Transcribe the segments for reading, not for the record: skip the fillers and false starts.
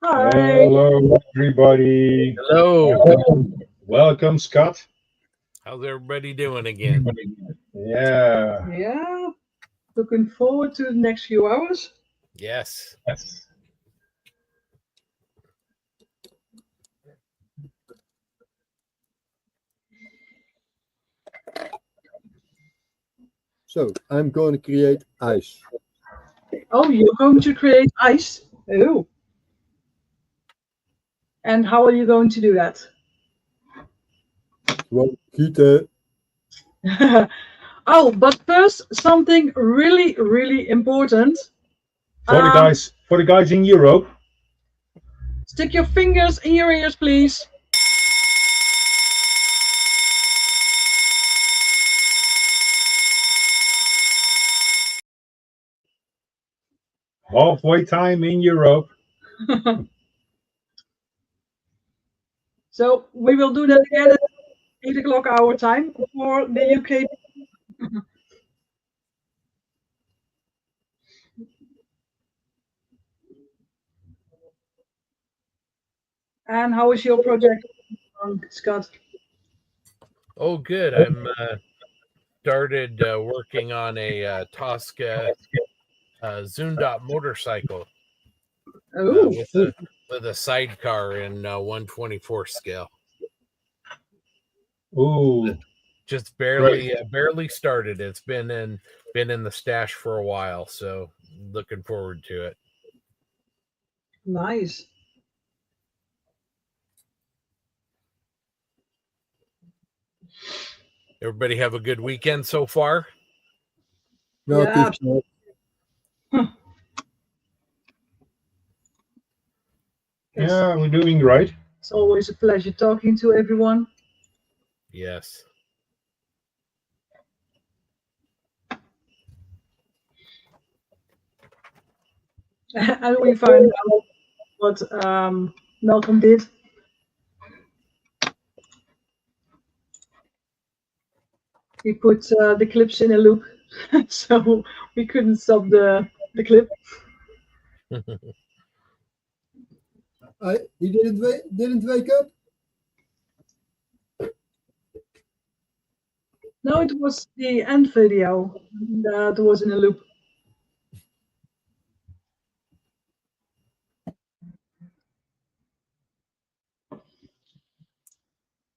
Hi. Hello, everybody. Hello. Welcome, Scott. How's everybody doing again? Yeah. Yeah, looking forward to the next few hours. Yes. So I'm going to create ice. Oh, you're going to create ice? Oh. And how are you going to do that? Gewoon gieten. Oh, but first, something really, really important. For the guys in Europe, Stick your fingers in your ears, please. halfway time in Europe. So we will do that again at 8 o'clock our time for the UK. And how is your project, Scott? Oh, good. I'm started working on a Tosca Zundot motorcycle Oh, with a sidecar in 1/24 scale. Ooh, Just great. barely started. It's been in the stash for a while, so looking forward to it. nice. Everybody have a good weekend so far? Nou, Yeah. het is Yeah, we're doing great. It's always a pleasure talking to everyone. Yes. And we find out what Malcolm did. He put the clips in a loop, so we couldn't stop the clip. he didn't wake up. No, it was the end video that was in a loop.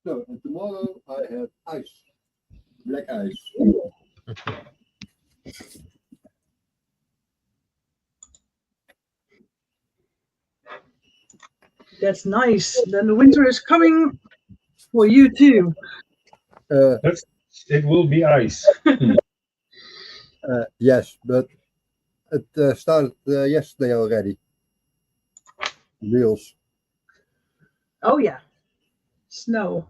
So and tomorrow I have ice, black ice. That's nice. Then the winter is coming for you too. It will be ice. Yes, but it started yesterday already. Wheels. Oh yeah, snow.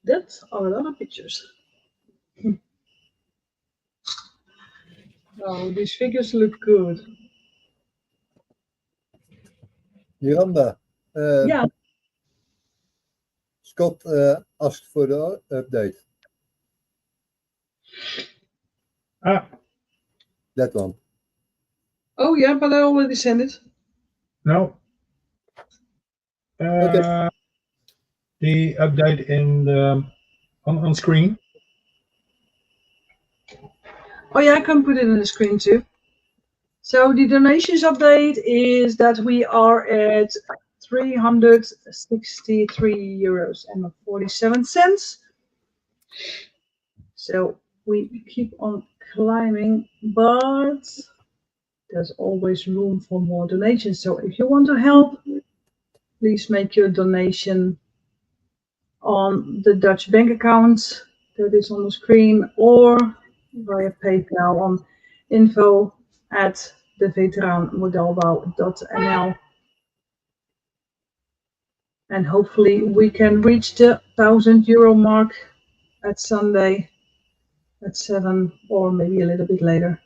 That are a lot of pictures. Oh, these figures look good. Miranda, Yeah. Scott asked for the update. Ah, That one. Oh yeah, but I already sent it. no. Okay. The update on screen. Oh yeah, I can put it in the screen too. So the donations update is that we are at 363 euros and 47 cents. So we keep on climbing, but there's always room for more donations. So if you want to help, please make your donation on the Dutch bank account that is on the screen or via PayPal on info at de veteraan modelbouw.nl. And hopefully we can reach the €1,000 mark at Sunday at 7 or maybe a little bit later.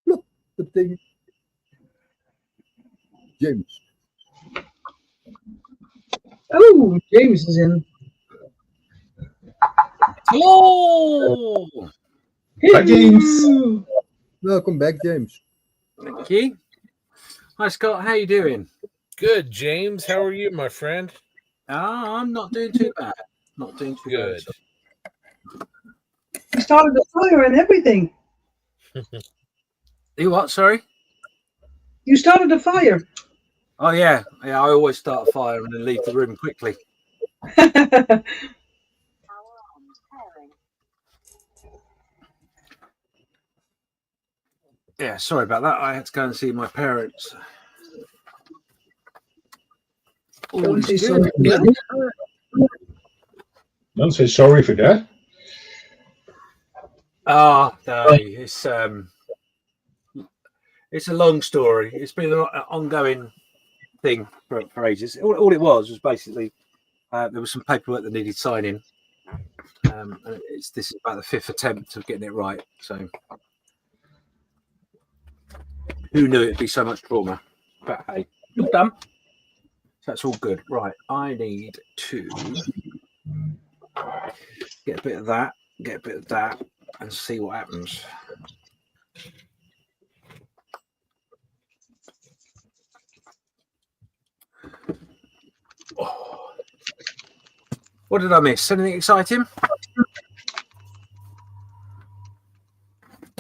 Look, the thing. James. Oh, James is in. Hello. Hi, James. Welcome back, James. Thank you. Hi, Scott. How you doing? Good, James. How are you, my friend? I'm not doing too bad. Not doing too Good. bad. You started the fire and everything. You what? Sorry. You started the fire. Oh yeah. I always start a fire and then leave the room quickly. Yeah. Sorry about that. I had to go and see my parents. All is say good. sorry. Don't say sorry for that. No, it's a long story. It's been an ongoing thing for ages. All it was basically there was some paperwork that needed signing. And this is about the 5th attempt of getting it right. So who knew it'd be so much trauma? But hey, all done. So that's all good. Right, I need to get a bit of that, get a bit of that, and see what happens. Oh. What did I miss? Anything exciting?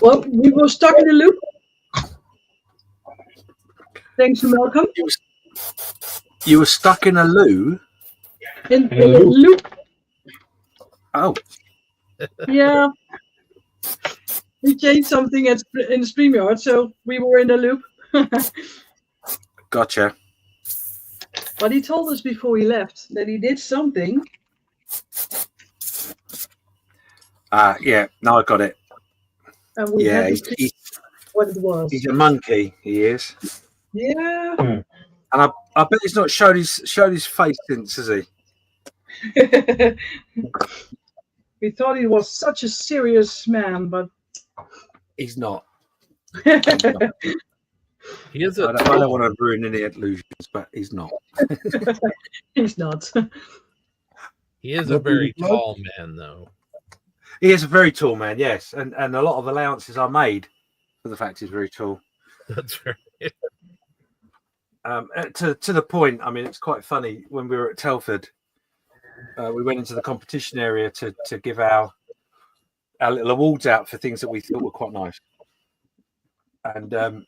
Well, we were stuck in a loop. Thanks to Malcolm. You were stuck in a loo? In a loop. Oh. Yeah. We changed something in the StreamYard, so we were in a loop. Gotcha. But he told us before he left that he did something. Yeah, no, I got it. And we Yeah, had to see what it was. He's a monkey, he is. Yeah. And I bet he's not showed his face since, has he? We thought he was such a serious man, but He's not. He is a I don't want to ruin any illusions, but he's not. He's not. He is a very tall man, though. He is a very tall man, yes, and a lot of allowances are made for the fact he's very tall. That's right. To the point, I mean, it's quite funny. When we were at Telford, we went into the competition area to give our little awards out for things that we thought were quite nice. And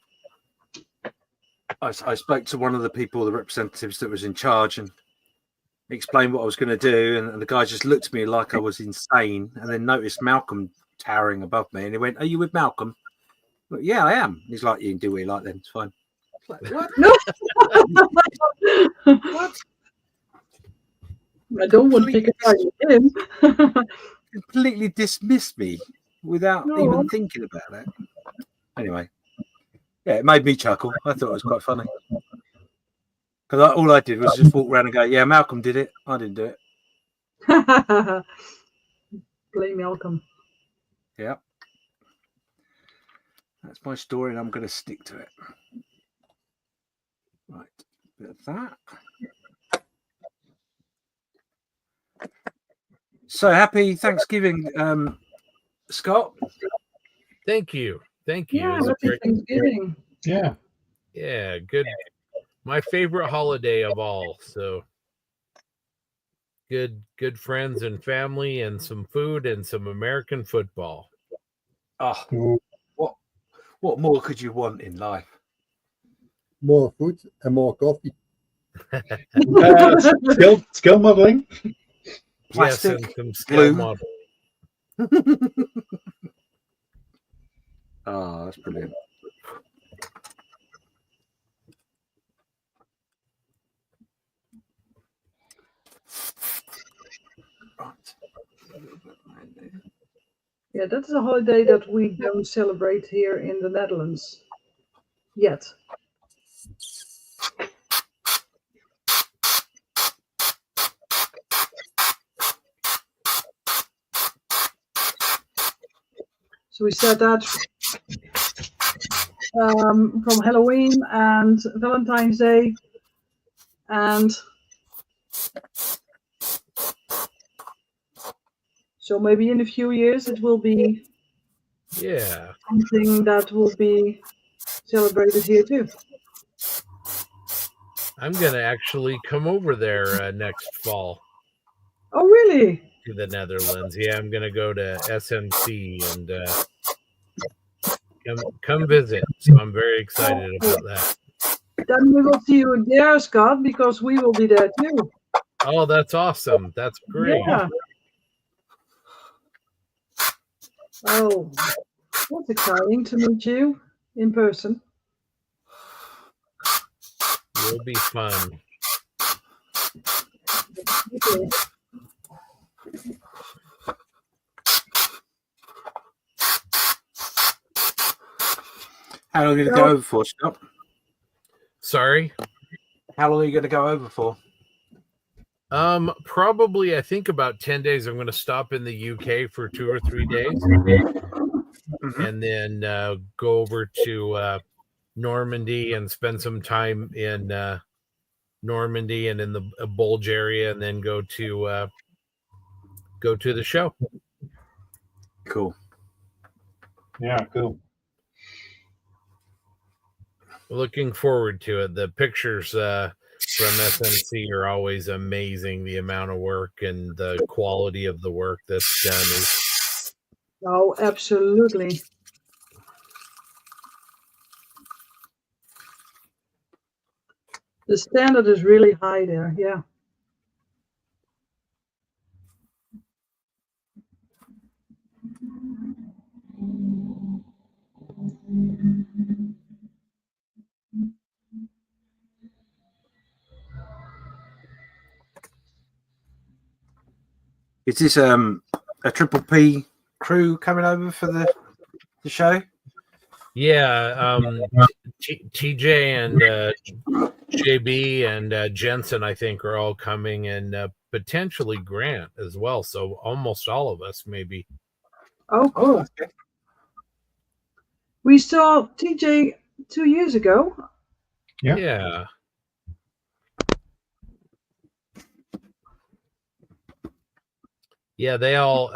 I spoke to one of the people, the representatives that was in charge, and explained what I was going to do. And the guy just looked at me like I was insane, and then noticed Malcolm towering above me. And he went, "Are you with Malcolm?" Well, yeah, I am. He's like, "You can do what you like then. It's fine." It's like, what? What? I don't want to pick a fight with him. Completely dismissed me without even thinking about it. Anyway, yeah, it made me chuckle. I thought it was quite funny. Because all I did was just walk around and go, "Yeah, Malcolm did it. I didn't do it." Blame Malcolm. Yeah. That's my story, and I'm going to stick to it. that. So happy Thanksgiving, Scott. Thank you. Thank you. Yeah, It was a happy great- Thanksgiving. Yeah. Yeah, good. My favorite holiday of all. So good friends and family and some food and some American football. Oh, Ooh. what more could you want in life? More food and more coffee. Skill modeling. Yes, Plastic, and some skill glue. model. Oh, that's brilliant. Yeah, that is a holiday that we don't celebrate here in the Netherlands yet. So we said that from Halloween and Valentine's Day, and so maybe in a few years it will be Yeah. something that will be celebrated here too. I'm gonna actually come over there next fall Oh, really? to the Netherlands. Yeah, I'm gonna go to SMC and come visit. So I'm very excited about that. Then we will see you there, Scott, because we will be there too. Oh, that's awesome. That's great. Yeah. Oh, that's exciting to meet you in person. Will be fun. Okay. How long are you going to go over for, Scott? Sorry. How long are you going to go over for? Probably I think about 10 days. I'm gonna stop in the UK for 2 or 3 days and then go over to Normandy and spend some time in Normandy and in the Bulge area, and then go to the show. Cool. Yeah, cool. Looking forward to it. The pictures from SMC are always amazing. The amount of work and the quality of the work that's done is Oh, absolutely. The standard is really high there. Yeah. Is this a Triple P crew coming over for the show? yeah. TJ and JB and Jensen, I think, are all coming, and potentially Grant as well. So almost all of us, maybe. Oh, cool. Okay. We saw TJ 2 years ago. Yeah. Yeah. Yeah, they all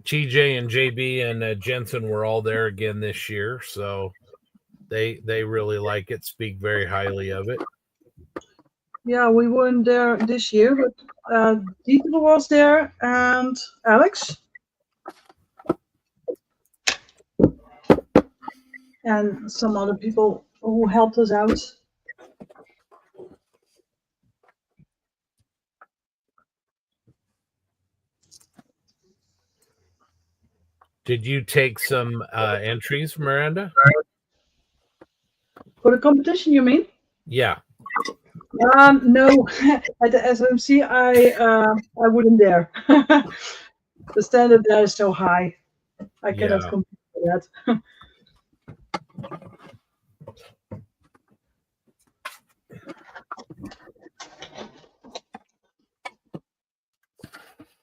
TJ and JB and Jensen were all there again this year, so they really like it, speak very highly of it. Yeah, we weren't there this year, but Dieter was there and Alex. And some other people who helped us out. Did you take some entries, Miranda? For the competition, you mean? Yeah. No, at the SMC, I wouldn't dare. The standard there is so high. I cannot Yeah. compete with that.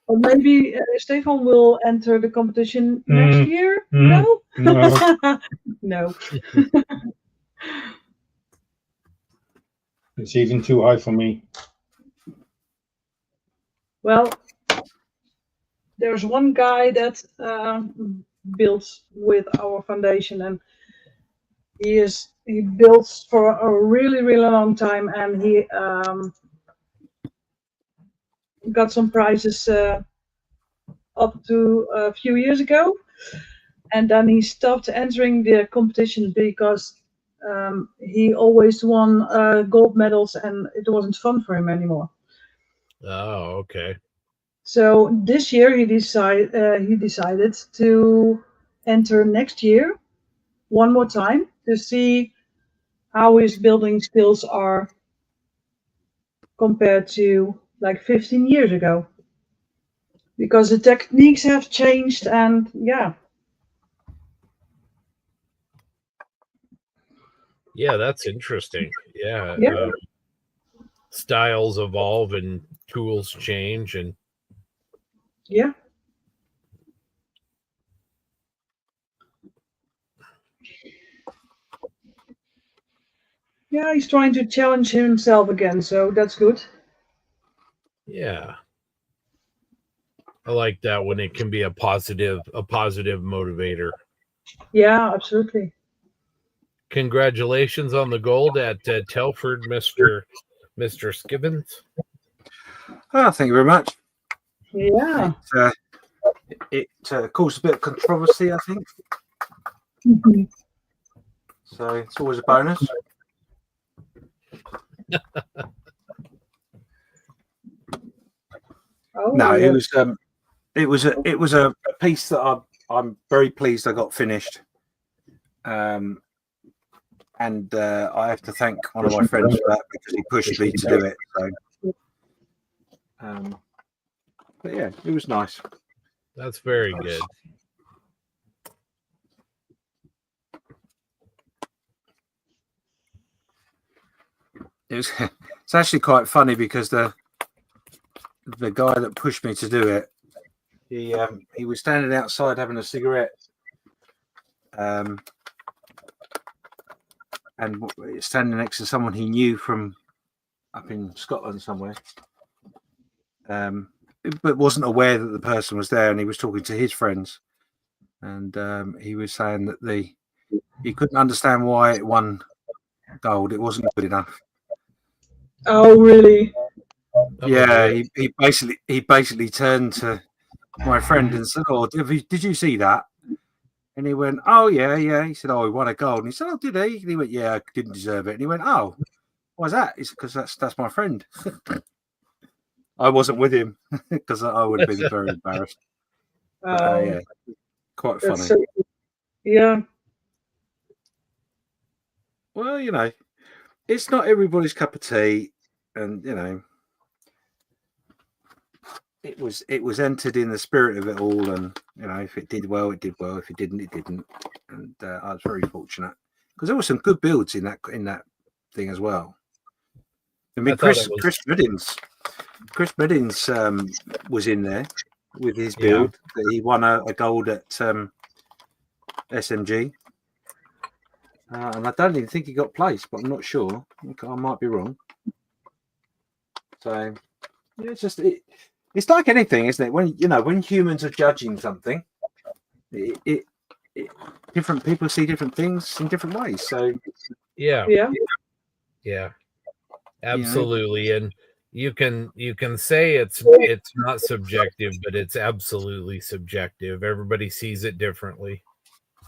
Or maybe Stefan will enter the competition next year? No? No. No. It's even too high for me. Well, there's one guy that builds with our foundation, and he builds for a really, really long time, and he got some prizes up to a few years ago, and then he stopped entering the competition because he always won gold medals, and it wasn't fun for him anymore. Oh, okay. So this year he decided to enter next year one more time to see how his building skills are compared to like 15 years ago, because the techniques have changed, and Yeah, that's interesting. Yeah. Yeah. Styles evolve and tools change, and yeah. Yeah, he's trying to challenge himself again, so that's good. yeah. I like that when it can be a positive motivator. Yeah, absolutely. Congratulations on the gold at Telford, Mr. Skibbins. Oh, thank you very much. Yeah. It caused a bit of controversy, I think. Mhm. So it's always a bonus. Oh, No, yeah. it was a piece that I'm very pleased I got finished. And I have to thank one of my friends for that, because he pushed me to do it. So, but yeah, it was nice. That's very good. It's actually quite funny, because the guy that pushed me to do it, he was standing outside having a cigarette, and standing next to someone he knew from up in Scotland somewhere, but wasn't aware that the person was there, and he was talking to his friends, and he was saying that he couldn't understand why it won gold. It wasn't good enough. Oh, really? Oh, Yeah, really? he basically turned to my friend and said, "Oh, did you see that?" And he went, "Oh yeah, yeah." He said, "Oh, he won a gold." And he said, "Oh, did he?" And he went, "Yeah, I didn't deserve it." And he went, "Oh, why's that?" He said, "Because that's my friend." I wasn't with him, because I would have been very embarrassed. But, yeah, quite funny. That's so, yeah. Well, it's not everybody's cup of tea, and it was entered in the spirit of it all, and if it did well, it did well. If it didn't, it didn't. And I was very fortunate, because there were some good builds in that thing as well. I mean, Chris Reddings was in there with his build. That he won a gold at SMG, and I don't even think he got placed, but I'm not sure. I might be wrong. So yeah, it's like anything, isn't it? When humans are judging something, it different people see different things in different ways. So Yeah. Yeah. Absolutely. And you can say it's not subjective, but it's absolutely subjective. Everybody sees it differently.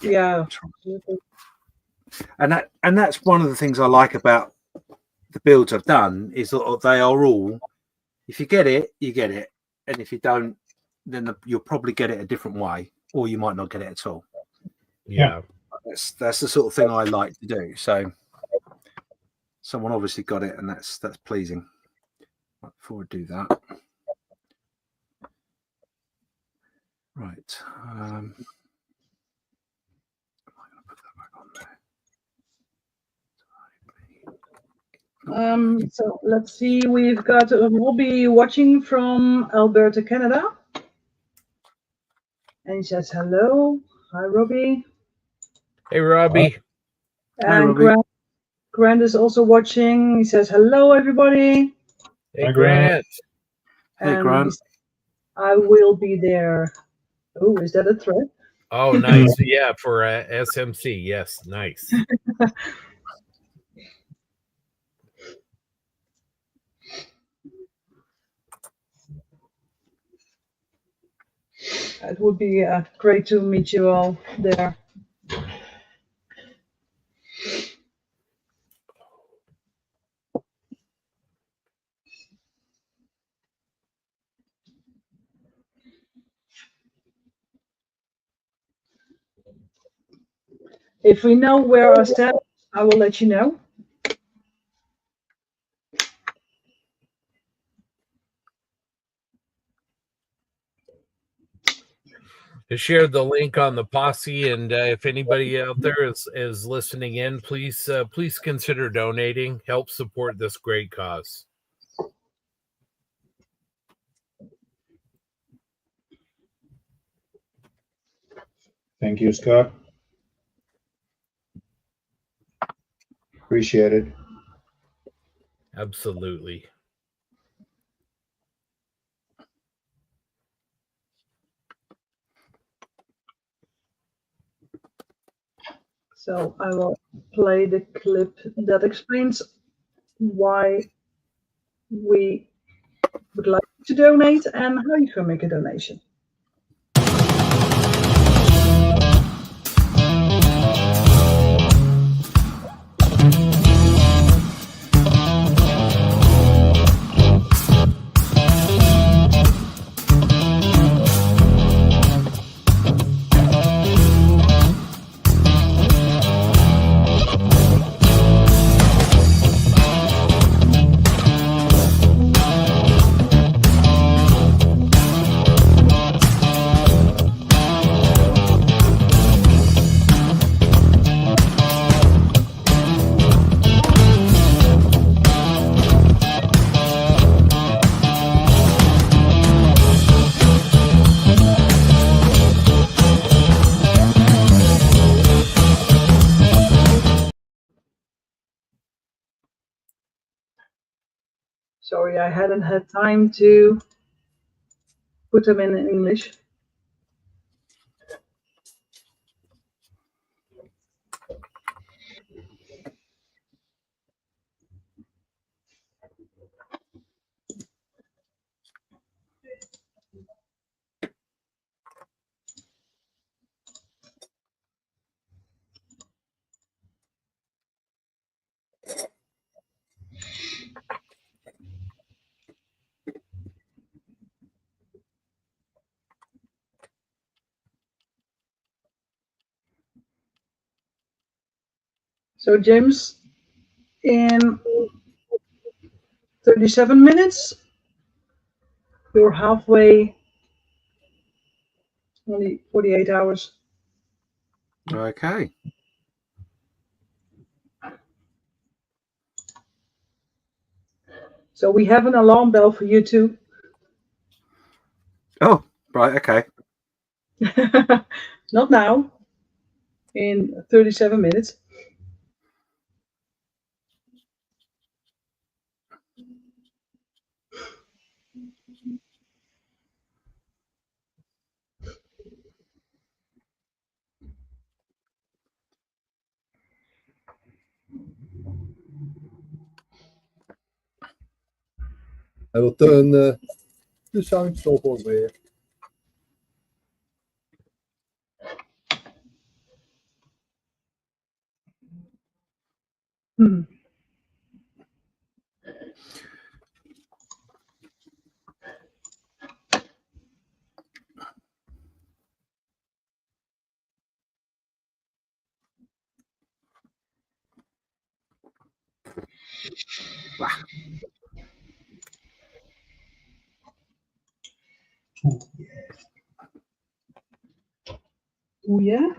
Yeah. And that's one of the things I like about the builds I've done, is that they are all, if you get it, you get it, and if you don't, then you'll probably get it a different way, or you might not get it at all. Yeah. That's the sort of thing I like to do. So someone obviously got it, and that's pleasing. Before I do that, right. Am I going to put that back on there? So let's see. We've got Robbie watching from Alberta, Canada, and he says hello. Hi, Robbie. Hey, Robbie. And Grant is also watching. He says, hello, everybody. Hey, Hi, Grant. Grant. Hey, And Grant. he says, I will be there. Oh, is that a threat? Oh, nice. Yeah, for SMC. Yes, nice. It would be great to meet you all there. If we know where our step, I will let you know. I shared the link on the posse, and if anybody out there is listening in, please please consider donating. Help support this great cause. Thank you, Scott. Appreciate it. Absolutely. So I will play the clip that explains why we would like to donate and how you can make a donation. Sorry, I hadn't had time to put them in English. So, James, in 37 minutes, you're halfway, only 48 hours. Okay. So we have an alarm bell for you too. Oh, right. Okay. Not now, in 37 minutes. I will turn the sound off alweer. Hmm. Oh yeah?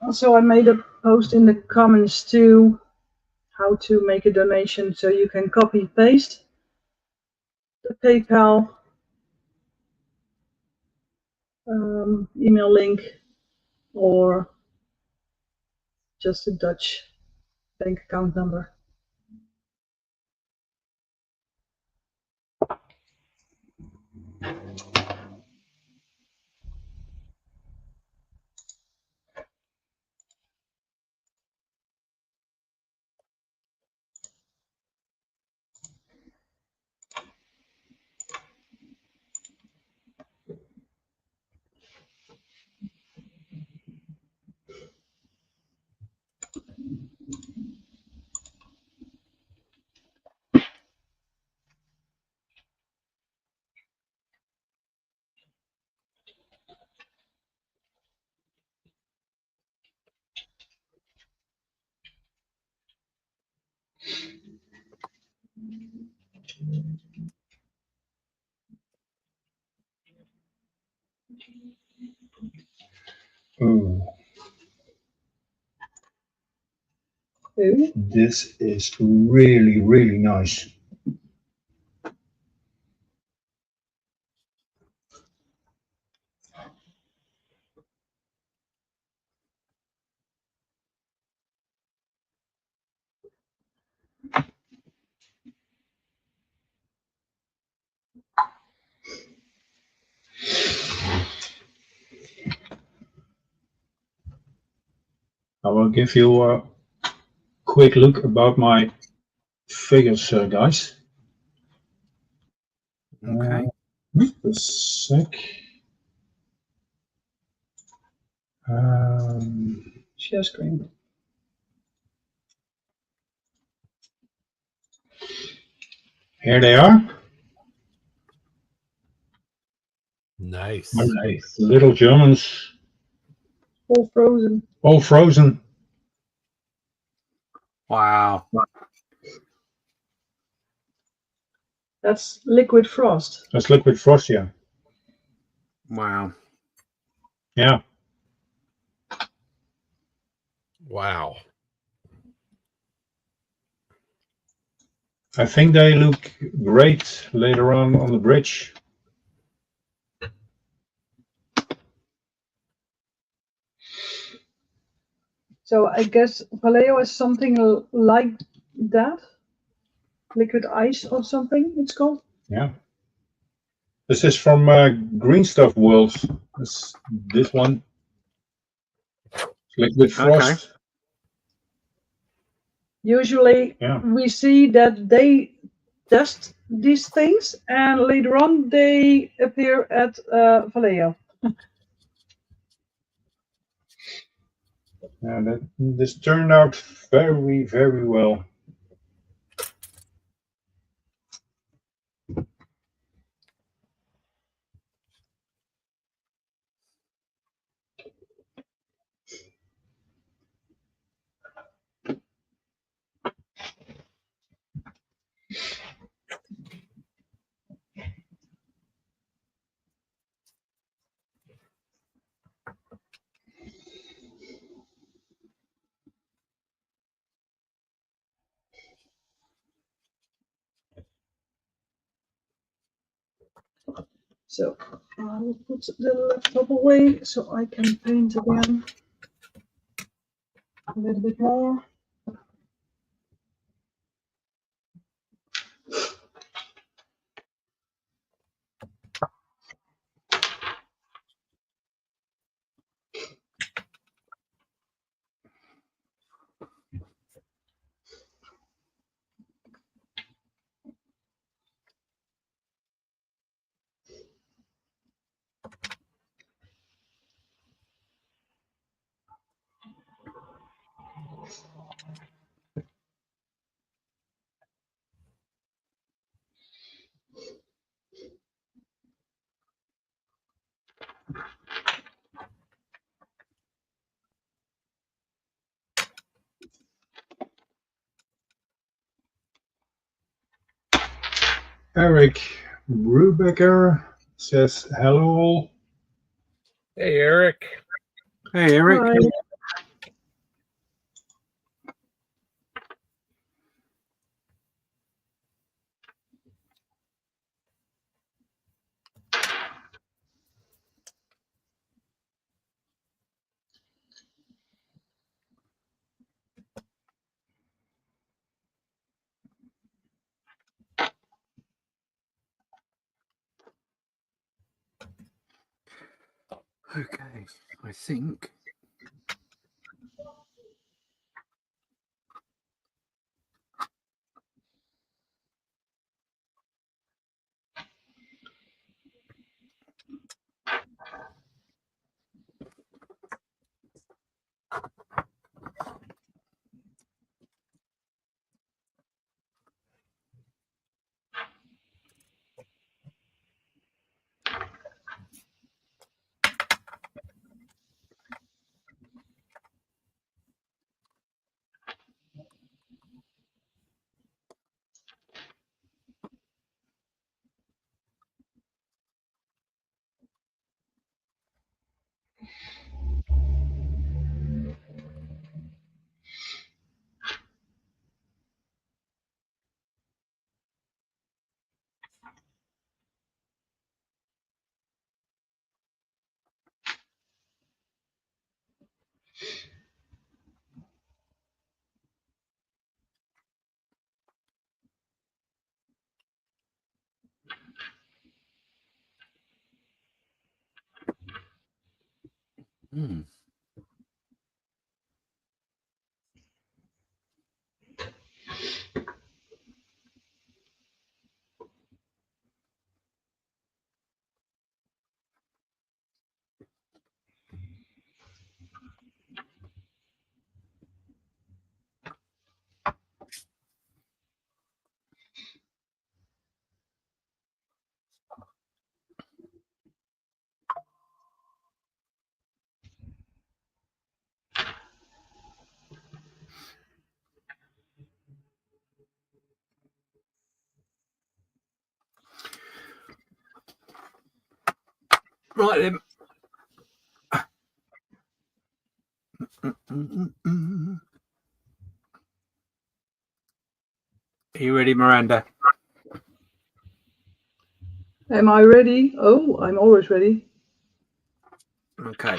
Also, I made a post in the comments too, how to make a donation, so you can copy paste the PayPal email link or just a Dutch bank account number. Ooh, Ooh. this is really, really nice. I will give you a quick look about my figures, guys. Okay. Just a sec. Share screen. Here they are. Nice. Nice. Little Germans, All frozen. all frozen. Wow. That's liquid frost. That's liquid frost, yeah. Wow. Yeah. Wow. I think they look great later on the bridge. So I guess Vallejo is something like that. Liquid ice or something it's called. Yeah. This is from Green Stuff Worlds. This one. Liquid frost. Usually Yeah. we see that they test these things and later on they appear at Vallejo. Yeah, this turned out very, very well. So I will put the laptop away so I can paint again a little bit more. Eric Brubaker says hello. Hey, Eric. Hey, Eric. Hi. Okay, I think. Hmm. Right then. Are you ready, Miranda? Am I ready? Oh, I'm always ready. Okay.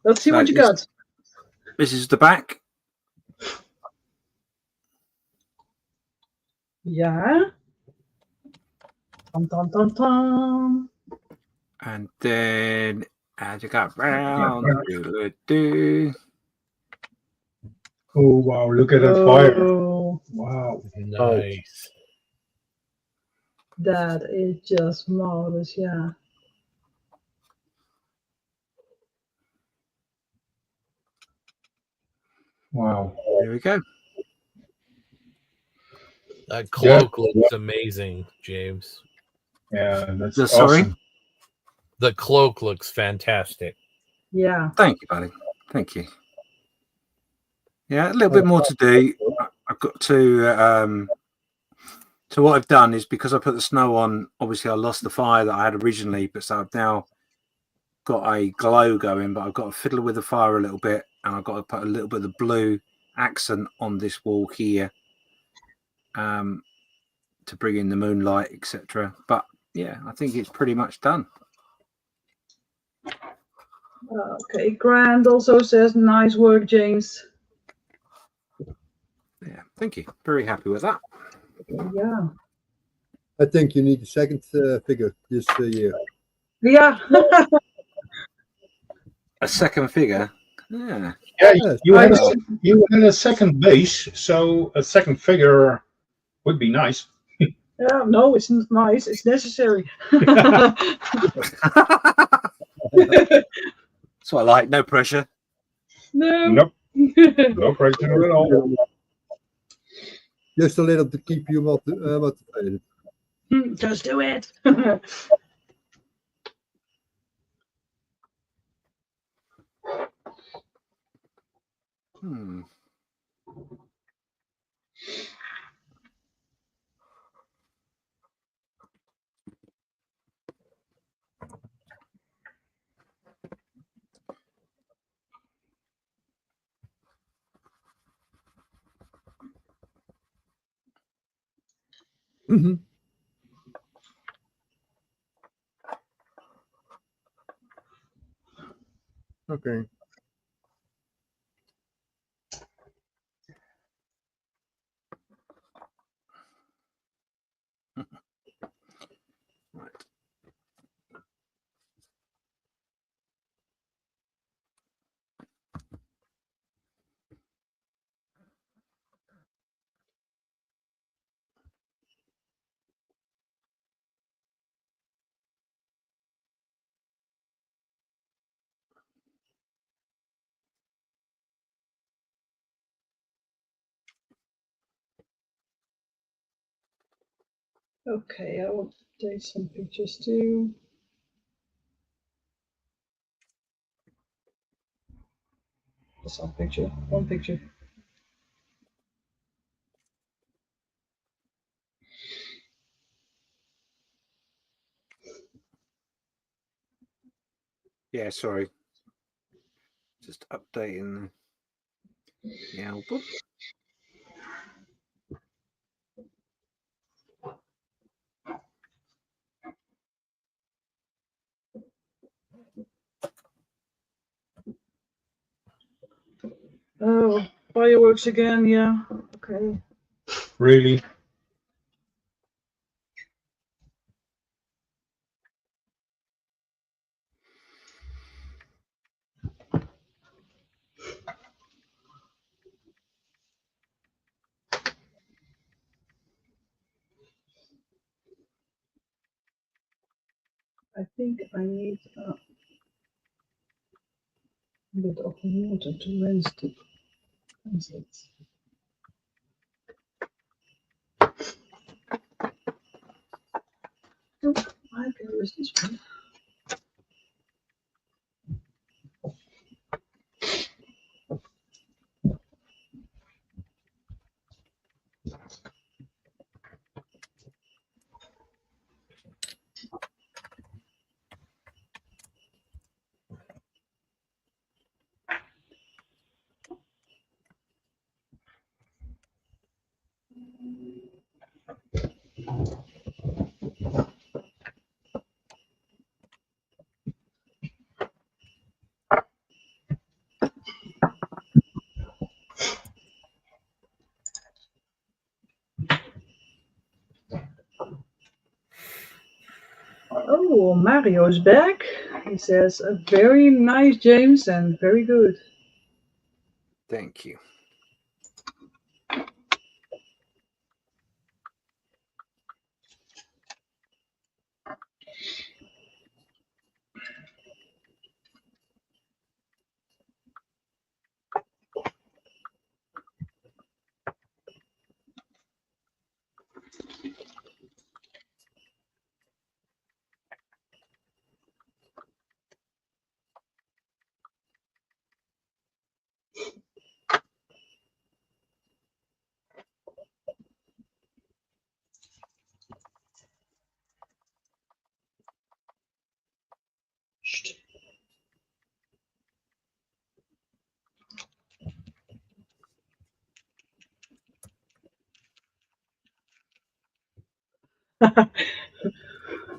Let's see So what you got. This is the back. Yeah. Dun, dun, dun, dun. And then as you go round, do. Oh wow! Look at that fire! Oh, Wow. Nice. that is just marvelous. Yeah. Wow. There we go. That cloak looks amazing, James. Yeah, that's No, sorry? awesome. The cloak looks fantastic. Yeah. Thank you, buddy. Thank you. Yeah, a little bit more to do. I've got to. So what I've done is because I put the snow on, obviously I lost the fire that I had originally, but so I've now got a glow going, but I've got to fiddle with the fire a little bit, and I've got to put a little bit of the blue accent on this wall here to bring in the moonlight, etc. But yeah, I think it's pretty much done. Okay. Grant also says, "Nice work, James." Yeah, thank you. Very happy with that. Yeah. I think you need the second figure this year. Yeah. A second figure. Yeah. Yeah, Yes. you had a second base, so a second figure would be nice. Yeah. No, it's not nice. It's necessary. So I like no pressure. No. Nope. No pressure at all. Just a little to keep you motivated. Just do it. Hmm. Mhm. Okay. Right. Okay, I will take some pictures too. Some picture, one picture. Yeah, sorry. Just updating the album. Oh, fireworks again, yeah. Okay. Really? I think I need a bit of water to rinse it. Oh, I can use this one. Oh, Mario's back. He says, very nice, James, and very good. Thank you.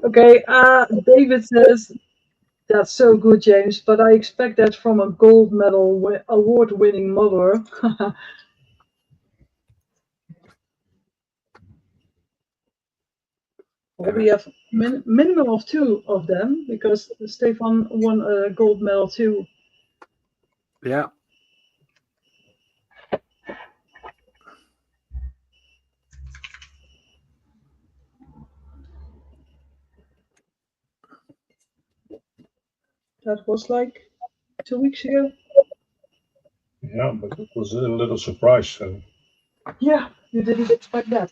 Okay, David says, that's so good, James, but I expect that from a gold medal award winning mother. Well, we have minimum of two of them because Stefan won a gold medal too. Yeah. That was like 2 weeks ago. Yeah, but it was a little surprise. So Yeah, you didn't expect that.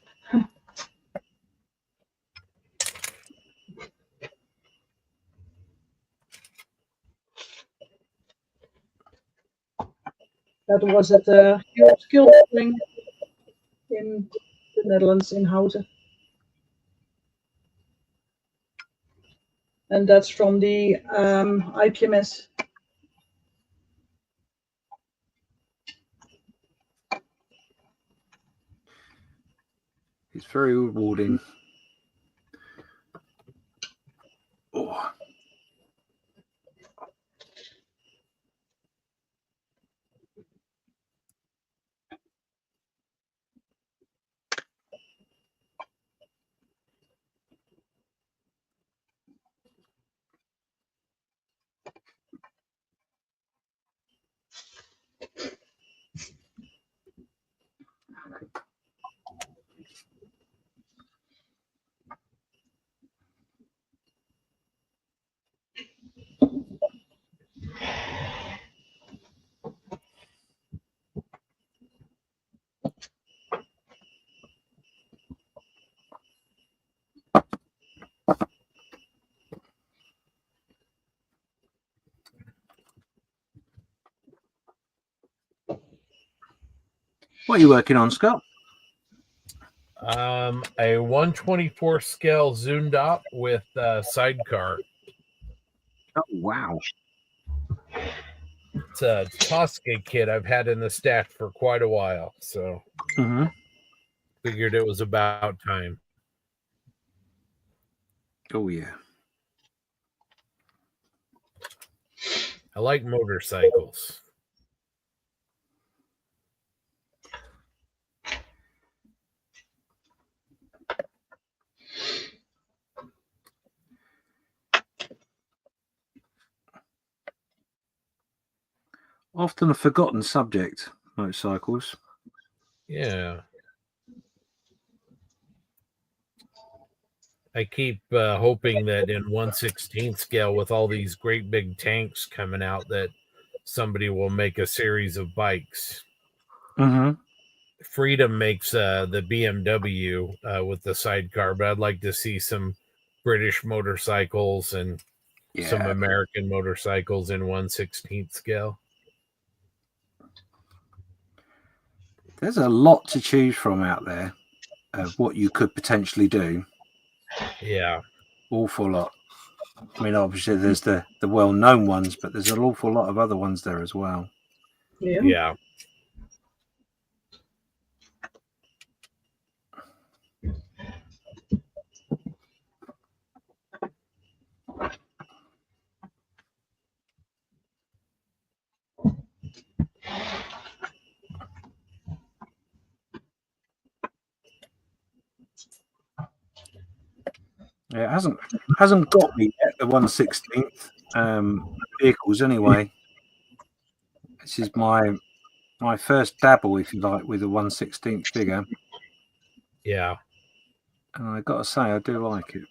That was at the skill thing in the Netherlands in Houten. And that's from the IPMS. It's very rewarding. Oh. What are you working on, Scott? A 124 scale zoomed up with sidecar. Oh, wow. It's a Tosca kit I've had in the stack for quite a while, so figured it was about time. Oh, yeah. I like motorcycles. Often a forgotten subject, motorcycles. Yeah. I keep hoping that in 1/16 scale, with all these great big tanks coming out, that somebody will make a series of bikes. Freedom makes the BMW with the sidecar, but I'd like to see some British motorcycles and some American motorcycles in 1/16 scale. There's a lot to choose from out there of what you could potentially do. Yeah. Awful lot. I mean, obviously there's the well-known ones, but there's an awful lot of other ones there as well. Yeah. It hasn't got me yet, the 1/16th vehicles anyway. This is my first dabble, if you like, with a 1/16th figure. Yeah. And I got to say, I do like it.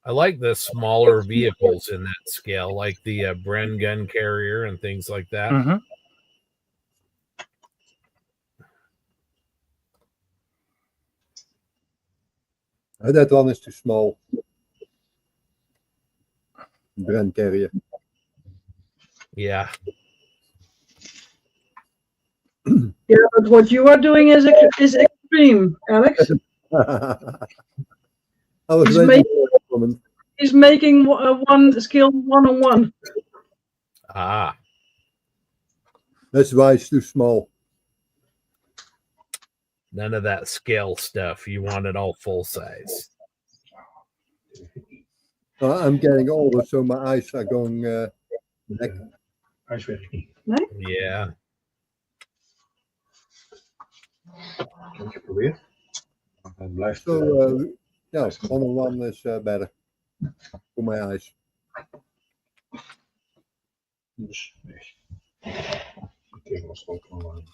I like the smaller vehicles in that scale, like the Bren gun carrier and things like that. That one is too small. Brand carrier. Yeah. Yeah, but what you are doing is extreme, Alex. I was waiting for that comment. He's making one skill 1-on-1. Ah. That's why it's too small. None of that scale stuff. You want it all full size. I'm getting older, so my eyes are going back. Yeah. Heb je geprobeerd? Het blijft. So, yeah, 1-on-1 is better for my eyes. Dus nee. Ik was ook gewoon.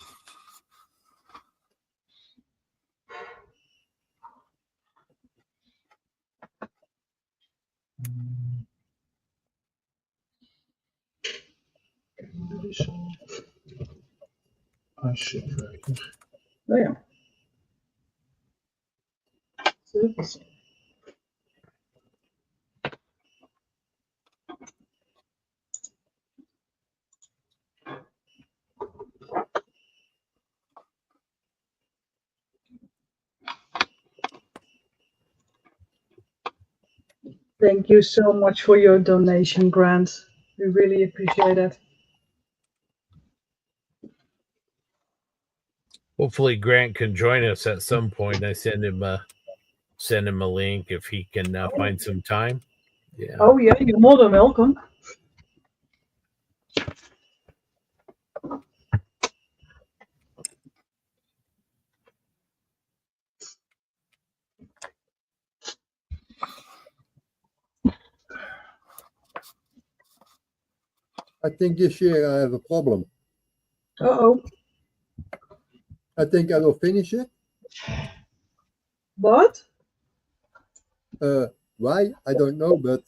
Eens even kijken. Oh ja. Super. Thank you so much for your donation, Grant. We really appreciate it. Hopefully Grant can join us at some point. I send him a link if he can find some time. Yeah. Oh yeah, you're more than welcome. I think this year I have a problem. Uh-oh. I think I will finish it. What? Why? I don't know, but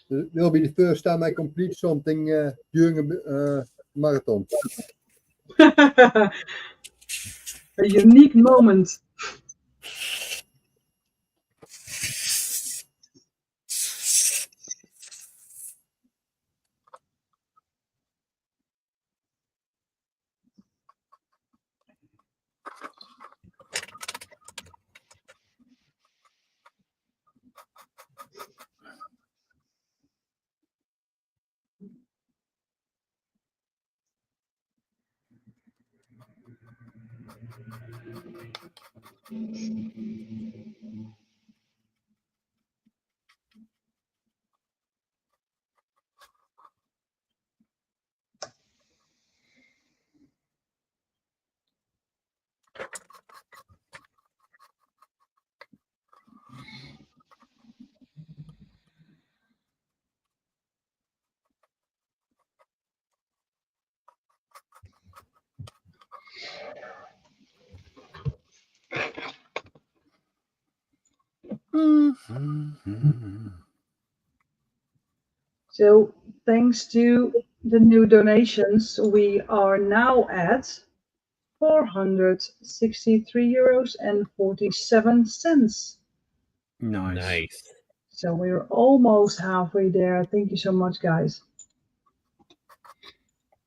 it will be the first time I complete something during a marathon. A unique moment. So thanks to the new donations, we are now at €463.47. Nice. So we're almost halfway there. Thank you so much, guys.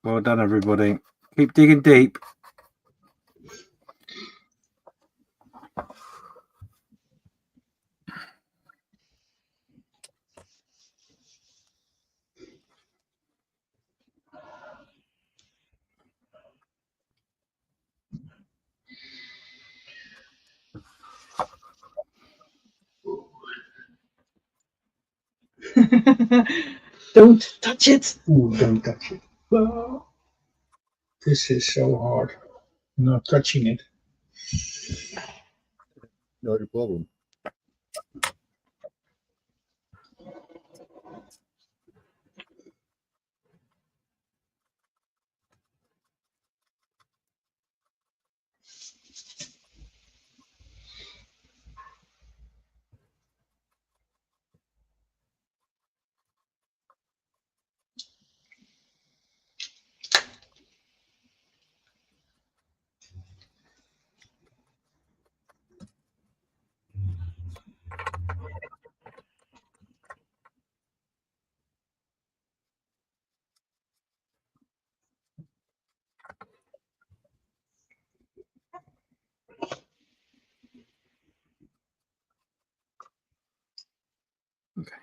Well done, everybody. Keep digging deep. Don't touch it. Ooh, don't touch it. Oh, this is so hard. Not touching it. No problem. Okay.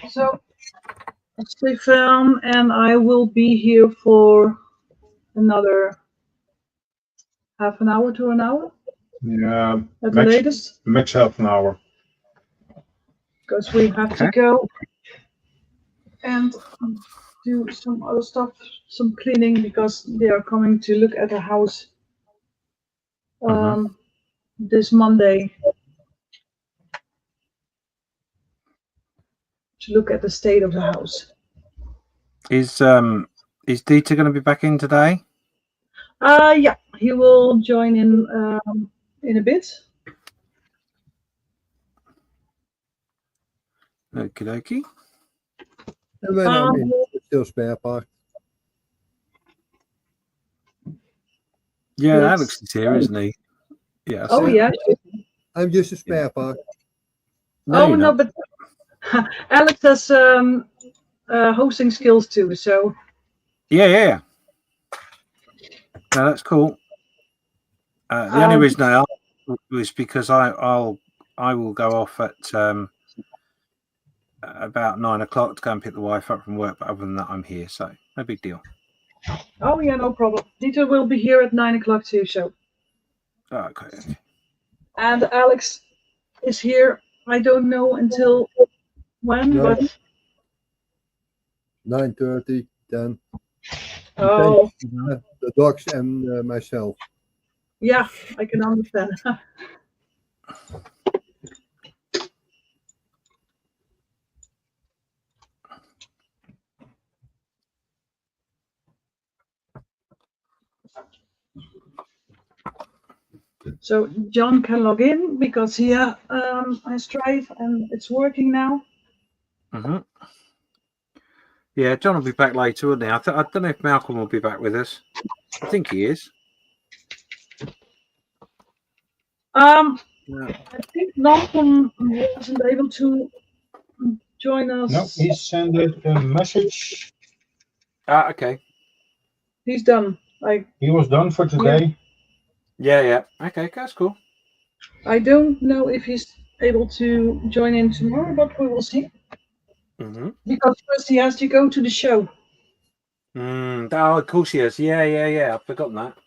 So stay firm, and I will be here for another half an hour to an hour Yeah, at the max, latest, max half an hour. because we have to Okay. go and do some other stuff, some cleaning, because they are coming to look at the house this Monday, to look at the state of the house. Is Dieter going to be back in today? Yeah, he will join in a bit. Okie dokie. And when I'm in, it's still spare part. Yeah, Yes. Alex is here, isn't he? Yeah. I Oh see. yeah. I'm just a spare part. No, Oh you're no, not. but Alex has hosting skills too. So Yeah. No, that's cool. The only reason I asked was because I will go off at about 9 o'clock to go and pick the wife up from work. But other than that, I'm here, so no big deal. oh yeah, no problem. Dieter will be here at 9 o'clock too. So Oh, okay. and Alex is here. I don't know until when, No. but 9:30, 10. oh The dogs and myself. yeah, I can understand. So John can log in because he has Drive and it's working now. Yeah, John will be back later, won't he? I don't know if Malcolm will be back with us. I think he is. I think Malcolm wasn't able to join us. No, he sent a message. Okay. He's done. He was done for today. Yeah. Okay, that's cool. I don't know if he's able to join in tomorrow, but we will see. Because first he has to go to the show. Oh, of course he is. Yeah. I've forgotten that.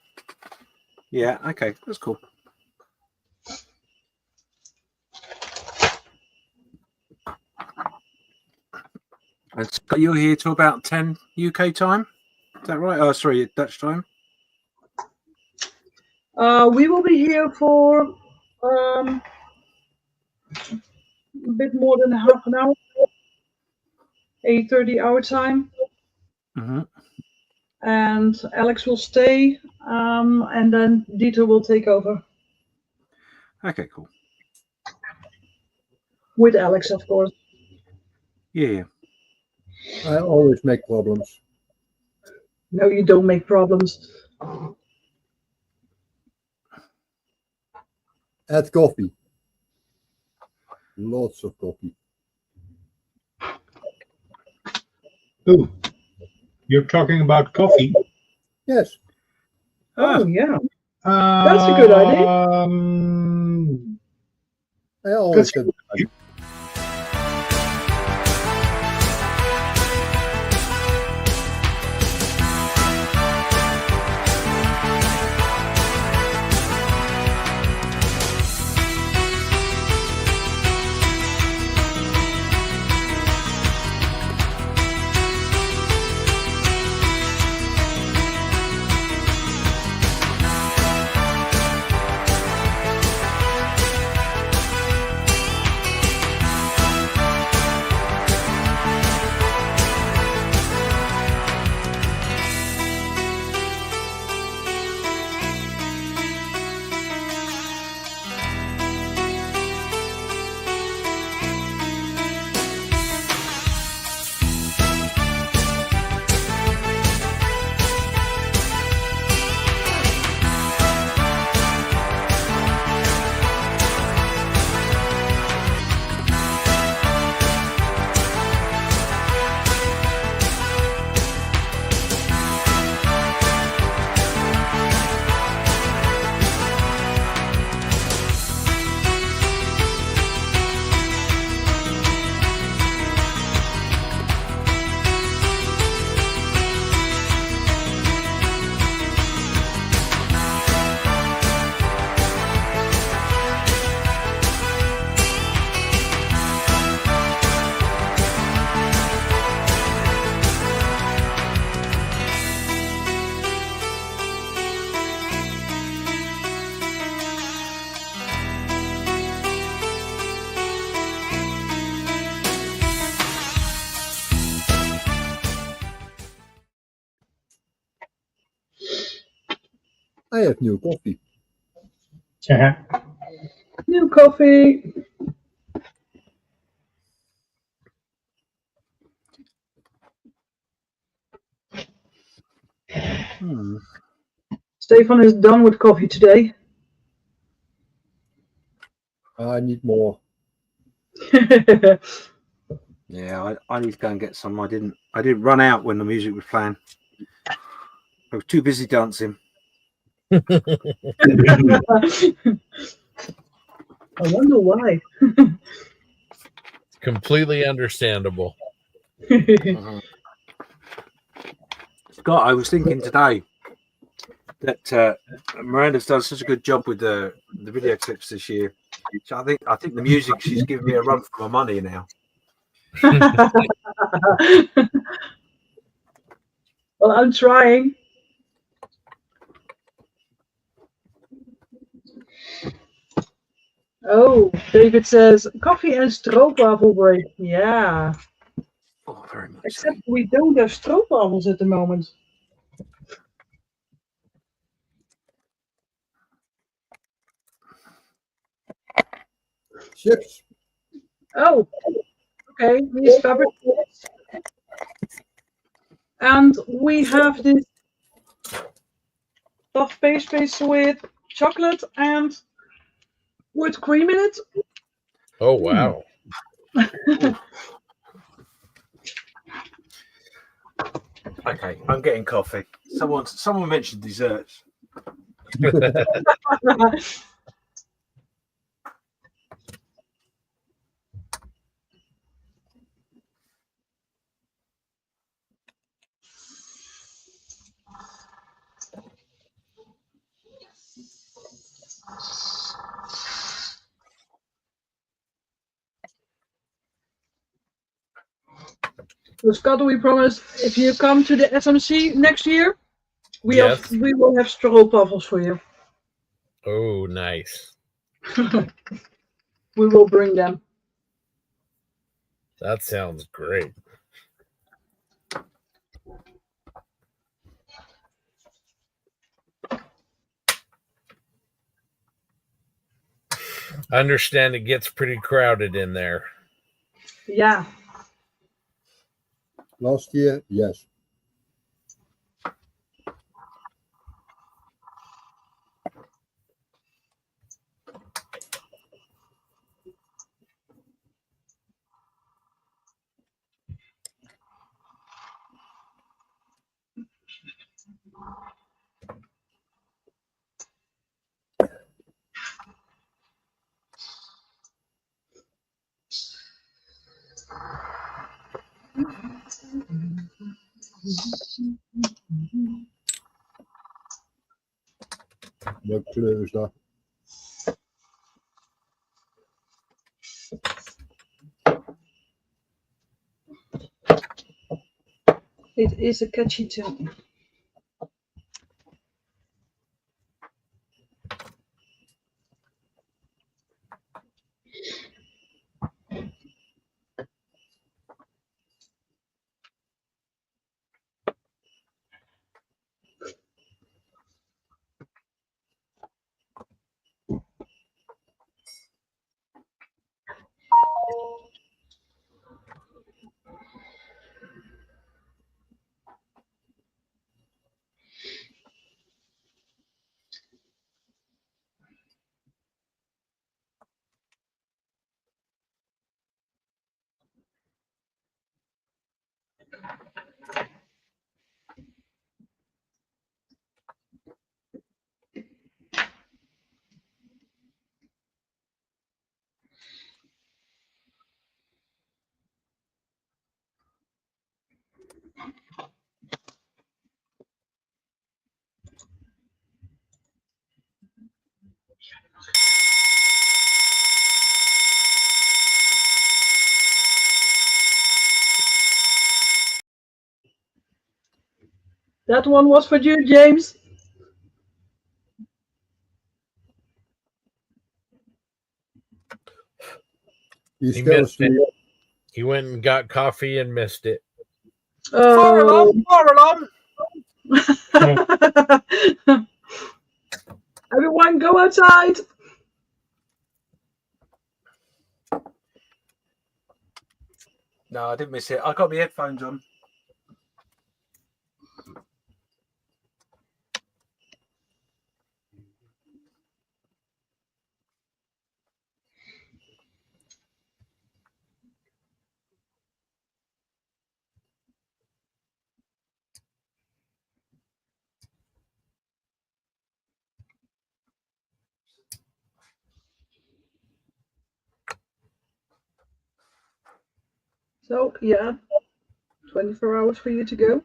Yeah, okay, that's cool. And Scott, you're here till about 10 UK time? Is that right? Oh, sorry, Dutch time. We will be here for a bit more than half an hour, 8:30 our time. And Alex will stay, and then Dieter will take over. Okay, cool. With Alex, of course. Yeah. I always make problems. No, you don't make problems. Add coffee. Lots of coffee. Ooh, you're talking about coffee? Yes. Oh, yeah. That's a good idea. I always said I have new coffee. Yeah. New coffee. Stefan is done with coffee today. I need more. Yeah, I need to go and get some. I didn't run out when the music was playing. I was too busy dancing. I wonder why. Completely understandable. Scott, I was thinking today that Miranda's done such a good job with the video clips this year. So I think the music, she's giving me a run for my money now. Well, I'm trying. Oh, David says coffee and stroopwafel break. Yeah. Oh, very much. Except we don't have stroopwafels at the moment. Chips. Oh, okay. These fabric chips. And we have this puff pastry with chocolate and with cream in it. Oh wow. Okay, I'm getting coffee. Someone mentioned desserts. So Scott, we promised if you come to the SMC next year, we will have stroopwafels for you. Oh, nice. We will bring them. That sounds great. I understand it gets pretty crowded in there. Yeah. Last year, yes. Welke kleur is dat? It is a catchy tune. That one was for you, James. He missed it. He went and got coffee and missed it. Fire alarm! Fire alarm! go outside. No, I didn't miss it. I got my headphones on. So, yeah, 24 hours for you to go.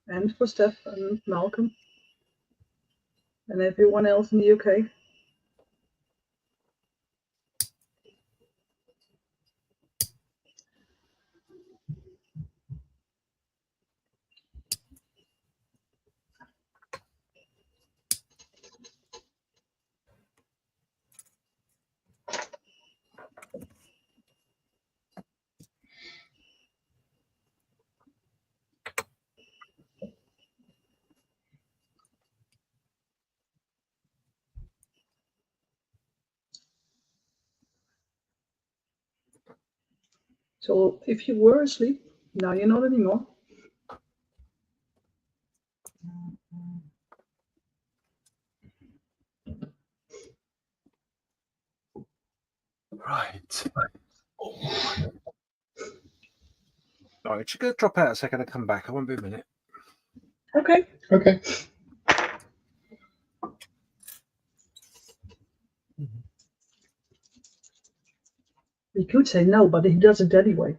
And for Steph and Malcolm. And everyone else in the UK. So if you were asleep, now you're not anymore. Right. All right, just gonna drop out a second and come back. I won't be a minute. Okay. Okay. He could say no, but he does it anyway.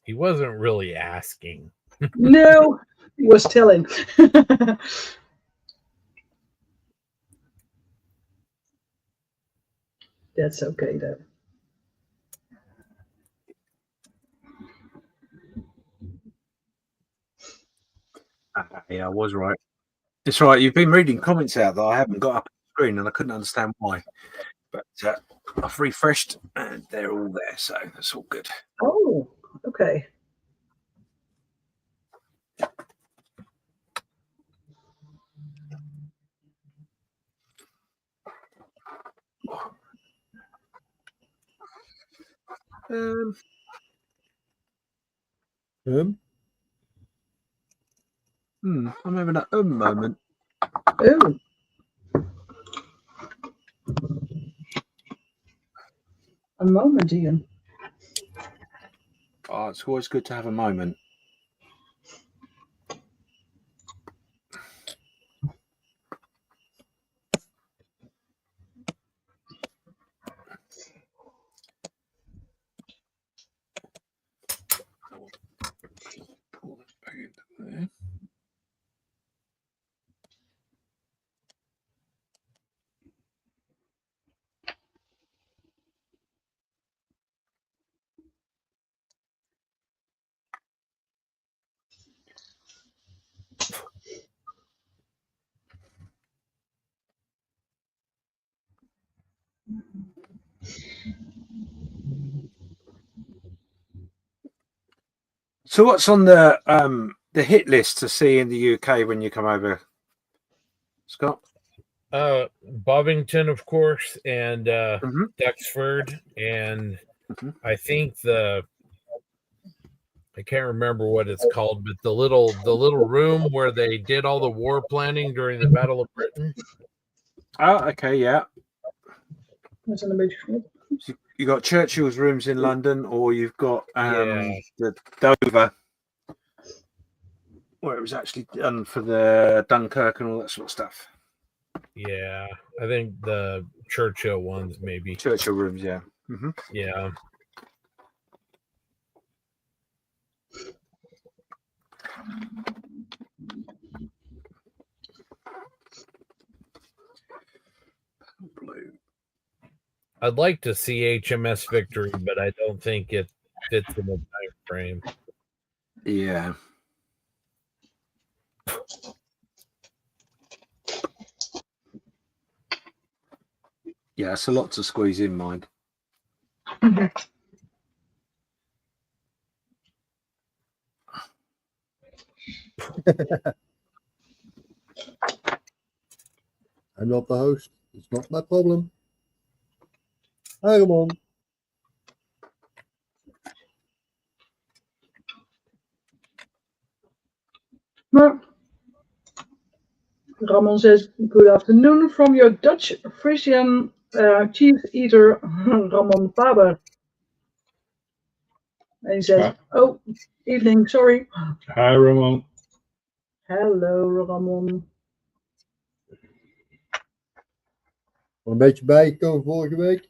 He wasn't really asking. No, he was telling. That's okay though. Yeah, I was right. It's right. You've been reading comments out that I haven't got up on the screen, and I couldn't understand why. But I've refreshed, and they're all there, so that's all good. Oh, okay. I'm having a moment. Oh. A moment, Ian. Oh, it's always good to have a moment. Pull this back into there. So, what's on the hit list to see in the UK when you come over, Scott? Bovington, of course, and Duxford, and I think I can't remember what it's called, but the little room where they did all the war planning during the Battle of Britain. Oh, okay, yeah. That's an amazing. So you got Churchill's rooms in London, or you've got Yeah. the Dover, where it was actually done for the Dunkirk and all that sort of stuff. Yeah, I think the Churchill ones, maybe. Churchill rooms, yeah. Yeah. Blue. I'd like to see HMS Victory, but I don't think it fits in the time frame. Yeah. Yeah, it's a lot to squeeze in, mind. I'm not the host. It's not my problem. Hi, Ramon. Well, Ramon says, good afternoon from your Dutch Frisian chief eater, Ramon Faber. And he says, oh, evening, sorry. Hi, Ramon. Hello, Ramon. Een beetje bijgekomen vorige week.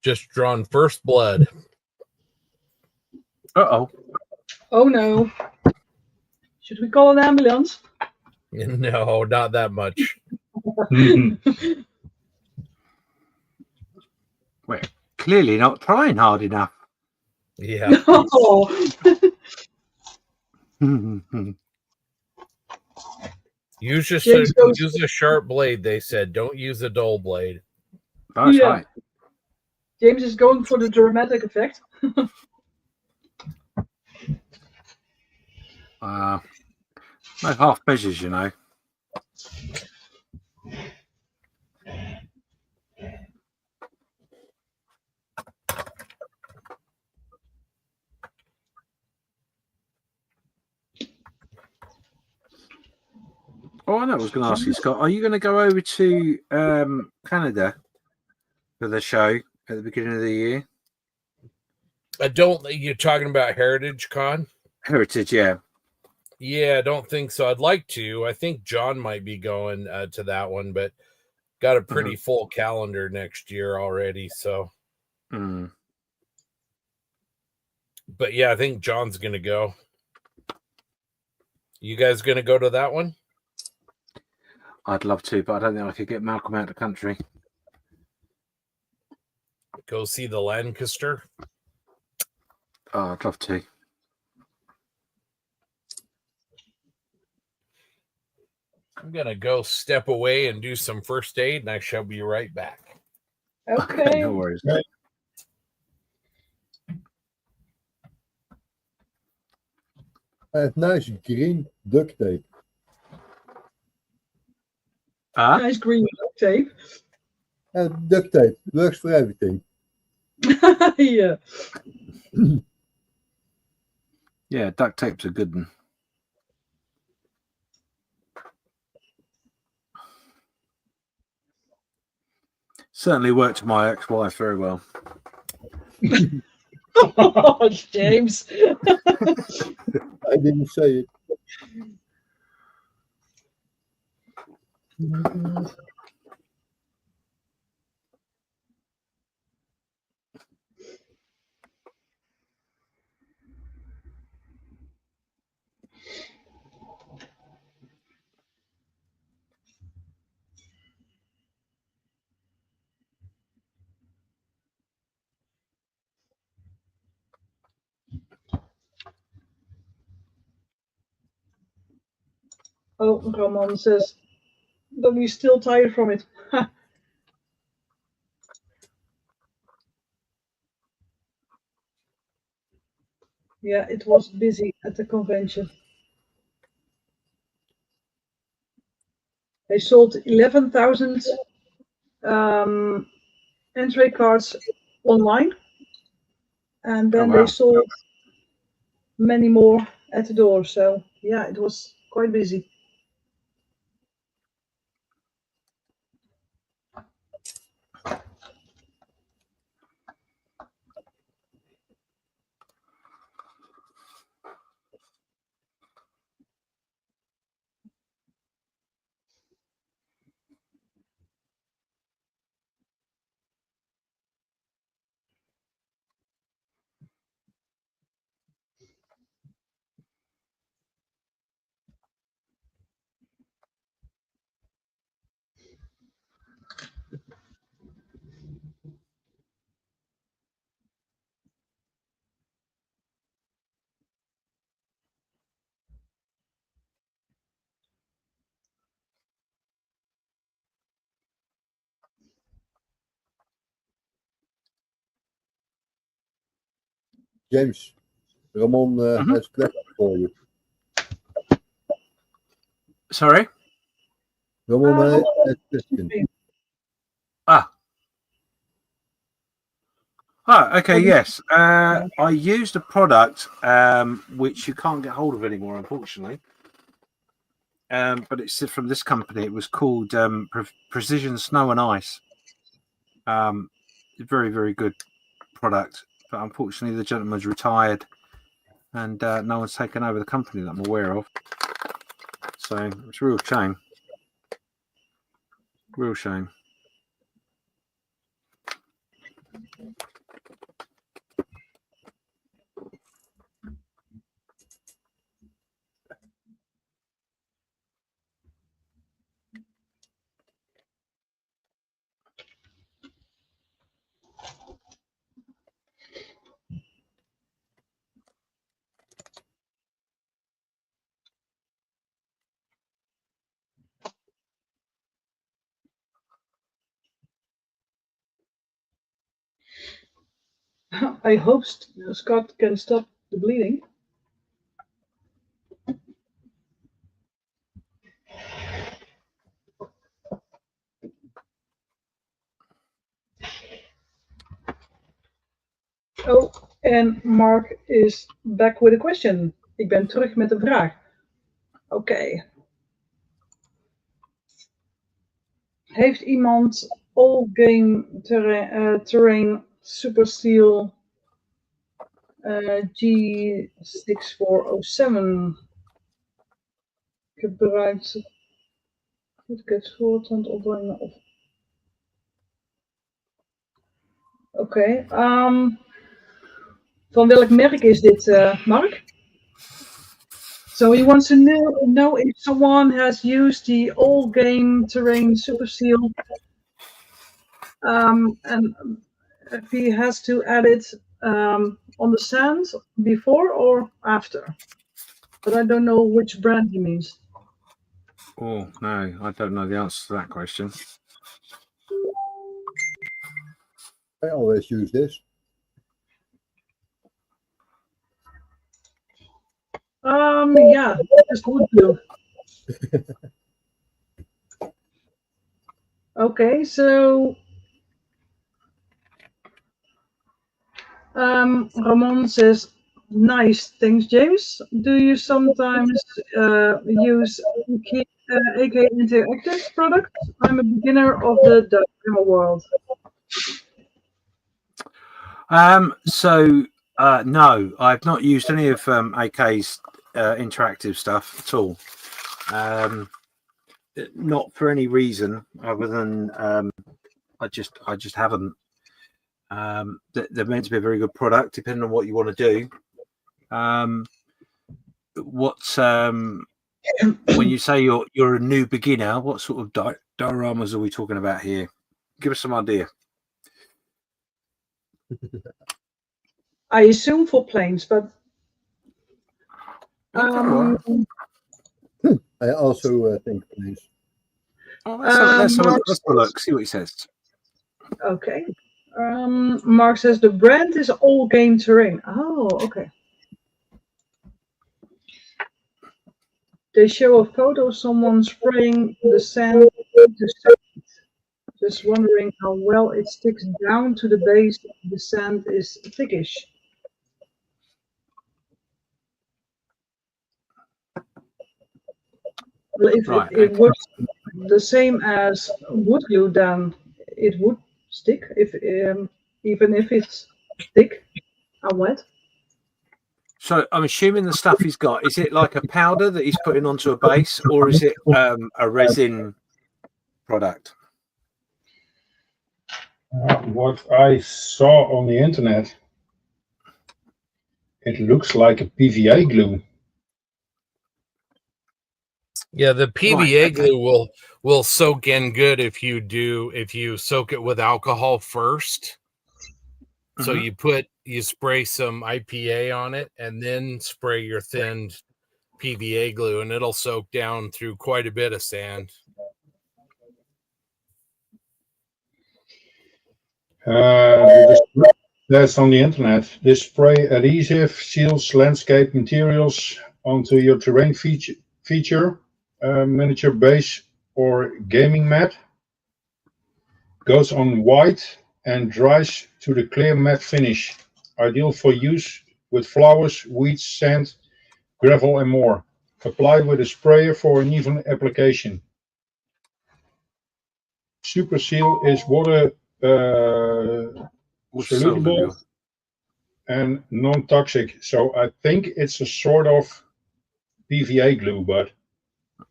Just drawn first blood. Uh-oh. Oh no. Should we call an ambulance? No, not that much. We're clearly not trying hard enough. Yeah. Oh. Use James goes- a sharp blade, they said. Don't use a dull blade. That's Yeah. right. James is going for the dramatic effect. No half measures, you know. Oh, I know. I was going to ask you, Scott. Are you going to go over to Canada for the show at the beginning of the year? I don't think you're talking about Heritage Con. Heritage, yeah. Yeah, I don't think so. I'd like to. I think John might be going to that one, but got a pretty full calendar next year already. So, Mm. but yeah, I think John's going to go. You guys going to go to that one? I'd love to, but I don't think I could get Malcolm out of the country. Go see the Lancaster. Oh, I'd love to. I'm going to go step away and do some first aid, and I shall be right back. Okay. No worries. I have nice green duct tape. Nice green duct tape. Duct tape works for everything. Yeah. Yeah, duct tape's a good one. Certainly worked for my ex-wife very well. Oh, James. I didn't say it. Oh, Ramon says that he's still tired from it. Yeah, it was busy at the convention. They sold 11,000 entry cards online, and then they wow. sold many more at the door. So yeah, it was quite busy. James, Ramon has a question for you. Sorry. Ramon has a question. Okay, yes. I used a product which you can't get hold of anymore, unfortunately. But it's from this company. It was called Precision Snow and Ice. Very, very good product. But unfortunately, the gentleman's retired and no one's taken over the company that I'm aware of. So it's a real shame. Real shame. I hope Scott can stop the bleeding. Oh, en Mark is back with a question. Ik ben terug met een vraag. Oké. Heeft iemand All Game Terrain Super Steel G6407 gebruikt? Moet ik het woord aan het opbrengen? Oké. Van welk merk is dit, Mark? So he wants to know if someone has used the All Game Terrain Super Steel, and if he has to add it on the sand before or after. But I don't know which brand he means. Oh, no, I don't know the answer to that question. I always use this. Yeah, just would do. Okay, so Ramon says, nice, thanks, James. Do you sometimes use AK Interactive products? I'm a beginner of the demo world. No, I've not used any of AK's interactive stuff at all. Not for any reason other than I just haven't. They're meant to be a very good product, depending on what you want to do. When you say you're a new beginner, what sort of dioramas are we talking about here? Give us some idea. I assume for planes, but I also think, please. Oh, let's have Mark a look. See what he says. Okay. Mark says the brand is All Game Terrain. Oh, okay. They show a photo of someone spraying the sand into sand. Just wondering how well it sticks down to the base. The sand is thickish. Well, if Right. it works the same as wood glue, then it would stick. If even if it's thick and wet. So I'm assuming the stuff he's got, is it like a powder that he's putting onto a base, or is it a resin product? What I saw on the internet, it looks like a PVA glue. Yeah, the PVA Right, okay. glue will soak in good if you soak it with alcohol first. So you spray some IPA on it and then spray your thinned PVA glue, and it'll soak down through quite a bit of sand. That's on the internet. This spray adhesive seals landscape materials onto your terrain feature, miniature base or gaming mat. Goes on white and dries to the clear matte finish. Ideal for use with flowers, weeds, sand, gravel and more. Apply with a sprayer for an even application. Super Seal is water soluble and non-toxic. So I think it's a sort of PVA glue, but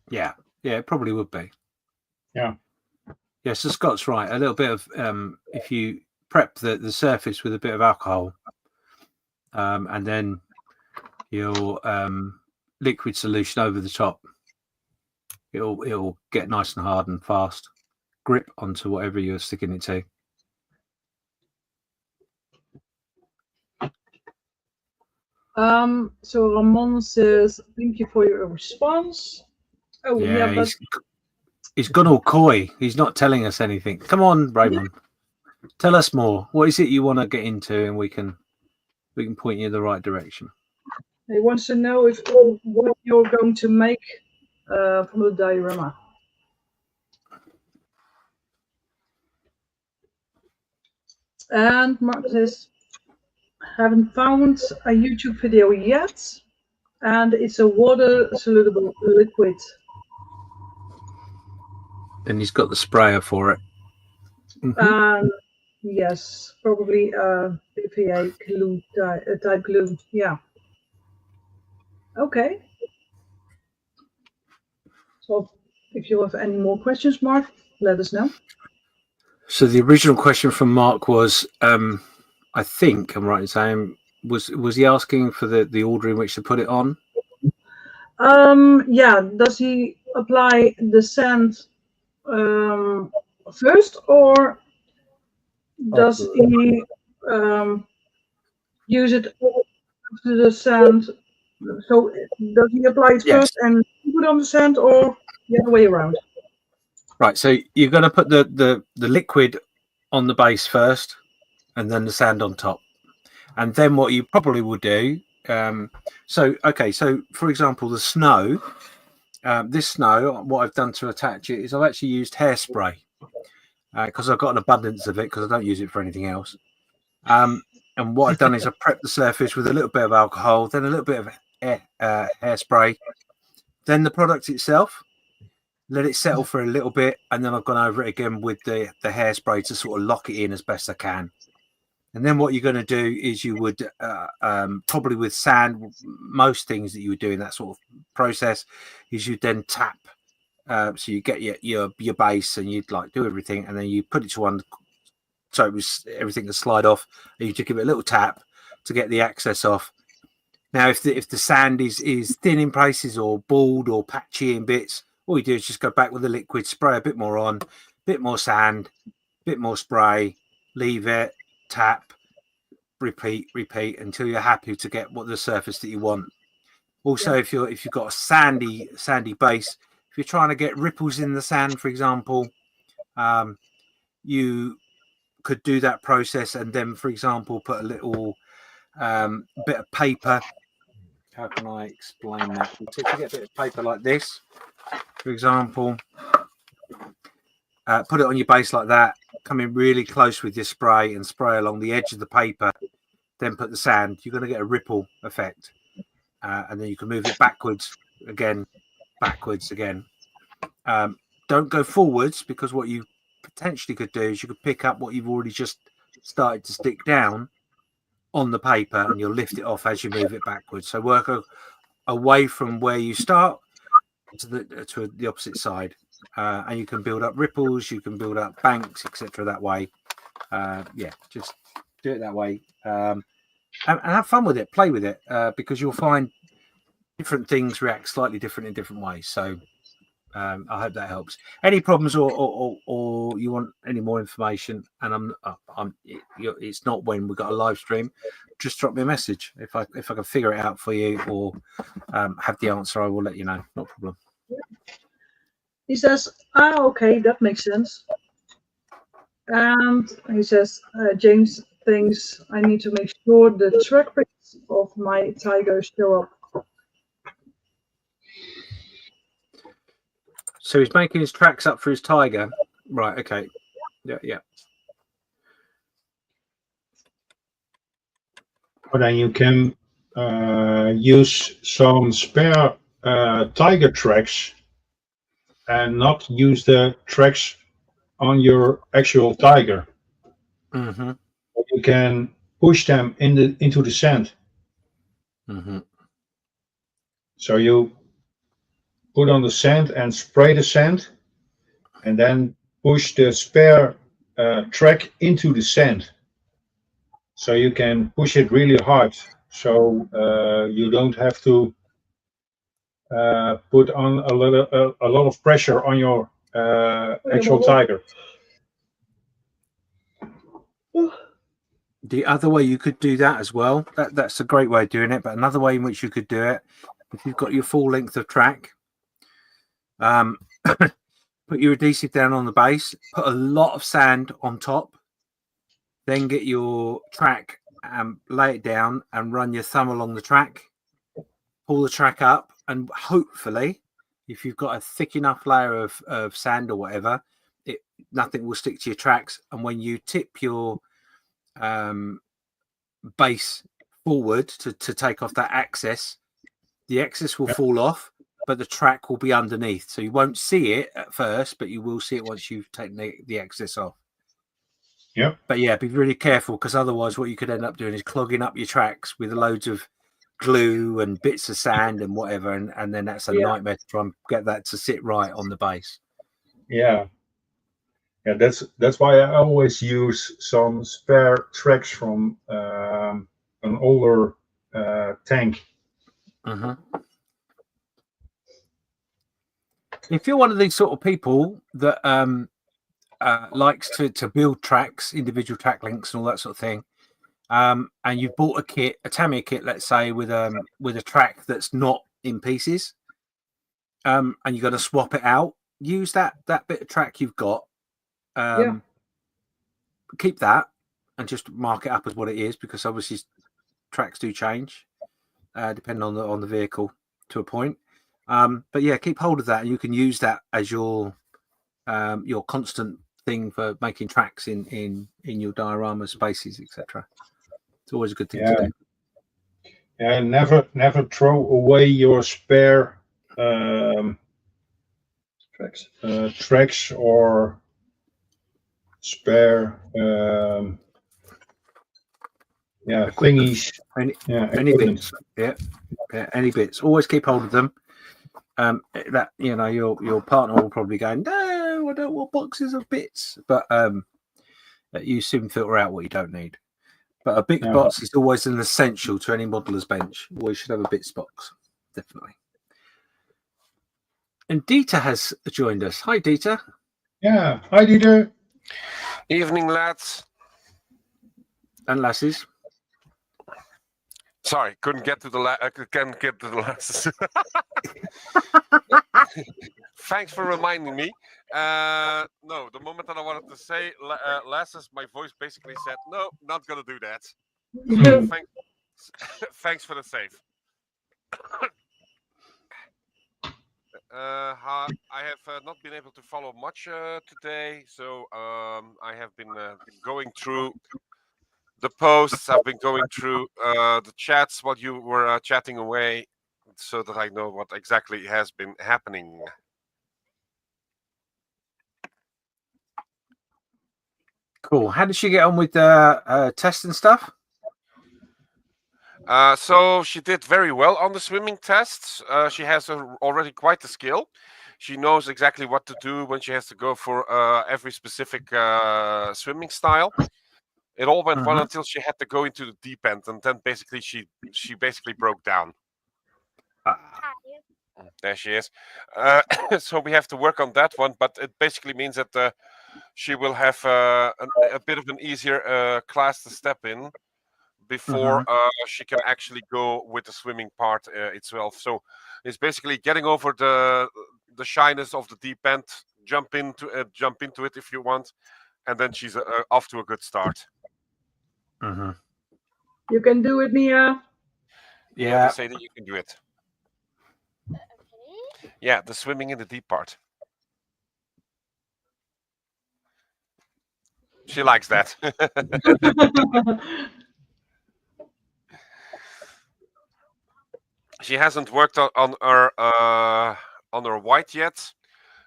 Yeah, it probably would be. Yeah. Yeah, so Scott's right. A little bit of if you prep the surface with a bit of alcohol, and then your liquid solution over the top, it'll get nice and hard and fast. Grip onto whatever you're sticking it to. So Ramon says, thank you for your response. Oh, yeah, but he's gone all coy. He's not telling us anything. Come on, Raymond. Tell us more. What is it you want to get into, and we can point you in the right direction. he wants to know what you're going to make from the diorama. And Mark says, haven't found a YouTube video yet, and it's a water soluble liquid. And he's got the sprayer for it. Yes, probably PVA glue type glue. Yeah. Okay. So if you have any more questions, Mark, let us know. So the original question from Mark was, I think I'm right in saying, was he asking for the order in which to put it on? Yeah. Does he apply the sand first, or does he use it to the sand? So does he apply it first and put on the sand, or the other way around? Right. So you're going to put the liquid on the base first, and then the sand on top, and then what you probably will do. So for example, the snow. This snow, what I've done to attach it is I've actually used hairspray because I've got an abundance of it because I don't use it for anything else. And what I've done is I've prepped the surface with a little bit of alcohol, then a little bit of hairspray, then the product itself. Let it settle for a little bit, and then I've gone over it again with the hairspray to sort of lock it in as best I can. And then what you're going to do is you would probably with sand, most things that you would do in that sort of process is you then tap. So you get your base and you'd like do everything, and then you put it to one, so it was everything to slide off, and you just give it a little tap to get the access off. Now, if the sand is thin in places or bald or patchy in bits, all you do is just go back with the liquid, spray a bit more on, bit more sand, bit more spray, leave it, tap, repeat until you're happy to get what the surface that you want. Also, if you've got a sandy base, if you're trying to get ripples in the sand, for example, you could do that process and then, for example, put a little bit of paper. How can I explain that? So if you get a bit of paper like this, for example, put it on your base like that, come in really close with your spray and spray along the edge of the paper, then put the sand, you're going to get a ripple effect. And then you can move it backwards again. Don't go forwards, because what you potentially could do is you could pick up what you've already just started to stick down on the paper, and you'll lift it off as you move it backwards. So work away from where you start to the opposite side, and you can build up ripples, you can build up banks, etc. that way. Just do it that way, and have fun with it, play with it, because you'll find different things react slightly different in different ways. So I hope that helps. Any problems or you want any more information, and it's not when we've got a live stream, just drop me a message. If I can figure it out for you or have the answer, I will let you know. No problem. He says, okay, that makes sense. And he says, James thinks I need to make sure the track prints of my tiger show up. So he's making his tracks up for his tiger. Right, okay. Yeah. But then you can use some spare tiger tracks and not use the tracks on your actual tiger. Mm-hmm. You can push them into the sand. Mm-hmm. So you put on the sand and spray the sand, and then push the spare track into the sand. So you can push it really hard. So you don't have to put on a lot of pressure on your actual tiger. The other way you could do that as well, that's a great way of doing it, but another way in which you could do it, if you've got your full length of track, put your adhesive down on the base, put a lot of sand on top, then get your track, lay it down and run your thumb along the track, pull the track up, and hopefully, if you've got a thick enough layer of sand or whatever, nothing will stick to your tracks. And when you tip your base forward to take off that excess, the excess will fall off, but the track will be underneath. So you won't see it at first, but you will see it once you've taken the excess off. Yep. But yeah, be really careful, because otherwise what you could end up doing is clogging up your tracks with loads of glue and bits of sand and whatever, and then that's a nightmare to try and get that to sit right on the base. Yeah, that's why I always use some spare tracks from an older tank. Uh-huh. If you're one of these sort of people that likes to build tracks, individual track links and all that sort of thing, and you've bought a Tamiya kit, let's say, with a track that's not in pieces, and you're going to swap it out, use that bit of track you've got, keep that and just mark it up as what it is, because obviously tracks do change depending on the vehicle to a point. But yeah, keep hold of that, and you can use that as your constant thing for making tracks in your diorama spaces, etc. It's always a good thing to do. Yeah, never throw away your spare tracks or spare thingies. Any bits. Yeah, any bits. Always keep hold of them. That your partner will probably go, no, I don't want boxes of bits, but you soon filter out what you don't need. But a big box is always an essential to any modeller's bench. Always should have a bits box, definitely. And Dieter has joined us. Hi, Dieter. Yeah, hi, Dieter. Evening, lads. And lasses. Sorry, couldn't get to the can't get to the last. Thanks for reminding me. No, the moment that I wanted to say lasses, my voice basically said, no, not gonna do that. So thanks for the save. I have not been able to follow much today, so I have been going through the posts. I've been going through the chats while you were chatting away, so that I know what exactly has been happening. Cool. How did she get on with the test and stuff? So she did very well on the swimming tests. She has already quite the skill. She knows exactly what to do when she has to go for every specific swimming style. It all went well until she had to go into the deep end, and then basically she basically broke down. There she is. So we have to work on that one, but it basically means that she will have a bit of an easier class to step in before she can actually go with the swimming part itself. So it's basically getting over the shyness of the deep end, jump into it if you want, and then she's off to a good start. You can do it, Mia. Yeah, they say that you can do it. Yeah, the swimming in the deep part. She likes that. She hasn't worked on her white yet,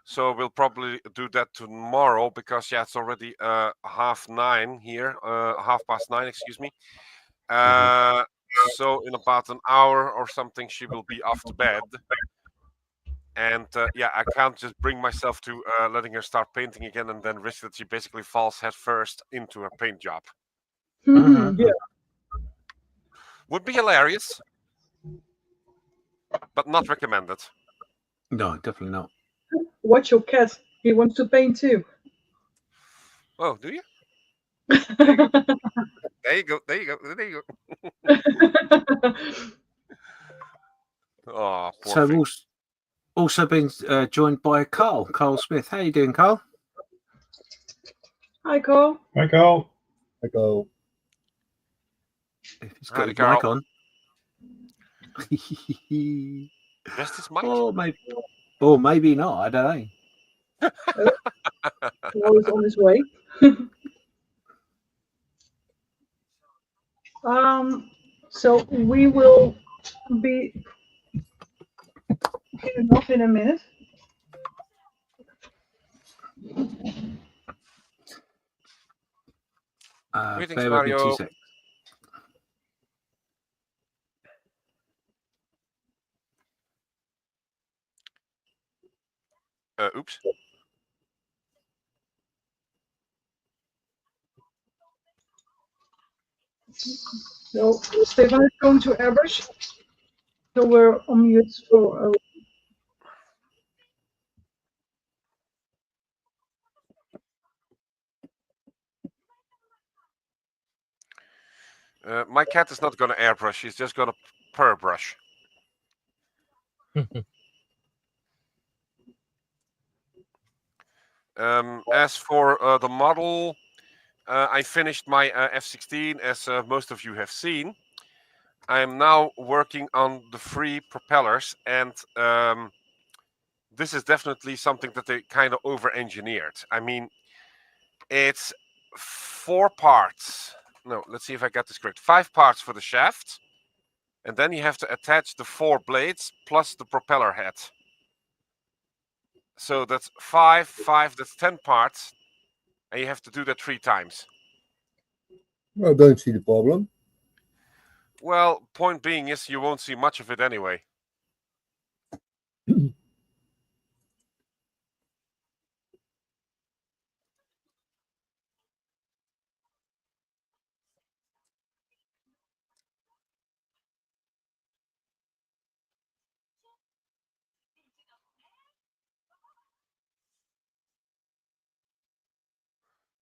so we'll probably do that tomorrow because it's already 9:30 here, 9:30, excuse me. So in about an hour or something, she will be off to bed. And I can't just bring myself to letting her start painting again and then risk that she basically falls head first into her paint job. Yeah. Would be hilarious, but not recommended. No, definitely not. Watch your cat. He wants to paint too. Oh, do you? There you go. There you go. There you go. Oh, poor So thing. we've also been joined by Carl Smith. How you doing, Carl? Hi, Carl. Hi, Carl. I go. If he's got Howdy, his Carl. mic on. Just his mic. Or maybe not. I don't know. Carl is on his way. So we will be getting off in a minute. Greetings, Bear with me 2 Mario. seconds. Oops. So Stefan is going to airbrush. So we're on mute for My cat is not going to airbrush. She's just going to purr brush. As for the model, I finished my F-16, as most of you have seen. I am now working on the free propellers, and this is definitely something that they kind of over-engineered. I mean, it's 4 parts. No, let's see if I got this correct. 5 parts for the shaft, and then you have to attach the 4 blades plus the propeller head. So that's 5, that's 10 parts, and you have to do that 3 times. I don't see the problem. Well, point being is you won't see much of it anyway.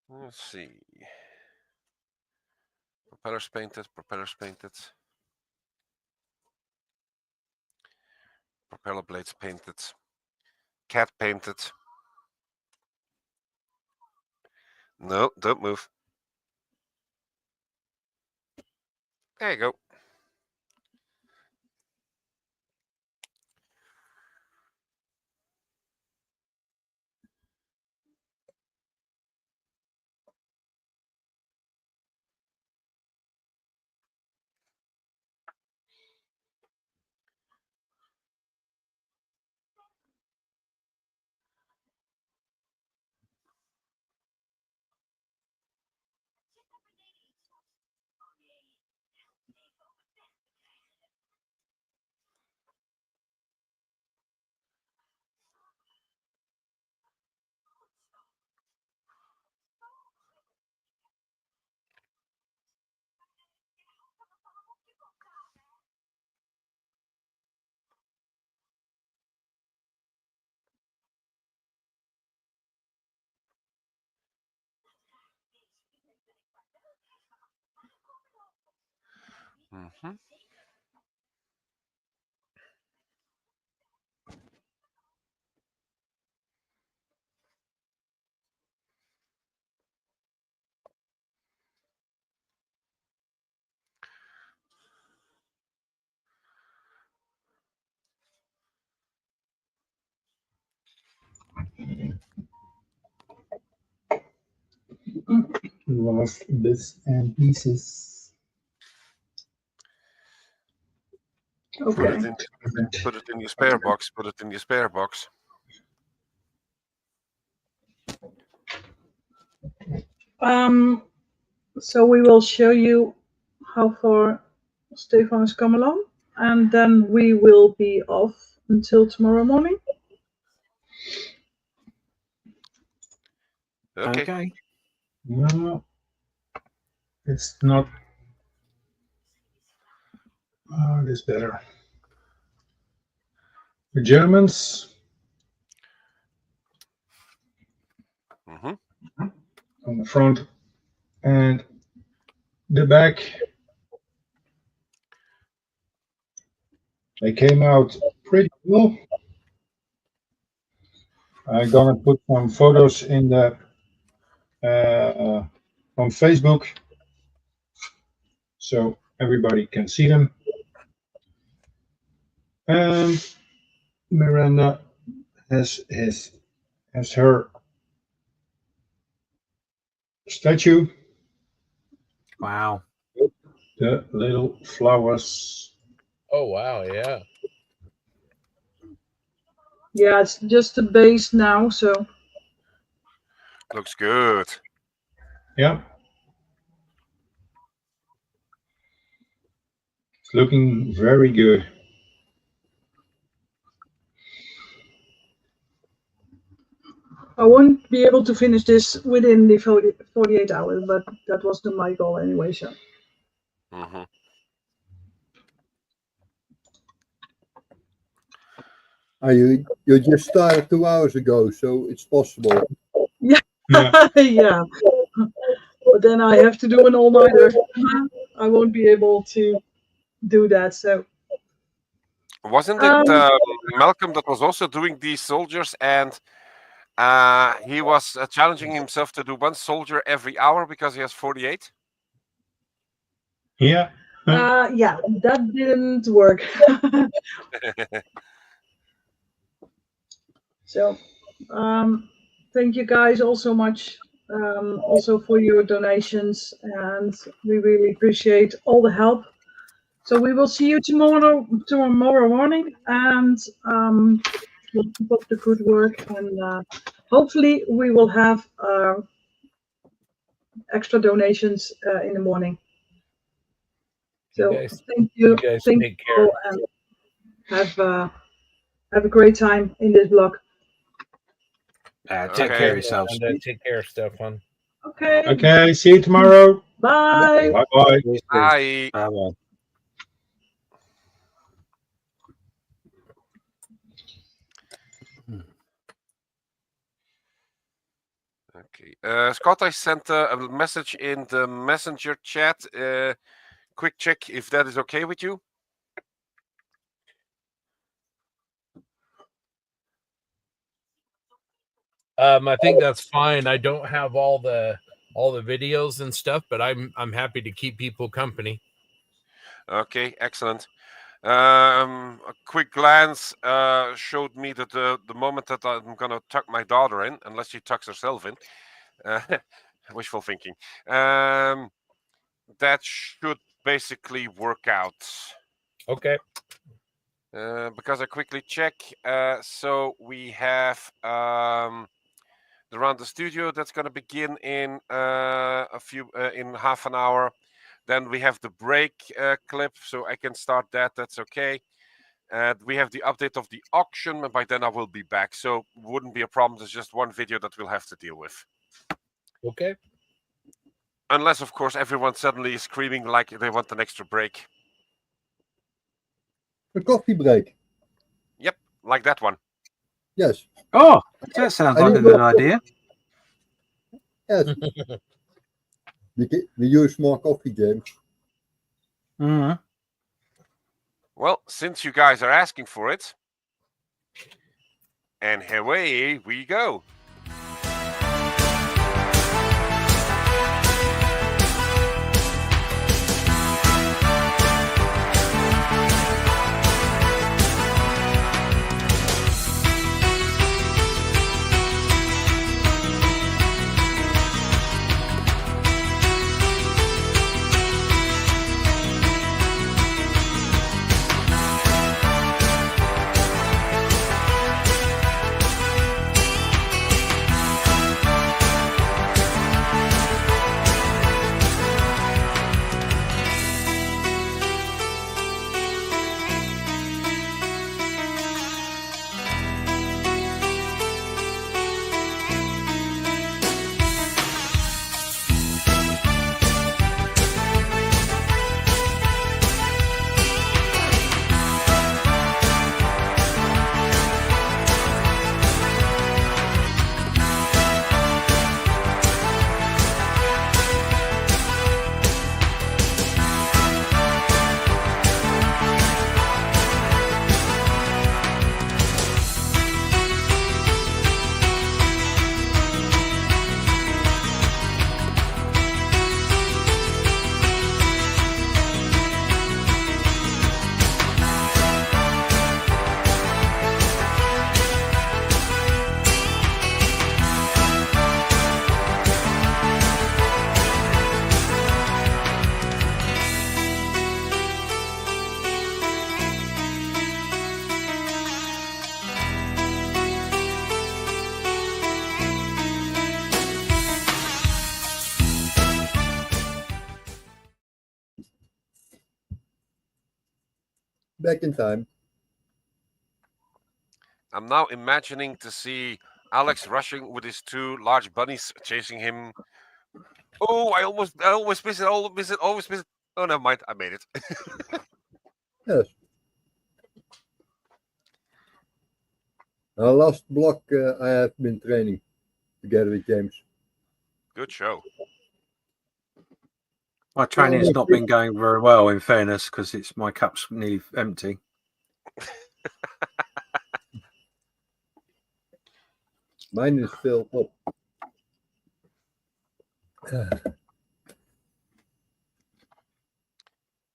Let's see. Propellers painted, propellers painted. propeller blades painted. Cat painted. No, don't move. There you go. Mm-hmm. Last bits and pieces. Okay. Put it in your spare box. Put it in your spare box. So we will show you how far Stefan has come along, and then we will be off until tomorrow morning. Okay. No, it's not. Oh, it is better. The Germans Mm-hmm. on the front and the back. They came out pretty well. I'm gonna put some photos in the on Facebook so everybody can see them. And Miranda has her statue. Wow. The little flowers. Oh wow, yeah. Yeah, it's just the base now, so Looks good. Yeah. It's looking very good. I won't be able to finish this within the 48 hours, but that was my goal anyway, so. Mm-hmm. You just started 2 hours ago, so it's possible. Yeah. Yeah. Yeah. But then I have to do an all-nighter. I won't be able to do that, so. Wasn't it Malcolm that was also doing these soldiers, and he was challenging himself to do one soldier every hour because he has 48? Yeah. Yeah, that didn't work. So, thank you guys all so much, also for your donations, and we really appreciate all the help. So we will see you tomorrow morning, and we'll keep up the good work, and hopefully we will have extra donations in the morning. So thank you, You guys thank take you care. all, and have a great time in this block. Take Okay. care of yourselves. Take care, Stefan. Okay. Okay. See you tomorrow. Bye. Bye bye. Bye. Bye-bye. Okay. Scott, I sent a message in the messenger chat. Quick check if that is okay with you. I think that's fine. I don't have all the videos and stuff, but I'm happy to keep people company. Okay, excellent. A quick glance showed me that the moment that I'm gonna tuck my daughter in, unless she tucks herself in, wishful thinking, that should basically work out. Okay. Because I quickly check. So we have the round the studio that's going to begin in in half an hour. Then we have the break clip, so I can start that. That's okay. We have the update of the auction, and by then I will be back. So wouldn't be a problem. There's just one video that we'll have to deal with. Okay. Unless, of course, everyone suddenly is screaming like they want an extra break. A coffee break. Yep, like that one. Yes. Oh, that sounds like a good idea. Yes. We use more coffee, James. Mm. Well, since you guys are asking for it, and away we go. Back in time. I'm now imagining to see Alex rushing with his two large bunnies chasing him. Oh, I almost miss it, always miss it. Oh, never mind, I made it. Yes. Our last block I have been training together with James. Good show. My training's not been going very well, in fairness, because my cup's nearly empty. Mine is filled up.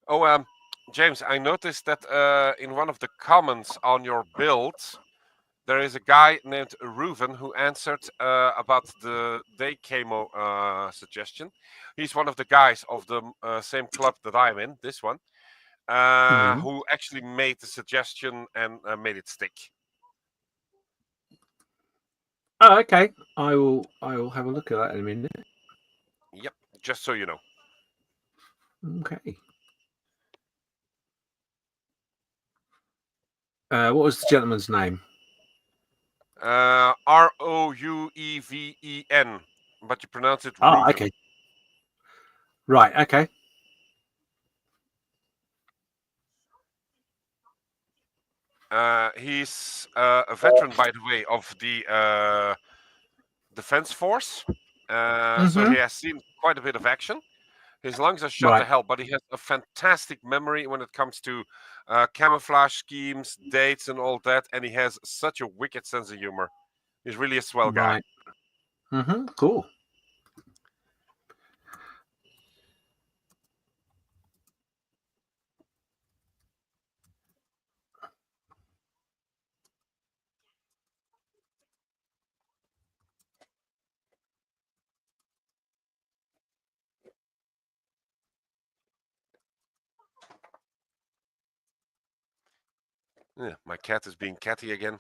Oh, James, I noticed that in one of the comments on your build, there is a guy named Reuven who answered about the day camo suggestion. He's one of the guys of the same club that I'm in, this one, who actually made the suggestion and made it stick. Oh, okay. I will have a look at that in a minute. Yep, just so you know. Okay. What was the gentleman's name? Roueven, but you pronounce it Reuven. Oh, okay. Right, okay. He's a veteran, by the way, of the Defense Force. So he has seen quite a bit of action. His lungs are shot to hell, but he has a fantastic memory when it comes to camouflage schemes, dates, and all that. And he has such a wicked sense of humor. He's really a swell guy. Right. Cool. Yeah, my cat is being catty again.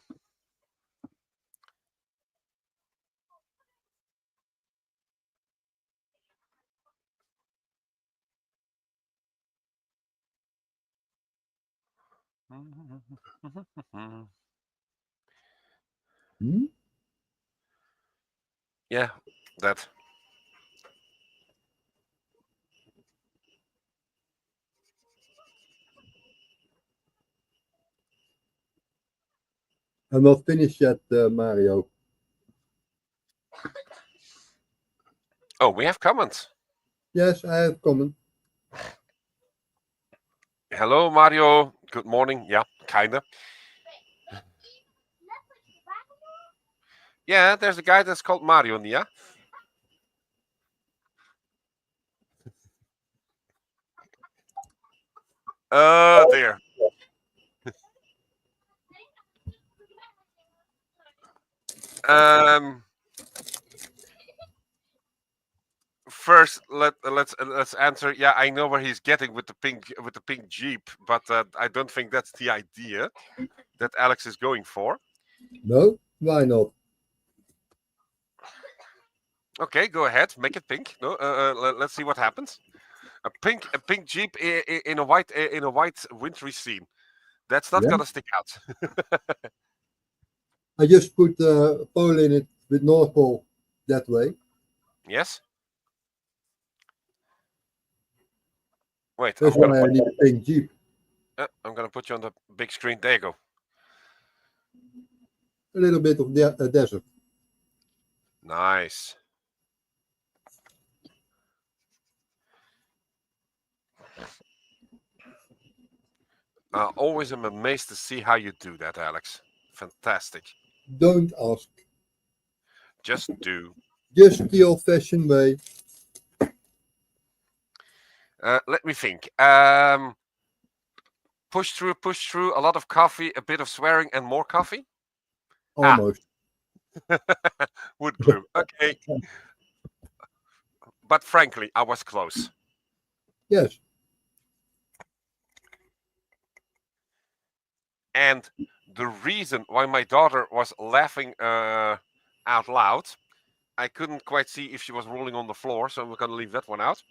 Yeah, that. I'm not finished yet, Mario. Oh, we have comments. Yes, I have comment. Hello, Mario. Good morning. Yeah, kinda. Yeah, there's a guy that's called Mario, Nia. There. First, let's answer. Yeah, I know where he's getting with the pink Jeep, but I don't think that's the idea that Alex is going for. No, why not? Okay, go ahead, make it pink. No, let's see what happens. A pink Jeep in a white wintry scene. That's not gonna stick out. I just put the pole in it with North Pole that way. Yes. Wait, That's why I need a pink Jeep. I'm gonna put you on the big screen. There you go. A little bit of the desert. Nice. Always am amazed to see how you do that, Alex. Fantastic. Don't ask. Just do. Just the old-fashioned way. Let me think. Push through, a lot of coffee, a bit of swearing, and more coffee? Almost. Wood glue. Okay. But frankly, I was close. Yes. And the reason why my daughter was laughing out loud, I couldn't quite see if she was rolling on the floor, so we're going to leave that one out,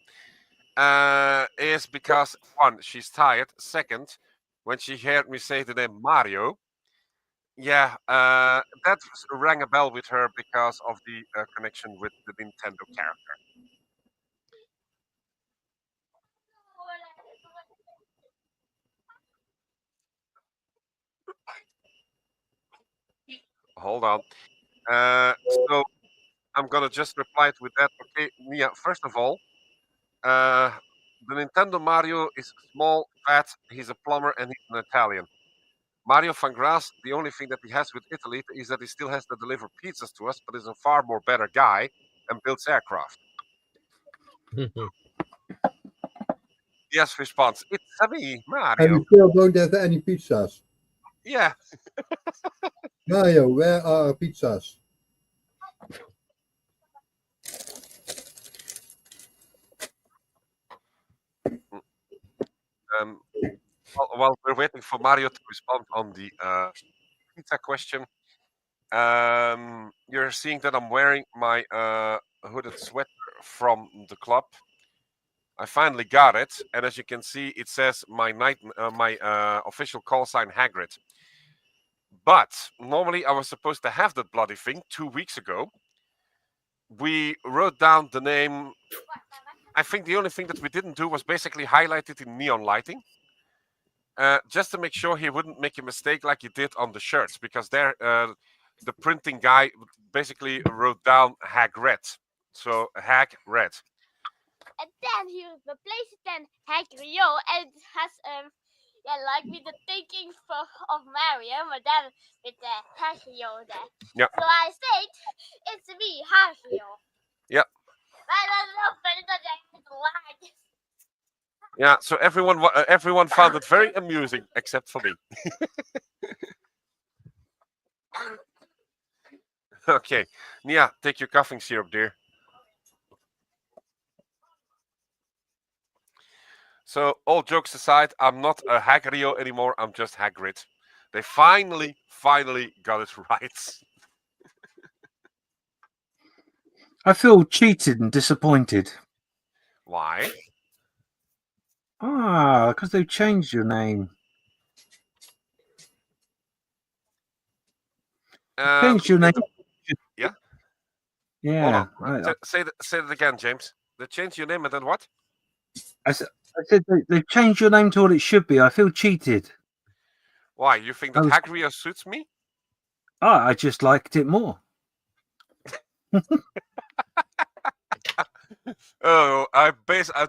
is because, one, she's tired. Second, when she heard me say the name Mario, yeah, that rang a bell with her because of the connection with the Nintendo character. Hold on. So I'm gonna just reply with that. Okay, Mia. First of all, the Nintendo Mario is small, fat. He's a plumber and he's an Italian. Mario van Graas, the only thing that he has with Italy is that he still has to deliver pizzas to us, but is a far more better guy and builds aircraft. Yes, response. It's me, Mario. And we still don't have any pizzas. Yeah. Mario, where are our pizzas? While we're waiting for Mario to respond on the pizza question, you're seeing that I'm wearing my hooded sweater from the club. I finally got it, and as you can see, it says my official call sign Hagrid. But normally I was supposed to have that bloody thing 2 weeks ago. We wrote down the name. I think the only thing that we didn't do was basically highlight it in neon lighting. Just to make sure he wouldn't make a mistake like he did on the shirts, because there, the printing guy basically wrote down Hagrid. So And then he replaced it then Hag Rio and it has Yeah, like with the thinking of Mario, but then with the Hagio there. Yeah. So I said, it's me, Hagio. Yeah. I don't know, but it doesn't like. Yeah, so everyone found it very amusing except for me. Okay, Nia, take your coughing syrup, dear. So, all jokes aside, I'm not a Hagrid anymore. I'm just Hagrid. They finally got it right. I feel cheated and disappointed. Why? Because they've changed your name. Changed your name. Yeah. Yeah. Hold on. Say that again, James. They changed your name and then what? I said they've changed your name to what it should be. I feel cheated. Why? You think that Hagrid suits me? I just liked it more. Oh, I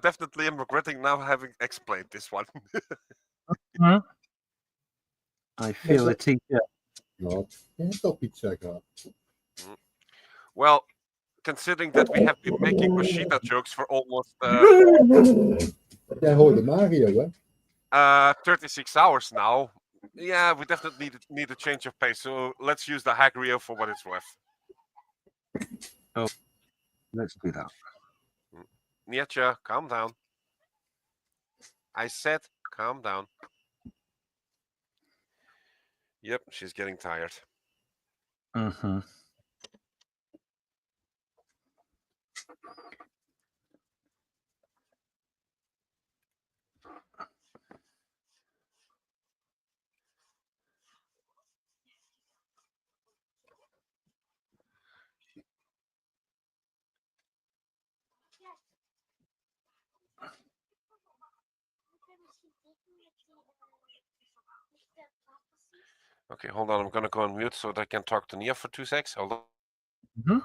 definitely am regretting now having explained this one. I feel a teacher. No, stop it, Saka. Well, considering that we have been making Machida jokes for almost Jij hoorde Mario, hè? 36 hours now. Yeah, we definitely need a change of pace. So let's use the Hagrid for what it's worth. Oh, let's do that. Nietja, calm down. I said calm down. Yep, she's getting tired. Mm-hmm. Okay, hold on. I'm gonna go on mute so that I can talk to Nia for 2 seconds. Hold on. Mm-hmm.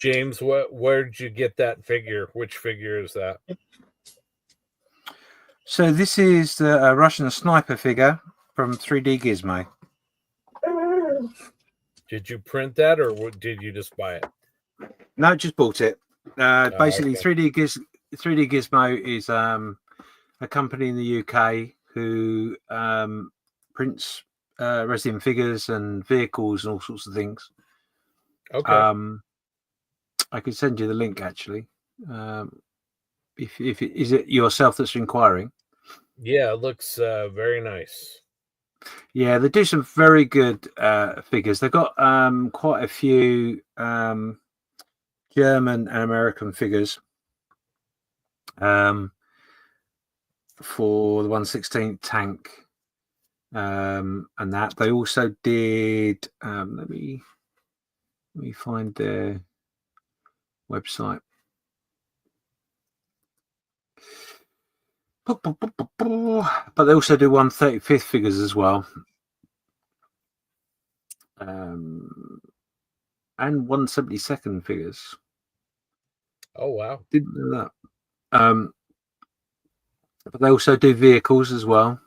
James, where did you get that figure? Which figure is that? So this is the Russian sniper figure from 3D Gizmo. Did you print that, or did you just buy it? No, just bought it. Basically, okay. 3D Gizmo is a company in the UK who prints resin figures and vehicles and all sorts of things. Okay. I could send you the link actually. If is it yourself that's inquiring? Yeah, it looks very nice. Yeah, they do some very good figures. They've got quite a few German and American figures for the 1/16 tank, and that they also did. Let me find their website. But they also do 1/35 figures as well. And 1/72 figures. Oh wow! Didn't know that. But they also do vehicles as well.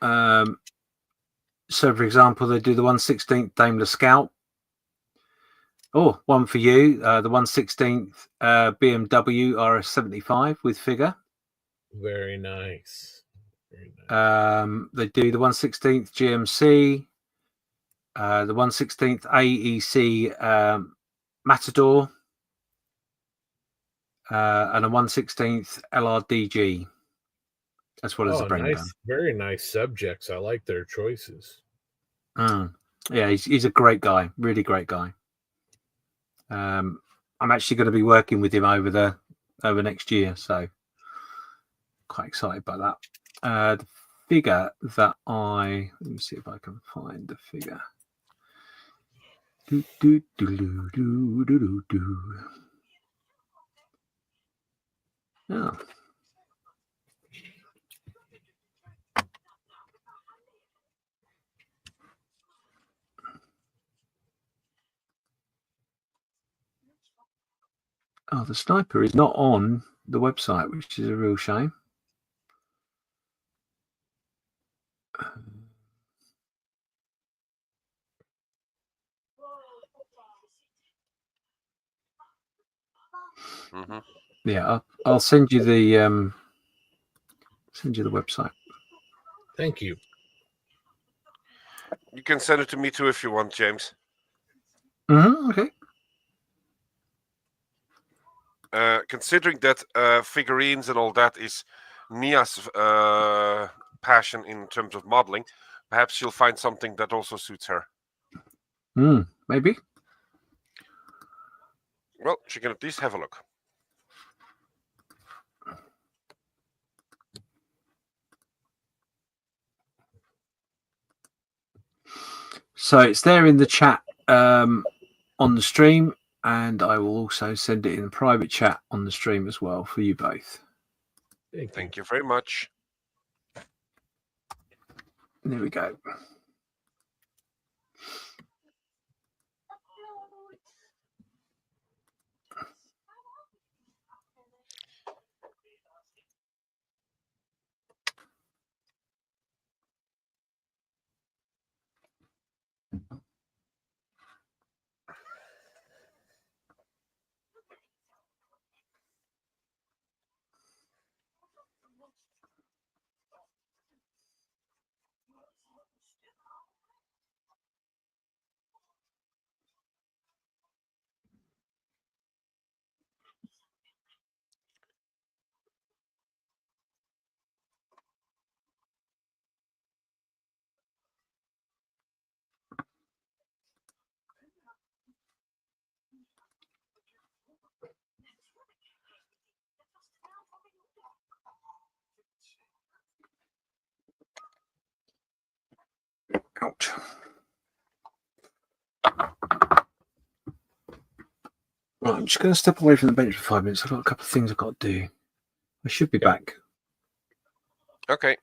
So, for example, they do the 1/16 Daimler Scout. Oh, one for you. The 1/16 BMW RS75 with figure. Very nice. Very nice. They do the 1/16 GMC, the 1/16 AEC Matador, and a 1/16 LRDG, as well as the Bren gun. Very nice subjects. I like their choices. Yeah, he's a great guy, really great guy. I'm actually going to be working with him over next year, so quite excited about that. The figure that let me see if I can find the figure. Oh. Oh, the sniper is not on the website, which is a real shame. Mm-hmm. Yeah, I'll send you the website. Thank you. You can send it to me too if you want, James. Okay. Considering that figurines and all that is Mia's passion in terms of modeling, perhaps she'll find something that also suits her. Maybe. Well, she can at least have a look. So it's there in the chat on the stream, and I will also send it in a private chat on the stream as well for you both. Thank you very much. There we go. Ouch. Right, I'm just going to step away from the bench for 5 minutes. I've got a couple of things I've got to do. I should be back. Okay.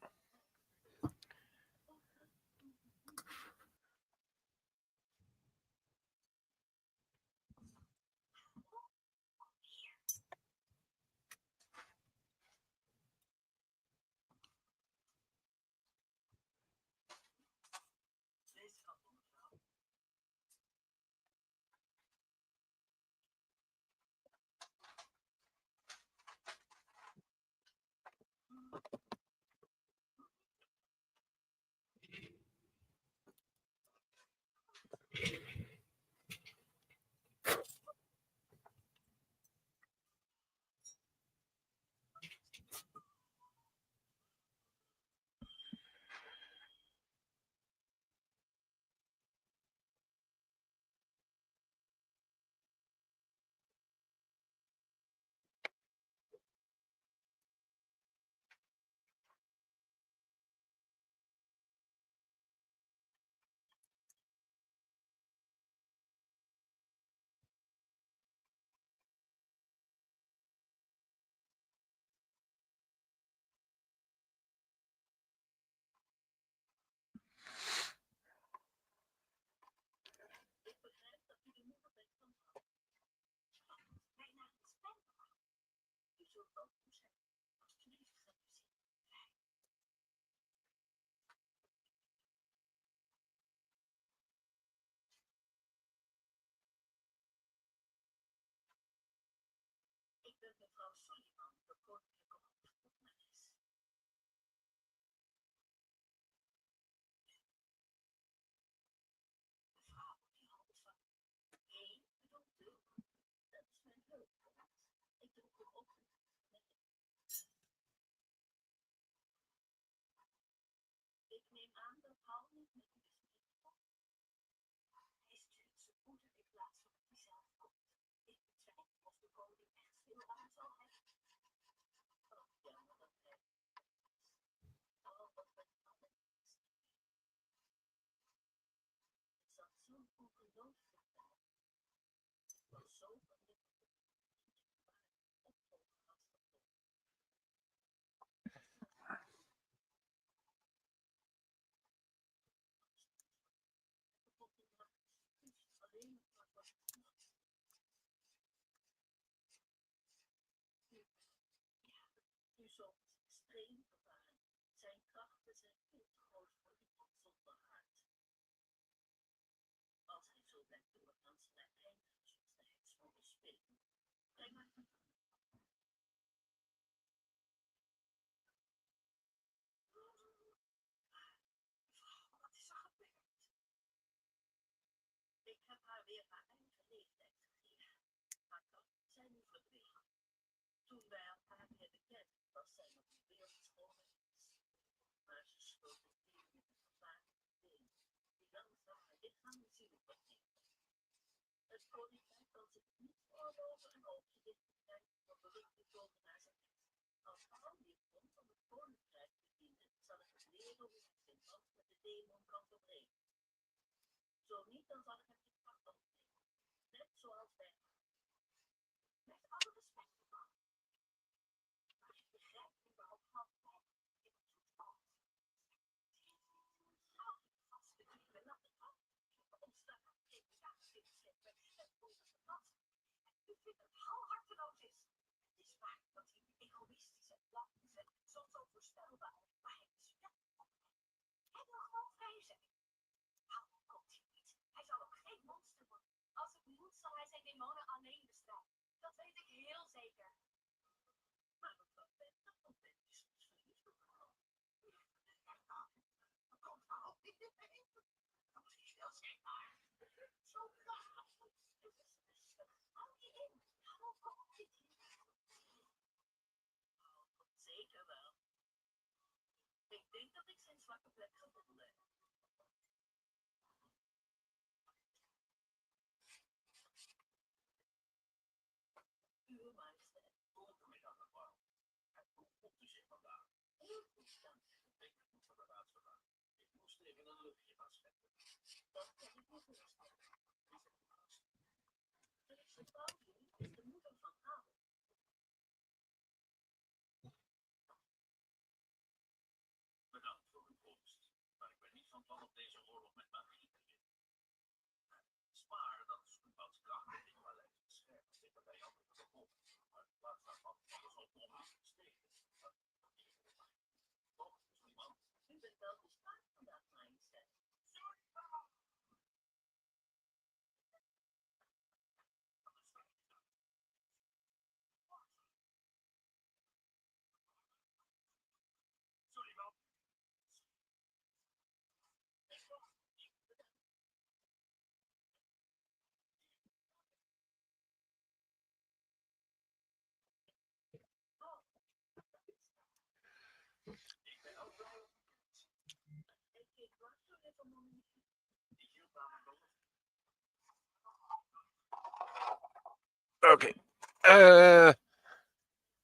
Okay.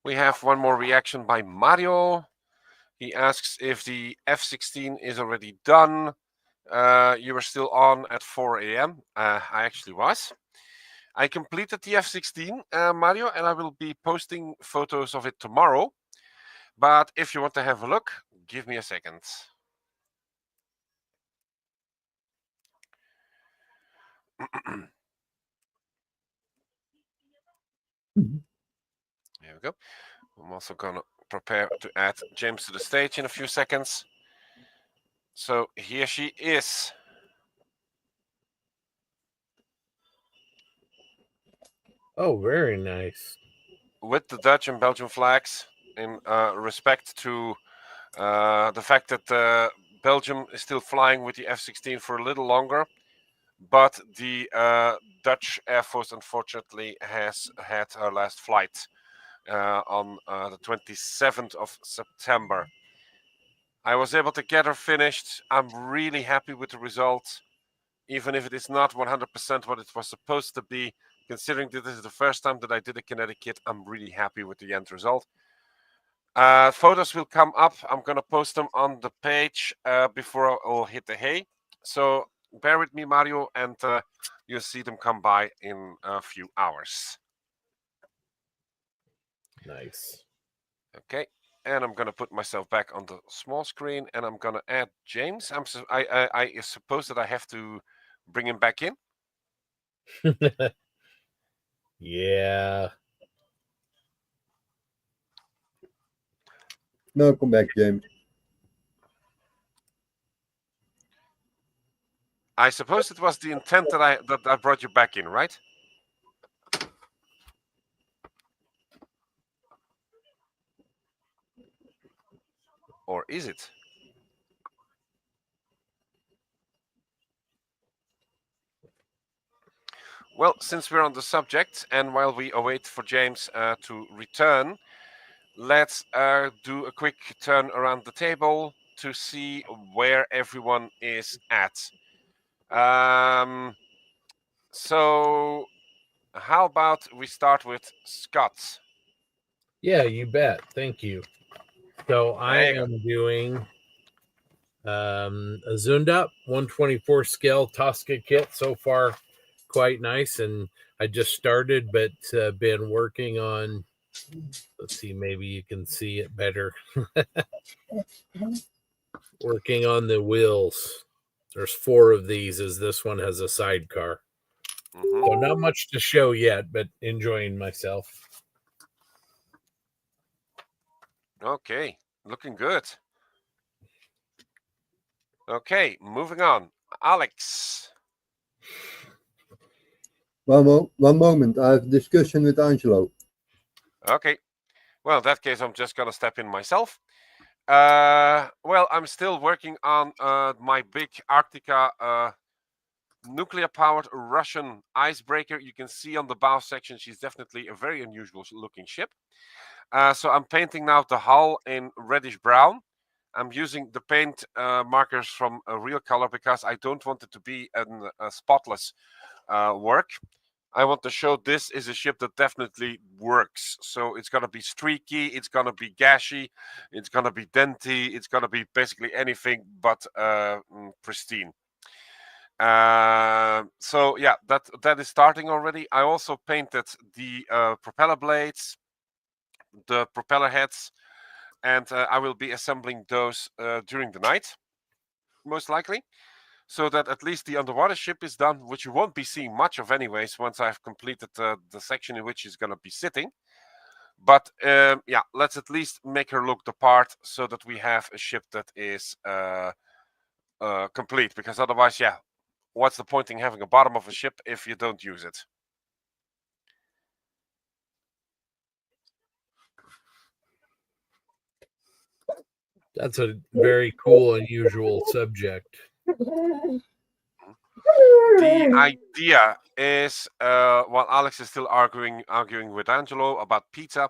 We have one more reaction by Mario. He asks if the F16 is already done. You were still on at 4 a.m. I actually was. I completed the F16, Mario, and I will be posting photos of it tomorrow. But if you want to have a look, give me a second. Here we go. I'm also going to prepare to add James to the stage in a few seconds. So here she is. Oh, very nice. With the Dutch and Belgian flags, in respect to the fact that Belgium is still flying with the F-16 for a little longer, but the Dutch Air Force unfortunately has had her last flight on the 27th of September. I was able to get her finished. I'm really happy with the result, even if it is not 100% what it was supposed to be. Considering that this is the first time that I did a kinetic kit, I'm really happy with the end result. Photos will come up. I'm going to post them on the page before I'll hit the hay. So bear with me, Mario, and you'll see them come by in a few hours. Nice. Okay. And I'm going to put myself back on the small screen, and I'm going to add James. I suppose that I have to bring him back in. Yeah. No, come back, James. I suppose it was the intent that I brought you back in, right? Or is it? Well, since we're on the subject, and while we await for James to return, let's do a quick turn around the table to see where everyone is at. So how about we start with Scott? Yeah, you bet. Thank you. So I There you go. am doing a zoomed up 124 scale Tosca kit. So far, quite nice. And I just started, but been working on, let's see, maybe you can see it better. Working on the wheels. There's 4 of these, as this one has a sidecar. So not much to show yet, but enjoying myself. Okay, looking good. Okay, moving on. Alex. One moment. I have a discussion with Angelo. Okay. Well, in that case, I'm just going to step in myself. Well, I'm still working on my big Arctica nuclear-powered Russian icebreaker. You can see on the bow section, she's definitely a very unusual looking ship. So I'm painting now the hull in reddish brown. I'm using the paint markers from a real color because I don't want it to be a spotless work. I want to show this is a ship that definitely works. So it's going to be streaky, it's going to be gashy, it's going to be denty, it's going to be basically anything but pristine. So yeah, that is starting already. I also painted the propeller blades, the propeller heads, and I will be assembling those during the night, most likely, so that at least the underwater ship is done, which you won't be seeing much of anyways once I've completed the section in which she's going to be sitting. But yeah, let's at least make her look the part so that we have a ship that is complete, because otherwise, yeah, what's the point in having a bottom of a ship if you don't use it? That's a very cool, unusual subject. The idea is, while Alex is still arguing with Angelo about pizza,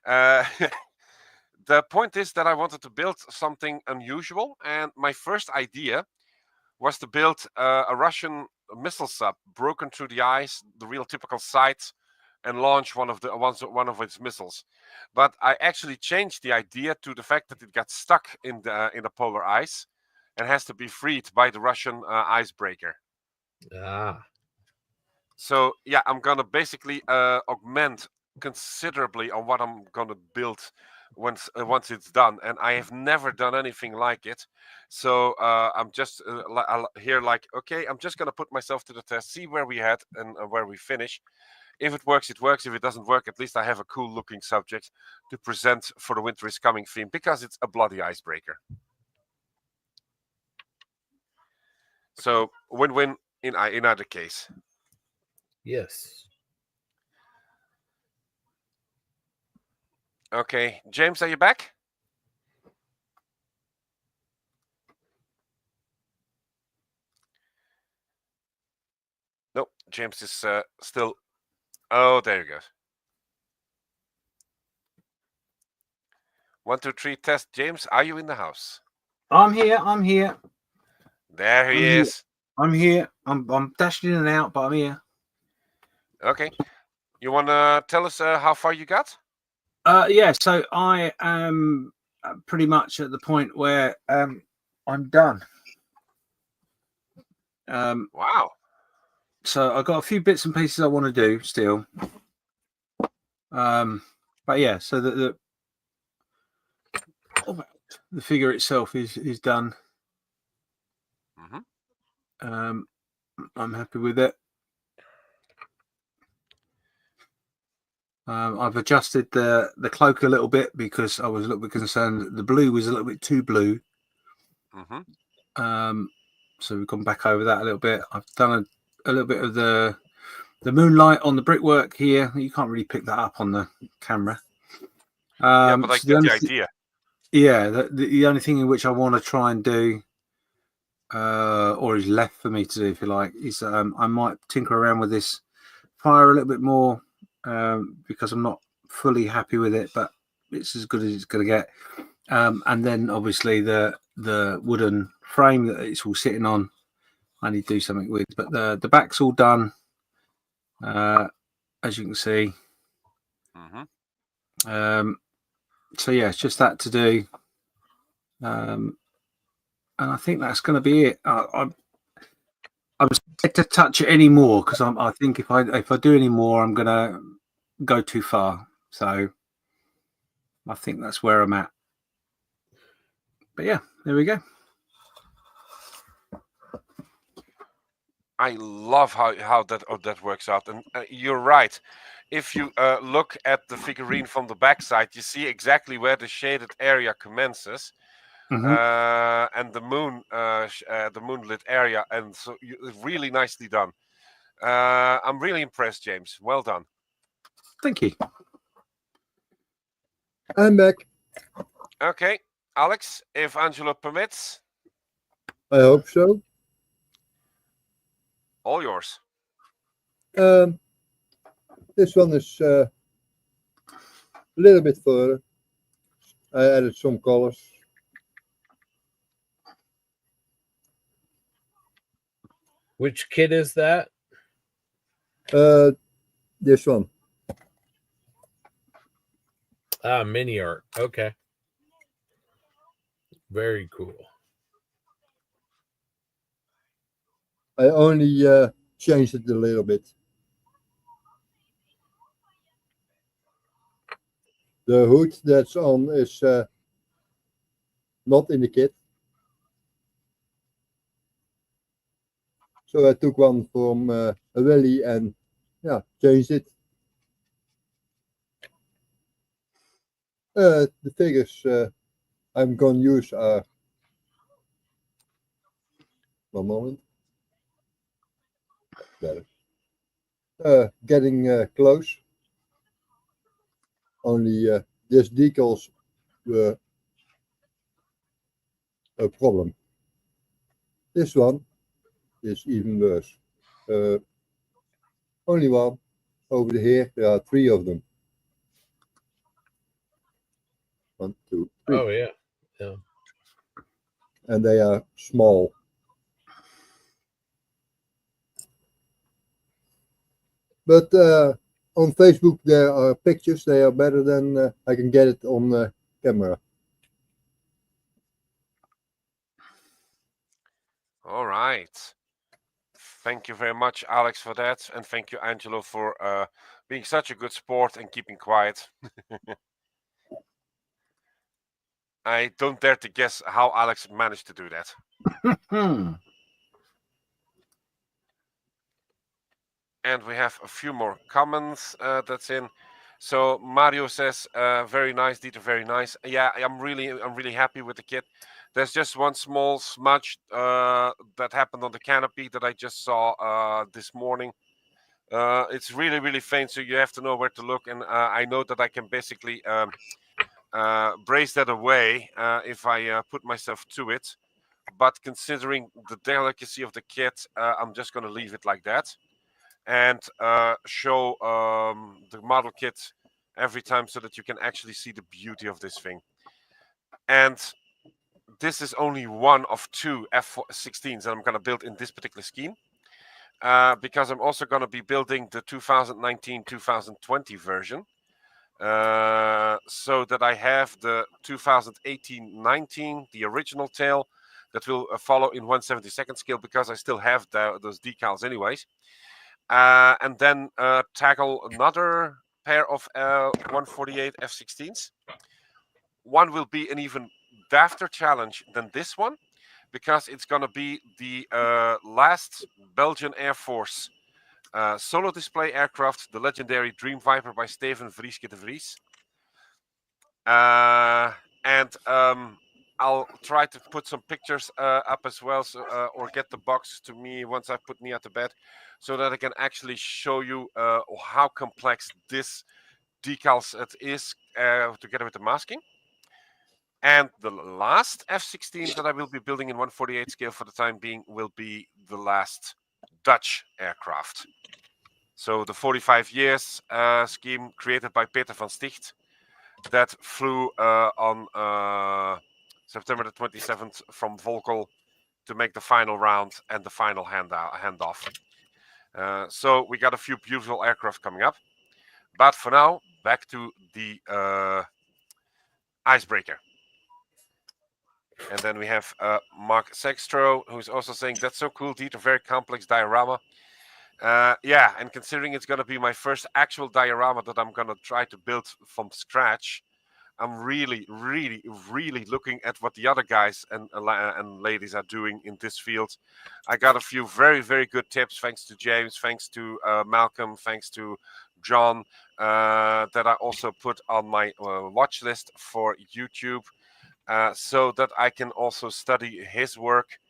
the point is that I wanted to build something unusual, and my first idea was to build a Russian missile sub broken through the ice, the real typical site, and launch one of its missiles. But I actually changed the idea to the fact that it got stuck in the polar ice and has to be freed by the Russian icebreaker. Ah. So yeah, I'm gonna basically augment considerably on what I'm gonna build once it's done, and I have never done anything like it. So I'm just here like, okay, I'm just gonna put myself to the test, see where we head and where we finish. If it works, it works. If it doesn't work, at least I have a cool looking subject to present for the Winter is Coming theme, because it's a bloody icebreaker. So win-win in either case. Yes. Okay, James, are you back? Nope, James is still. Oh, there you go. 1, 2, 3, test. James, are you in the house? I'm here. I'm here. There he is. I'm here. I'm dashing in and out, but I'm here. Okay. You want to tell us how far you got? Yeah. So I am pretty much at the point where I'm done. Wow. So I've got a few bits and pieces I want to do still. But yeah, so the figure itself is done. Mm-hmm. I'm happy with it. I've adjusted the cloak a little bit because I was a little bit concerned that the blue was a little bit too blue. Mm-hmm. So we've gone back over that a little bit. I've done a little bit of the moonlight on the brickwork here. You can't really pick that up on the camera. Yeah, but I so get the idea. The only thing in which I want to try and do, or is left for me to do, if you like, is I might tinker around with this fire a little bit more, because I'm not fully happy with it, but it's as good as it's going to get. And then obviously the wooden frame that it's all sitting on, I need to do something with. But the back's all done, as you can see. Mm-hmm. So yeah, it's just that to do. And I think that's going to be it. I'm scared to touch it anymore because I think if I do any more, I'm going to go too far. So I think that's where I'm at. But yeah, there we go. I love how that works out, and you're right. If you look at the figurine from the backside, you see exactly where the shaded area commences, and the moon, the moonlit area, and so really nicely done. I'm really impressed, James. Well done. Thank you. I'm back. Okay, Alex, if Angelo permits, I hope so. all yours. This one is a little bit further. I added some colors. Which kit is that? This one. Mini art. Okay. Very cool. I only changed it a little bit. The hood that's on is not in the kit. So I took one from a valley and changed it. The figures I'm going to use are, one moment, better. Getting close. Only these decals were a problem. This one is even worse. Only one. Over here, there are 3 of them. 1, 2, 3. Oh yeah. Yeah. And they are small. But on Facebook there are pictures. They are better than I can get it on camera. All right. Thank you very much, Alex, for that, and thank you, Angelo, for being such a good sport and keeping quiet. I don't dare to guess how Alex managed to do that. And we have a few more comments that's in. So Mario says, "Very nice, Dieter. Very nice. Yeah, I'm really happy with the kit. There's just one small smudge that happened on the canopy that I just saw this morning. It's really faint, so you have to know where to look. And I know that I can basically brace that away if I put myself to it. But considering the delicacy of the kit, I'm just going to leave it like that and show the model kit every time so that you can actually see the beauty of this thing. And this is only one of 2 F16s that I'm going to build in this particular scheme, because I'm also going to be building the 2019-2020 version, so that I have the 2018-19, the original tail, that will follow in 1/72 scale, because I still have those decals anyways. And then tackle another pair of 148 F16s. One will be an even dafter challenge than this one, because it's going to be the last Belgian Air Force solo display aircraft, the legendary Dream Viper by Steven Vrieske de Vries. And I'll try to put some pictures up as well, so, or get the box to me once I put Nia to bed, so that I can actually show you how complex this decal set is together with the masking. And the last F-16 that I will be building in 1/48 scale for the time being will be the last Dutch aircraft. So the 45 years scheme created by Peter van Sticht that flew on September the 27th from Volkel to make the final round and the final handoff. So we got a few beautiful aircraft coming up. But for now, back to the icebreaker. And then we have Mark Sextro, who's also saying, that's so cool, Dieter, very complex diorama. Yeah, and considering it's going to be my first actual diorama that I'm going to try to build from scratch, I'm really, really, really looking at what the other guys and ladies are doing in this field. I got a few very, very good tips, thanks to James, thanks to Malcolm, thanks to John, that I also put on my watch list for YouTube, so that I can also study his work.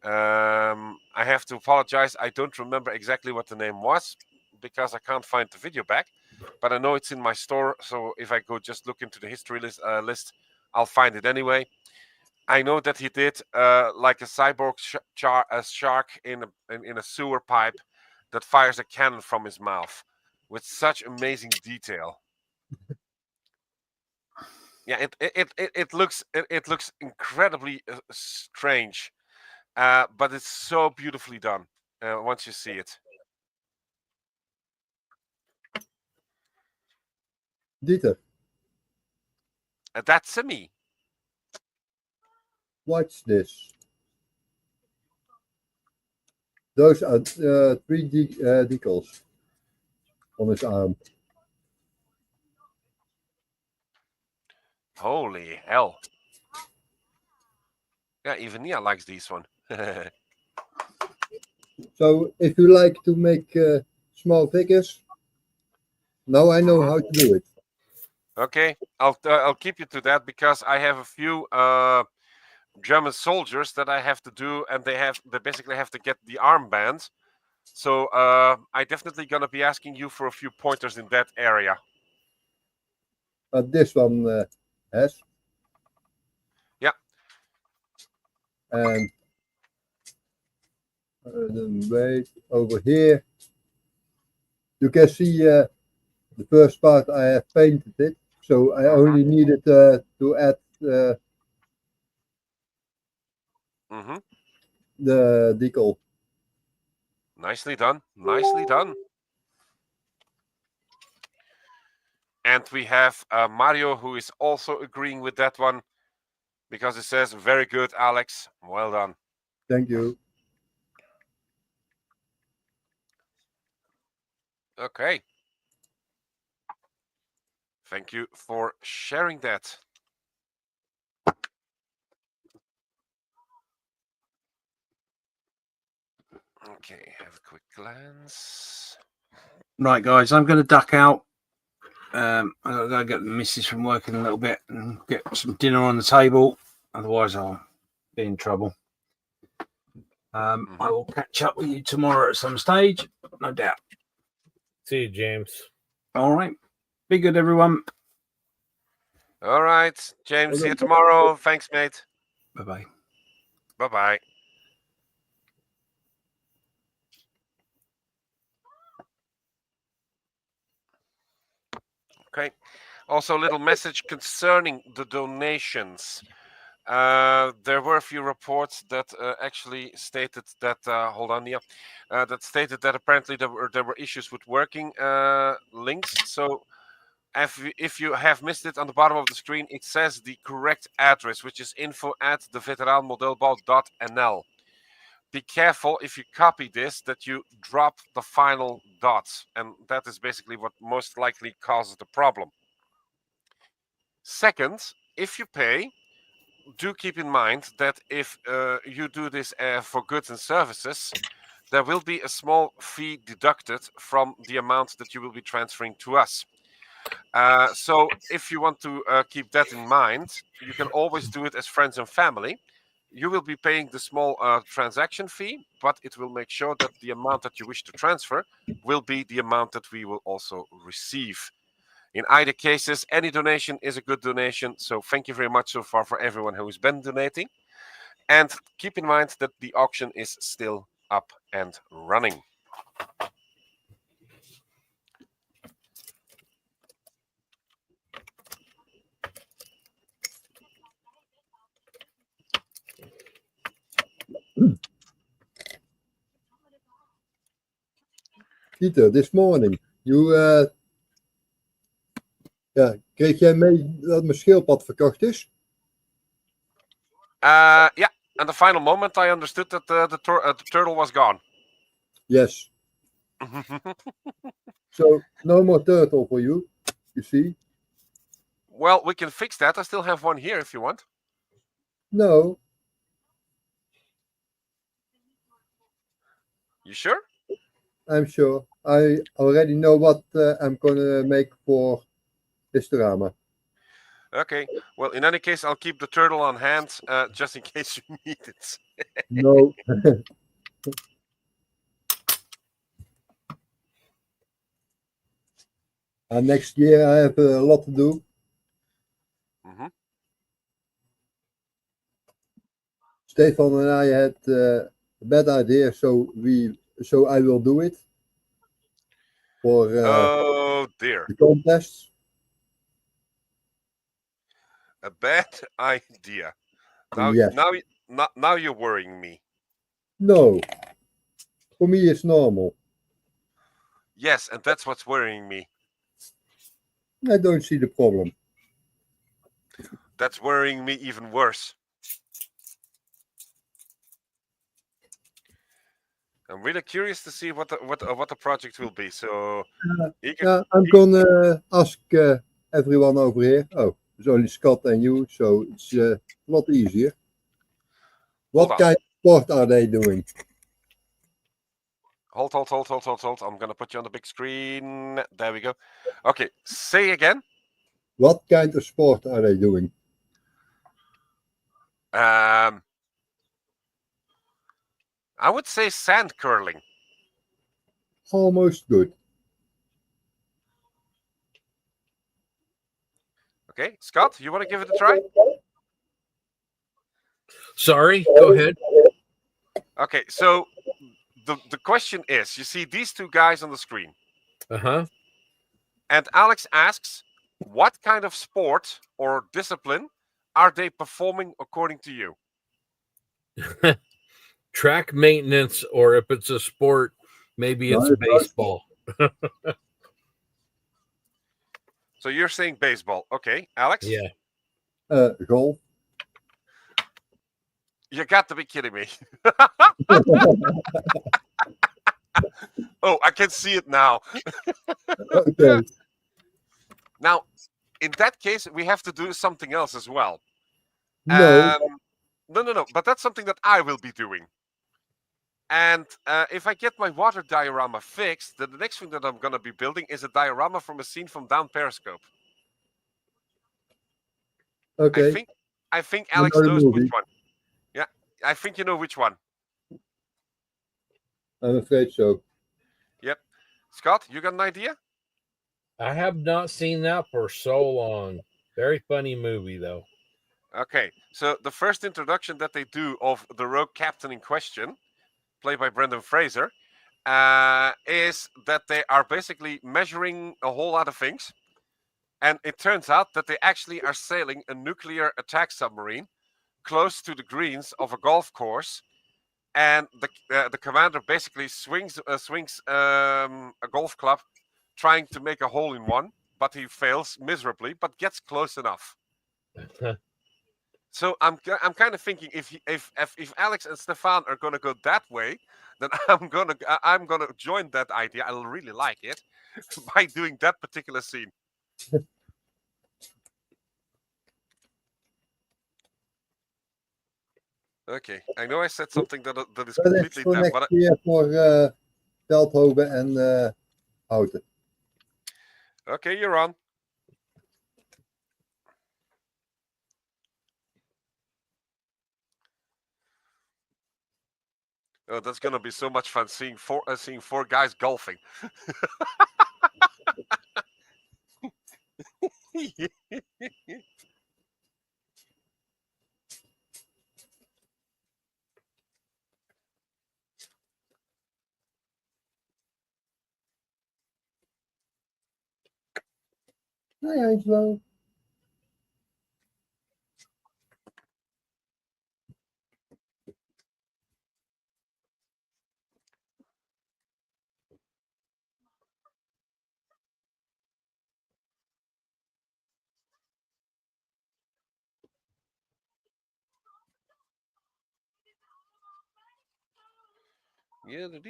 I have to apologize. I don't remember exactly what the name was because I can't find the video back, but I know it's in my store. So if I go just look into the history list, I'll find it anyway. I know that he did like a cyborg shark in a sewer pipe that fires a cannon from his mouth with such amazing detail. Yeah, it looks incredibly strange. But it's so beautifully done once you see it. Dieter, That's a me. watch this. Those are 3 decals on his arm. Holy hell. Yeah, even Nia likes this one. So if you like to make small figures, now I know how to do it. Okay, I'll keep you to that because I have a few German soldiers that I have to do, and they basically have to get the armband. So I definitely gonna be asking you for a few pointers in that area. This one has. Yeah. And then wait, over here, you can see the first part I have painted it, so I only needed to add the decal. Nicely done. Nicely done. And we have Mario, who is also agreeing with that one because it says, very good, Alex. Well done. Thank you. Okay. Thank you for sharing that. Okay, have a quick glance. Right, guys, I'm going to duck out. I've got to go get the missus from working a little bit and get some dinner on the table. Otherwise, I'll be in trouble. I will catch up with you tomorrow at some stage, no doubt. See you, James. All right. Be good, everyone. All right, James, see you tomorrow. Thanks, mate. Bye-bye. Bye-bye. Okay. Also, a little message concerning the donations. There were a few reports that actually stated that hold on, yeah, that stated that apparently there were issues with working links. So if you have missed it, on the bottom of the screen it says the correct address, which is info@deveteraanmodelbouw.nl. Be careful if you copy this that you drop the final dots, and that is basically what most likely causes the problem. Second, if you pay, do keep in mind that if you do this for goods and services, there will be a small fee deducted from the amount that you will be transferring to us. So if you want to keep that in mind, you can always do it as friends and family. You will be paying the small transaction fee, but it will make sure that the amount that you wish to transfer will be the amount that we will also receive. In either cases, any donation is a good donation. So thank you very much so far for everyone who has been donating. And keep in mind that the auction is still up and running. Peter, this morning, kreeg jij mee dat mijn schildpad verkocht is? Yeah, at the final moment, I understood that the turtle was gone. Yes. So, no more turtle for you, you see? Well, we can fix that. I still have one here if you want. No. You sure? I'm sure. I already know what I'm gonna make for Historama. Okay. Well, in any case, I'll keep the turtle on hand just in case you need it. No. Next year I have a lot to do. Stefan and I had a bad idea, so I will do it for oh dear, the contests. A bad idea. Now, Yes. now you're worrying me. No, for me it's normal. Yes, and that's what's worrying me. I don't see the problem. That's worrying me even worse. I'm really curious to see what the project will be. So, I'm gonna ask everyone over here. Oh, it's only Scott and you, so it's a lot easier. What kind of sport are they doing? Hold. I'm gonna put you on the big screen. There we go. Okay, say again. What kind of sport are they doing? I would say sand curling. Almost good. Okay, Scott, you want to give it a try? Sorry, go ahead. Okay, so the question is, you see these two guys on the screen. Uh-huh. And Alex asks, what kind of sport or discipline are they performing according to you? Track maintenance, or if it's a sport, maybe it's baseball. So you're saying baseball. Okay, Alex? Yeah. Golf. You got to be kidding me. Oh, I can see it now. Okay. Now, in that case, we have to do something else as well. No. No. But that's something that I will be doing. And if I get my water diorama fixed, then the next thing that I'm going to be building is a diorama from a scene from down Periscope. Okay. I think Alex knows which one. Yeah, I think you know which one. I'm afraid so. Yep. Scott, you got an idea? I have not seen that for so long. Very funny movie, though. Okay, so the first introduction that they do of the rogue captain in question, played by Brendan Fraser, is that they are basically measuring a whole lot of things. And it turns out that they actually are sailing a nuclear attack submarine close to the greens of a golf course. And the commander basically swings a golf club, trying to make a hole in one, but he fails miserably, but gets close enough. So I'm kind of thinking if Alex and Stefan are gonna go that way, then I'm gonna join that idea. I'll really like it by doing that particular scene. Okay, I know I said something that is But it's completely for deaf, next but year for Veldhoven and Houten. okay, you're on. Oh, that's gonna be so much fun seeing four guys golfing. Hi, Angelo. Yeah, the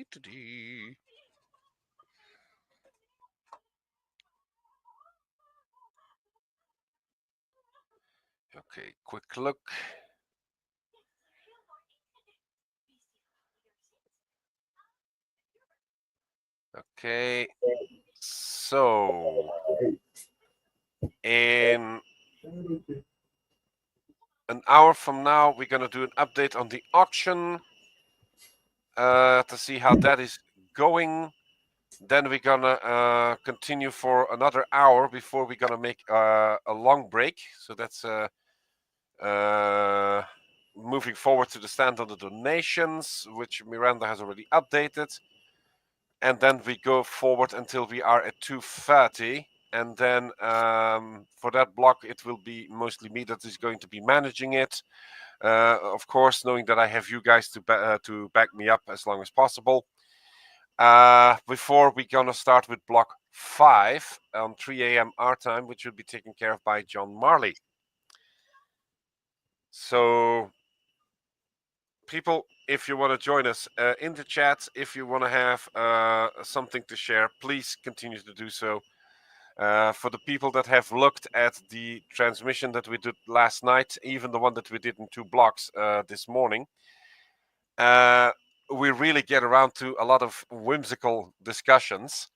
Okay, quick look. Okay, so in an hour from now, we're gonna do an update on the auction to see how that is going. Then we're gonna continue for another hour before we're gonna make a long break. So that's moving forward to the stand on the donations, which Miranda has already updated. And then we go forward until we are at 2:30. And then for that block, it will be mostly me that is going to be managing it. Of course, knowing that I have you guys to back me up as long as possible. Before we're gonna start with block 5 on 3 a.m. our time, which will be taken care of by John Marley. So, people, if you want to join us in the chat, if you want to have something to share, please continue to do so. For the people that have looked at the transmission that we did last night, even the one that we did in 2 blocks this morning, we really get around to a lot of whimsical discussions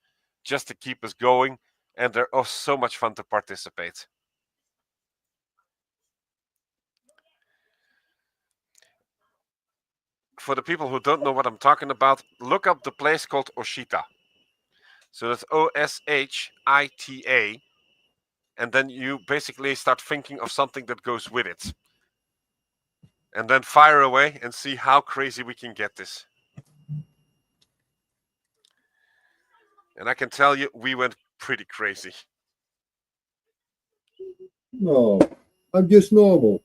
just to keep us going, and they're so much fun to participate. For the people who don't know what I'm talking about, look up the place called Oshita. So that's Oshita, and then you basically start thinking of something that goes with it. And then fire away and see how crazy we can get this. And I can tell you, we went pretty crazy. No, I'm just normal.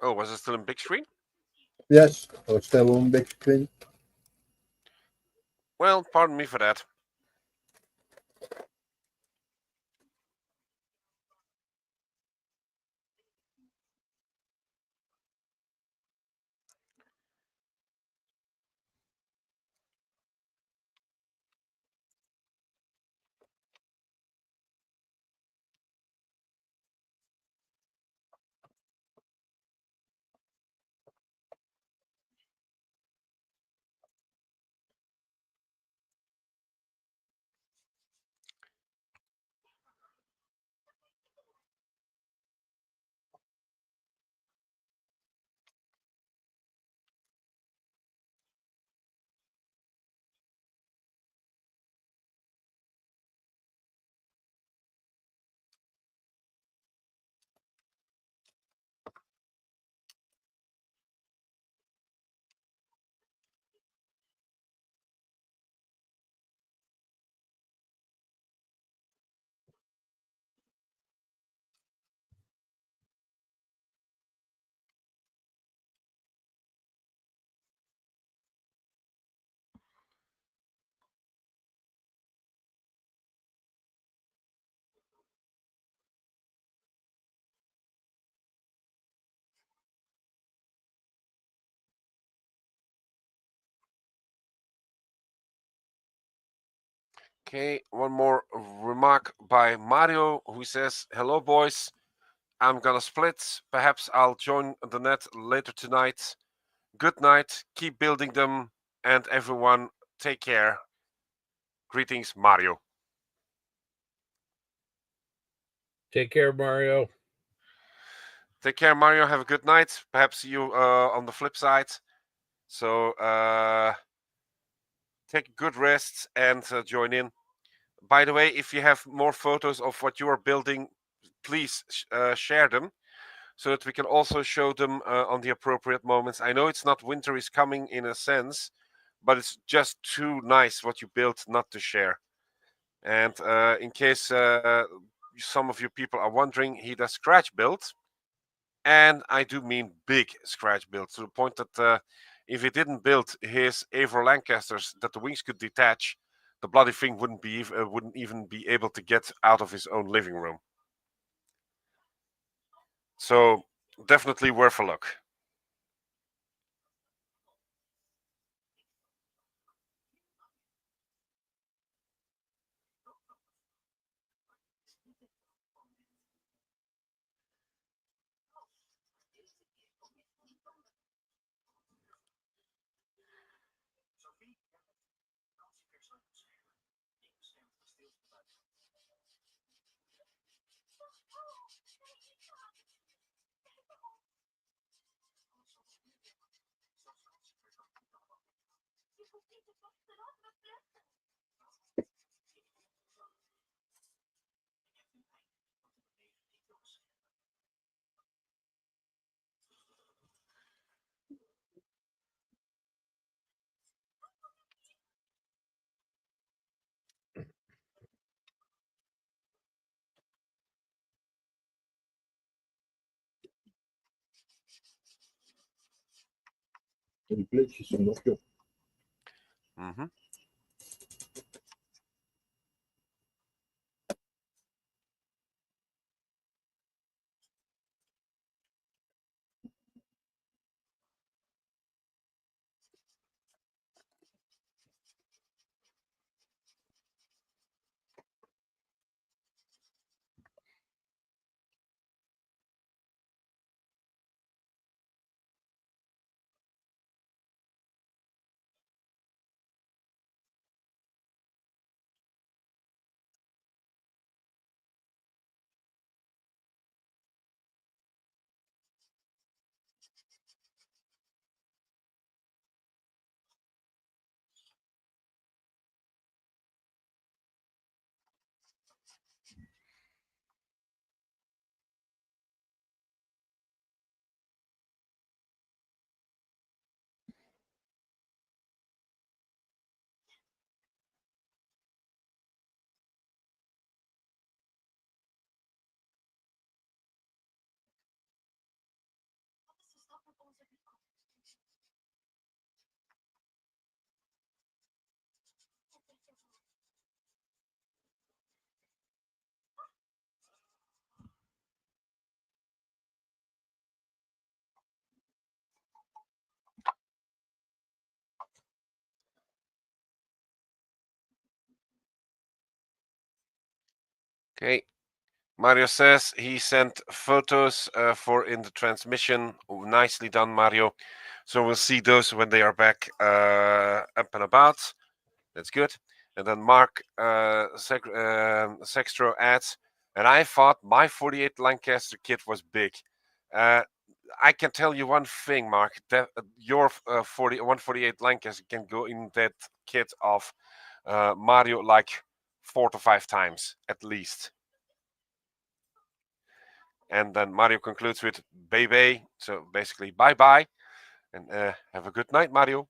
Oh, was it still in big screen? Yes, I was still on big screen. Well, pardon me for that. Okay, one more remark by Mario, who says, "Hello, boys. I'm gonna split. Perhaps I'll join the net later tonight. Good night. Keep building them, and everyone, take care. Greetings, Mario." Take care, Mario. Take care, Mario. Have a good night. Perhaps see you on the flip side. So take a good rest and join in. By the way, if you have more photos of what you are building, please share them so that we can also show them on the appropriate moments. I know it's not winter is coming in a sense, but it's just too nice what you built not to share. And in case some of you people are wondering, he does scratch builds. And I do mean big scratch builds, to the point that if he didn't build his Avro Lancasters that the wings could detach, the bloody thing wouldn't even be able to get out of his own living room. So definitely worth a look. Die plitjes zijn nog jong. Mm-hmm. Okay. Mario says he sent photos for in the transmission. Nicely done, Mario. So we'll see those when they are back up and about. That's good. And then Mark Sextro adds, and I thought my 48 Lancaster kit was big. I can tell you one thing, Mark, that your 148 Lancaster can go in that kit of Mario like 4 to 5 times at least. And then Mario concludes with bye-bye. So basically, bye-bye. And have a good night, Mario.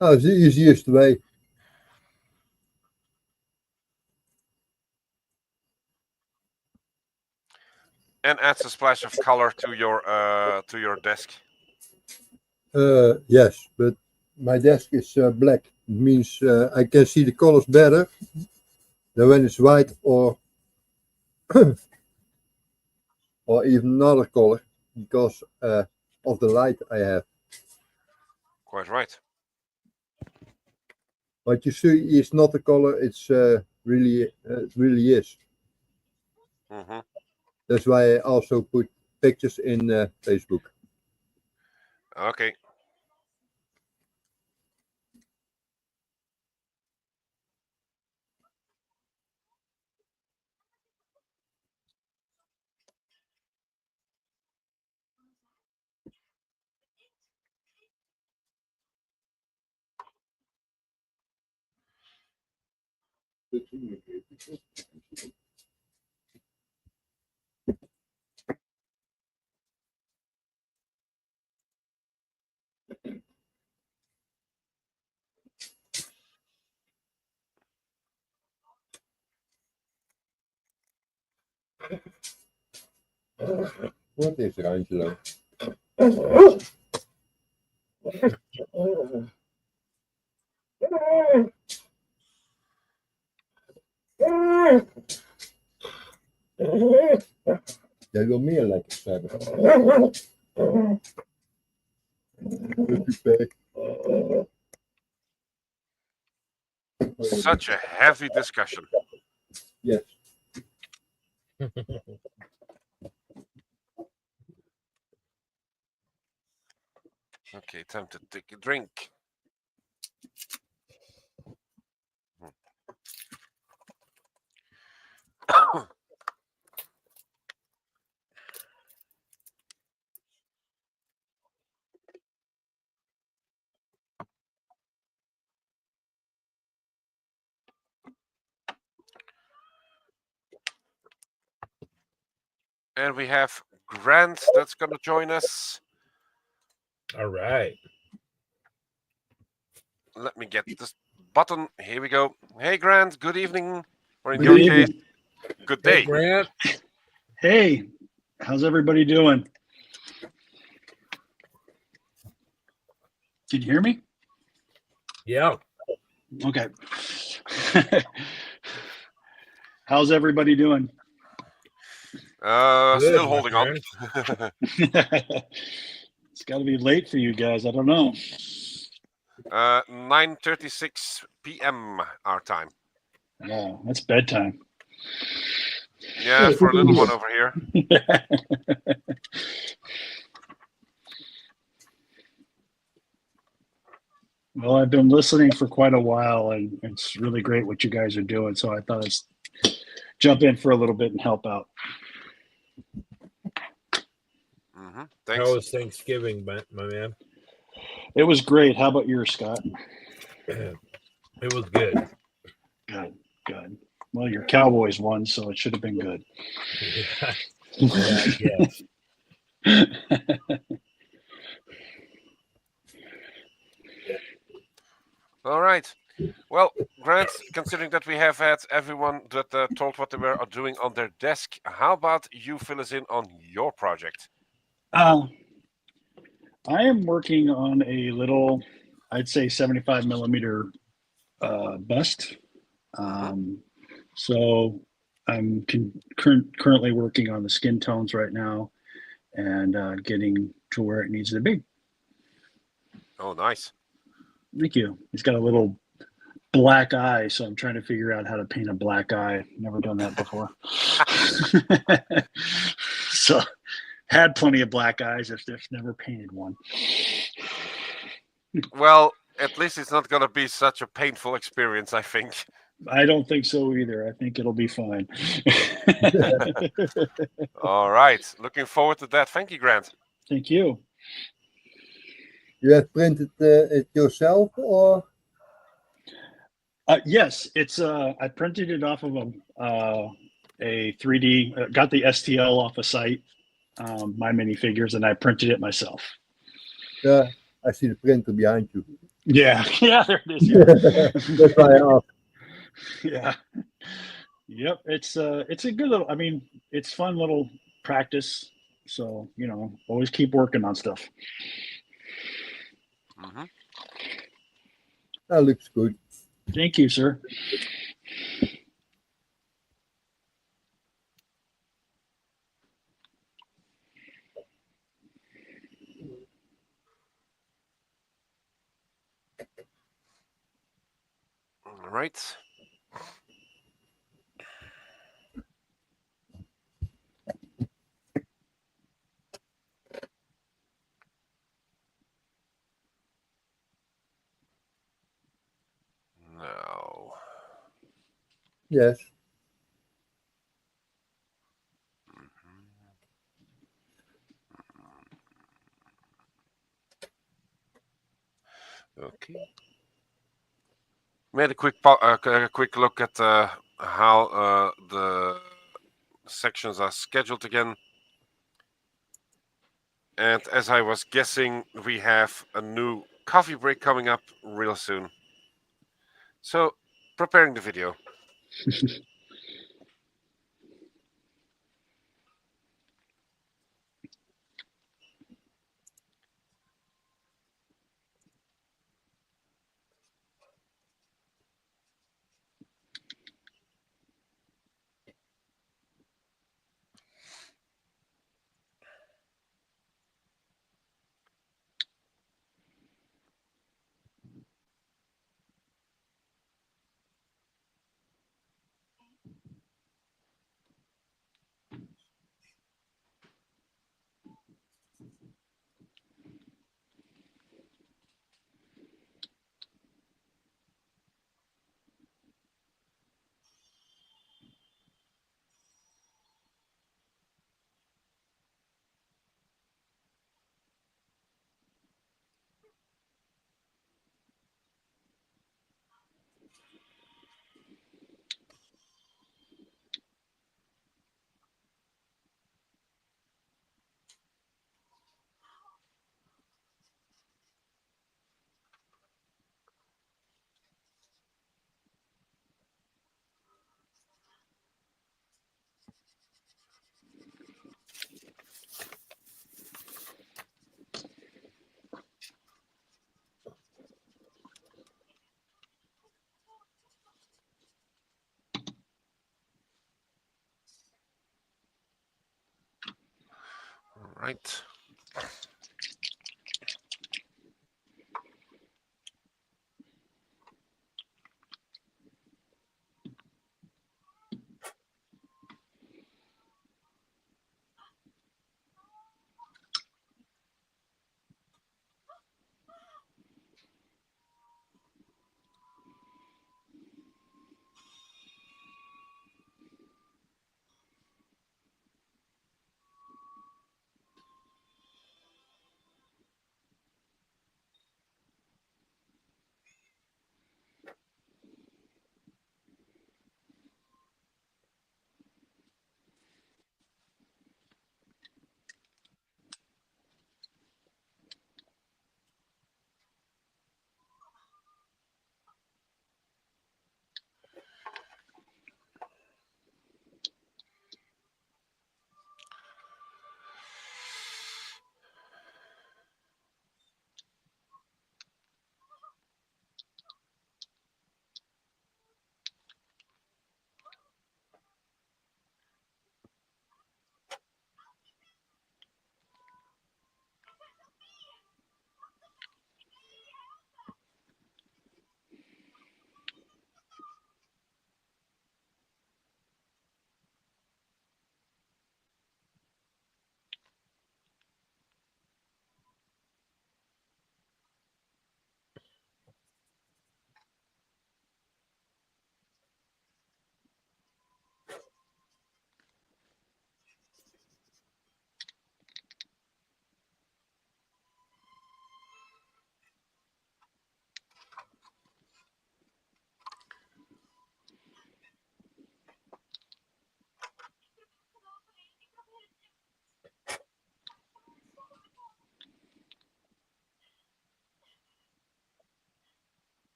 Oh, it's the easiest way. And adds a splash of color to your desk. Yes, but my desk is black. It means I can see the colors better than when it's white or or even another color because of the light I have. Quite right. What you see is not the color; it's really it really is. Hmm. That's why I also put pictures in Facebook. Okay. What is er, Angelo? Jij wil meer lekkers hebben. Such a heavy discussion. Yes. Okay, time to take a drink. And we have Grant that's going to join us. All right. Let me get this button. Here we go. Hey, Grant. Good evening. Or in Good your evening. case, good Hey, day. Grant. Hey, how's everybody doing? Can you hear me? Yeah. Okay. How's everybody doing? Good, Still my holding on. It's got to be late for you guys. I don't know. 9:36 p.m. our time. Oh, that's bedtime. Yeah, for a little one over here. Well, I've been listening for quite a while, and it's really great what you guys are doing. So I thought I'd jump in for a little bit and help out. Thanks. How was Thanksgiving, my man? It was great. How about yours, Scott? It was good. Good, good. Well, your Cowboys won, so it should have been good. Yeah, yes. All right. Well, Grant, considering that we have had everyone that told what they were doing on their desk, how about you fill us in on your project? I am working on a little, I'd say 75 millimeter bust. So I'm currently working on the skin tones right now and getting to where it needs to be. Oh, nice. Thank you. He's got a little black eye, so I'm trying to figure out how to paint a black eye. Never done that before. So had plenty of black eyes, just never painted one. Well, at least it's not going to be such a painful experience, I think. I don't think so either. I think it'll be fine. All right. Looking forward to that. Thank you, Grant. Thank you. You have printed it yourself, or? Yes, it's. I printed it off of a 3D. Got the STL off a site, my minifigures, and I printed it myself. Yeah, I see the printer behind you. Yeah, yeah, there it is. Yeah. That's why I asked. Yeah. Yep. It's a good little. I mean, it's fun little practice. So always keep working on stuff. Mm-hmm. That looks good. Thank you, sir. All right. Now. Yes. Okay. Made a quick look at how the sections are scheduled again. And as I was guessing, we have a new coffee break coming up real soon. So, preparing the video. All right.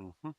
Mhm.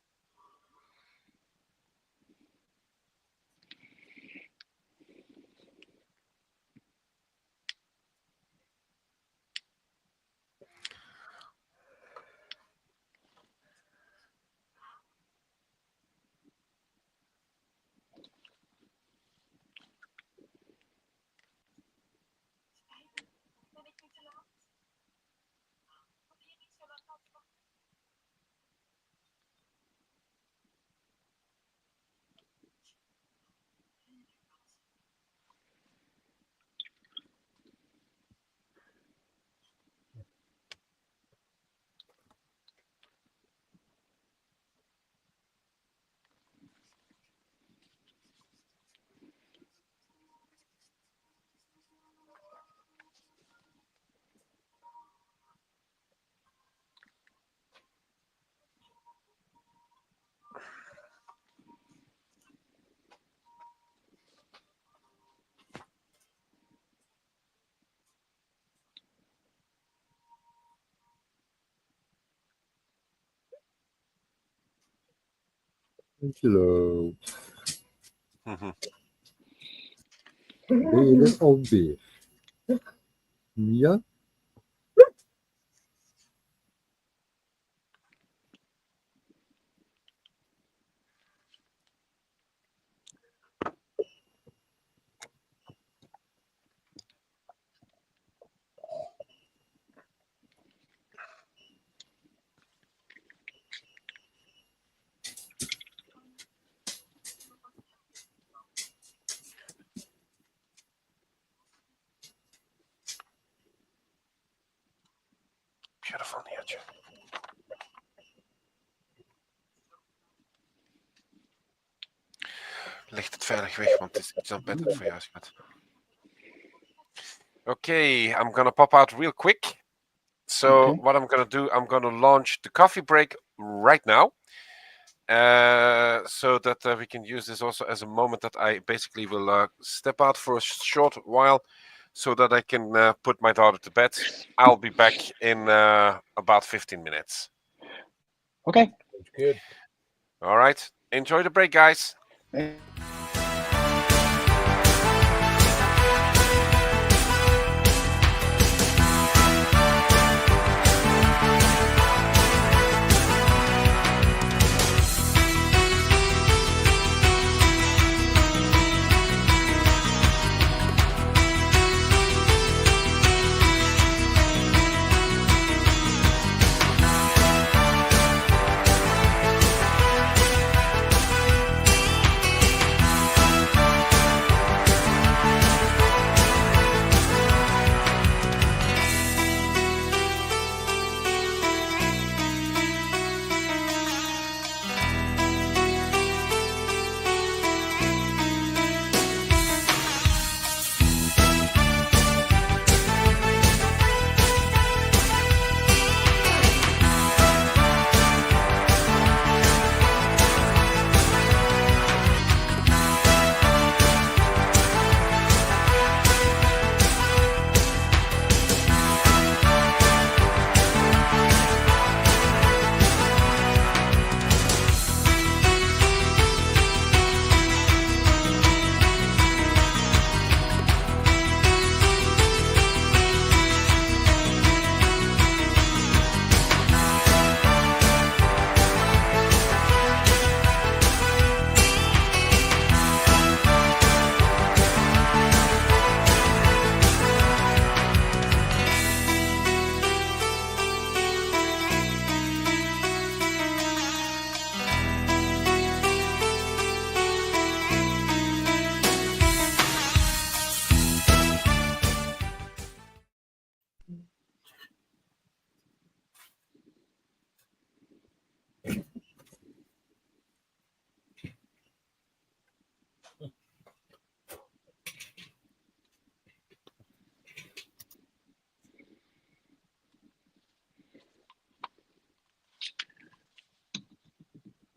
Angelo, Mhm. ben je er alweer? Ja? Beautiful, Neertje. Ligt het veilig weg, want het is iets aan beter voor jou, schat. Okay, I'm gonna pop out real quick. So Okay. what I'm gonna do, I'm gonna launch the coffee break right now. So that we can use this also as a moment that I basically will step out for a short while so that I can put my daughter to bed. I'll be back in about 15 minutes. Okay. That's good. All right. Enjoy the break, guys.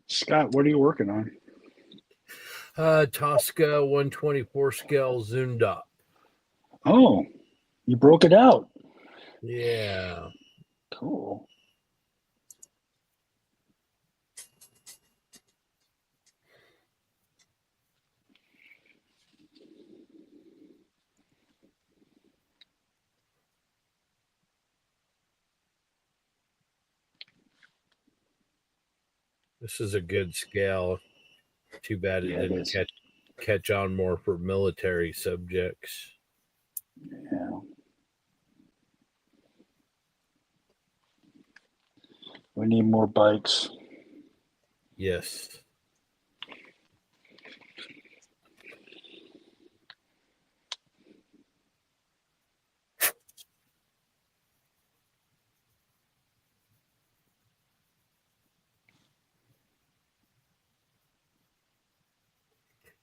Scott, what are you working on? Tosca 124 scale zoomed up. Oh, you broke it out. Yeah. Cool. This is a good scale. Too bad it Yeah, it didn't is. catch on more for military subjects. Yeah. We need more bikes. Yes.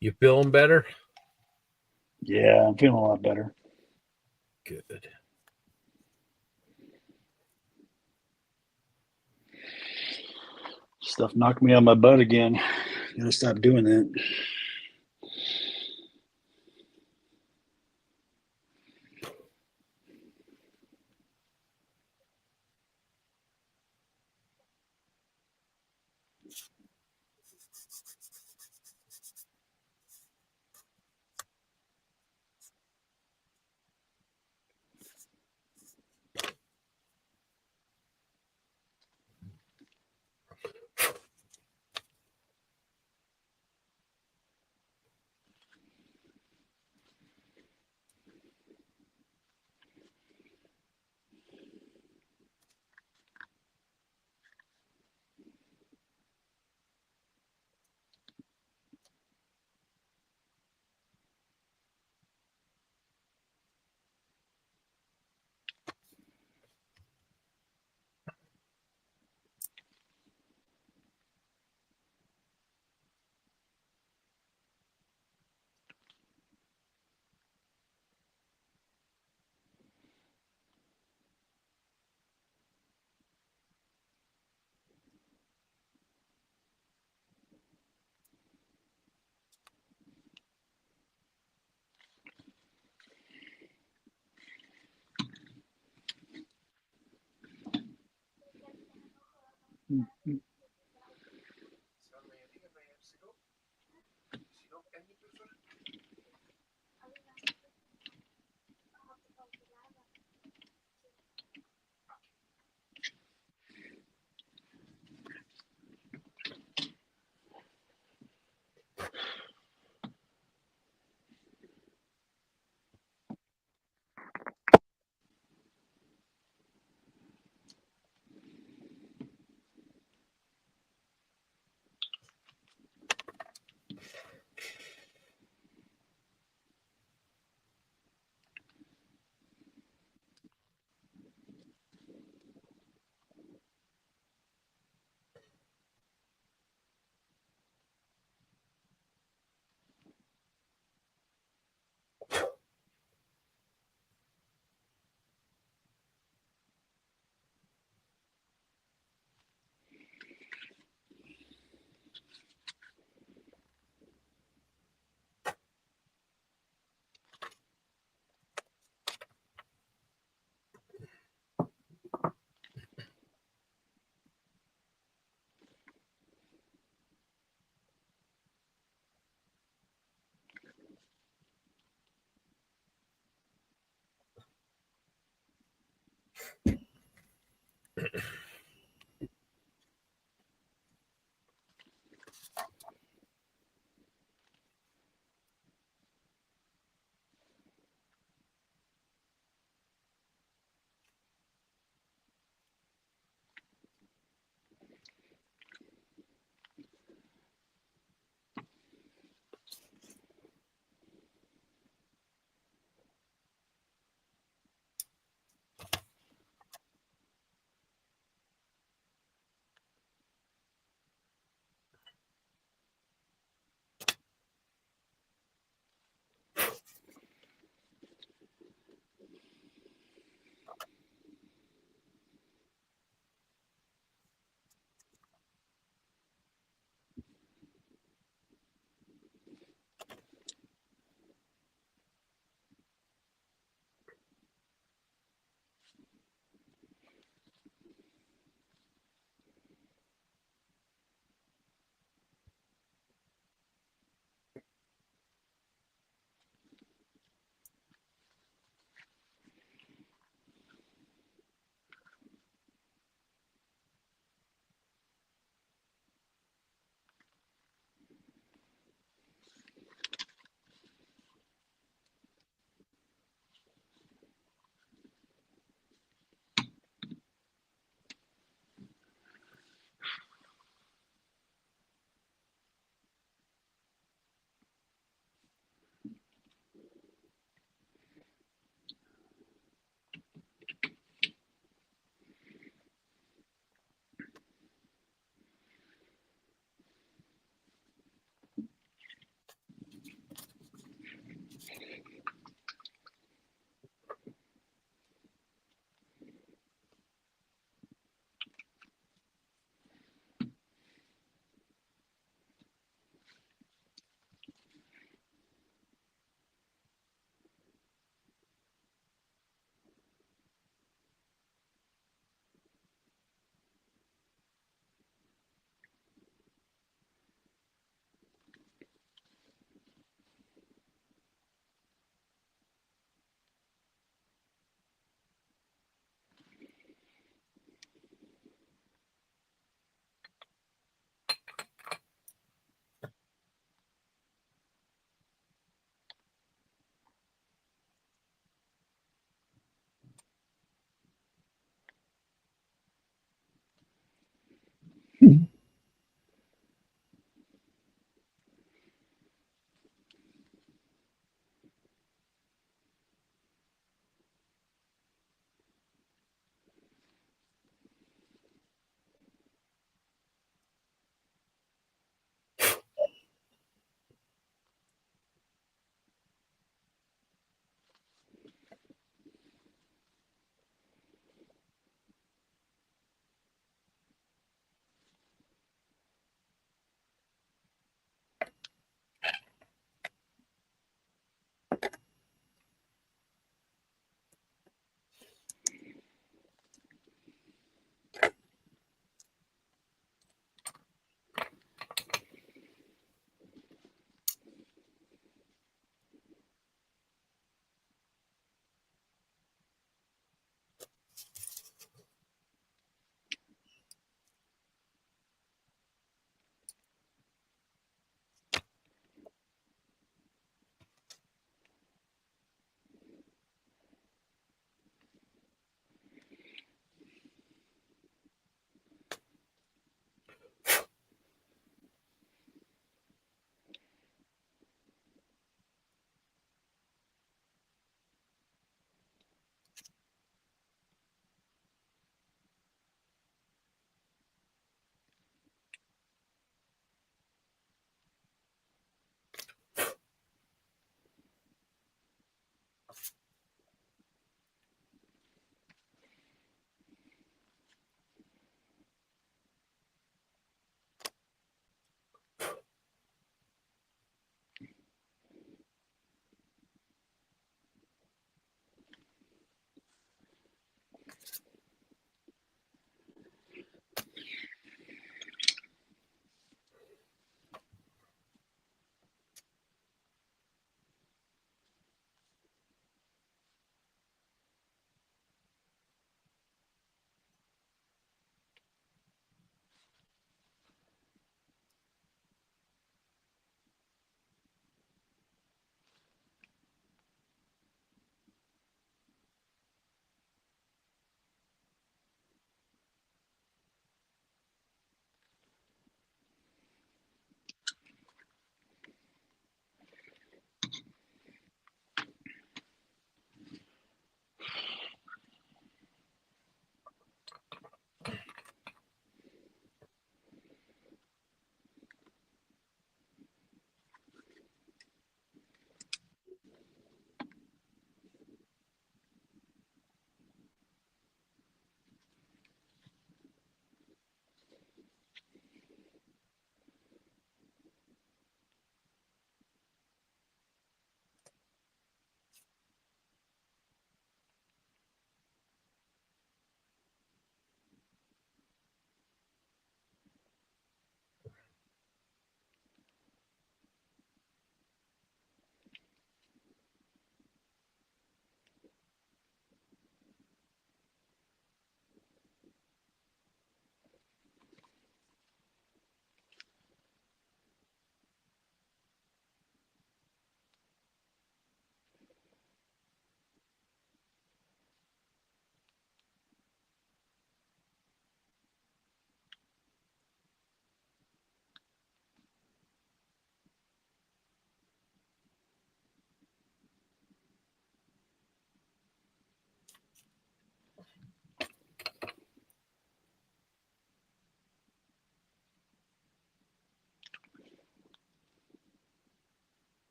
You feeling better? Yeah, I'm feeling a lot better. Good. Stuff knocked me on my butt again. Gotta stop doing that.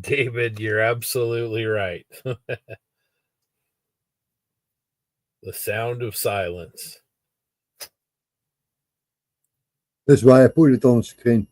David, you're absolutely right. The sound of silence. That's why I put it on screen.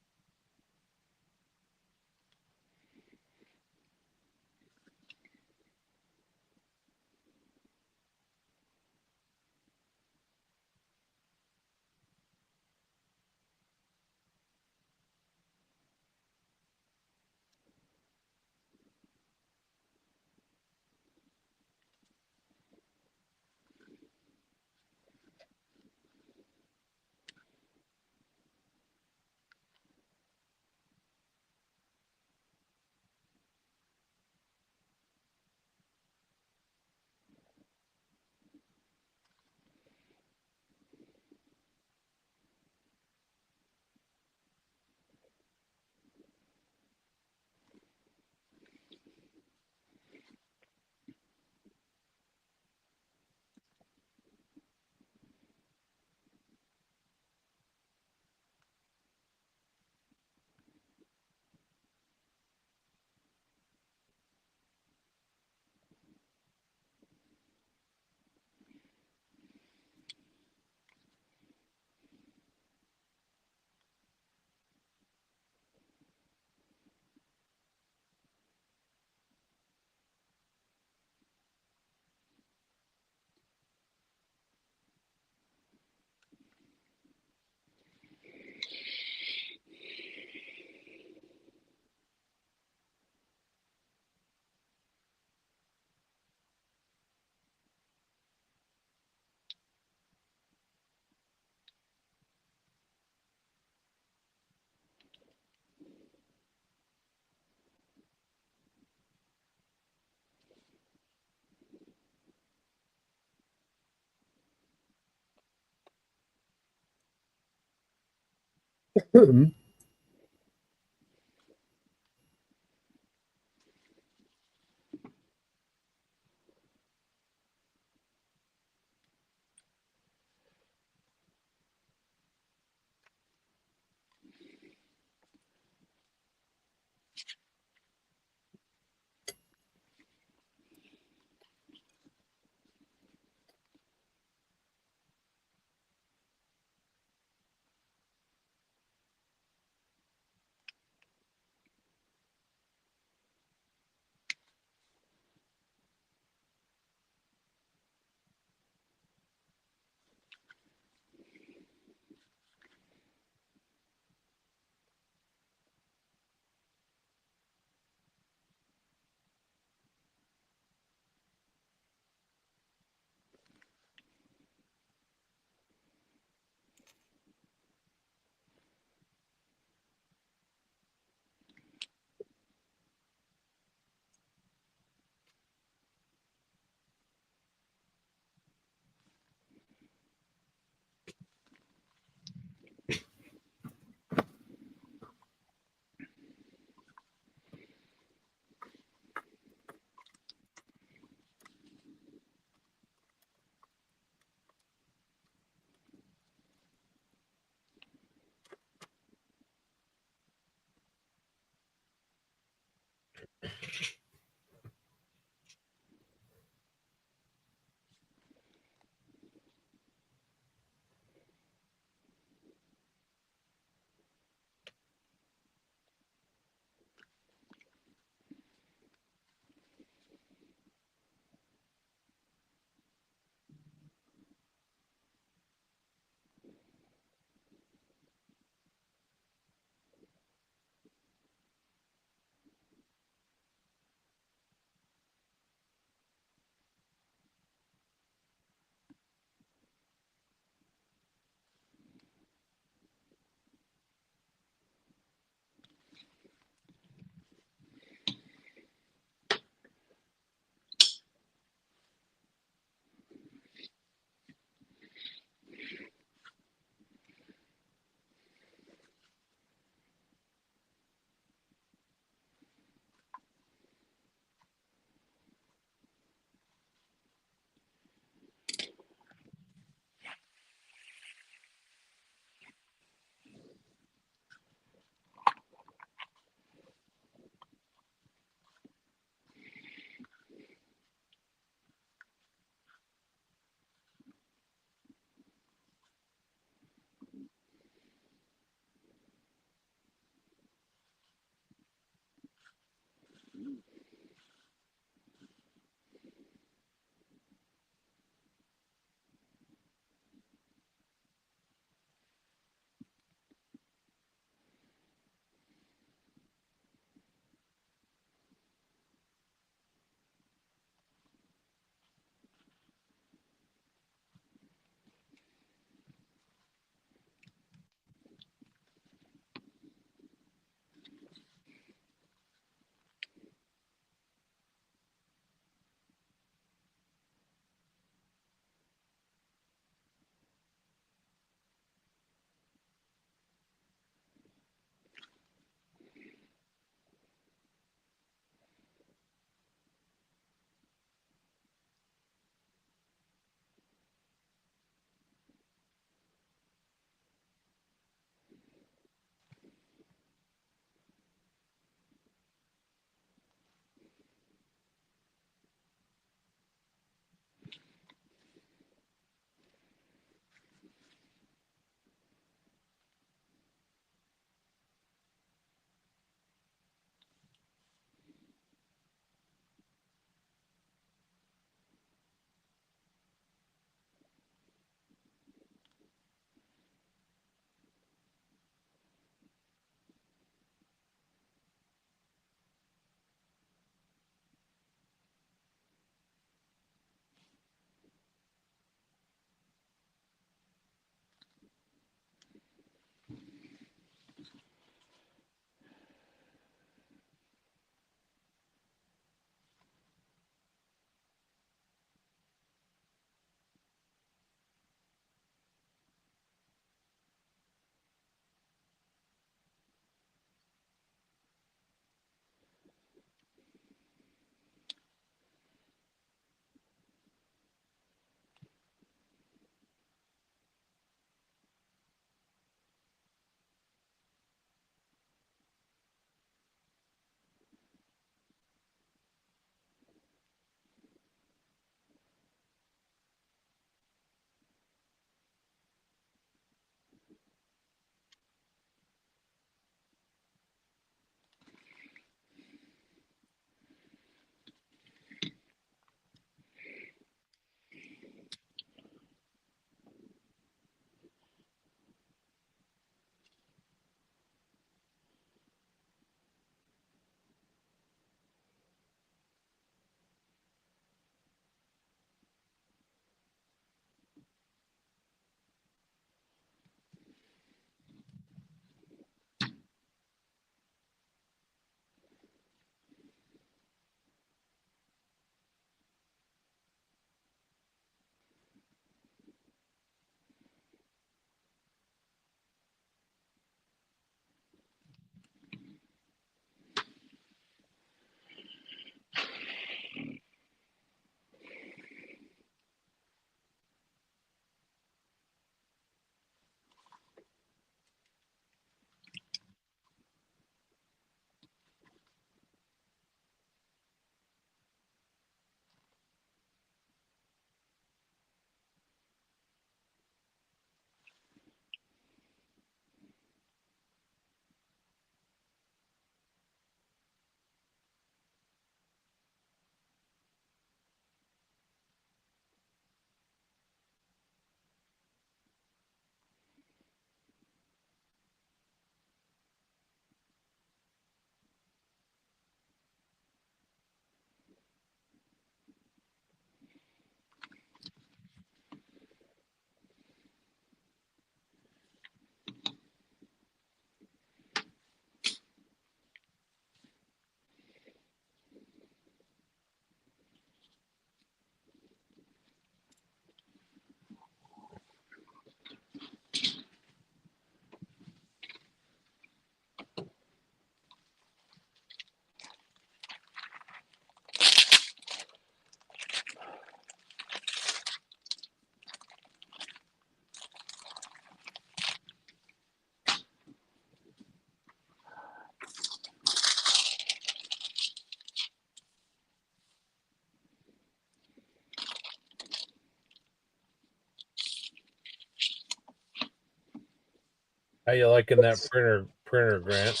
How you liking that printer, Grant?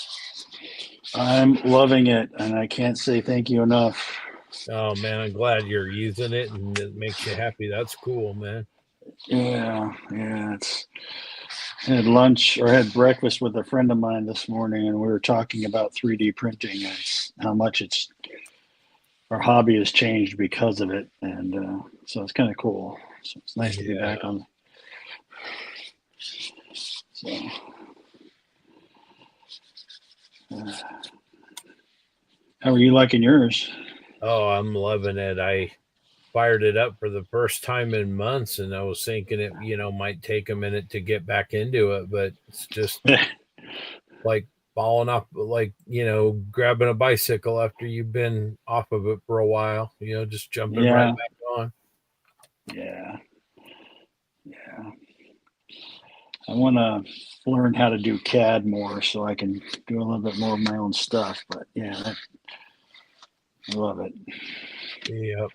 I'm loving it, and I can't say thank you enough. Oh man, I'm glad you're using it and it makes you happy. That's cool, man. Yeah. It's had lunch or had breakfast with a friend of mine this morning, and we were talking about 3D printing and how much our hobby has changed because of it, and so it's kind of cool. So it's nice to be back on. So, how are you liking yours? Oh, I'm loving it. I fired it up for the first time in months, and I was thinking it, might take a minute to get back into it, but it's just like falling off, like, grabbing a bicycle after you've been off of it for a while, just jumping right back on. Yeah. I want to learn how to do CAD more so I can do a little bit more of my own stuff, but yeah, I love it. Yep.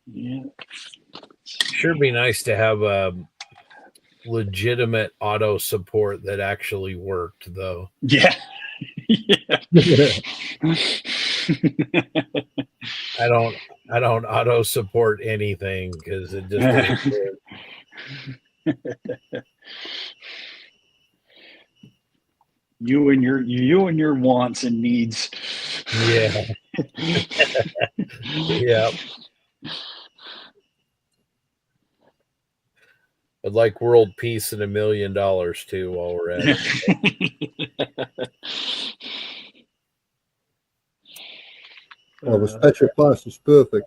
Yeah. Sure be nice to have a legitimate auto support that actually worked, though. Yeah. I don't auto support anything because it just ain't good. You and your wants and needs. Yeah. Yeah. I'd like world peace and $1 million too while we're at it. Well, the special pass is perfect.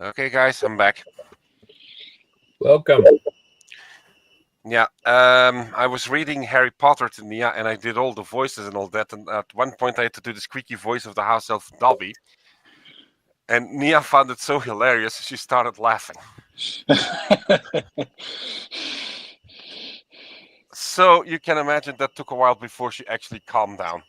Okay, guys, I'm back. Welcome. Yeah, I was reading Harry Potter to Nia, and I did all the voices and all that. And at one point, I had to do the squeaky voice of the house elf Dobby. And Nia found it so hilarious, she started laughing. So you can imagine that took a while before she actually calmed down.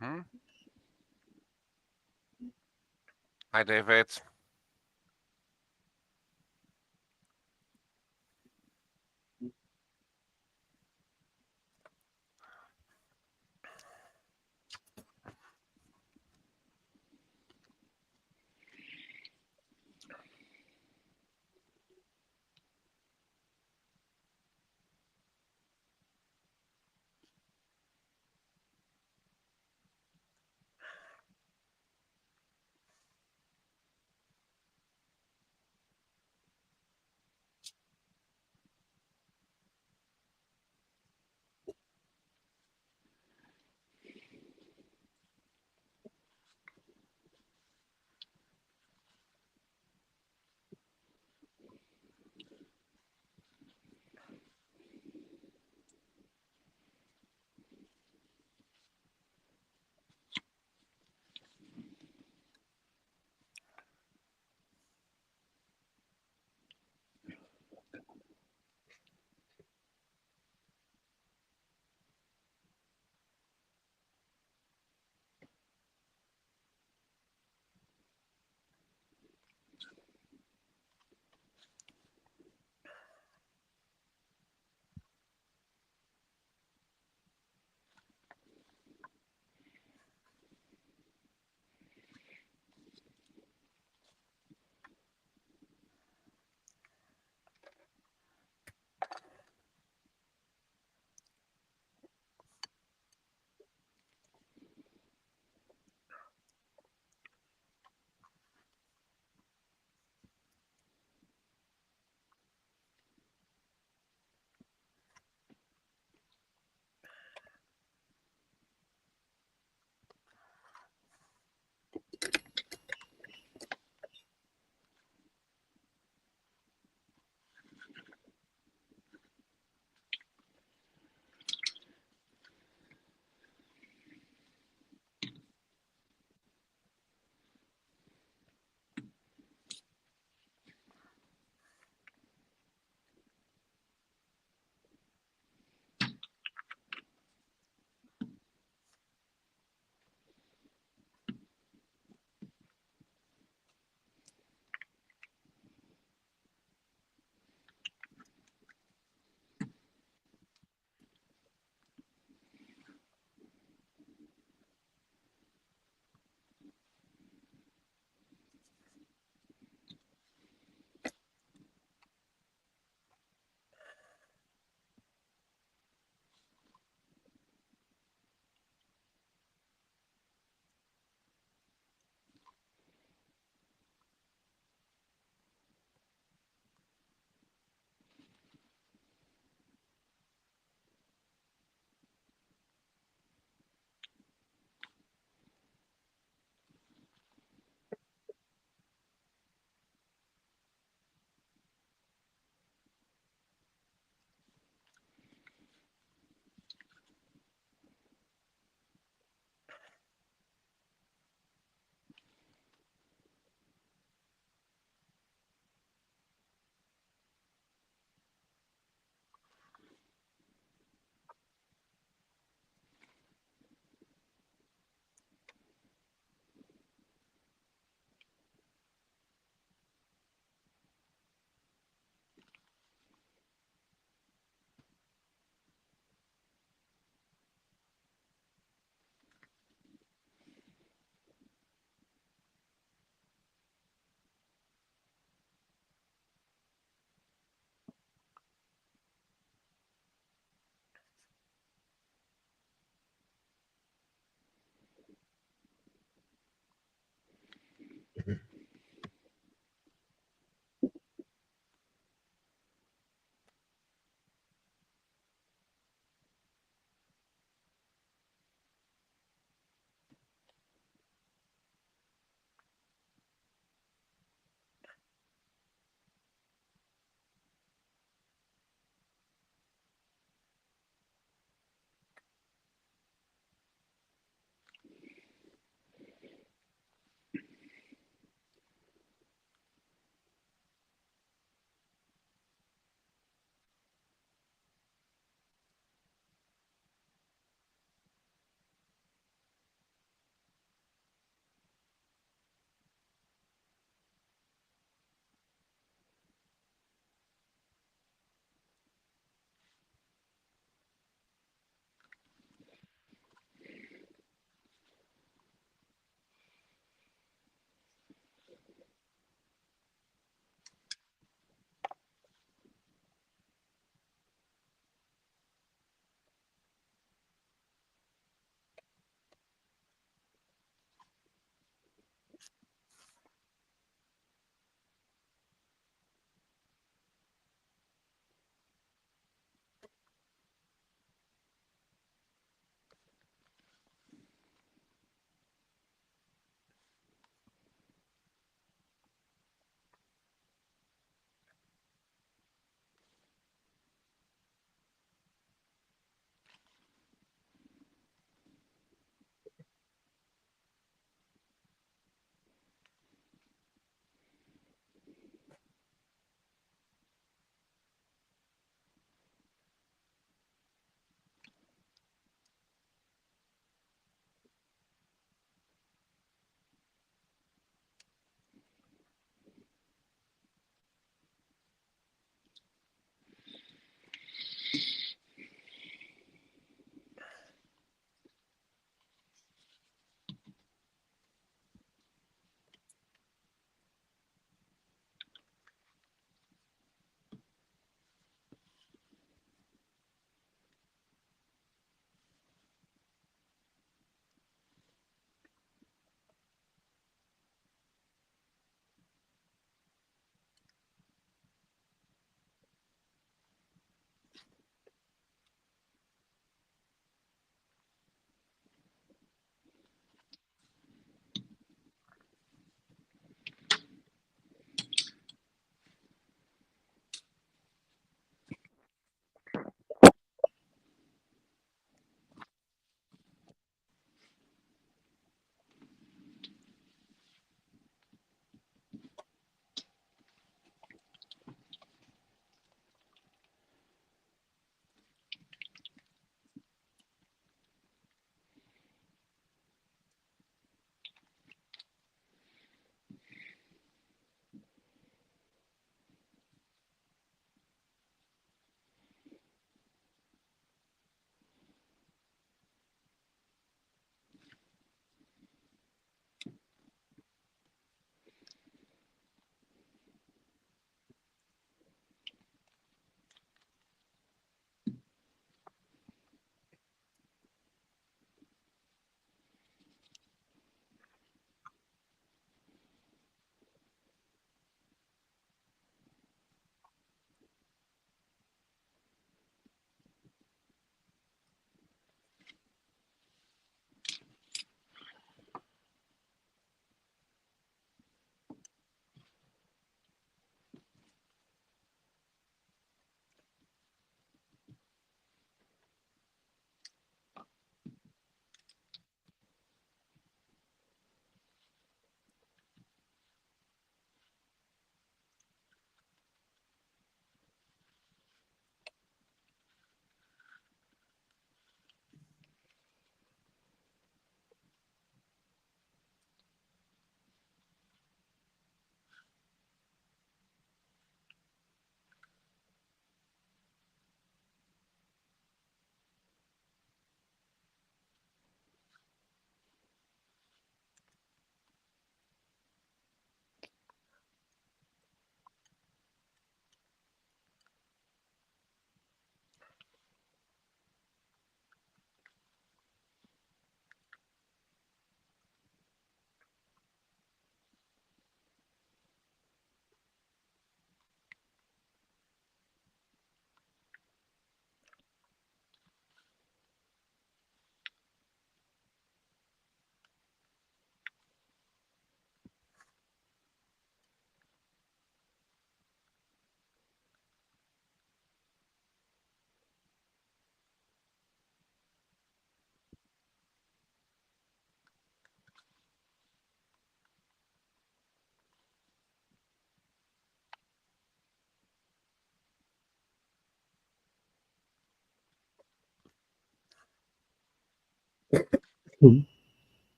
Hmm. Hi, David.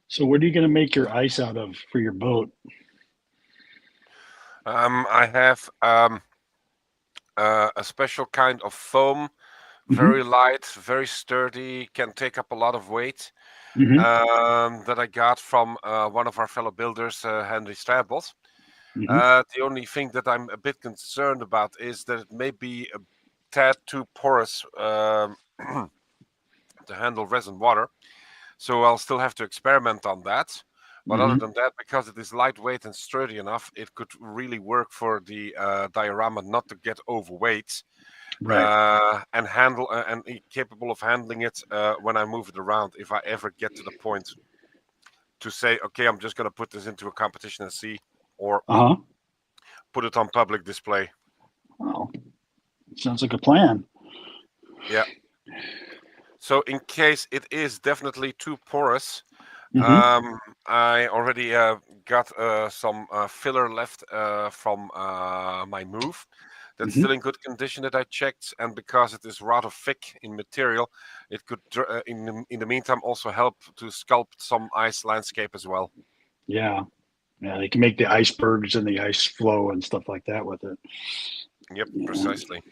So what are you going to make your ice out of for your boat? I have a special kind of foam, Mhm. very light, very sturdy, can take up a lot of weight. Mhm. That I got from one of our fellow builders, Henry Staples. Mhm. The only thing that I'm a bit concerned about is that it may be a tad too porous to handle resin water. So I'll still have to experiment on that. But other Mhm. than that, because it is lightweight and sturdy enough, it could really work for the diorama not to get overweight Right. and handle and capable of handling it when I move it around. If I ever get to the point to say, okay, I'm just going to put this into a competition and see, or Uh huh. put it on public display. Well, sounds like a plan. Yeah. So in case it is definitely too porous, Mhm. I already got some filler left from my move. That's still Mhm. in good condition that I checked, and because it is rather thick in material, it could, in the meantime, also help to sculpt some ice landscape as well. Yeah. Yeah. They can make the icebergs and the ice flow and stuff like that with it. Yep, Yeah. precisely.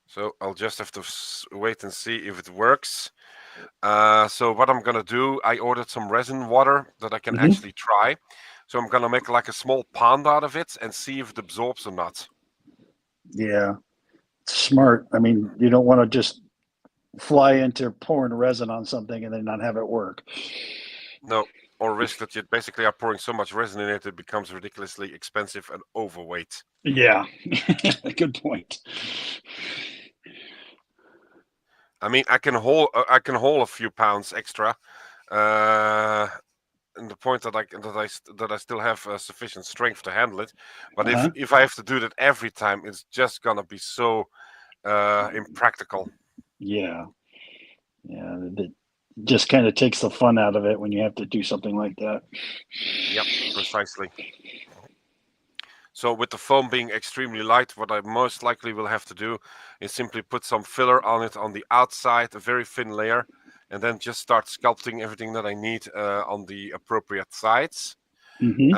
So I'll just have to wait and see if it works. So what I'm gonna do, I ordered some resin water that I can Mhm. actually try. So I'm gonna make like a small pond out of it and see if it absorbs or not. Yeah. It's smart. I mean, you don't want to just fly into pouring resin on something and then not have it work. No, or risk that you basically are pouring so much resin in it, it becomes ridiculously expensive and overweight. Yeah. Good point. I mean, I can haul a few pounds extra. And the point that I still have sufficient strength to handle it, but Uh-huh. if I have to do that every time, it's just gonna be so impractical. Yeah. Yeah. It just kind of takes the fun out of it when you have to do something like that. Yep, precisely. So with the foam being extremely light, what I most likely will have to do is simply put some filler on it on the outside, a very thin layer, and then just start sculpting everything that I need on the appropriate sides. Mm-hmm.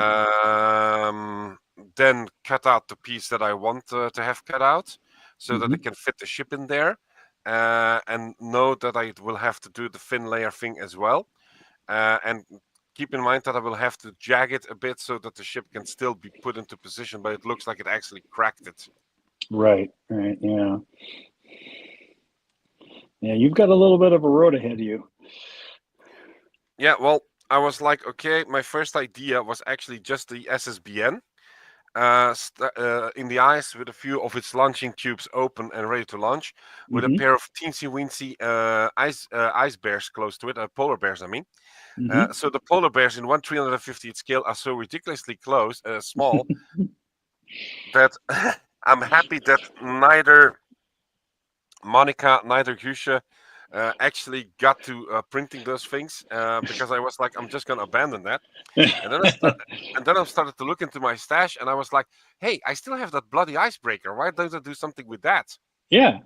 Then cut out the piece that I want to have cut out so that Mm-hmm. it can fit the ship in there. And know that I will have to do the thin layer thing as well. And keep in mind that I will have to jag it a bit so that the ship can still be put into position, but it looks like it actually cracked it. Right. Right. Yeah. Yeah. You've got a little bit of a road ahead of you. Yeah, well, I was like, okay, my first idea was actually just the SSBN in the ice with a few of its launching tubes open and ready to launch, with a Mm-hmm. pair of teensy weensy ice bears close to it, polar bears, I mean. Mm-hmm. So the polar bears in 1/350th scale are so ridiculously small, that I'm happy that neither Monica, neither Gusha actually got to printing those things because I was like, I'm just going to abandon that. And then I started to look into my stash, and I was like, hey, I still have that bloody icebreaker. Why don't I do something with that? Yeah.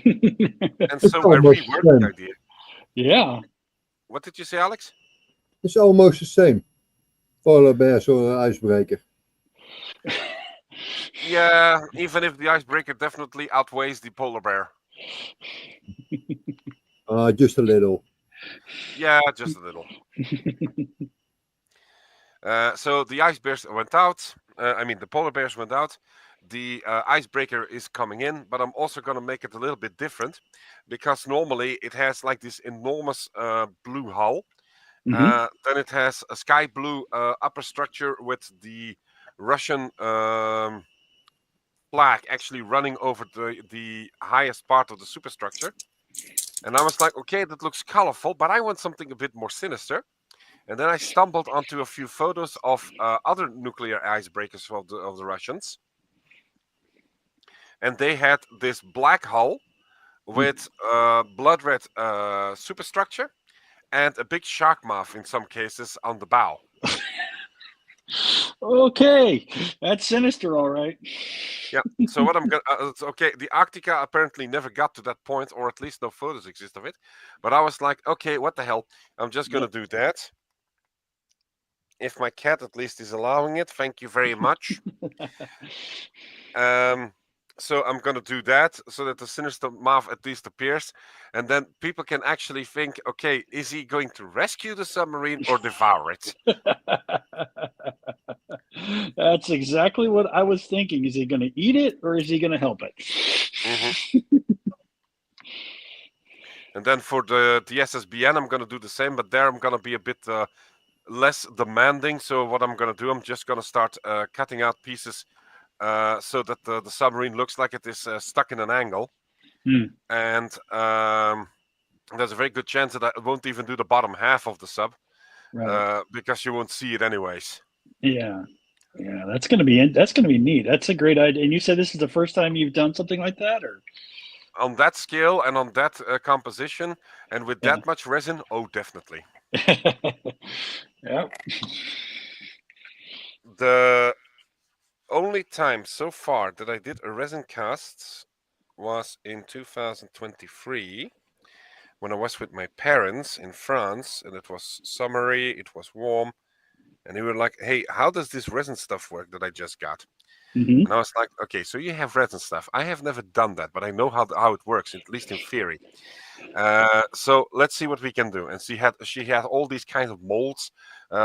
And It's so I almost reworked the the same. idea. Yeah. What did you say, Alex? It's almost the same. Polar bears or an icebreaker. Yeah, even if the icebreaker definitely outweighs the polar bear. Just a little. Yeah, just a little. So the ice bears went out. The polar bears went out. The icebreaker is coming in, but I'm also going to make it a little bit different because normally it has like this enormous blue hull. Mm-hmm. Then it has a sky blue upper structure with the Russian flag actually running over the highest part of the superstructure. And I was like, okay, that looks colorful, but I want something a bit more sinister. And then I stumbled onto a few photos of other nuclear icebreakers of the Russians. And they had this black hull with blood red superstructure and a big shark mouth in some cases on the bow. Okay, that's sinister, all right. Yeah. So what I'm gonna okay, the Arctica apparently never got to that point, or at least no photos exist of it. But I was like, okay, what the hell? I'm just gonna do that. If my cat at least is allowing it, thank you very much. So I'm gonna do that so that the sinister mouth at least appears, and then people can actually think, okay, is he going to rescue the submarine or devour it? That's exactly what I was thinking. Is he going to eat it or is he going to help it? And then for the SSBN, I'm gonna do the same, but there I'm gonna be a bit less demanding. So what I'm gonna do, I'm just gonna start cutting out pieces so that the submarine looks like it is stuck in an angle. And there's a very good chance that I won't even do the bottom half of the sub, Right. because you won't see it anyways. Yeah. Yeah, that's going to be neat. That's a great idea. And you said this is the first time you've done something like that, or? On that scale and on that composition and with Yeah. that much resin, oh, definitely. Yeah. The only time so far that I did a resin cast was in 2023 when I was with my parents in France, and it was summery, it was warm, and they were like, hey, how does this resin stuff work that I just got? And I was like, okay, so you have resin stuff. I have never done that, but I know how it works, at least in theory. So let's see what we can do. And she had all these kinds of molds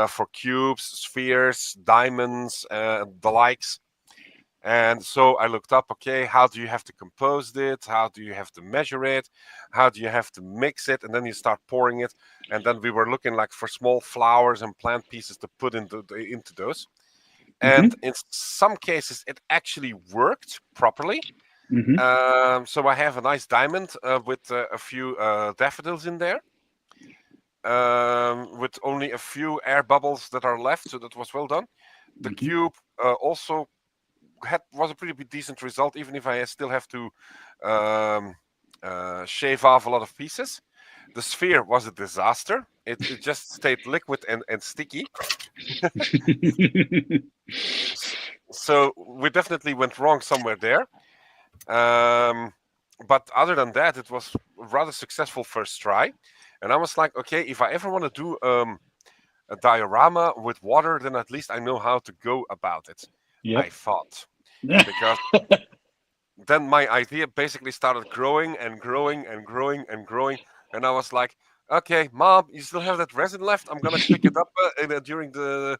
for cubes, spheres, diamonds, the likes. And so I looked up, okay, how do you have to compose it? How do you have to measure it? How do you have to mix it? And then you start pouring it. And then we were looking like for small flowers and plant pieces to put into those. And in some cases, it actually worked properly. So I have a nice diamond with a few daffodils in there, with only a few air bubbles that are left. So that was well done. The cube also was a pretty decent result, even if I still have to shave off a lot of pieces. The sphere was a disaster. It just stayed liquid and sticky. So we definitely went wrong somewhere there. But other than that, it was a rather successful first try. And I was like, okay, if I ever want to do a diorama with water, then at least I know how to go about it. Yep. I thought. Because then my idea basically started growing and growing and growing and growing. And I was like, okay, Mom, you still have that resin left? I'm going to pick it up during the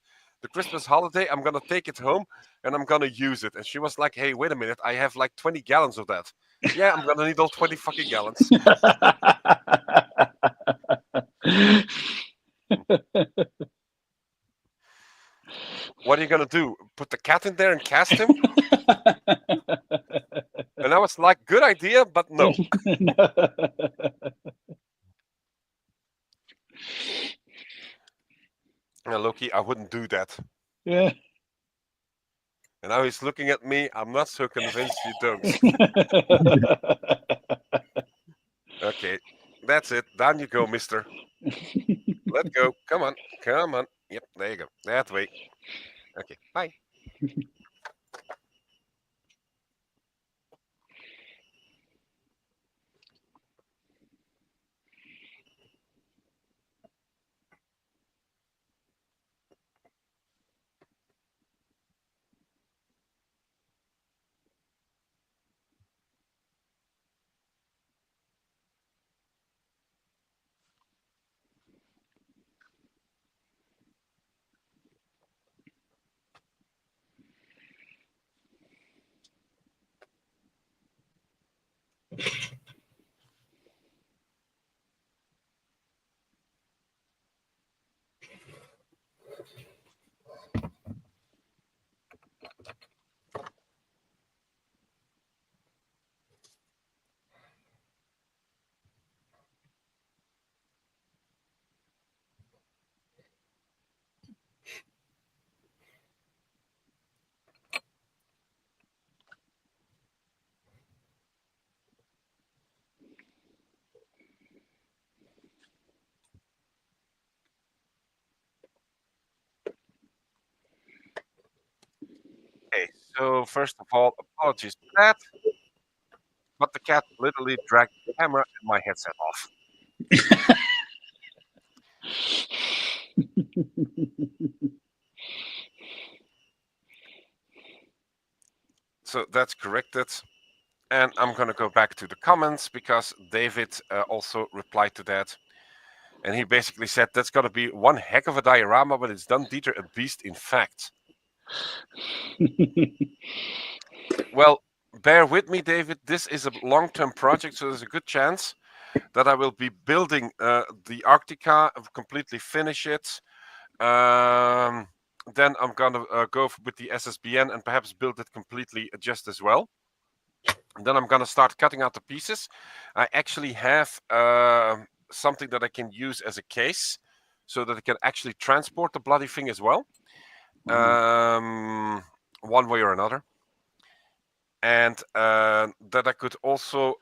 Christmas holiday. I'm going to take it home and I'm going to use it. And she was like, hey, wait a minute. I have like 20 gallons of that. Yeah, I'm going to need all 20 fucking gallons. What are you going to do? Put the cat in there and cast him? And I was like, good idea, but no. Loki, I wouldn't do that. Yeah. And now he's looking at me. I'm not so convinced you don't. Okay, that's it. Down you go, mister. Let go. Come on. Come on. Yep, there you go. That way. Okay, bye. Okay, so first of all, apologies for that. But the cat literally dragged the camera and my headset off. So that's corrected. And I'm going to go back to the comments because David also replied to that. And he basically said, that's going to be one heck of a diorama, but it's done Dieter a beast in fact. Well, bear with me, David. This is a long-term project, so there's a good chance that I will be building the Arctica, completely finish it. Then I'm going to go with the SSBN and perhaps build it completely just as well. And then I'm going to start cutting out the pieces. I actually have something that I can use as a case so that I can actually transport the bloody thing as well. One way or another. And that I could also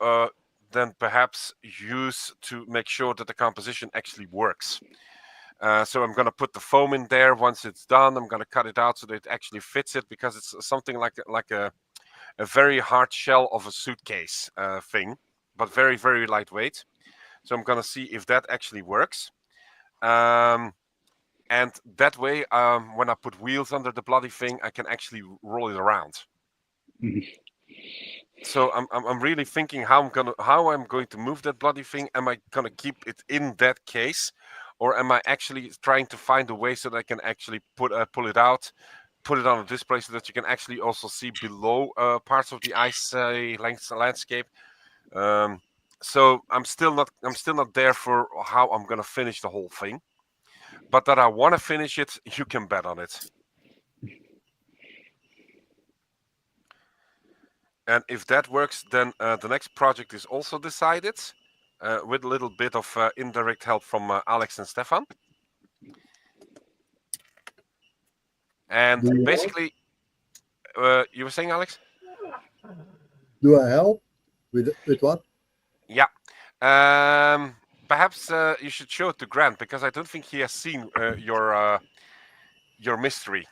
then perhaps use to make sure that the composition actually works. So I'm going to put the foam in there. Once it's done, I'm going to cut it out so that it actually fits it, because it's something like a very hard shell of a suitcase thing, but very, very lightweight. So I'm going to see if that actually works. And that way, when I put wheels under the bloody thing, I can actually roll it around. So I'm really thinking how I'm going to move that bloody thing. Am I going to keep it in that case, or am I actually trying to find a way so that I can actually pull it out, put it on a display so that you can actually also see below parts of the ice landscape. So I'm still not there for how I'm going to finish the whole thing, but that I want to finish it, you can bet on it. And if that works, then the next project is also decided with a little bit of indirect help from Alex and Stefan. And basically, you were saying, Alex? Do I help with what? Yeah. Perhaps you should show it to Grant, because I don't think he has seen your mystery.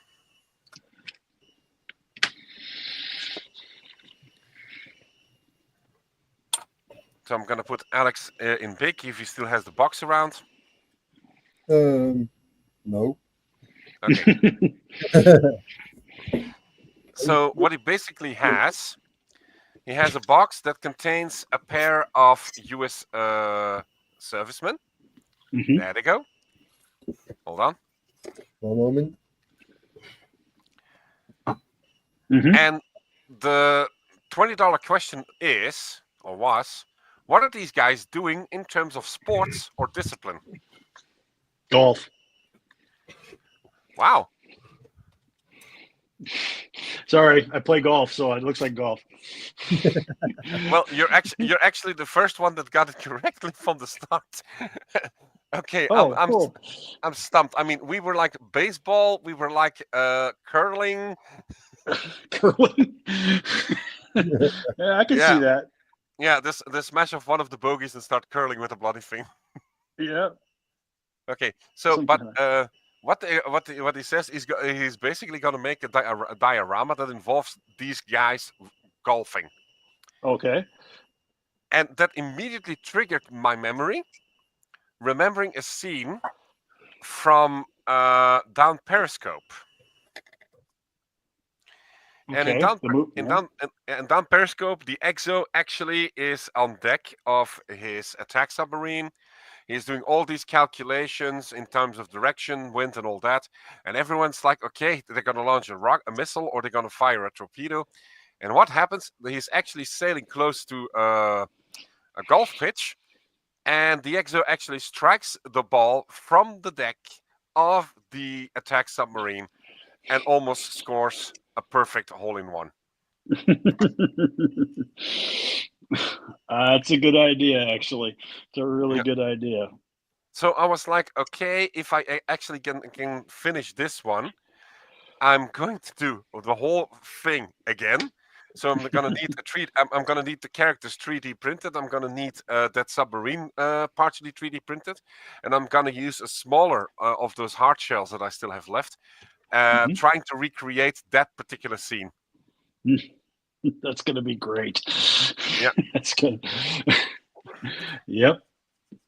So I'm going to put Alex in big if he still has the box around. No. Okay. So what he basically has, he has a box that contains a pair of US servicemen. There they go. Hold on. One moment. And the $20 question is, or was, what are these guys doing in terms of sports or discipline? Golf. Wow. Sorry, I play golf, so it looks like golf. Well, you're actually the first one that got it correctly from the start. Okay, cool. I'm stumped. I mean, we were like baseball, we were like curling. Curling. Yeah, I can see that. Yeah, this smash of one of the bogeys and start curling with a bloody thing. Yeah. Okay, so Something what he says is he's basically going to make a diorama that involves these guys golfing. Okay. And that immediately triggered my memory, remembering a scene from down Periscope. And Okay. down Periscope, the EXO actually is on deck of his attack submarine. He's doing all these calculations in terms of direction, wind, and all that. And everyone's like, okay, they're going to launch a missile, or they're going to fire a torpedo. And what happens? He's actually sailing close to a golf pitch. And the EXO actually strikes the ball from the deck of the attack submarine and almost scores a perfect hole-in-one. It's a good idea, actually. It's a really good idea. So I was like, okay, if I actually can finish this one, I'm going to do the whole thing again. So I'm going to need I'm going to need the characters 3D printed. I'm going to need that submarine partially 3D printed, and I'm going to use a smaller of those hard shells that I still have left trying to recreate that particular scene. That's going to be great. Yeah. That's good. Yep.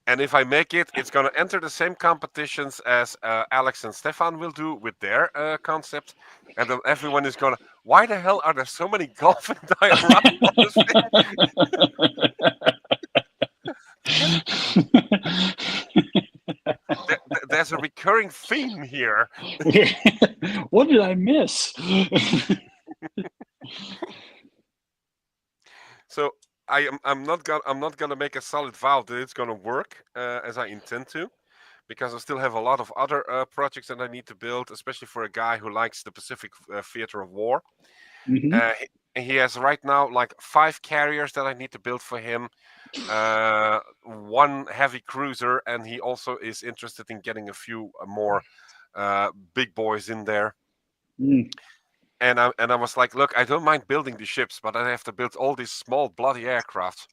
And if I make it, it's going to enter the same competitions as Alex and Stefan will do with their concept. And then everyone is going to, why the hell are there so many golfing dioramas on this thing? There's a recurring theme here. What did I miss? So I'm not gonna make a solid vow that it's gonna work as I intend to, because I still have a lot of other projects that I need to build, especially for a guy who likes the Pacific theater of war. He has right now like 5 carriers that I need to build for him, 1 heavy cruiser, and he also is interested in getting a few more big boys in there. And I was like, look, I don't mind building the ships, but I have to build all these small bloody aircraft.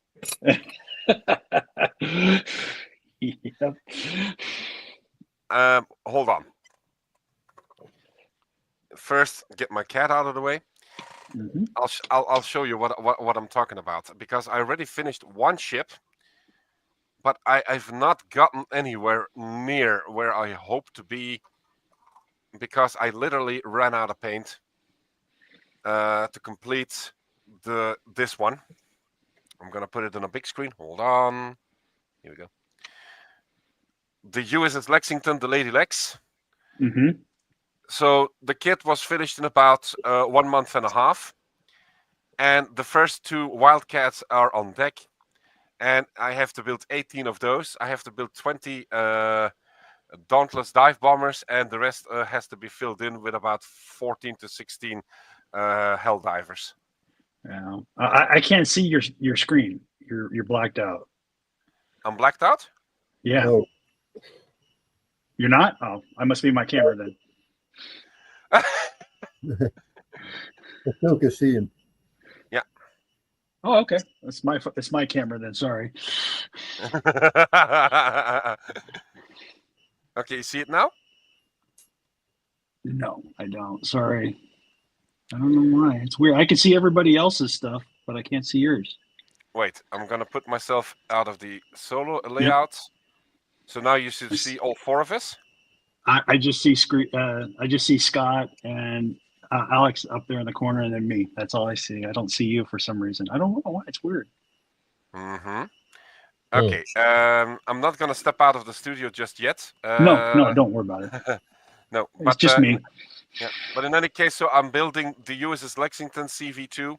Yep. Hold on. First, get my cat out of the way. I'll show you what I'm talking about, because I already finished 1 ship, but I've not gotten anywhere near where I hope to be, because I literally ran out of paint to complete this one. I'm gonna put it on a big screen. Hold on. Here we go. The USS Lexington, the Lady Lex. So the kit was finished in about 1 month and a half, and the first 2 Wildcats are on deck, and I have to build 18 of those. I have to build 20 Dauntless dive bombers, and the rest has to be filled in with about 14 to 16 hell divers. Yeah. I can't see your screen. You're blacked out. I'm blacked out? Yeah. No. You're not? Oh, I must be my camera then. I still can see him. Yeah. Oh, okay. That's my camera then. Sorry. Okay, you see it now? No, I don't. Sorry. I don't know why. It's weird. I can see everybody else's stuff, but I can't see yours. Wait, I'm gonna put myself out of the solo layouts. So now you should see all 4 of us. I just see I just see Scott and Alex up there in the corner, and then me. That's all I see. I don't see you for some reason. I don't know why. It's weird. Okay. I'm not gonna step out of the studio just yet. No, don't worry about it. No, It's just me. Yeah, but in any case, so I'm building the USS Lexington CV2.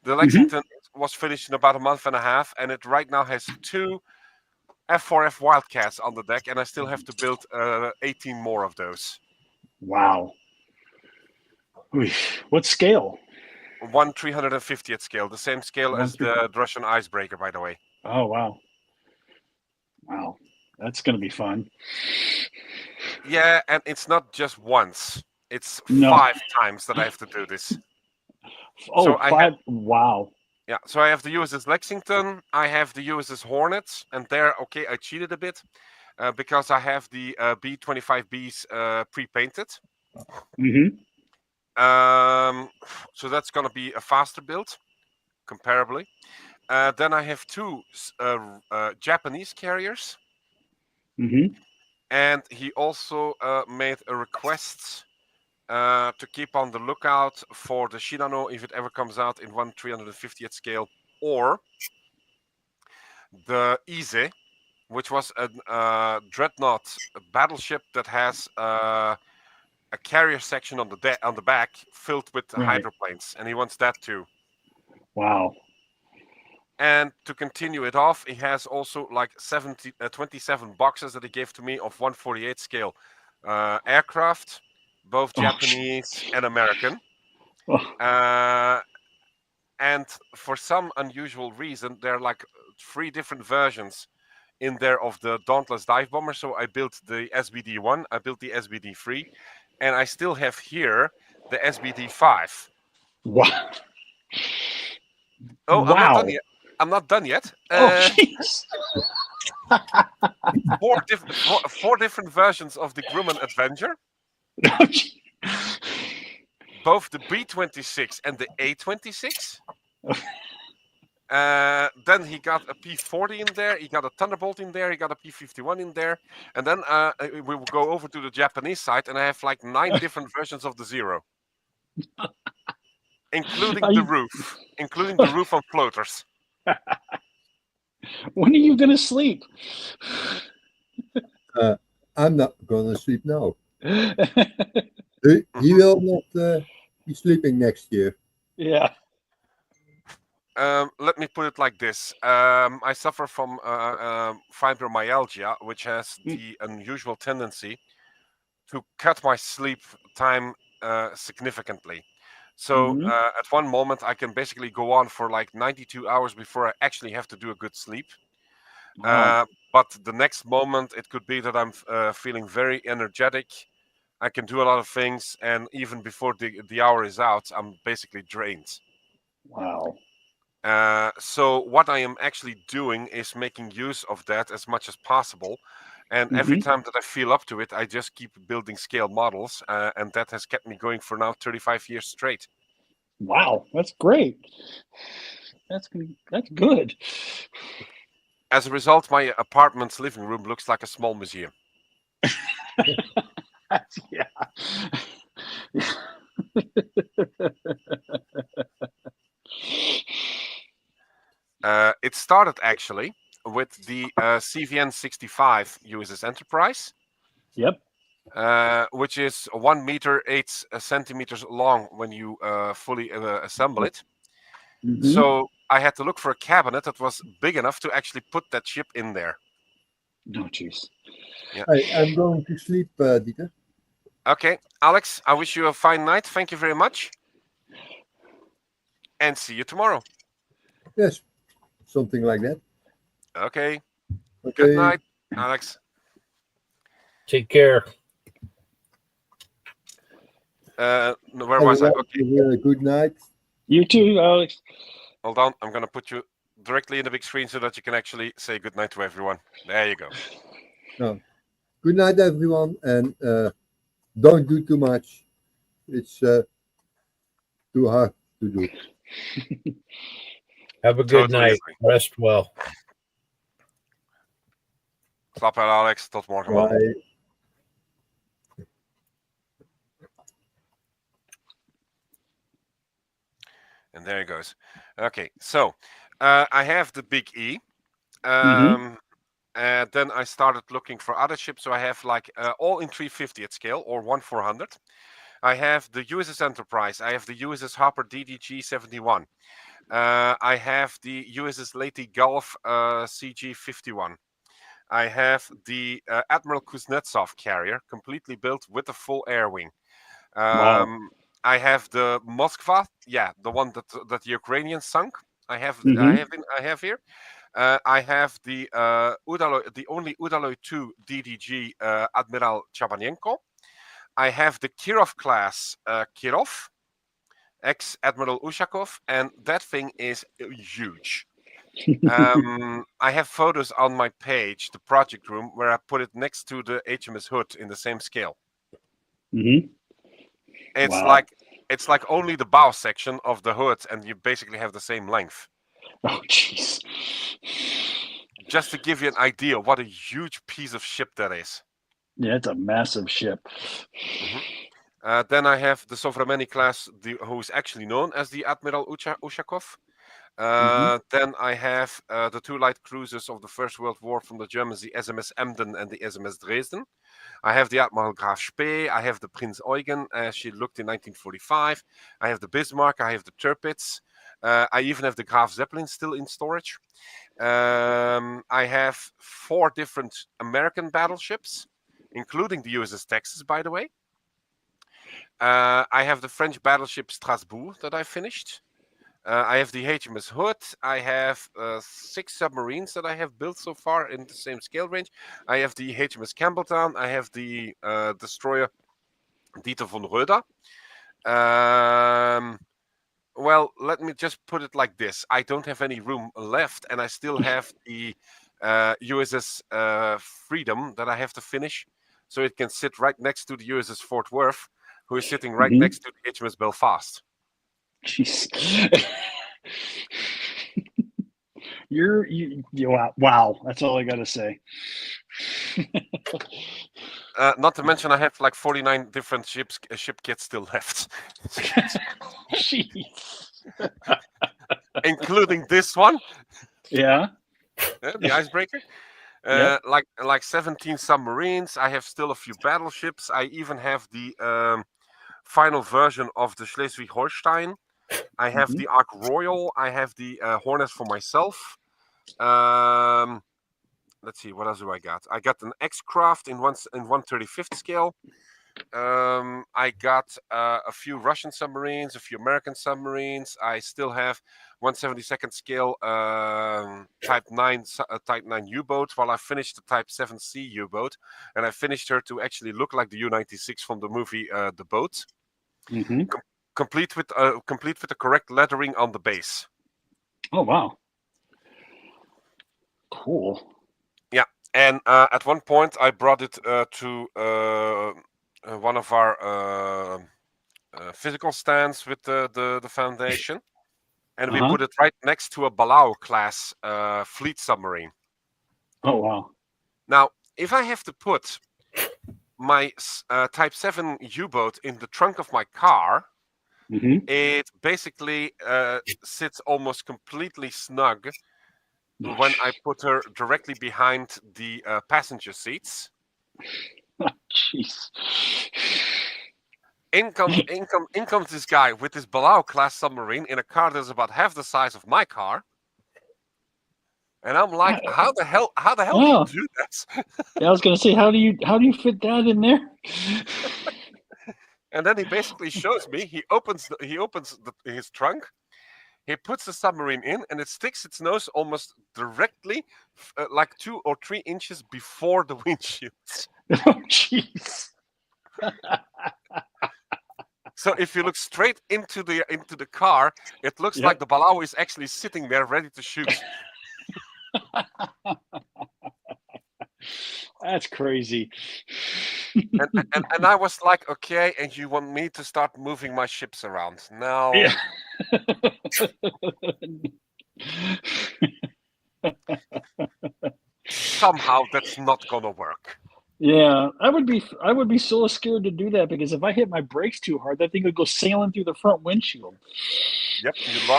The Lexington was finished in about 1.5 months, and it right now has 2 F4F Wildcats on the deck, and I still have to build 18 more of those. Wow. What scale? 1/350th scale, the same scale as the Russian icebreaker, by the way. Oh, wow. Wow. That's going to be fun. Yeah, and it's not just once. It's 5 times that I have to do this. Oh, so 5? Wow. Yeah, so I have the USS Lexington, I have the USS Hornets, and there, okay, I cheated a bit because I have the B-25Bs pre-painted. So that's going to be a faster build, comparably. Then I have 2 Japanese carriers. And he also made a request to keep on the lookout for the Shinano if it ever comes out in 1/350th scale, or the Ise, which was a dreadnought battleship that has a carrier section on the back filled with hydroplanes, and he wants that too. Wow. And to continue it off, he has also like 27 boxes that he gave to me of 1/48 scale aircraft, both Japanese and American. And for some unusual reason, there are like 3 different versions in there of the Dauntless dive bomber. So I built the SBD-1, I built the SBD-3, and I still have here the SBD-5. Wow. Oh, wow. I'm not done yet. Oh, jeez. 4 different versions of the Grumman Avenger. both the B-26 and the A-26. Then he got a P-40 in there. He got a Thunderbolt in there. He got a P-51 in there. And then we will go over to the Japanese side, and I have like 9 different versions of the Zero, including the roof, on floaters. When are you going to sleep? I'm not going to sleep now. He will not be sleeping next year. Yeah. Let me put it like this. I suffer from fibromyalgia, which has the unusual tendency to cut my sleep time significantly. So at one moment, I can basically go on for like 92 hours before I actually have to do a good sleep. Wow. But the next moment, it could be that I'm feeling very energetic. I can do a lot of things. And even before the hour is out, I'm basically drained. Wow. So what I am actually doing is making use of that as much as possible. And every time that I feel up to it, I just keep building scale models. And that has kept me going for now 35 years straight. Wow. That's great. That's good. As a result, my apartment's living room looks like a small museum. Yeah. It started actually with the CVN 65 USS Enterprise. Yep. Which is 1 meter 8 centimeters long when you fully assemble it. So I had to look for a cabinet that was big enough to actually put that ship in there. No, jeez. Yeah. I'm going to sleep, Dieter. Okay, Alex, I wish you a fine night. Thank you very much. And see you tomorrow. Yes, something like that. Okay. Okay. Good night, Alex. Take care. Where was I? Okay. Good night. You too, Alex. Hold on. I'm going to put you directly in the big screen so that you can actually say good night to everyone. There you go. No. Good night, everyone. And don't do too much. It's too hard to do. Have a good Totally night. agree. Rest well. Slaap uit, Alex. Tot morgen, man. Bye. And there it goes. Okay, so I have the big E. And then I started looking for other ships. So I have like all in 350 at scale or 1/400. I have the USS Enterprise. I have the USS Hopper DDG-71. I have the USS Leyte Gulf CG-51. I have the Admiral Kuznetsov carrier, completely built with a full air wing. Wow. I have the Moskva, the one that the Ukrainians sunk. I have here. I have the only Udaloy 2 DDG Admiral Chabanenko. I have the Kirov class Kirov, ex-Admiral Ushakov, and that thing is huge. I have photos on my page, the project room, where I put it next to the HMS Hood in the same scale. It's like only the bow section of the hood, and you basically have the same length. Oh, jeez. Just to give you an idea what a huge piece of ship that is. Yeah, it's a massive ship. Then I have the Sovrameni class, who is actually known as the Admiral Ushakov. Then I have the 2 light cruisers of the First World War from the Germans, the SMS Emden and the SMS Dresden. I have the Admiral Graf Spee. I have the Prinz Eugen, as she looked in 1945. I have the Bismarck. I have the Tirpitz. I even have the Graf Zeppelin still in storage. I have 4 different American battleships, including the USS Texas, by the way. I have the French battleship Strasbourg that I finished. I have the HMS Hood. I have 6 submarines that I have built so far in the same scale range. I have the HMS Campbelltown. I have the destroyer Dieter von Roeder. Well, let me just put it like this. I don't have any room left, and I still have the USS Freedom that I have to finish, so it can sit right next to the USS Fort Worth. who is sitting right Mhm. next to the HMS Belfast. Jeez. Wow. That's all I got to say. Not to mention, I have like 49 different ship kits still left, Jeez. including this one, Yeah. the icebreaker. Yep. Like 17 submarines. I have still a few battleships. I even have the final version of the Schleswig-Holstein. I have Mhm. the Ark Royal. I have the Hornets for myself. Let's see, what else do I got? I got an X-Craft in 1/35th scale. I got a few Russian submarines, a few American submarines. I still have 1/72nd scale Type 9 U-boat, while I finished the Type 7C U-boat, and I finished her to actually look like the U-96 from the movie The Boat, Hmm. complete with the correct lettering on the base. Oh, wow. Cool. And at one point, I brought it to one of our physical stands with the foundation, and we Uh-huh. put it right next to a Blok class fleet submarine. Oh, wow. Now, if I have to put my Type 7 U-boat in the trunk of my car, Hmm. it basically sits almost completely snug when I put her directly behind the passenger seats. Jeez. In comes this guy with this Blok class submarine in a car that's about half the size of my car. And I'm like, how the hell Oh. do you do that? Yeah, I was gonna say, how do you fit that in there? And then he basically shows me. He opens his trunk. He puts the submarine in, and it sticks its nose almost directly, like 2 or 3 inches before the windshield. Oh, jeez. So if you look straight into the car, it looks Yep. like the Blok is actually sitting there ready to shoot. That's crazy. and I was like, okay, and you want me to start moving my ships around? No. Yeah. Somehow that's not gonna work. Yeah, I would be so scared to do that, because if I hit my brakes too hard, that thing would go sailing through the front windshield. Yep,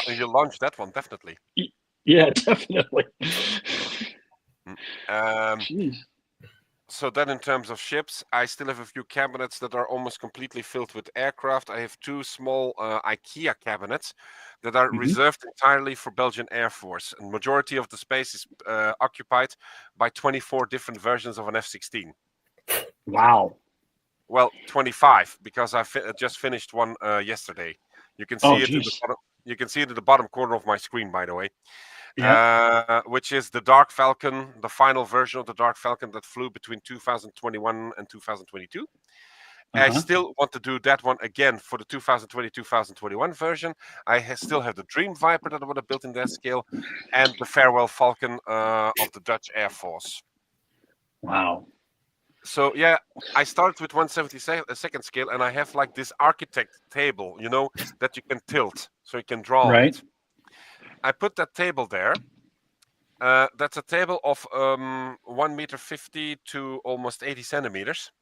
you launch that one definitely. Yeah, definitely. Jeez. So then in terms of ships, I still have a few cabinets that are almost completely filled with aircraft. I have 2 small IKEA cabinets that are Mhm. reserved entirely for Belgian Air Force. And majority of the space is occupied by 24 different versions of an F-16. Wow. Well, 25, because I just finished one yesterday. You can see Oh, it in the jeez. bottom. You can see it in the bottom corner of my screen, by the way. Yeah. Which is the Dark Falcon, the final version of the Dark Falcon that flew between 2021 and 2022. I Uh-huh. still want to do that one again for the 2020-2021 version. I still have the Dream Viper that I would have built in that scale, and the Farewell Falcon of the Dutch Air Force. Wow. So yeah, I started with 1/72nd scale, and I have like this architect table, that you can tilt, so you can draw on Right. it. I put that table there. That's a table of 1.50 meters to almost 80 centimeters.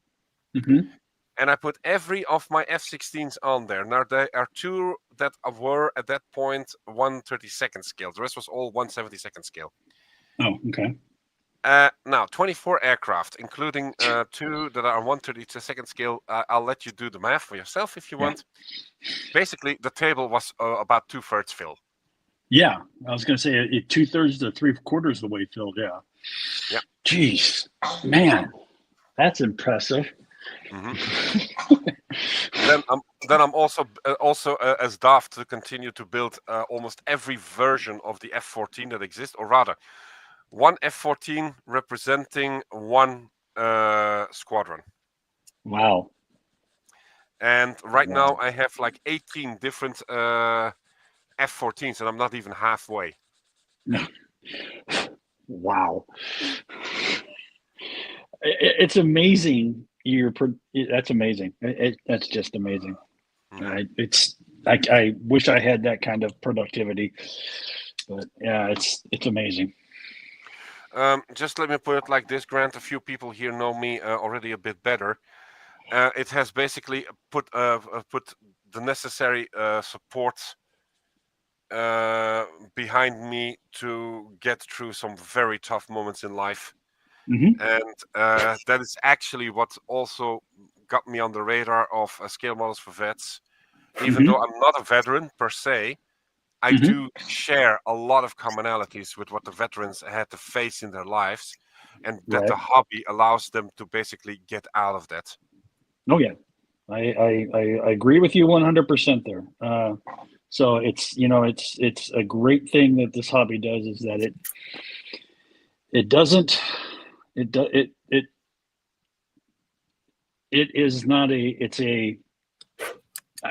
Mm-hmm. And I put every of my F-16s on there. Now there are 2 that were at that point 1/32nd scale. The rest was all 1/72nd scale. Oh, okay. Now 24 aircraft, including 2 that are 1/32nd scale. I'll let you do the math for yourself if you want. Basically, the table was about 2/3 filled. Yeah, I was going to say 2/3 to 3/4 of the way filled. Yeah. Yeah. Jeez, man, that's impressive. Mm-hmm. then I'm also as daft to continue to build almost every version of the F-14 that exists, or rather, one F-14 representing one squadron. Wow. And right now I have like 18 different F-14s, and I'm not even halfway. Wow. It's amazing that's amazing. That's just amazing. Mhm. I wish I had that kind of productivity, but yeah, it's amazing. Just let me put it like this, Grant. A few people here know me already a bit better. It has basically put the necessary support behind me to get through some very tough moments in life. Hmm. And that is actually what also got me on the radar of scale models for vets. Even Hmm. though I'm not a veteran per se, I Hmm. do share a lot of commonalities with what the veterans had to face in their lives, and that Right. the hobby allows them to basically get out of that. Oh yeah, I agree with you 100% there. So it's a great thing that this hobby does is that it doesn't it do, it is not a it's a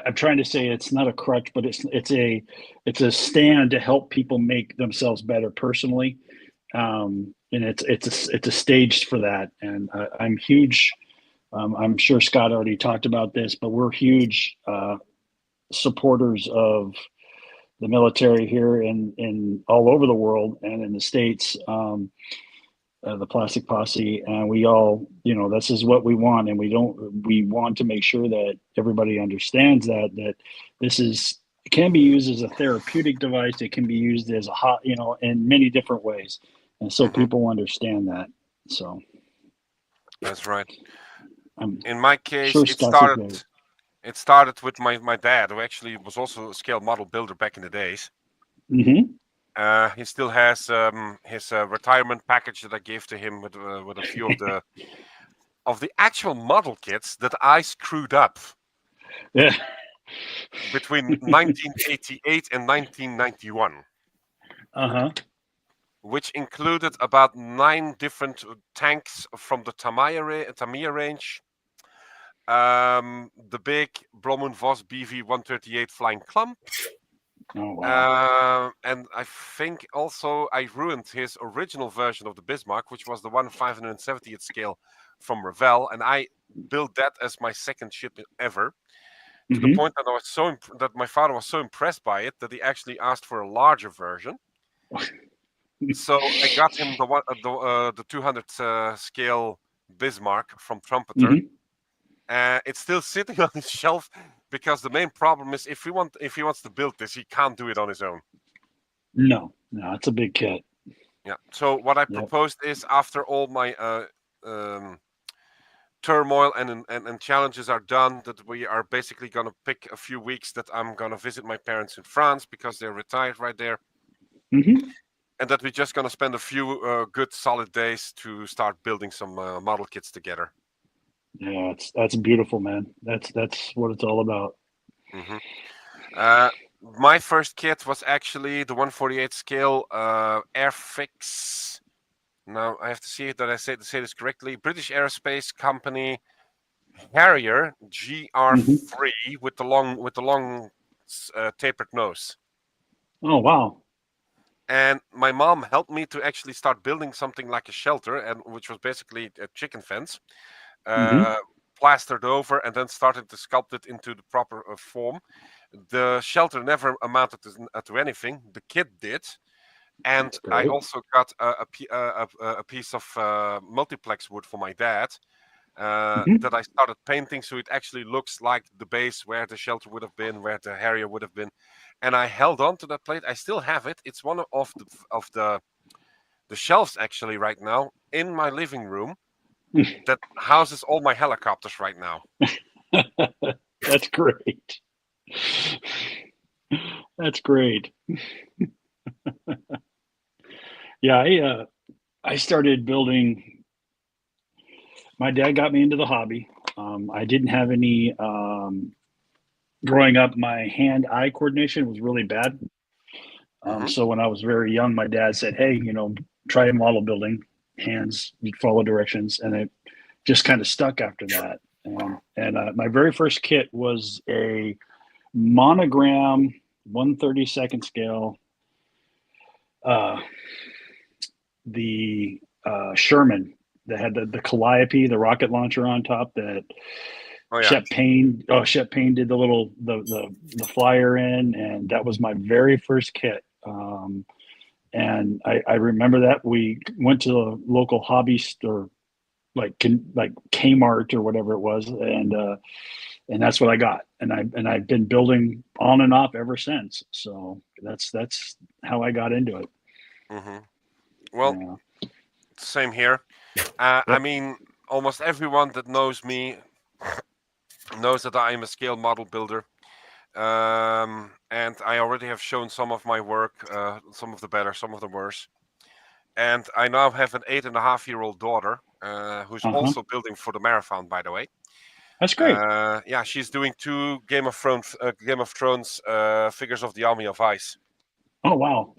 I'm trying to say it's not a crutch, but it's a stand to help people make themselves better personally, and it's a stage for that. And I'm huge. I'm sure Scott already talked about this, but we're huge supporters of the military here in all over the world and in the States. The Plastic Posse, and we all, this is what we want, and we want to make sure that everybody understands that this can be used as a therapeutic device. It can be used as a hot, in many different ways, and so Mhm. people understand that. So That's right. I'm In my case, sure Scott's agree. it started with my dad, who actually was also a scale model builder back in the days. Mm-hmm. He still has his retirement package that I gave to him with a few of the actual model kits that I screwed up Yeah. between 1988 and 1991, Uh-huh. which included about 9 different tanks from the Tamiya range, the big Bromund Vos BV-138 Flying Clump. Oh wow. And I think also I ruined his original version of the Bismarck, which was the 1/570th scale from Revell, and I built that as my second ship ever. To the Mm-hmm. point that I was that my father was so impressed by it that he actually asked for a larger version. So I got him the 200 scale Bismarck from Trumpeter. It's still sitting on his shelf because the main problem is if he wants to build this, he can't do it on his own. No, it's a big kit. Yeah. So what I Yep. proposed is after all my turmoil and challenges are done, that we are basically going to pick a few weeks that I'm going to visit my parents in France because they're retired right there. Mm-hmm. And that we're just going to spend a few good solid days to start building some model kits together. Yeah, that's beautiful, man. That's what it's all about. Mm-hmm. My first kit was actually the 148 scale Airfix. Now I have to see that I say this correctly. British Aerospace Company Harrier GR3 with the long tapered nose. Oh wow. And my mom helped me to actually start building something like a shelter, and which was basically a chicken fence, plastered over, and then started to sculpt it into the proper form. The shelter never amounted to anything. The kit did, and I also got a piece of multiplex wood for my dad that I started painting, so it actually looks like the base where the shelter would have been, where the Harrier would have been. And I held on to that plate. I still have it. It's one of the shelves actually right now in my living room that houses all my helicopters right now. That's great. That's great. Yeah, I started building. My dad got me into the hobby. I didn't have any growing up. My hand-eye coordination was really bad. So when I was very young, my dad said, "Hey, try model building. Hands, you'd follow directions," and it just kind of stuck after that. And my very first kit was a monogram 1/32 scale. The Sherman that had the Calliope, the rocket launcher on top that Oh yeah. Shep Payne did the flyer in, and that was my very first kit. And I remember that we went to the local hobby store, like Kmart or whatever it was, and that's what I got, and I've been building on and off ever since. So that's how I got into it. Mm-hmm. Well, Yeah. same here. I mean, almost everyone that knows me knows that I am a scale model builder. And I already have shown some of my work, some of the better, some of the worse. And I now have an 8.5-year-old daughter who's also building for the marathon, by the way. That's great. Yeah, she's doing 2 Game of Thrones figures of the Army of Ice. Oh wow.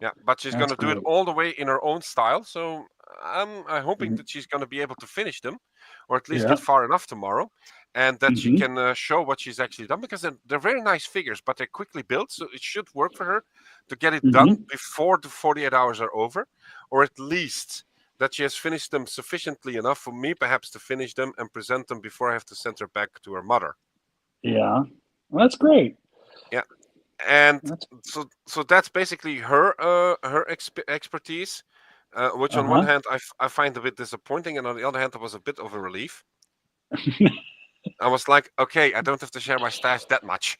Yeah, but she's going to do it all the way in her own style. So I'm hoping that she's going to be able to finish them, or at least get far enough tomorrow, and that she can show what she's actually done, because they're very nice figures, but they're quickly built, so it should work for her to get it done before the 48 hours are over, or at least that she has finished them sufficiently enough for me perhaps to finish them and present them before I have to send her back to her mother. Yeah, well, that's great. Yeah. And so that's basically her expertise, which on one hand I find a bit disappointing, and on the other hand it was a bit of a relief. I was like, okay, I don't have to share my stash that much.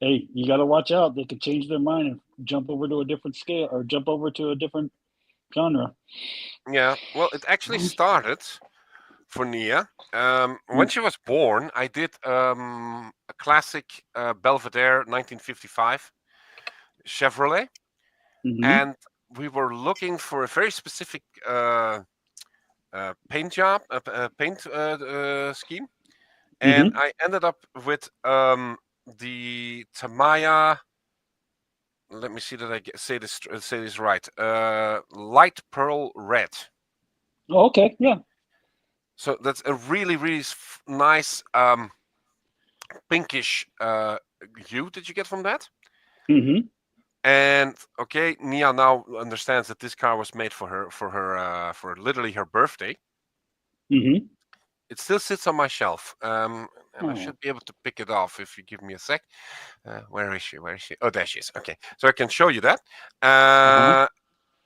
Hey, you got to watch out. They could change their mind and jump over to a different scale or jump over to a different genre. Yeah, well, it actually started for Nia. When she was born, I did a classic Belvedere 1955 Chevrolet, and we were looking for a very specific paint job, paint scheme, and I ended up with the Tamiya. Let me see that I say this right. Light pearl red. Oh, okay, yeah. So that's a really, really nice pinkish hue that you get from that. And okay, Nia now understands that this car was made for for literally her birthday. It still sits on my shelf, and I should be able to pick it off if you give me a sec. Where is she? Where is she? Oh, there she is. Okay, so I can show you that.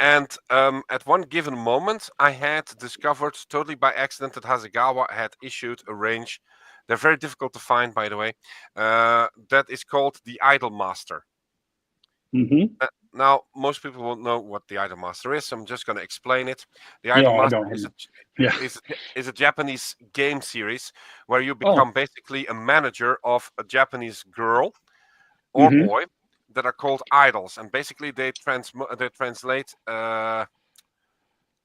And at one given moment, I had discovered totally by accident that Hasegawa had issued a range. They're very difficult to find, by the way. That is called the Idol Master. Now, most people won't know what the Idol Master is. So I'm just going to explain it. The Idol Master is a Japanese game series where you become basically a manager of a Japanese girl or boy that are called idols, and basically they translate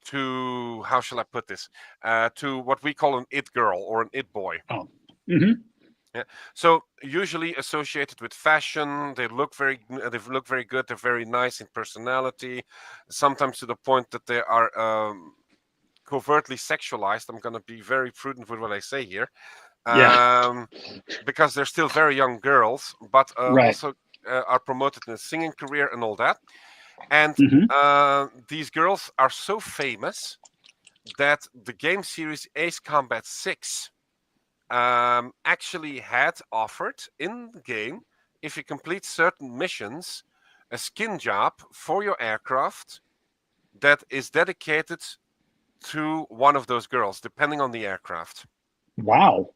to, how shall I put this, to what we call an it girl or an it boy. Yeah. So usually associated with fashion, they look very good. They're very nice in personality, sometimes to the point that they are covertly sexualized. I'm going to be very prudent with what I say here, because they're still very young girls, but also are promoted in a singing career and all that. And these girls are so famous that the game series Ace Combat 6 actually had offered in the game, if you complete certain missions, a skin job for your aircraft that is dedicated to one of those girls, depending on the aircraft. Wow.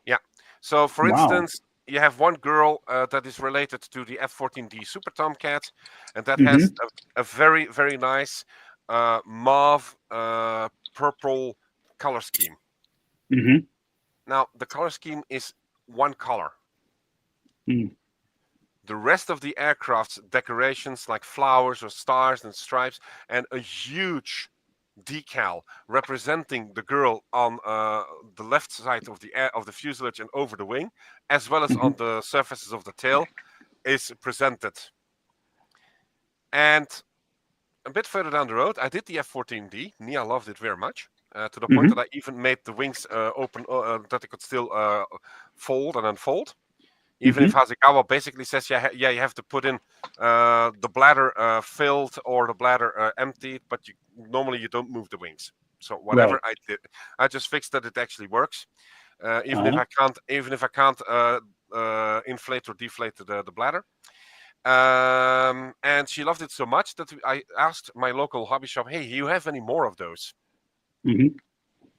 Yeah. So, for instance, you have one girl that is related to the F-14D Super Tomcat, and that has a very, very nice mauve purple color scheme. Now, the color scheme is one color. The rest of the aircraft's decorations, like flowers or stars and stripes, and a huge decal representing the girl on the left side of the fuselage and over the wing, as well as on the surfaces of the tail, is presented. And a bit further down the road, I did the F-14D. Nia loved it very much. To the point that I even made the wings open, that they could still fold and unfold. Even if Hasegawa basically says, yeah, you have to put in the bladder filled or the bladder emptied, but normally you don't move the wings. So whatever I did, I just fixed that it actually works. Even if I can't inflate or deflate the bladder. And she loved it so much that I asked my local hobby shop, hey, you have any more of those?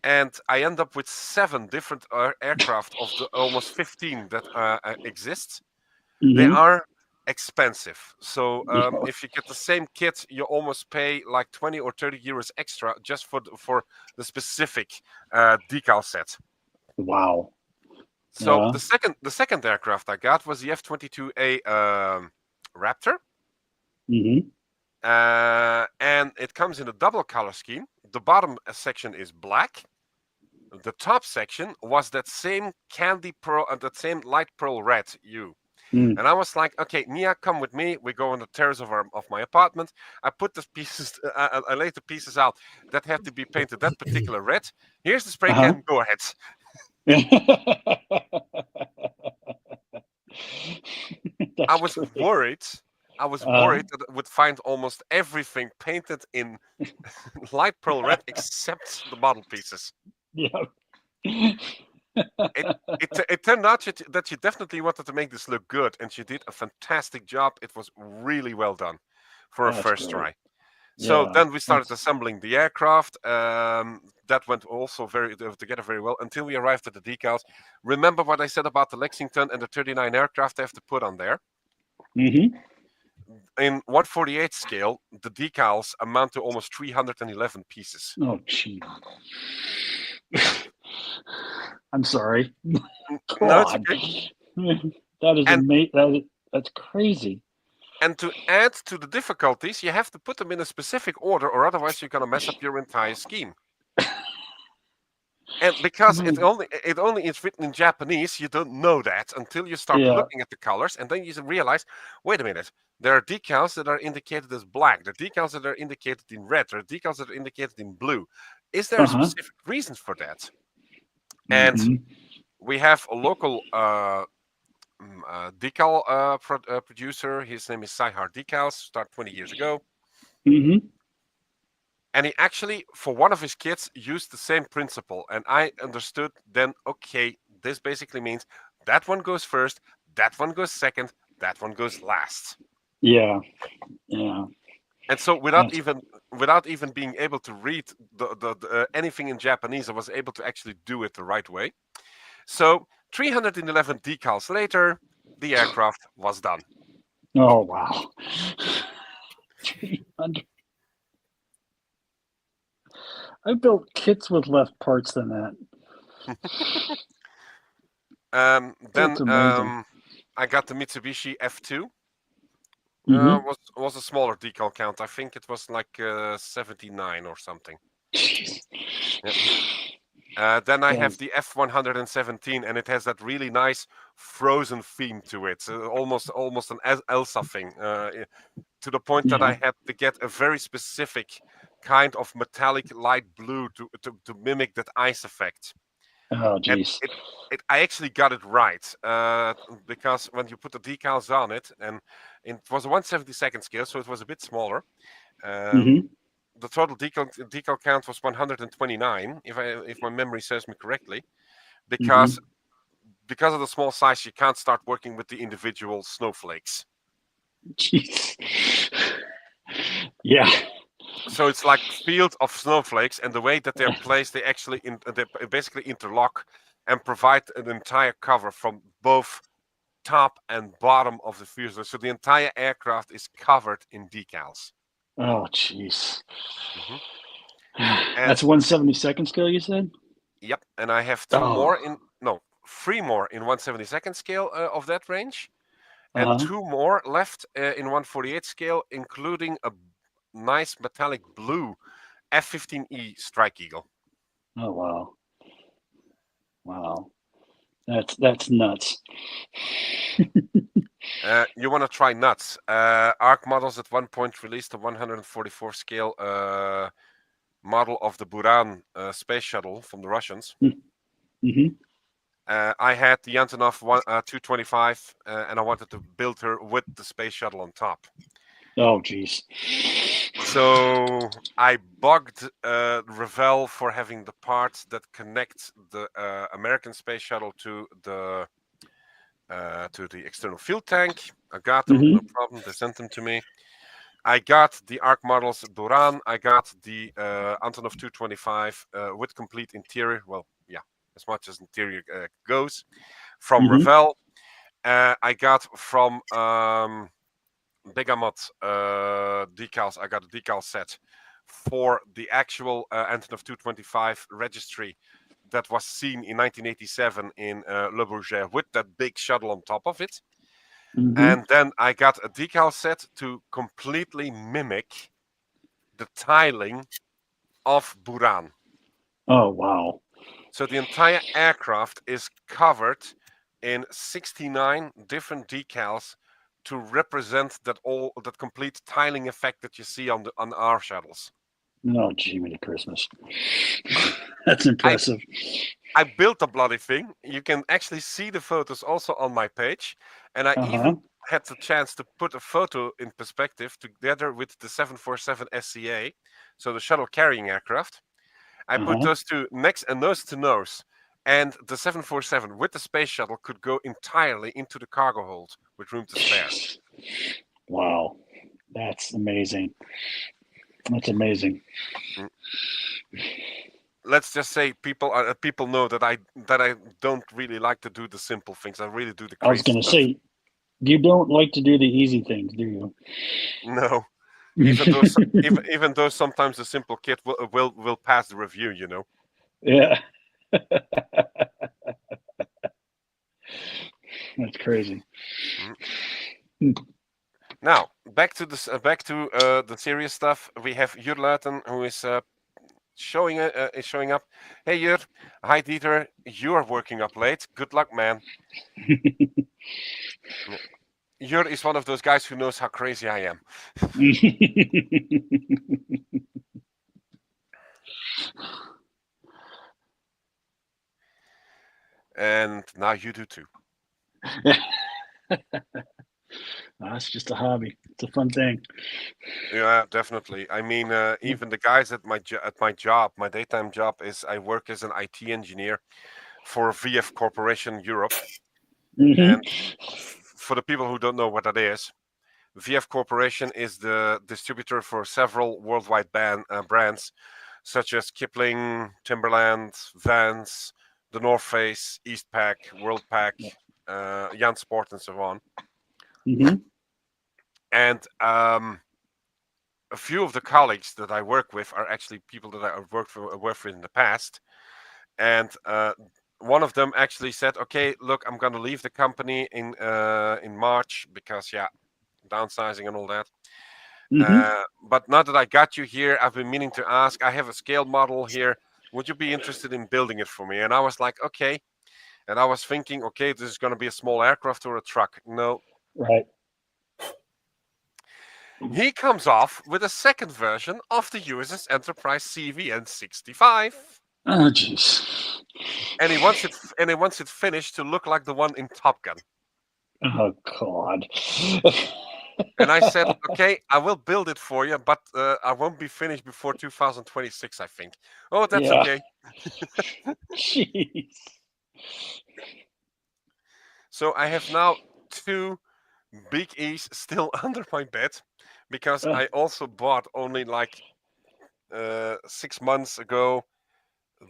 And I end up with 7 different aircraft of the almost 15 that exist. They are expensive. So if you get the same kit, you almost pay like 20 or 30 euros extra just for the specific decal set. Wow. So the second aircraft I got was the F-22A Raptor. And it comes in a double color scheme. The bottom section is black. The top section was that same candy pearl and that same light pearl red hue. And I was like, okay, Nia, come with me. We go on the terrace of my apartment. I put the pieces, I laid the pieces out that had to be painted that particular red. Here's the spray can. Go ahead. I was worried that I would find almost everything painted in light pearl red except the model pieces. Yeah. It turned out that she definitely wanted to make this look good, and she did a fantastic job. It was really well done for a first try. So then we started assembling the aircraft. That went also together very well until we arrived at the decals. Remember what I said about the Lexington and the 39 aircraft I have to put on there? In 1/48 scale, the decals amount to almost 311 pieces. Oh, gee. I'm sorry. No, it's okay. That is amazing. That's crazy. And to add to the difficulties, you have to put them in a specific order, or otherwise you're going to mess up your entire scheme. And because it only is written in Japanese, you don't know that until you start looking at the colors, and then you realize, wait a minute, there are decals that are indicated as black, there are decals that are indicated in red, there are decals that are indicated in blue. Is there a specific reason for that? And we have a local decal producer. His name is Saihar Decals, started 20 years ago. And he actually, for one of his kits, used the same principle. And I understood then, okay, this basically means that one goes first, that one goes second, that one goes last. Yeah. And so without even being able to read the anything in Japanese, I was able to actually do it the right way. So 311 decals later, the aircraft was done. Oh, wow. 300. I built kits with less parts than that. Then I got the Mitsubishi F2. Was a smaller decal count. I think it was like 79 or something. Then I have the F117, and it has that really nice frozen theme to it, almost an Elsa thing, to the point that I had to get a very specific kind of metallic light blue to mimic that ice effect. Oh, geez. I actually got it right, because when you put the decals on it, and it was a 1/72 scale, so it was a bit smaller. The total decal count was 129, if my memory serves me correctly, because of the small size, you can't start working with the individual snowflakes. Jeez. Yeah. So it's like field of snowflakes, and the way that they're placed, they basically interlock and provide an entire cover from both top and bottom of the fuselage. So the entire aircraft is covered in decals. Oh, jeez. That's 1/72 scale, you said? Yep, and I have 3 more in 1/72 scale of that range, and 2 more left in 1/48 scale, including a nice metallic blue F-15E Strike Eagle. Oh, wow. Wow. That's nuts. You want to try nuts? ARC Models at one point released a 144 scale model of the Buran space shuttle from the Russians. I had the Antonov 225, and I wanted to build her with the space shuttle on top. Oh, geez. So I bugged Revell for having the parts that connect the American space shuttle to the external fuel tank. I got them, no problem. They sent them to me. I got the ARC models Buran. I got the Antonov 225 with complete interior. Well, yeah, as much as interior goes from Revell. I got from Begamot decals. I got a decal set for the actual Antonov 225 registry that was seen in 1987 in Le Bourget with that big shuttle on top of it. And then I got a decal set to completely mimic the tiling of Buran. Oh, wow. So the entire aircraft is covered in 69 different decals to represent that complete tiling effect that you see on our shuttles. Oh, gee, many Christmas. That's impressive. I built the bloody thing. You can actually see the photos also on my page. And I even had the chance to put a photo in perspective together with the 747 SCA, so the shuttle carrying aircraft. I put those two next and nose to nose. And the 747 with the space shuttle could go entirely into the cargo hold with room to spare. Wow. That's amazing. That's amazing. Let's just say people know that I don't really like to do the simple things. I really do the crazy I was going to stuff. say, you don't like to do the easy things, do you? No. Even though sometimes the simple kit will pass the review, you know. Yeah. That's crazy. Now back to the serious stuff. We have Jur Luiten, who is showing up. Hey Jur, hi Dieter. You are working up late. Good luck, man. Jur is one of those guys who knows how crazy I am. And now you do too. It's just a hobby. It's a fun thing. Yeah, definitely. I mean, even the guys at my job, my daytime job is I work as an IT engineer for VF Corporation Europe. And for the people who don't know what that is, VF Corporation is the distributor for several worldwide brands, such as Kipling, Timberland, Vans, the North Face, Eastpak, Worldpak, Jansport, and so on. And a few of the colleagues that I work with are actually people that I worked with in the past. And one of them actually said, "Okay, look, I'm going to leave the company in March because, yeah, downsizing and all that. But now that I got you here, I've been meaning to ask. I have a scale model here. Would you be interested in building it for me?" And I was like, "Okay." And I was thinking, "Okay, this is going to be a small aircraft or a truck." No. Right. He comes off with a second version of the USS Enterprise CVN-65. Oh, jeez. And he wants it finished to look like the one in Top Gun. Oh, God. And I said, "Okay, I will build it for you, but I won't be finished before 2026, I think." "Oh, that's okay." Jeez. So I have now 2 Big E's still under my bed because I also bought only like 6 months ago,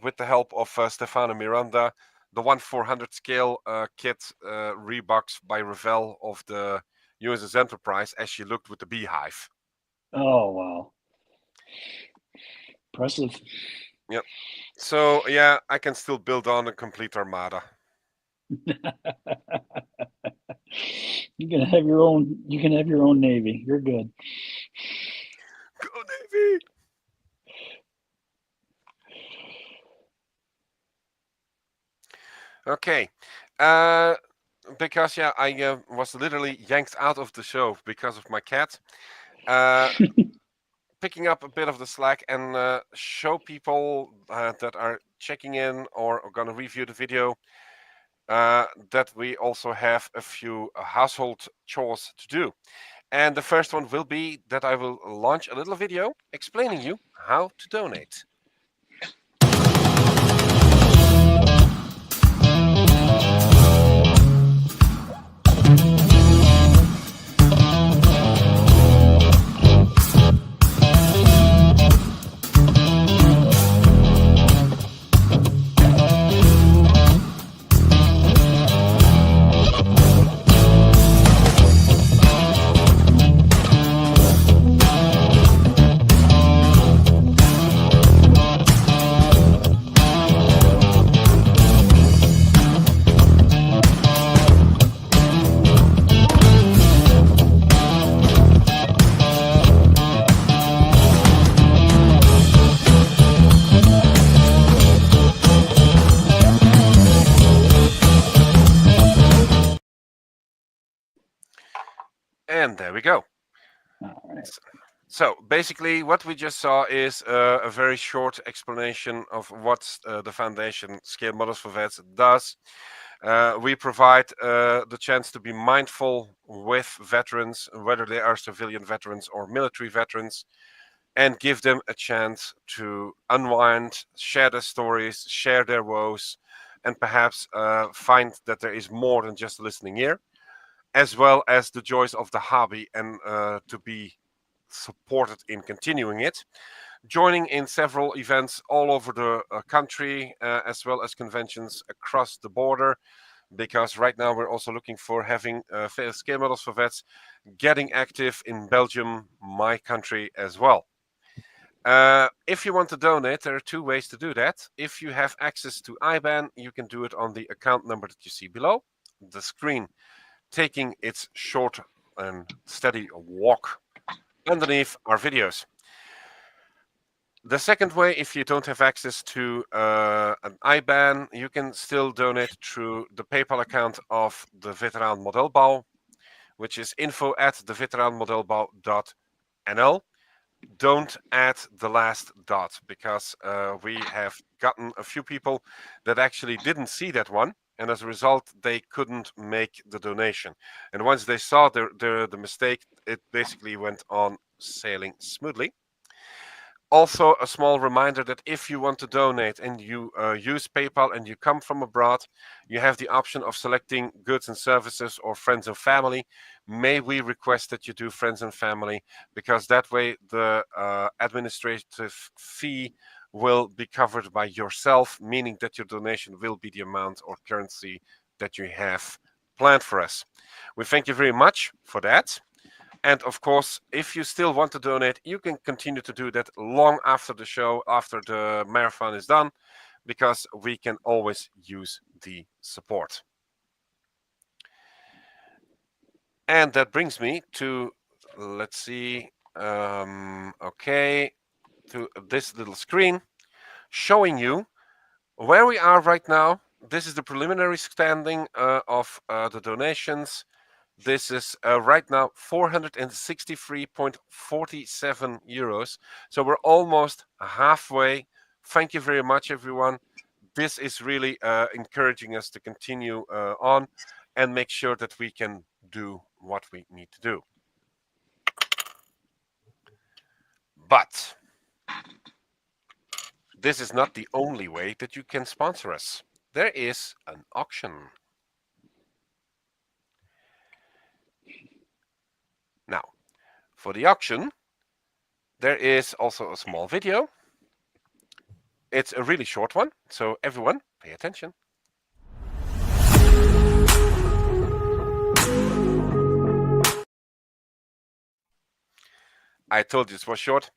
with the help of Stefano Miranda, the 1/400 scale kit rebox by Revell of the USS Enterprise as she looked with the beehive. Oh, wow. Impressive. Yep. So yeah, I can still build on a complete armada. You can have your own. You can have your own navy. You're good. Go Navy! Okay. Because yeah, I was literally yanked out of the show because of my cat. Picking up a bit of the slack and show people that are checking in or are going to review the video that we also have a few household chores to do. And the first one will be that I will launch a little video explaining you how to donate. And there we go. All right. So basically what we just saw is a very short explanation of what the Foundation Scale Models for Vets does. We provide the chance to be mindful with veterans, whether they are civilian veterans or military veterans, and give them a chance to unwind, share their stories, share their woes, and perhaps find that there is more than just a listening ear, as well as the joys of the hobby and to be supported in continuing it. Joining in several events all over the country, as well as conventions across the border, because right now we're also looking for having scale models for vets getting active in Belgium, my country as well. If you want to donate, there are two ways to do that. If you have access to IBAN, you can do it on the account number that you see below the screen, taking its short and steady walk underneath our videos. The second way, if you don't have access to an IBAN, you can still donate through the PayPal account of the Veteraan Modelbouw, which is info@theveteraanmodelbouw.nl. Don't add the last dot, because we have gotten a few people that actually didn't see that one, and as a result they couldn't make the donation. And once they saw the mistake, it basically went on sailing smoothly. Also, a small reminder that if you want to donate and you use PayPal and you come from abroad, you have the option of selecting goods and services or friends and family. May we request that you do friends and family, because that way the administrative fee will be covered by yourself, meaning that your donation will be the amount or currency that you have planned for us. We thank you very much for that. And of course, if you still want to donate, you can continue to do that long after the show, after the marathon is done, because we can always use the support. And that brings me to, let's see, okay, to this little screen showing you where we are right now. This is the preliminary standing of the donations. This is right now 463.47 euros. So we're almost halfway. Thank you very much, everyone. This is really encouraging us to continue on and make sure that we can do what we need to do. But this is not the only way that you can sponsor us. There is an auction. Now, for the auction, there is also a small video. It's a really short one, so everyone pay attention. I told you it was short.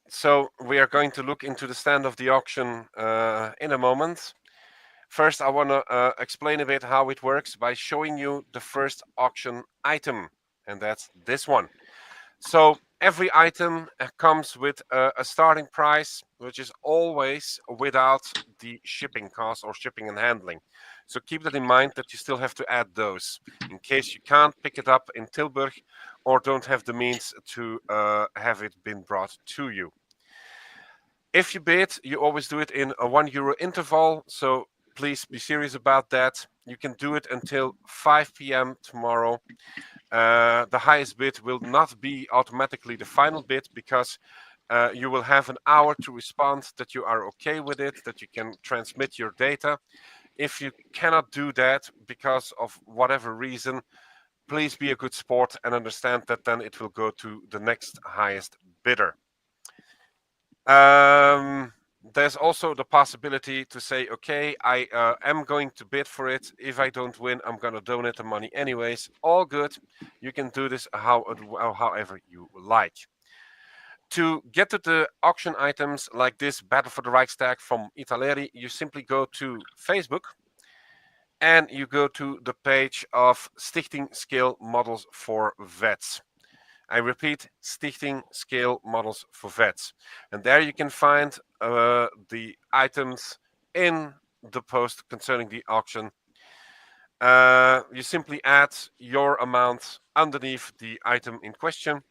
So we are going to look into the stand of the auction in a moment. First, I want to explain a bit how it works by showing you the first auction item, and that's this one. So every item comes with a starting price, which is always without the shipping cost or shipping and handling. So keep that in mind, that you still have to add those in case you can't pick it up in Tilburg or don't have the means to have it been brought to you. If you bid, you always do it in a €1 interval. So please be serious about that. You can do it until 5 p.m. tomorrow. The highest bid will not be automatically the final bid, because you will have an hour to respond that you are okay with it, that you can transmit your data. If you cannot do that because of whatever reason, please be a good sport and understand that then it will go to the next highest bidder. There's also the possibility to say, okay, I am going to bid for it. If I don't win, I'm going to donate the money anyways. All good. You can do this however you like. To get to the auction items like this Battle for the Reichstag from Italeri, you simply go to Facebook and you go to the page of Stichting Scale Models for Vets. I repeat, Stichting Scale Models for Vets. And there you can find the items in the post concerning the auction. You simply add your amount underneath the item in question.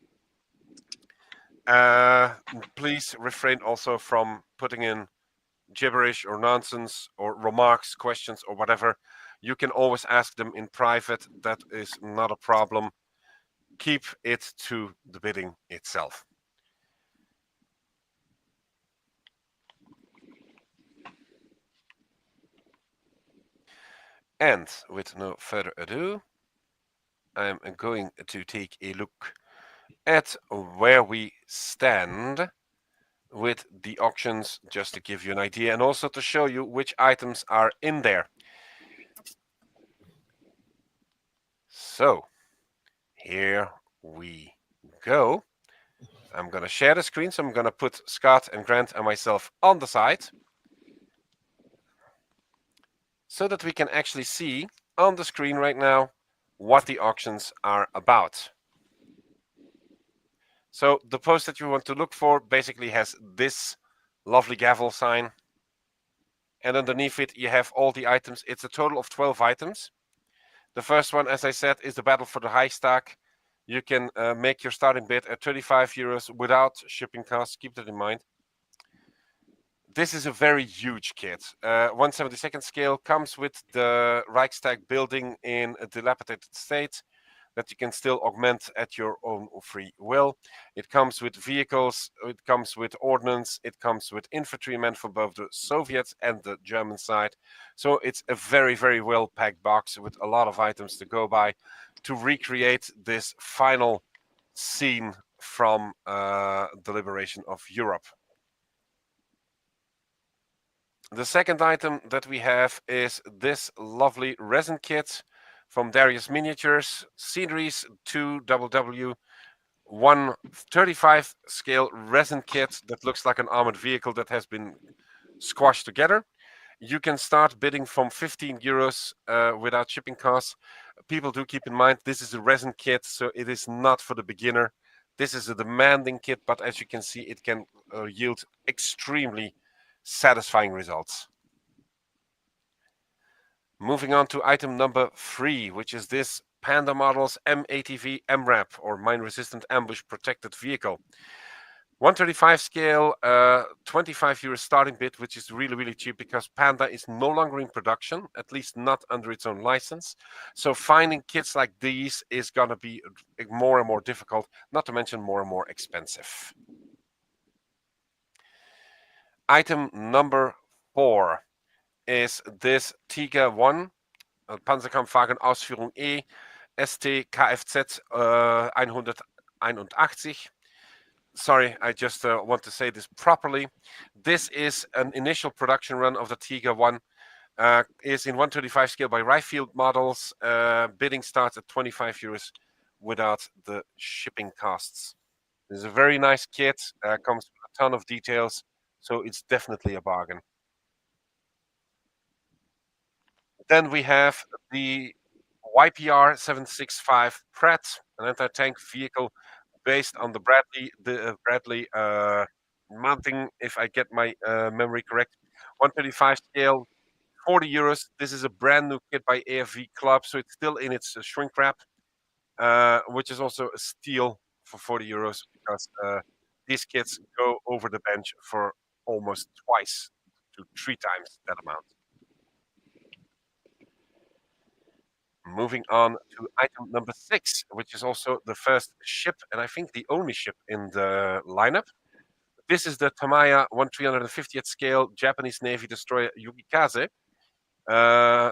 Please refrain also from putting in gibberish or nonsense or remarks, questions or whatever. You can always ask them in private. That is not a problem. Keep it to the bidding itself. And with no further ado, I'm going to take a look at where we stand with the auctions, just to give you an idea and also to show you which items are in there. So here we go. I'm going to share the screen, so I'm going to put Scott and Grant and myself on the side so that we can actually see on the screen right now what the auctions are about. So the post that you want to look for basically has this lovely gavel sign, and underneath it you have all the items. It's a total of 12 items. The first one, as I said, is the Battle for the Reichstag. You can make your starting bid at 35 euros without shipping costs. Keep that in mind. This is a very huge kit. 1/72 scale, comes with the Reichstag building in a dilapidated state that you can still augment at your own free will. It comes with vehicles, it comes with ordnance, it comes with infantrymen for both the Soviet and the German side. So it's a very, very well packed box with a lot of items to go by to recreate this final scene from the liberation of Europe. The second item that we have is this lovely resin kit from Darius Miniatures, Sceneries 2WW, 1/35 scale resin kit that looks like an armored vehicle that has been squashed together. You can start bidding from 15 euros without shipping costs. People do keep in mind this is a resin kit, so it is not for the beginner. This is a demanding kit, but as you can see, it can yield extremely satisfying results. Moving on to item number 3, which is this Panda Models M-ATV MRAP, or Mine Resistant Ambush Protected Vehicle. 1/35 scale, 25 euros starting bid, which is really, really cheap because Panda is no longer in production, at least not under its own license. So finding kits like these is going to be more and more difficult, not to mention more and more expensive. Item number 4 is this Tiger 1, Panzerkampfwagen Ausführung E, ST Kfz 181. Sorry, I just want to say this properly. This is an initial production run of the Tiger 1. Is in 1/35 scale by Ryefield Models. Bidding starts at 25 euros without the shipping costs. This is a very nice kit, comes with a ton of details, so it's definitely a bargain. Then we have the YPR 765 Pratt, an anti-tank vehicle based on the Bradley mounting, if I get my memory correct. 1/35 scale, 40 euros. This is a brand new kit by AFV Club, so it's still in its shrink wrap, which is also a steal for 40 euros because these kits go over the bench for almost twice to 3 times that amount. Moving on to item number 6, which is also the first ship, and I think the only ship in the lineup. This is the Tamiya 1/350th scale Japanese Navy destroyer Yukikaze,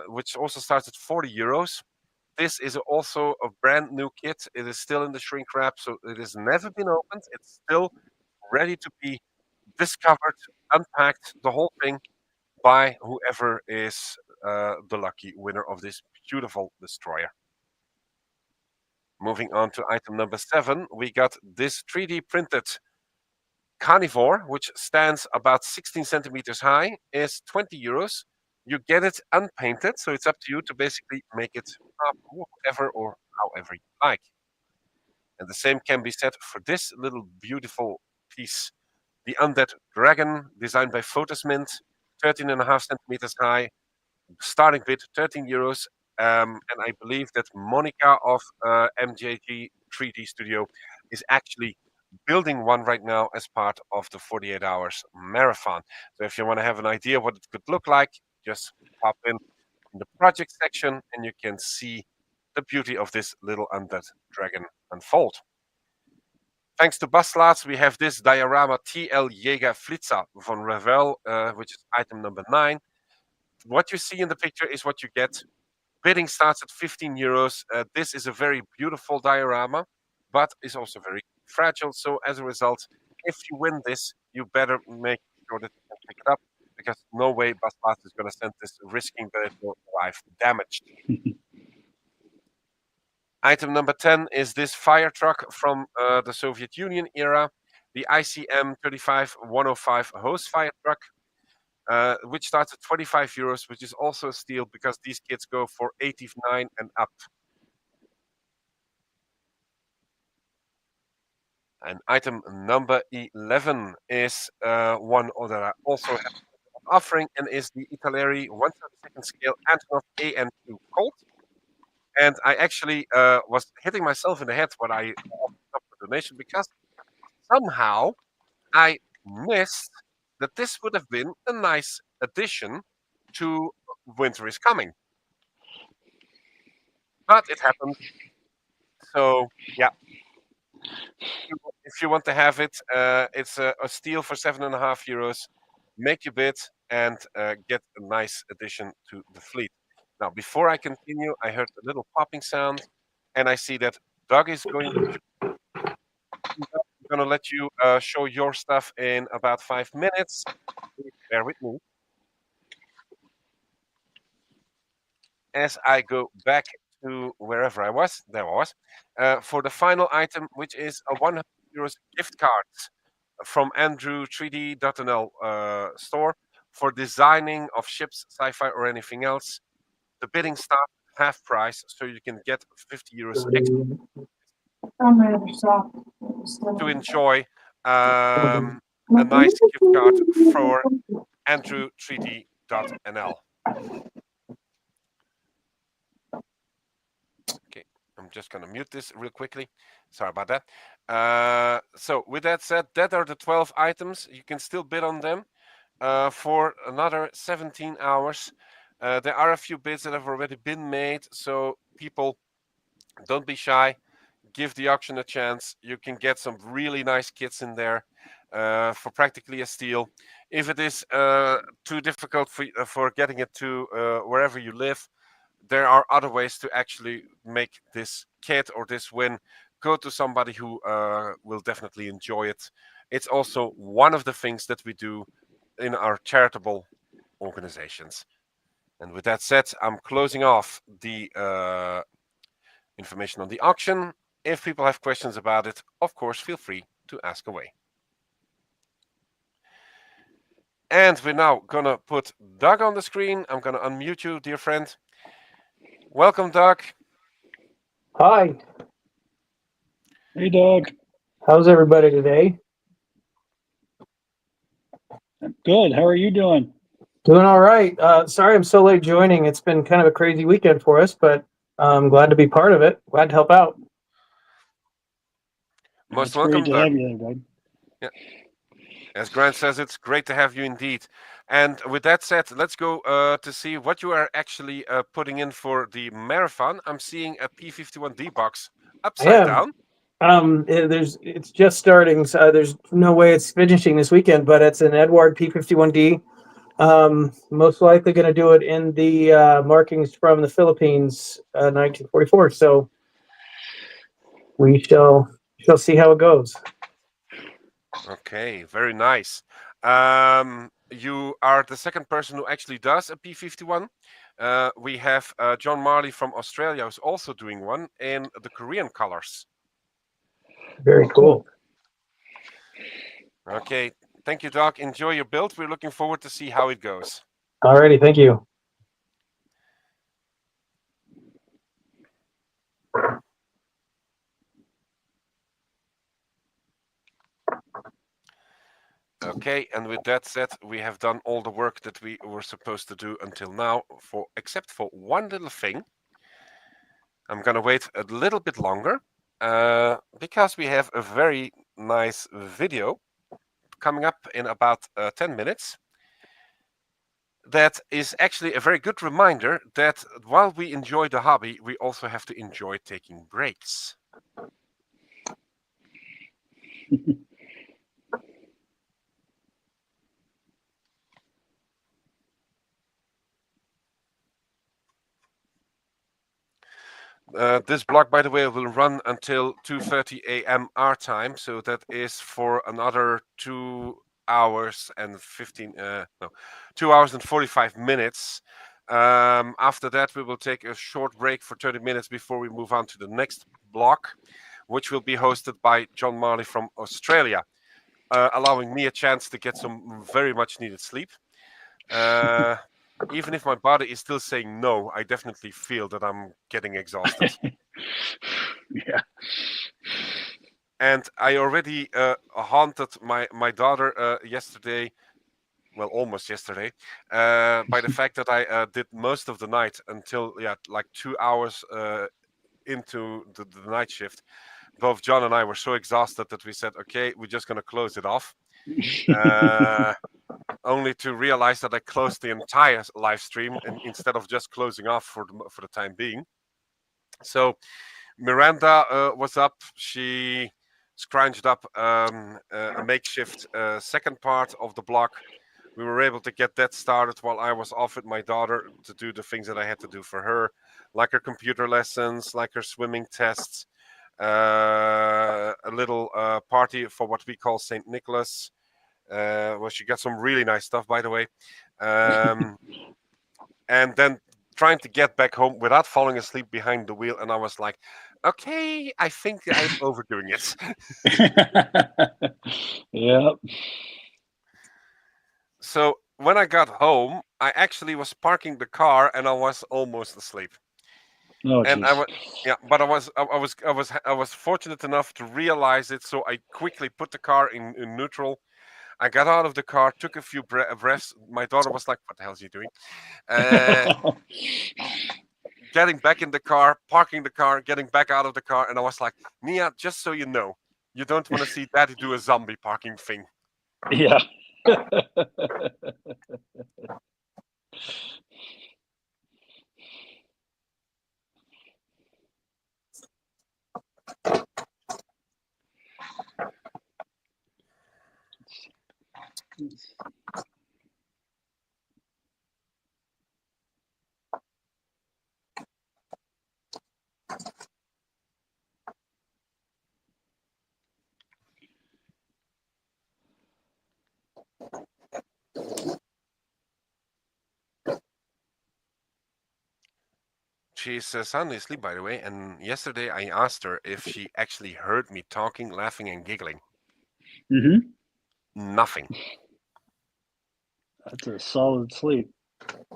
which also starts at 40 euros. This is also a brand new kit. It is still in the shrink wrap, so it has never been opened. It's still ready to be discovered, unpacked, the whole thing, by whoever is the lucky winner of this beautiful destroyer. Moving on to item number 7, we got this 3D printed carnivore, which stands about 16 centimeters high, is 20 euros. You get it unpainted, so it's up to you to basically make it whatever or however you like. And the same can be said for this little beautiful piece, the Undead Dragon, designed by Photosmint, 13.5 centimeters high, starting bid 13 euros. And I believe that Monica of MJG 3D Studio is actually building one right now as part of the 48 hours marathon. So if you want to have an idea what it could look like, just pop in the project section and you can see the beauty of this little undead dragon unfold. Thanks to Baslaats, we have this diorama TL Jäger Flitzer von Ravel, which is item number 9. What you see in the picture is what you get. Bidding starts at 15 euros. This is a very beautiful diorama, but is also very fragile. So as a result, if you win this, you better make sure that you can pick it up, because no way Baslaats is going to send this risking that it will arrive damaged. Item number 10 is this fire truck from the Soviet Union era, the ICM 35105 hose fire truck, which starts at 25 euros, which is also a steal because these kits go for 89 and up. And item number 11 is one that I also have offering, and is the Italeri 1/32 scale Antonov AN2 Colt. And I actually was hitting myself in the head when I offered up the donation, because somehow I missed that this would have been a nice addition to Winter is Coming. But it happened. So, yeah. If you want to have it, it's a steal for 7.5 euros. Make your bid and get a nice addition to the fleet. Now, before I continue, I heard a little popping sound, and I see that Doug is going to let you show your stuff in about 5 minutes. Please bear with me as I go back to wherever I was. There I was. For the final item, which is a 100 euros gift card from Andrew3D.nl store for designing of ships, sci-fi, or anything else. The bidding starts half price, so you can get 50 euros extra to enjoy a nice gift card for Andrew3D.nl. Okay, I'm just going to mute this real quickly. Sorry about that. So with that said, that are the 12 items. You can still bid on them for another 17 hours. There are a few bids that have already been made, so people, don't be shy. Give the auction a chance. You can get some really nice kits in there for practically a steal. If it is too difficult for getting it to wherever you live, there are other ways to actually make this kit or this win go to somebody who will definitely enjoy it. It's also one of the things that we do in our charitable organizations. And with that said, I'm closing off the information on the auction. If people have questions about it, of course, feel free to ask away. And we're now going to put Doug on the screen. I'm going to unmute you, dear friend. Welcome, Doug. Hi. Hey, Doug. How's everybody today? Good. How are you doing? Doing all right. Sorry I'm so late joining. It's been kind of a crazy weekend for us, but I'm glad to be part of it. Glad to help out. Most It's welcome, great to Doug. have you there, Doug. Yeah. As Grant says, it's great to have you indeed. And with that said, let's go to see what you are actually putting in for the marathon. I'm seeing a P51D box upside down. It's just starting, so there's no way it's finishing this weekend, but it's an Edward P51D. Most likely going to do it in the markings from the Philippines, 1944. So we shall see how it goes. Okay, very nice. You are the second person who actually does a P51. We have John Marley from Australia who's also doing one in the Korean colors. Very cool. Okay, thank you, Doc. Enjoy your build. We're looking forward to see how it goes. Alrighty, thank you. Okay, and with that said, we have done all the work that we were supposed to do until now, except for one little thing. I'm gonna wait a little bit longer because we have a very nice video coming up in about 10 minutes. That is actually a very good reminder that while we enjoy the hobby, we also have to enjoy taking breaks. This block, by the way, will run until 2:30 a.m. our time, so that is for another 2 hours and 2 hours and 45 minutes. After that, we will take a short break for 30 minutes before we move on to the next block, which will be hosted by John Marley from Australia, allowing me a chance to get some very much needed sleep. Even if my body is still saying no, I definitely feel that I'm getting exhausted. Yeah. And I already haunted my daughter yesterday, well, almost yesterday, by the fact that I did most of the night until, like 2 hours into the night shift. Both John and I were so exhausted that we said, okay, we're just going to close it off. Only to realize that I closed the entire live stream instead of just closing off for the time being. So Miranda was up. She scrounged up a makeshift second part of the block. We were able to get that started while I was off with my daughter to do the things that I had to do for her, like her computer lessons, like her swimming tests, a little party for what we call St. Nicholas. Well, she got some really nice stuff, by the way. And then trying to get back home without falling asleep behind the wheel. And I was like, okay, I think I'm overdoing it. Yep. So when I got home, I actually was parking the car and I was almost asleep. Oh, And geez. but I was fortunate enough to realize it. So I quickly put the car in neutral. I got out of the car, took a few breaths. My daughter was like, what the hell is he doing? Getting back in the car, parking the car, getting back out of the car. And I was like, Nia, just so you know, you don't want to see Daddy do a zombie parking thing. Yeah. She's soundly asleep, by the way. And yesterday I asked her if she actually heard me talking, laughing, and giggling. Mm-hmm. Nothing. That's a solid sleep.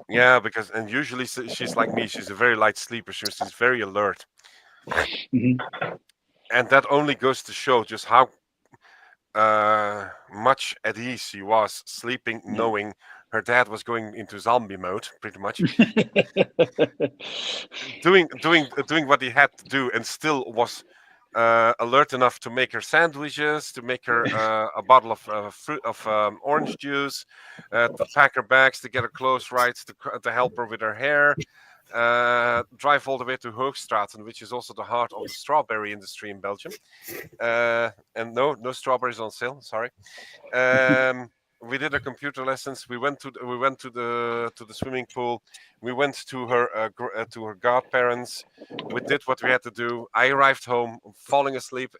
Yeah, and usually she's like me. She's a very light sleeper. She's very alert. Mm-hmm. And that only goes to show just how much at ease she was sleeping, knowing her dad was going into zombie mode, pretty much, doing what he had to do, and still was alert enough to make her sandwiches, to make her a bottle of fruit of orange juice, to pack her bags, to get her clothes right, to help her with her hair. Drive all the way to Hoogstraten, which is also the heart of the strawberry industry in Belgium. And no strawberries on sale. Sorry. We did our computer lessons. We went to the swimming pool. We went to her godparents. We did what we had to do. I arrived home, falling asleep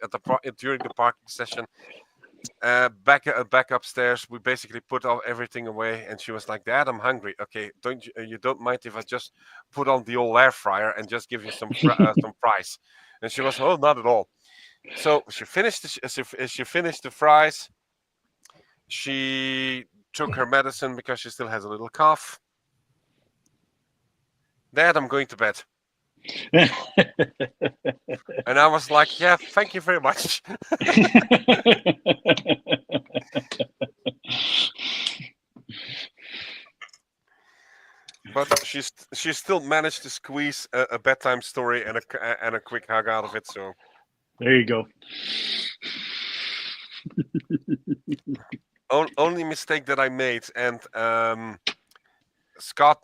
during the parking session. Back upstairs, we basically put everything away, and she was like, "Dad, I'm hungry. Okay, you don't mind if I just put on the old air fryer and just give you some fries?" And she was, "Oh, not at all." So she finished the fries. She took her medicine because she still has a little cough. "Dad, I'm going to bed." And I was like, "Yeah, thank you very much." But she still managed to squeeze a bedtime story and a quick hug out of it. So there you go. Only mistake that I made, and Scott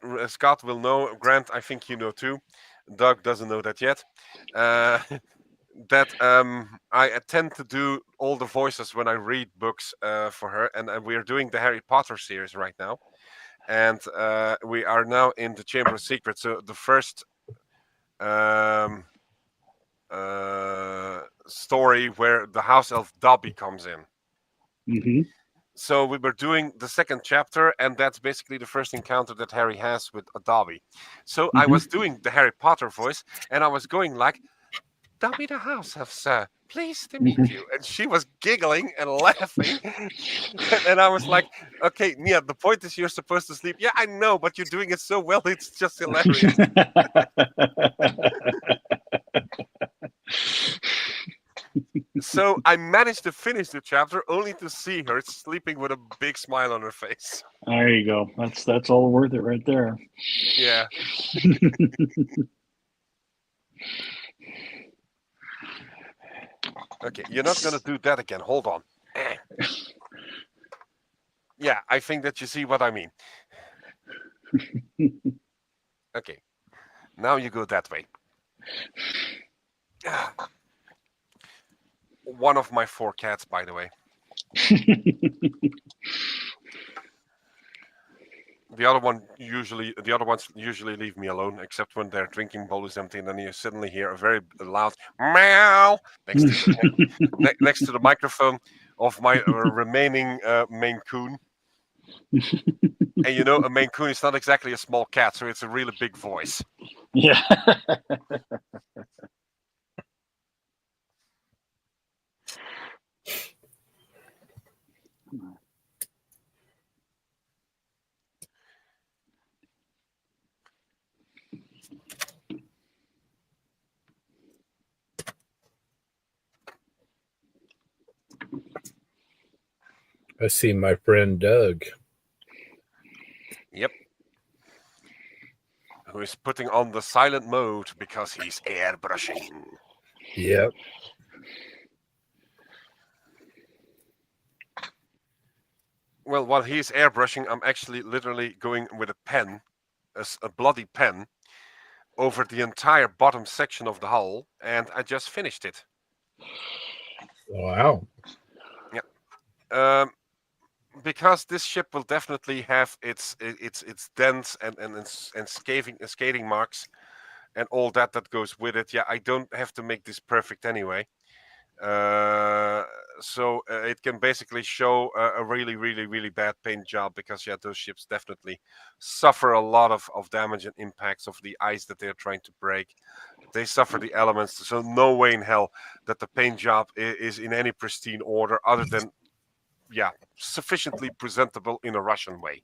will know. Grant, I think you know too. Doug doesn't know that yet. That I tend to do all the voices when I read books for her, and we are doing the Harry Potter series right now, and we are now in the Chamber of Secrets. So the first story where the house elf Dobby comes in. Mm-hmm. So we were doing the second chapter, and that's basically the first encounter that Harry has with a Dobby. So I was doing the Harry Potter voice, and I was going like, "Dobby the house elf, sir, pleased to meet you." And she was giggling and laughing. And I was like, "Okay, Nia, the point is you're supposed to sleep." "Yeah, I know, but you're doing it so well, it's just hilarious." So I managed to finish the chapter only to see her sleeping with a big smile on her face. There you go. That's all worth it right there. Yeah. Okay, you're not going to do that again. Hold on. Yeah, I think that you see what I mean. Okay. Now you go that way. One of my 4 cats, by the way. The other ones usually leave me alone, except when their drinking bowl is empty, and then you suddenly hear a very loud meow next to the microphone of my remaining Maine Coon. And you know, a Maine Coon is not exactly a small cat, so it's a really big voice. Yeah. I see my friend Doug. Yep. Who is putting on the silent mode because he's airbrushing. Yep. Well, while he's airbrushing, I'm actually literally going with a pen, a bloody pen, over the entire bottom section of the hull, and I just finished it. Wow. Yeah. Because this ship will definitely have its dents and skating marks and all that goes with it. Yeah, I don't have to make this perfect anyway. So it can basically show a really, really, really bad paint job because those ships definitely suffer a lot of damage and impacts of the ice that they're trying to break. They suffer the elements, so no way in hell that the paint job is in any pristine order other than sufficiently presentable in a Russian way.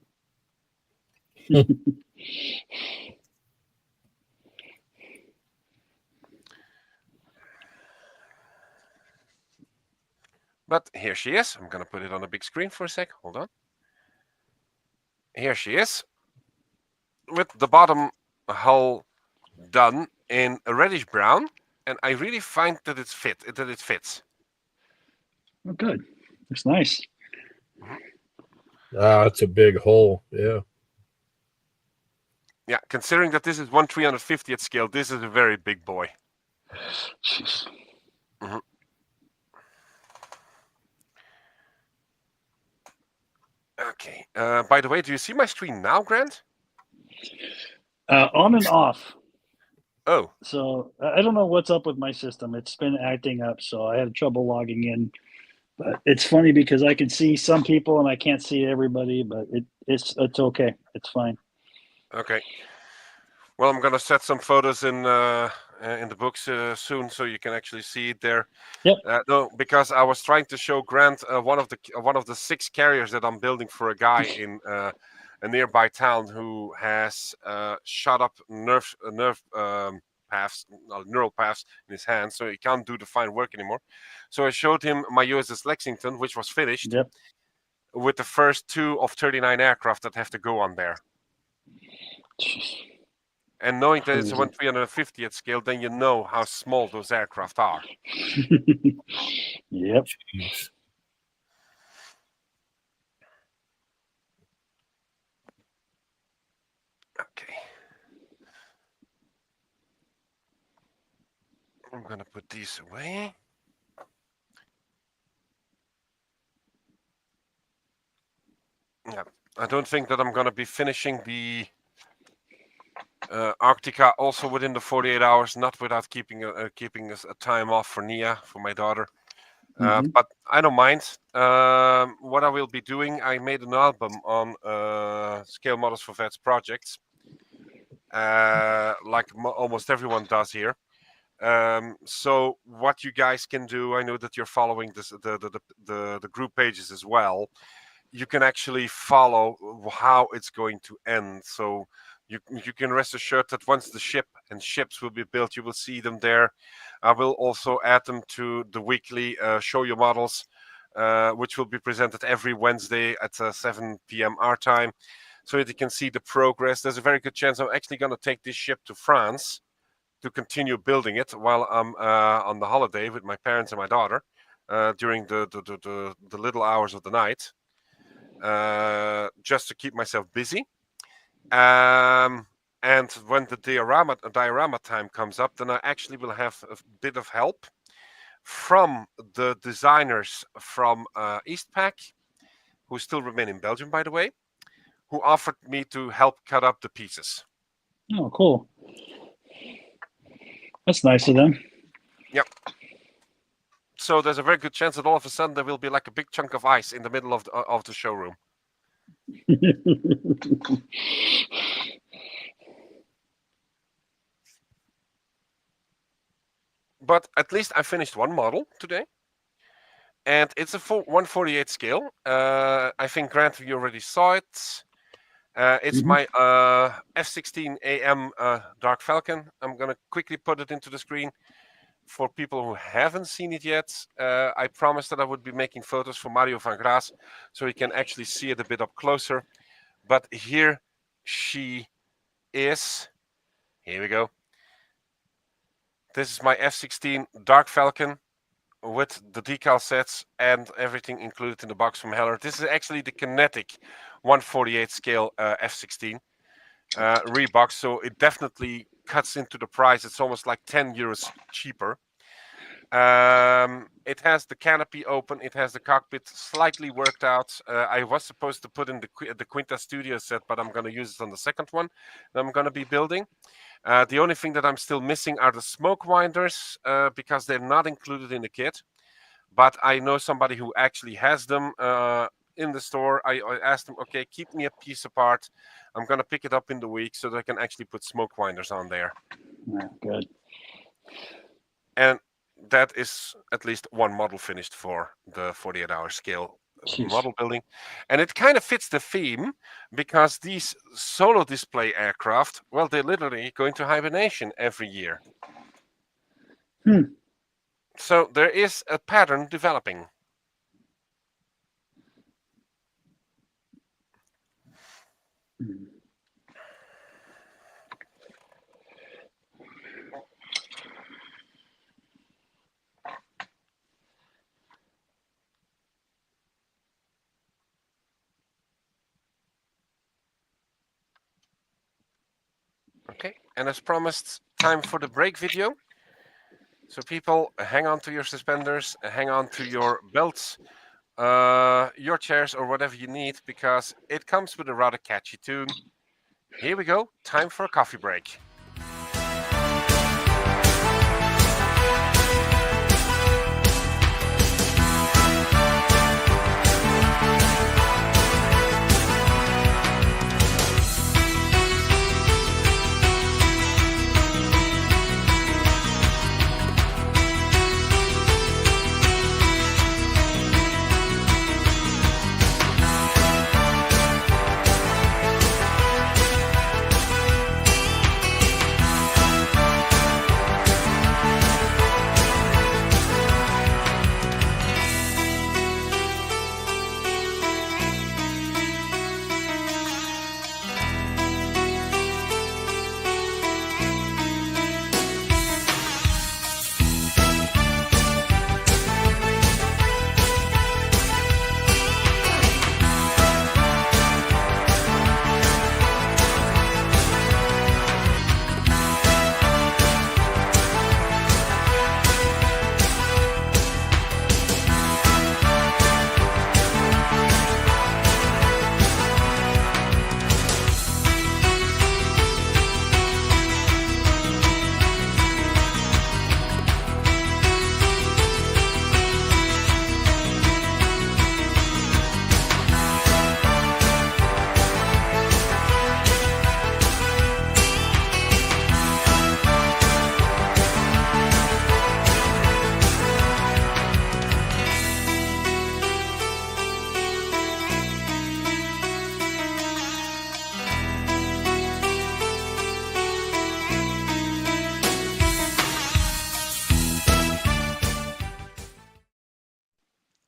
But here she is. I'm going to put it on a big screen for a sec. Hold on. Here she is. With the bottom hull done in a reddish brown and I really find that it fits. Oh, good. It's nice. It's a big hole. Yeah. Yeah, considering that this is 1/350th scale, this is a very big boy. Jeez. Okay. By the way, do you see my screen now, Grant? On and off. Oh, So I don't know what's up with my system. It's been acting up, so I have trouble logging in. But it's funny because I can see some people and I can't see everybody. But it's okay. It's fine. okay. Well, I'm gonna set some photos in the books soon, so you can actually see it there. Yep. No, because I was trying to show Grant one of the 6 carriers that I'm building for a guy in a nearby town who has shot up neural paths in his hands, so he can't do the fine work anymore. So I showed him my USS Lexington, which was finished Yep. with the first 2 of 39 aircraft that have to go on there. Jeez. And knowing that it's a Crazy. 1/350th scale, then you know how small those aircraft are. Yep. Jeez. Okay. I'm gonna put these away. Yeah, I don't think that I'm gonna be finishing the Arctica also within the 48 hours, not without keeping a time off for Nia, for my daughter. Mhm. But I don't mind. What I will be doing, I made an album on scale models for vets projects, like almost everyone does here. So what you guys can do, I know that you're following the group pages as well. You can actually follow how it's going to end. So you can rest assured that once the ships will be built, you will see them there. I will also add them to the weekly show your models, which will be presented every Wednesday at 7 p.m. our time, so that you can see the progress. There's a very good chance I'm actually going to take this ship to France to continue building it while I'm on the holiday with my parents and my daughter during the little hours of the night, just to keep myself busy. And when the diorama time comes up, then I actually will have a bit of help from the designers from Eastpak, who still remain in Belgium, by the way, who offered me to help cut up the pieces. Oh, cool. That's nice of them. Yep. So there's a very good chance that all of a sudden there will be like a big chunk of ice in the middle of the showroom. But at least I finished one model today, and it's a 1/48 scale. I think, Grant, you already saw it. It's my F-16 AM Dark Falcon. I'm going to quickly put it into the screen for people who haven't seen it yet. I promised that I would be making photos for Mario van Graas, so he can actually see it a bit up closer. But here she is. Here we go. This is my F-16 Dark Falcon with the decal sets and everything included in the box from Heller. This is actually the kinetic 1/48 scale F-16 rebox, so it definitely cuts into the price. It's almost like 10 euros cheaper. It has the canopy open. It has the cockpit slightly worked out. I was supposed to put in the Quinta Studio set, but I'm going to use it on the second one that I'm going to be building. The only thing that I'm still missing are the smoke winders because they're not included in the kit. But I know somebody who actually has them in the store. I asked them, okay, keep me a piece apart. I'm going to pick it up in the week so that I can actually put smoke winders on there. Yeah, good. And that is at least one model finished for the 48-hour scale model building. And it kind of fits the theme because these solo display aircraft, well, they're literally going to hibernation every year. So there is a pattern developing. Okay, and as promised, time for the break video. So people, hang on to your suspenders, hang on to your belts, your chairs or whatever you need, because it comes with a rather catchy tune. Here we go, time for a coffee break.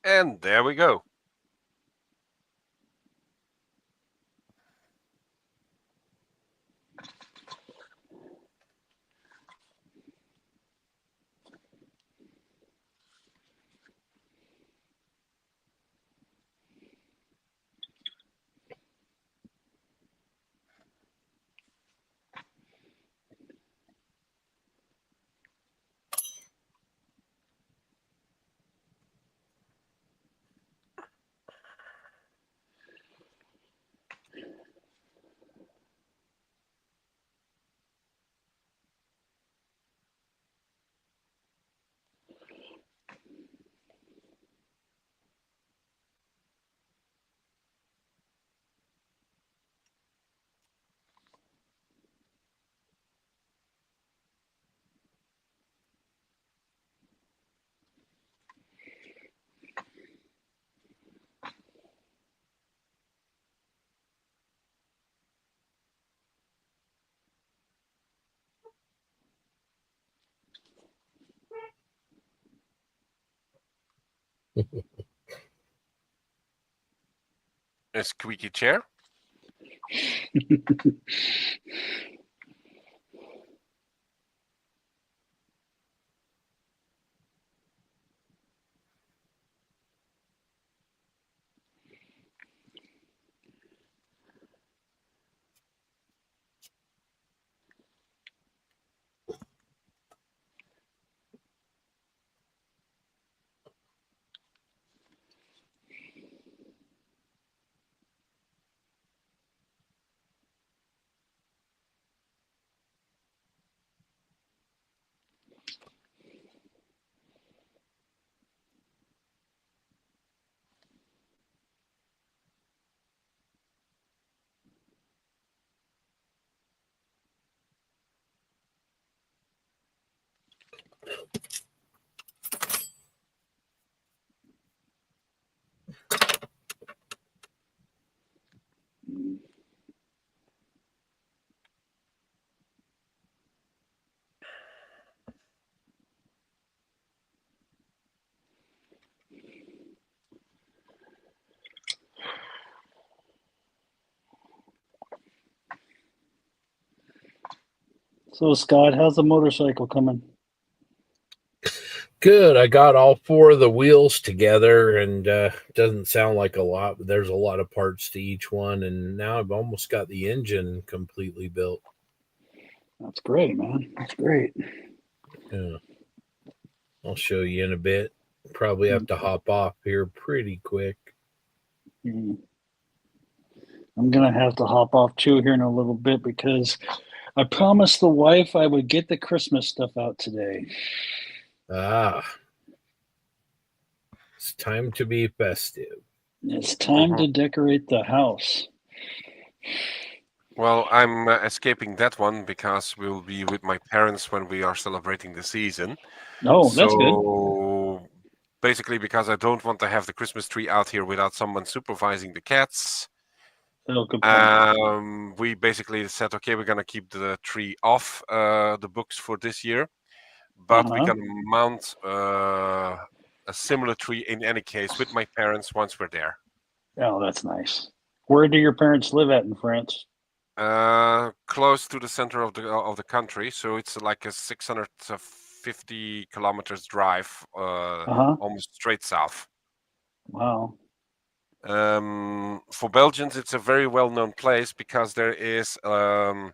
And there we go. A squeaky chair. So, Scott, how's the motorcycle coming? Good. I got all four of the wheels together, and doesn't sound like a lot, but there's a lot of parts to each one. And now I've almost got the engine completely built. That's great, man. That's great. Yeah. I'll show you in a bit. Probably have to hop off here pretty quick. Mm. I'm gonna have to hop off too here in a little bit because I promised the wife I would get the Christmas stuff out today. Ah. It's time to be festive. It's time to decorate the house. Well, I'm escaping that one because we'll be with my parents when we are celebrating the season. Oh, that's good. So basically, because I don't want to have the Christmas tree out here without someone supervising the cats, Oh, good point. we basically said, okay, we're gonna keep the tree off the books for this year, but we're gonna mount a similar tree in any case with my parents once we're there. Oh, that's nice. Where do your parents live at in France? Close to the center of the country, so it's like a 650 kilometers drive, almost straight south. Wow. For Belgians, it's a very well-known place because there is an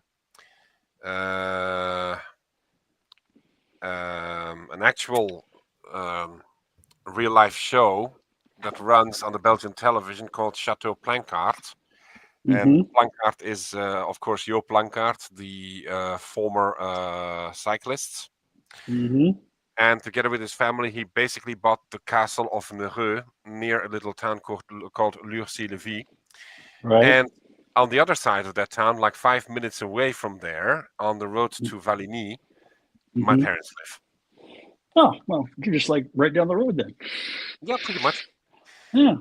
actual real-life show that runs on the Belgian television called Chateau Plankaart. And Plankaart is, of course, Jo Plankaart, the former cyclist. And together with his family, he basically bought the castle of Nereux near a little town called Lurcy-le-Vie. Right. And on the other side of that town, like 5 minutes away from there, on the road to Valigny, my parents live. Oh, well, you're just like right down the road then. Yeah, pretty much. Yeah.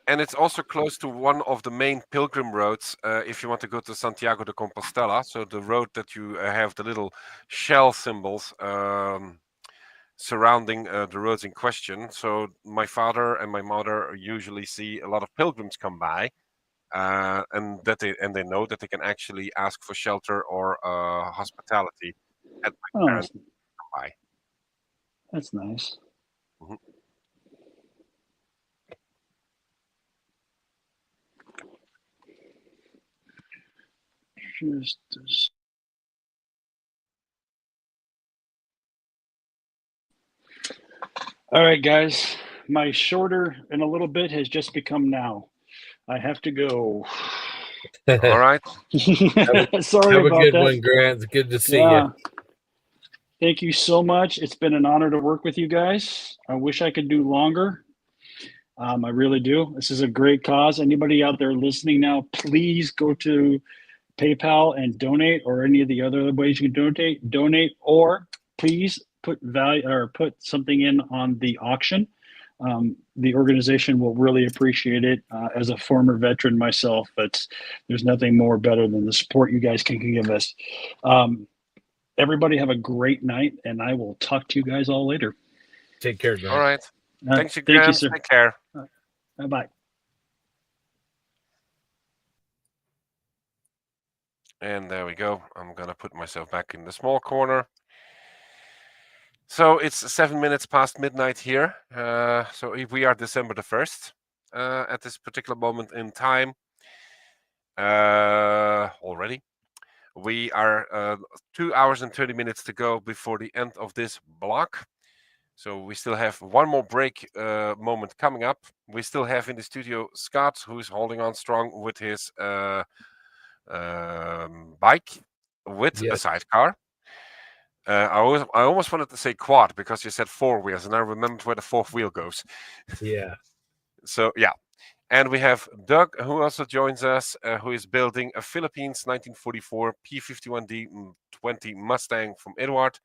And it's also close to one of the main pilgrim roads if you want to go to Santiago de Compostela. So the road that you have the little shell symbols surrounding the roads in question. So my father and my mother usually see a lot of pilgrims come by, and they know that they can actually ask for shelter or hospitality at my parents come by. That's nice. All right, guys. My shorter in a little bit has just become now. I have to go. All right. Sorry have a about good that. one, Grant. It's good to see you. Thank you so much. It's been an honor to work with you guys. I wish I could do longer. I really do. This is a great cause. Anybody out there listening now, please go to PayPal and donate, or any of the other ways you can donate, or please put value or put something in on the auction. The organization will really appreciate it. As a former veteran myself, but there's nothing more better than the support you guys can give us. Everybody have a great night, and I will talk to you guys all later. Take care, Grant. All right. Thanks Thank again. you, sir. Take care. Bye-bye. And there we go. I'm going to put myself back in the small corner. So it's 7 minutes past midnight here. So we are December the 1st at this particular moment in time already. We are 2 hours and 30 minutes to go before the end of this block. So we still have one more break moment coming up. We still have in the studio Scott, who is holding on strong with his bike with a sidecar. I almost wanted to say quad because you said 4 wheels, and I remembered where the fourth wheel goes. Yeah. So yeah. And we have Doug, who also joins us, who is building a Philippines 1944 P51D 20 Mustang from Edward.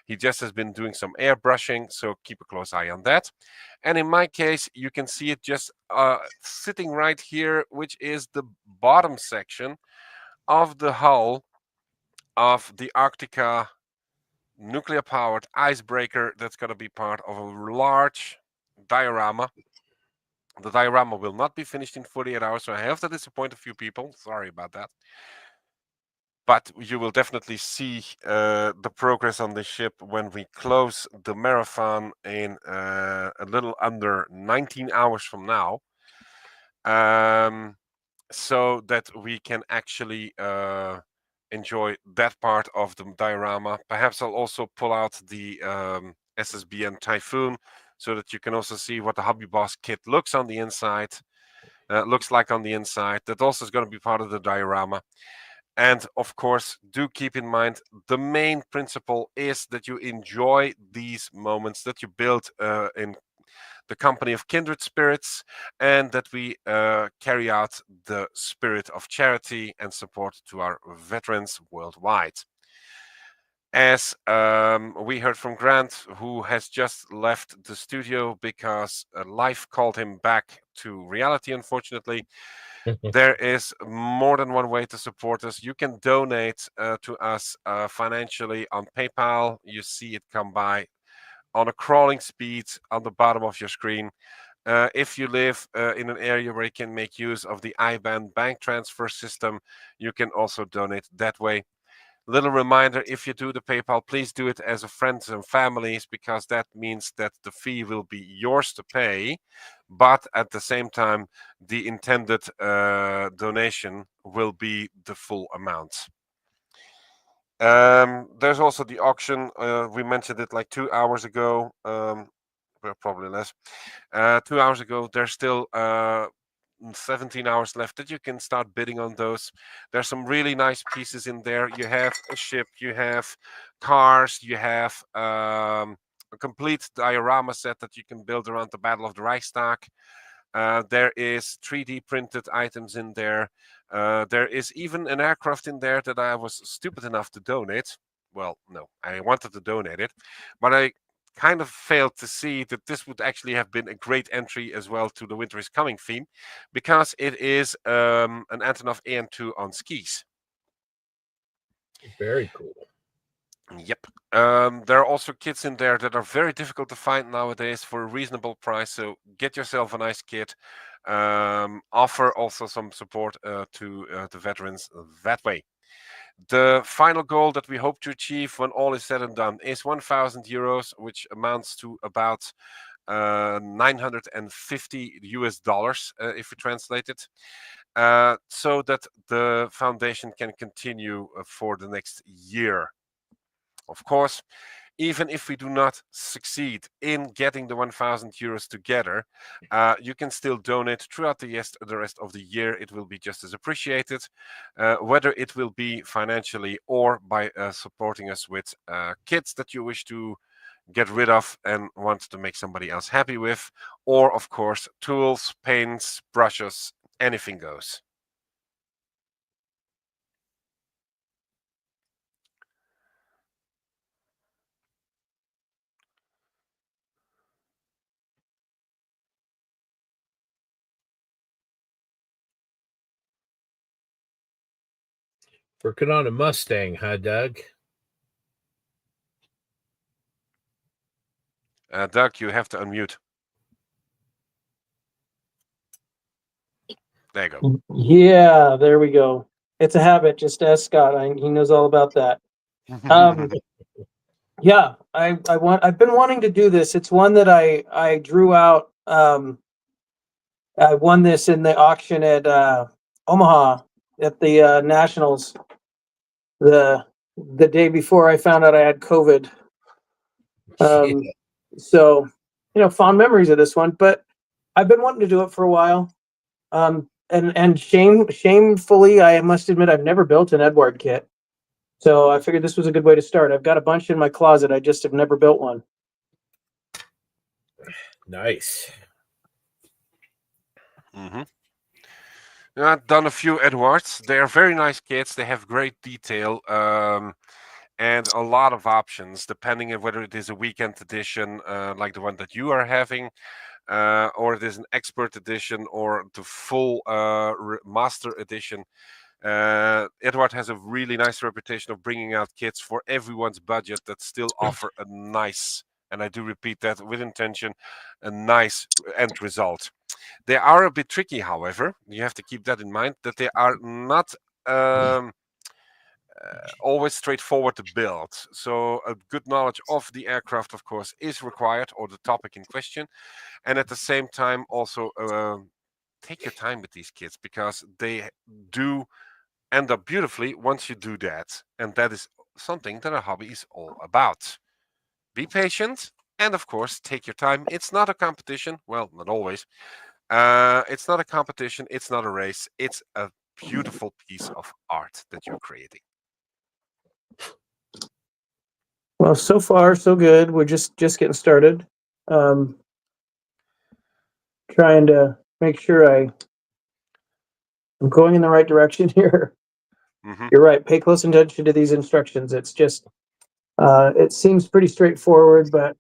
He just has been doing some airbrushing, so keep a close eye on that. And in my case, you can see it just sitting right here, which is the bottom section of the hull of the Arctica nuclear-powered icebreaker that's going to be part of a large diorama. The diorama will not be finished in 48 hours, so I have to disappoint a few people. Sorry about that. But you will definitely see the progress on this ship when we close the marathon in a little under 19 hours from now. So that we can actually enjoy that part of the diorama. Perhaps I'll also pull out the SSBN Typhoon so that you can also see what the Hobby Boss kit looks on the inside. Looks like on the inside. That also is going to be part of the diorama. And of course, do keep in mind the main principle is that you enjoy these moments that you build in the company of kindred spirits, and that we carry out the spirit of charity and support to our veterans worldwide. As we heard from Grant, who has just left the studio because life called him back to reality, unfortunately. There is more than one way to support us. You can donate to us financially on PayPal. You see it come by on a crawling speed on the bottom of your screen. If you live in an area where you can make use of the IBAN bank transfer system, you can also donate that way. Little reminder, if you do the PayPal, please do it as a friends and families, because that means that the fee will be yours to pay, but at the same time, the intended donation will be the full amount. There's also the auction. We mentioned it like 2 hours ago, well, probably less. 2 hours ago, there's still 17 hours left that you can start bidding on those. There's some really nice pieces in there. You have a ship, you have cars, you have a complete diorama set that you can build around the Battle of the Reichstag. There is 3D printed items in there. There is even an aircraft in there that I was stupid enough to donate. Well, no, I wanted to donate it, but I kind of failed to see that this would actually have been a great entry as well to the Winter is Coming theme, because it is an Antonov AN2 on skis. Very cool. Yep. There are also kits in there that are very difficult to find nowadays for a reasonable price. So get yourself a nice kit. Offer also some support to the veterans that way. The final goal that we hope to achieve when all is said and done is 1,000 euros, which amounts to about 950 US dollars if we translate it, so that the foundation can continue for the next year. Of course, even if we do not succeed in getting the 1,000 euros together, you can still donate throughout the rest of the year. It will be just as appreciated, whether it will be financially or by supporting us with kits that you wish to get rid of and want to make somebody else happy with, or of course, tools, paints, brushes, anything goes. Working on a Mustang, huh, Doug? Doug, you have to unmute. There you go. Yeah, there we go. It's a habit. Just ask Scott. He knows all about that. Yeah, I've been wanting to do this. It's one that I drew out. I won this in the auction at Omaha at the Nationals. The day before I found out I had COVID. So, fond memories of this one, but I've been wanting to do it for a while. And shamefully, I must admit, I've never built an Edward kit. So I figured this was a good way to start. I've got a bunch in my closet. I just have never built one. Nice. I've done a few Edwards. They are very nice kits. They have great detail and a lot of options, depending on whether it is a weekend edition like the one that you are having, or it is an expert edition or the full master edition. Edward has a really nice reputation of bringing out kits for everyone's budget that still offer a nice, and I do repeat that with intention, a nice end result. They are a bit tricky, however. You have to keep that in mind, that they are not always straightforward to build. So a good knowledge of the aircraft, of course, is required, or the topic in question. And at the same time, also take your time with these kits, because they do end up beautifully once you do that. And that is something that a hobby is all about. Be patient and, of course, take your time. It's not a competition. Well, not always. It's not a competition. It's not a race. It's a beautiful piece of art that you're creating. Well, so far so good. We're just getting started. Trying to make sure I'm going in the right direction here. Mhm. You're right. Pay close attention to these instructions. It's just it seems pretty straightforward, but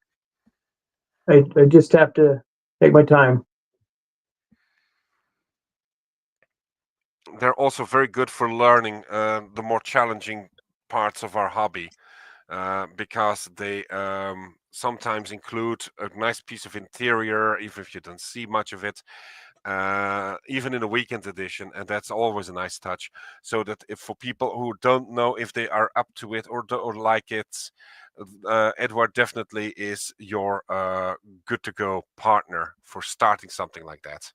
I just have to take my time. They're also very good for learning the more challenging parts of our hobby because they sometimes include a nice piece of interior, even if you don't see much of it, even in a weekend edition, and that's always a nice touch. So that if for people who don't know if they are up to it or like it, Edward definitely is your good to go partner for starting something like that.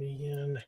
Man.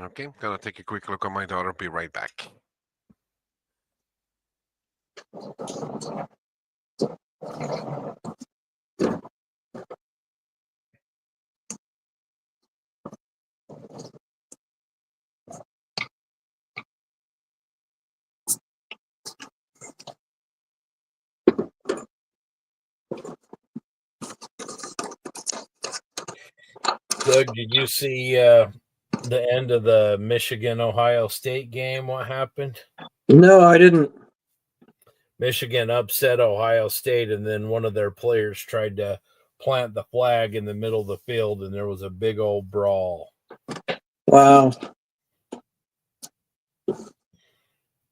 Okay, I'm gonna take a quick look on my daughter. Be right back. Doug, did you see the end of the Michigan-Ohio State game? What happened? No, I didn't. Michigan upset Ohio State, and then one of their players tried to plant the flag in the middle of the field, and there was a big old brawl. Wow.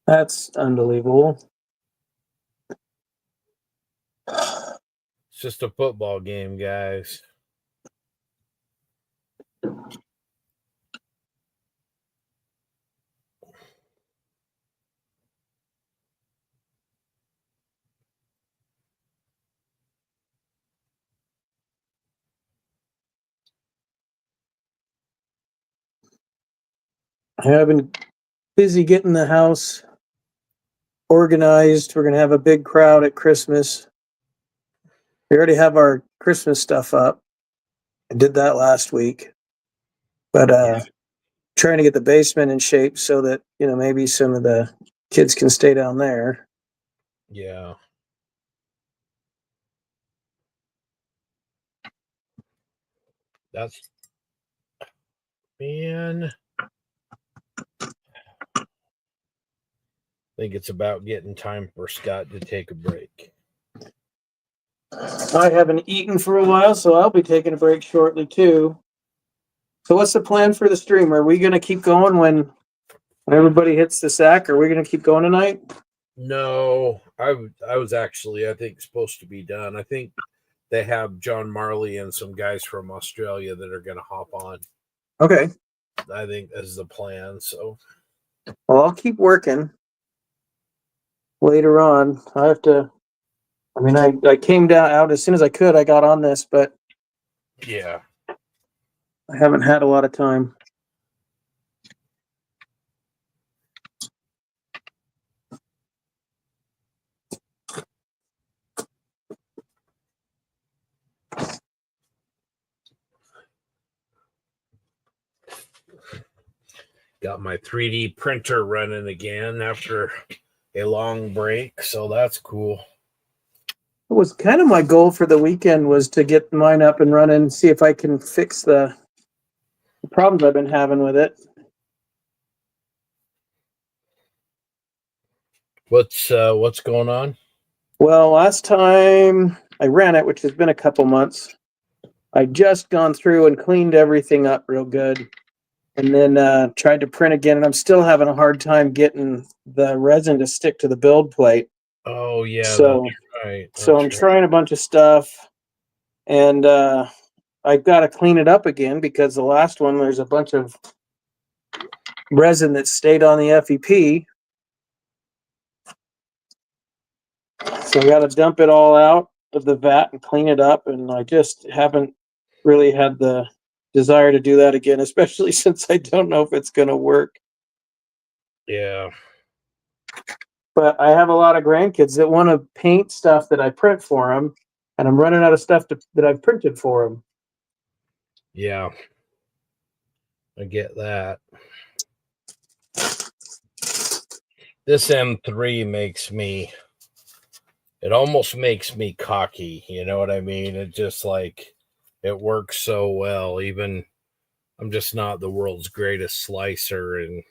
That's unbelievable. It's just a football game, guys. I've been busy getting the house organized. We're going to have a big crowd at Christmas. We already have our Christmas stuff up. I did that last week. But trying to get the basement in shape so that, maybe some of the kids can stay down there. Yeah. That's, man. I think it's about getting time for Scott to take a break. I haven't eaten for a while, so I'll be taking a break shortly too. So what's the plan for the stream? Are we going to keep going when everybody hits the sack? Are we going to keep going tonight? No, I was actually, I think, supposed to be done. I think they have John Marley and some guys from Australia that are going to hop on. Okay. I think that's the plan. So, well, I'll keep working later on. I came down out as soon as I could. I got on this, but yeah. I haven't had a lot of time. Got my 3D printer running again after a long break, so that's cool. It was kind of my goal for the weekend was to get mine up and running, see if I can fix the problems I've been having with it. What's going on? Well, last time I ran it, which has been a couple months, I just gone through and cleaned everything up real good. And then tried to print again, and I'm still having a hard time getting the resin to stick to the build plate. Oh, yeah, so, that's right. So I'm trying a bunch of stuff, and I've got to clean it up again because the last one, there's a bunch of resin that stayed on the FEP. So I got to dump it all out of the vat and clean it up, and I just haven't really had the desire to do that again, especially since I don't know if it's going to work. Yeah. But I have a lot of grandkids that want to paint stuff that I print for them. and I'm running out of stuff that I've printed for them. Yeah, I get that. This M3 makes me, it almost makes me cocky. You know what I mean? It just like, it works so well. Even I'm just not the world's greatest slicer, and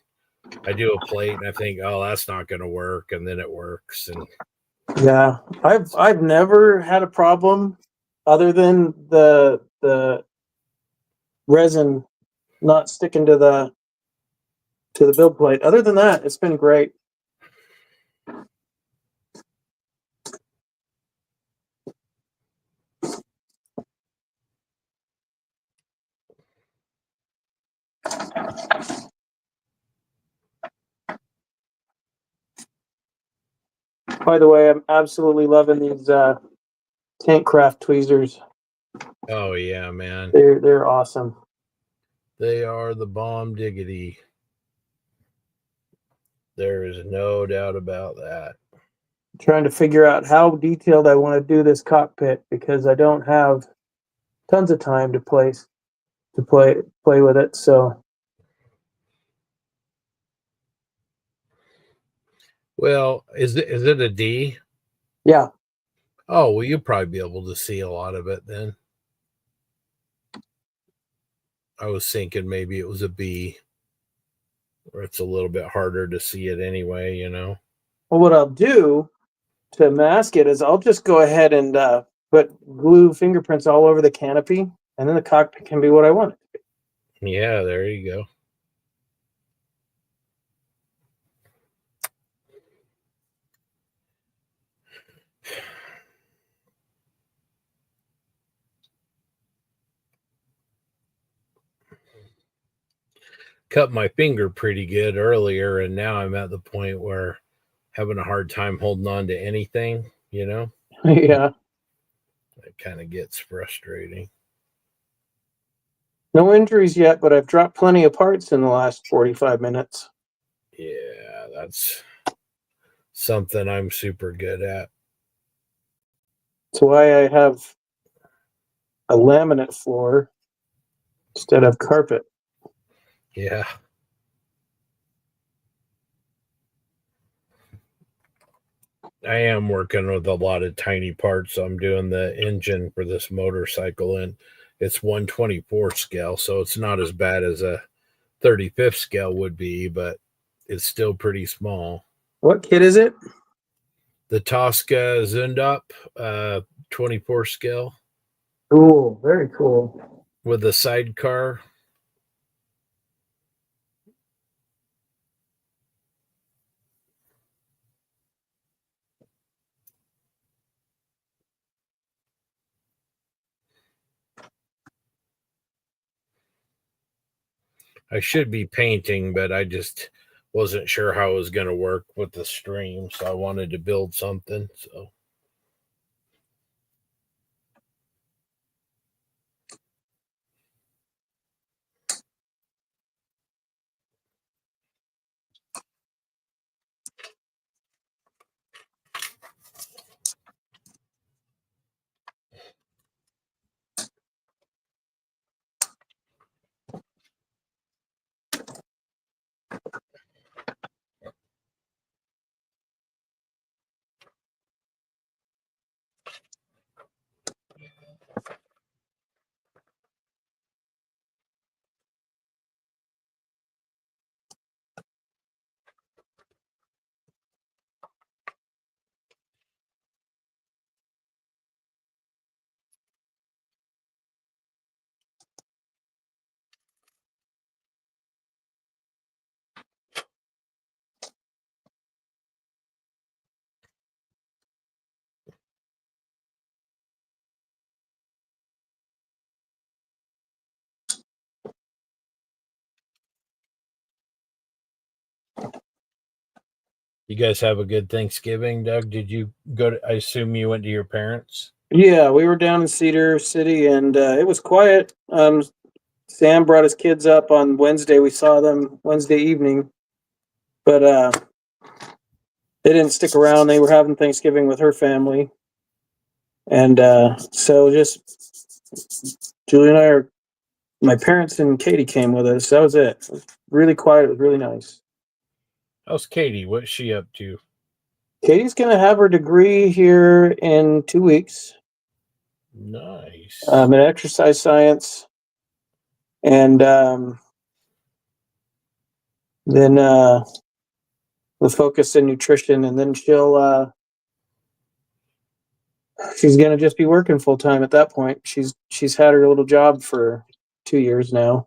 I do a plate and I think, oh, that's not going to work. And then it works. And Yeah, I've never had a problem other than the resin not sticking to the build plate. Other than that, it's been great. By the way, I'm absolutely loving these tank craft tweezers. oh yeah, man, They're awesome. they are the bomb diggity. There is no doubt about that. Trying to figure out how detailed I want to do this cockpit because I don't have tons of time to play with it. So Well, is it a D? yeah, Oh, well, you'll probably be able to see a lot of it then. I was thinking maybe it was a B, or it's a little bit harder to see it anyway, you know? well, what I'll do to mask it is I'll just go ahead and put glue fingerprints all over the canopy, and then the cockpit can be what I want it to be. Yeah, there you go. Cut my finger pretty good earlier, and now I'm at the point where having a hard time holding on to anything, you know? Yeah. It kind of gets frustrating. No injuries yet, but I've dropped plenty of parts in the last 45 minutes. Yeah, that's something I'm super good at. That's why I have a laminate floor instead of carpet. Yeah. I am working with a lot of tiny parts. I'm doing the engine for this motorcycle, and it's 1/24 scale, so it's not as bad as a 35th scale would be, but it's still pretty small. What kit is it? The Tosca Zundap 24 scale Cool, very cool. with a sidecar. I should be painting, but I just wasn't sure how it was going to work with the stream, so I wanted to build something. So you guys have a good Thanksgiving, Doug? Did you go to, I assume you went to your parents? Yeah, we were down in Cedar City, and it was quiet. Sam brought his kids up on Wednesday. We saw them Wednesday evening, but they didn't stick around. They were having Thanksgiving with her family. And so just Julie and I are, my parents and Katie came with us. That was it. It was really quiet. It was really nice. How's Katie? What's she up to? Katie's going to have her degree here in 2 weeks Nice. in exercise science. And then we'll focus in nutrition. And then she's going to just be working full time at that point. She's had her little job for 2 years now.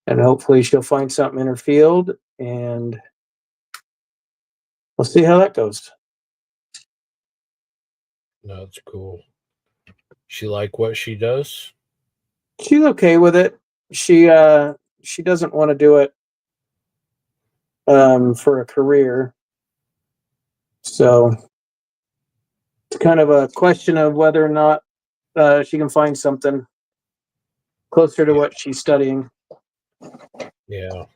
And hopefully she'll find something in her field. And we'll see how that goes. That's cool. She like what she does? She's okay with it. She doesn't want to do it for a career. So it's kind of a question of whether or not she can find something closer to what she's studying. Yeah.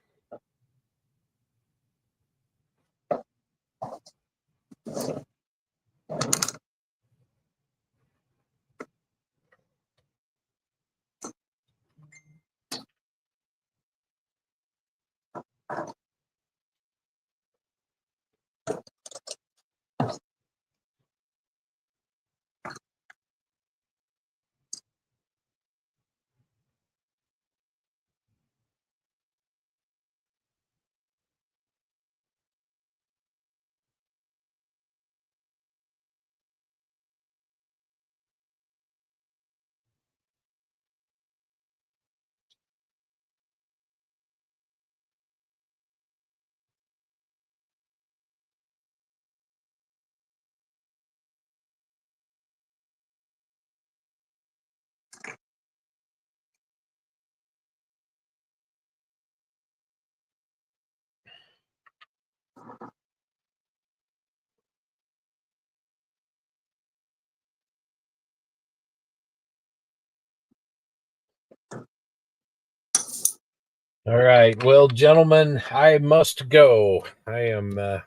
All right. Well, gentlemen, I must go. I am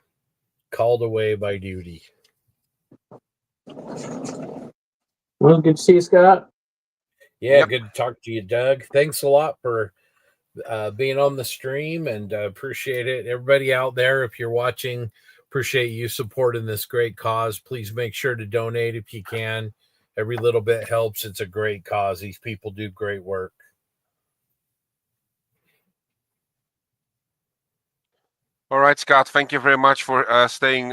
called away by duty. Well, good to see you, Scott. Yeah, Yep. good to talk to you, Doug. Thanks a lot for being on the stream, and appreciate it. Everybody out there, if you're watching, appreciate you supporting this great cause. Please make sure to donate if you can. Every little bit helps. It's a great cause. These people do great work. All right, Scott. Thank you very much for staying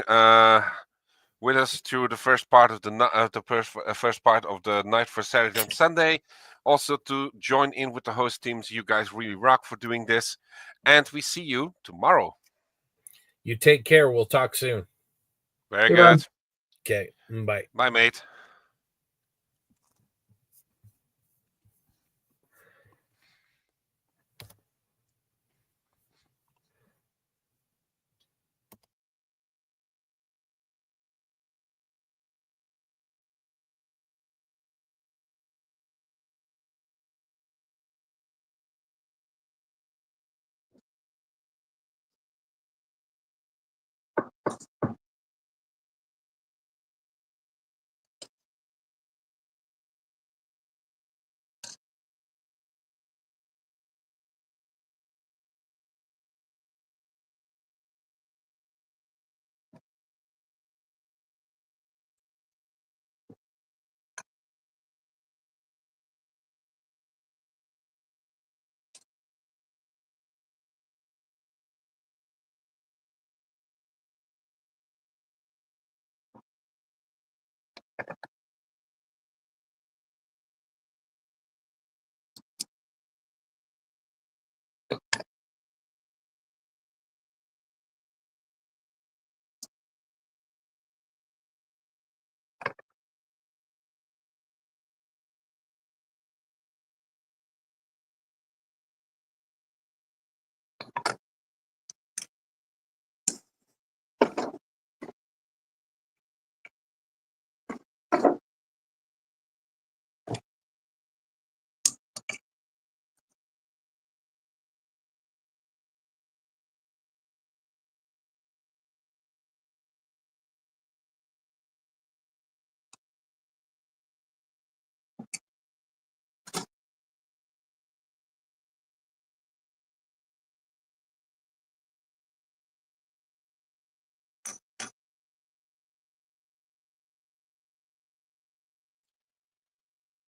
with us through the first part of the first part of the night for Saturday and Sunday. Also to join in with the host teams. You guys really rock for doing this, and we see you tomorrow. You take care. We'll talk soon. Very Goodbye. good. Okay. Bye. Bye, mate.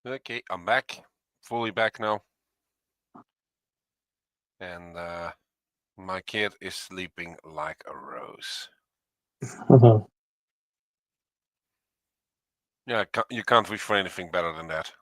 Okay, I'm back. Fully back now. And my kid is sleeping like a rose. Yeah, you can't wish for anything better than that.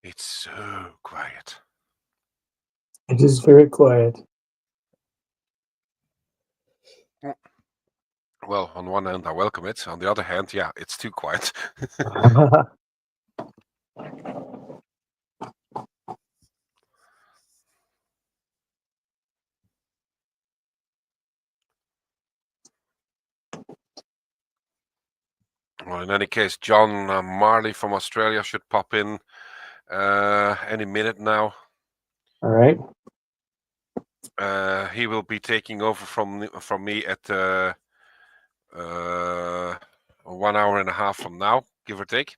It's so quiet. It is very quiet. Well, on one hand, I welcome it. On the other hand, yeah, it's too quiet. Well, in any case, John Marley from Australia should pop in any minute now. All right. He will be taking over from me at 1 hour and a half from now, give or take.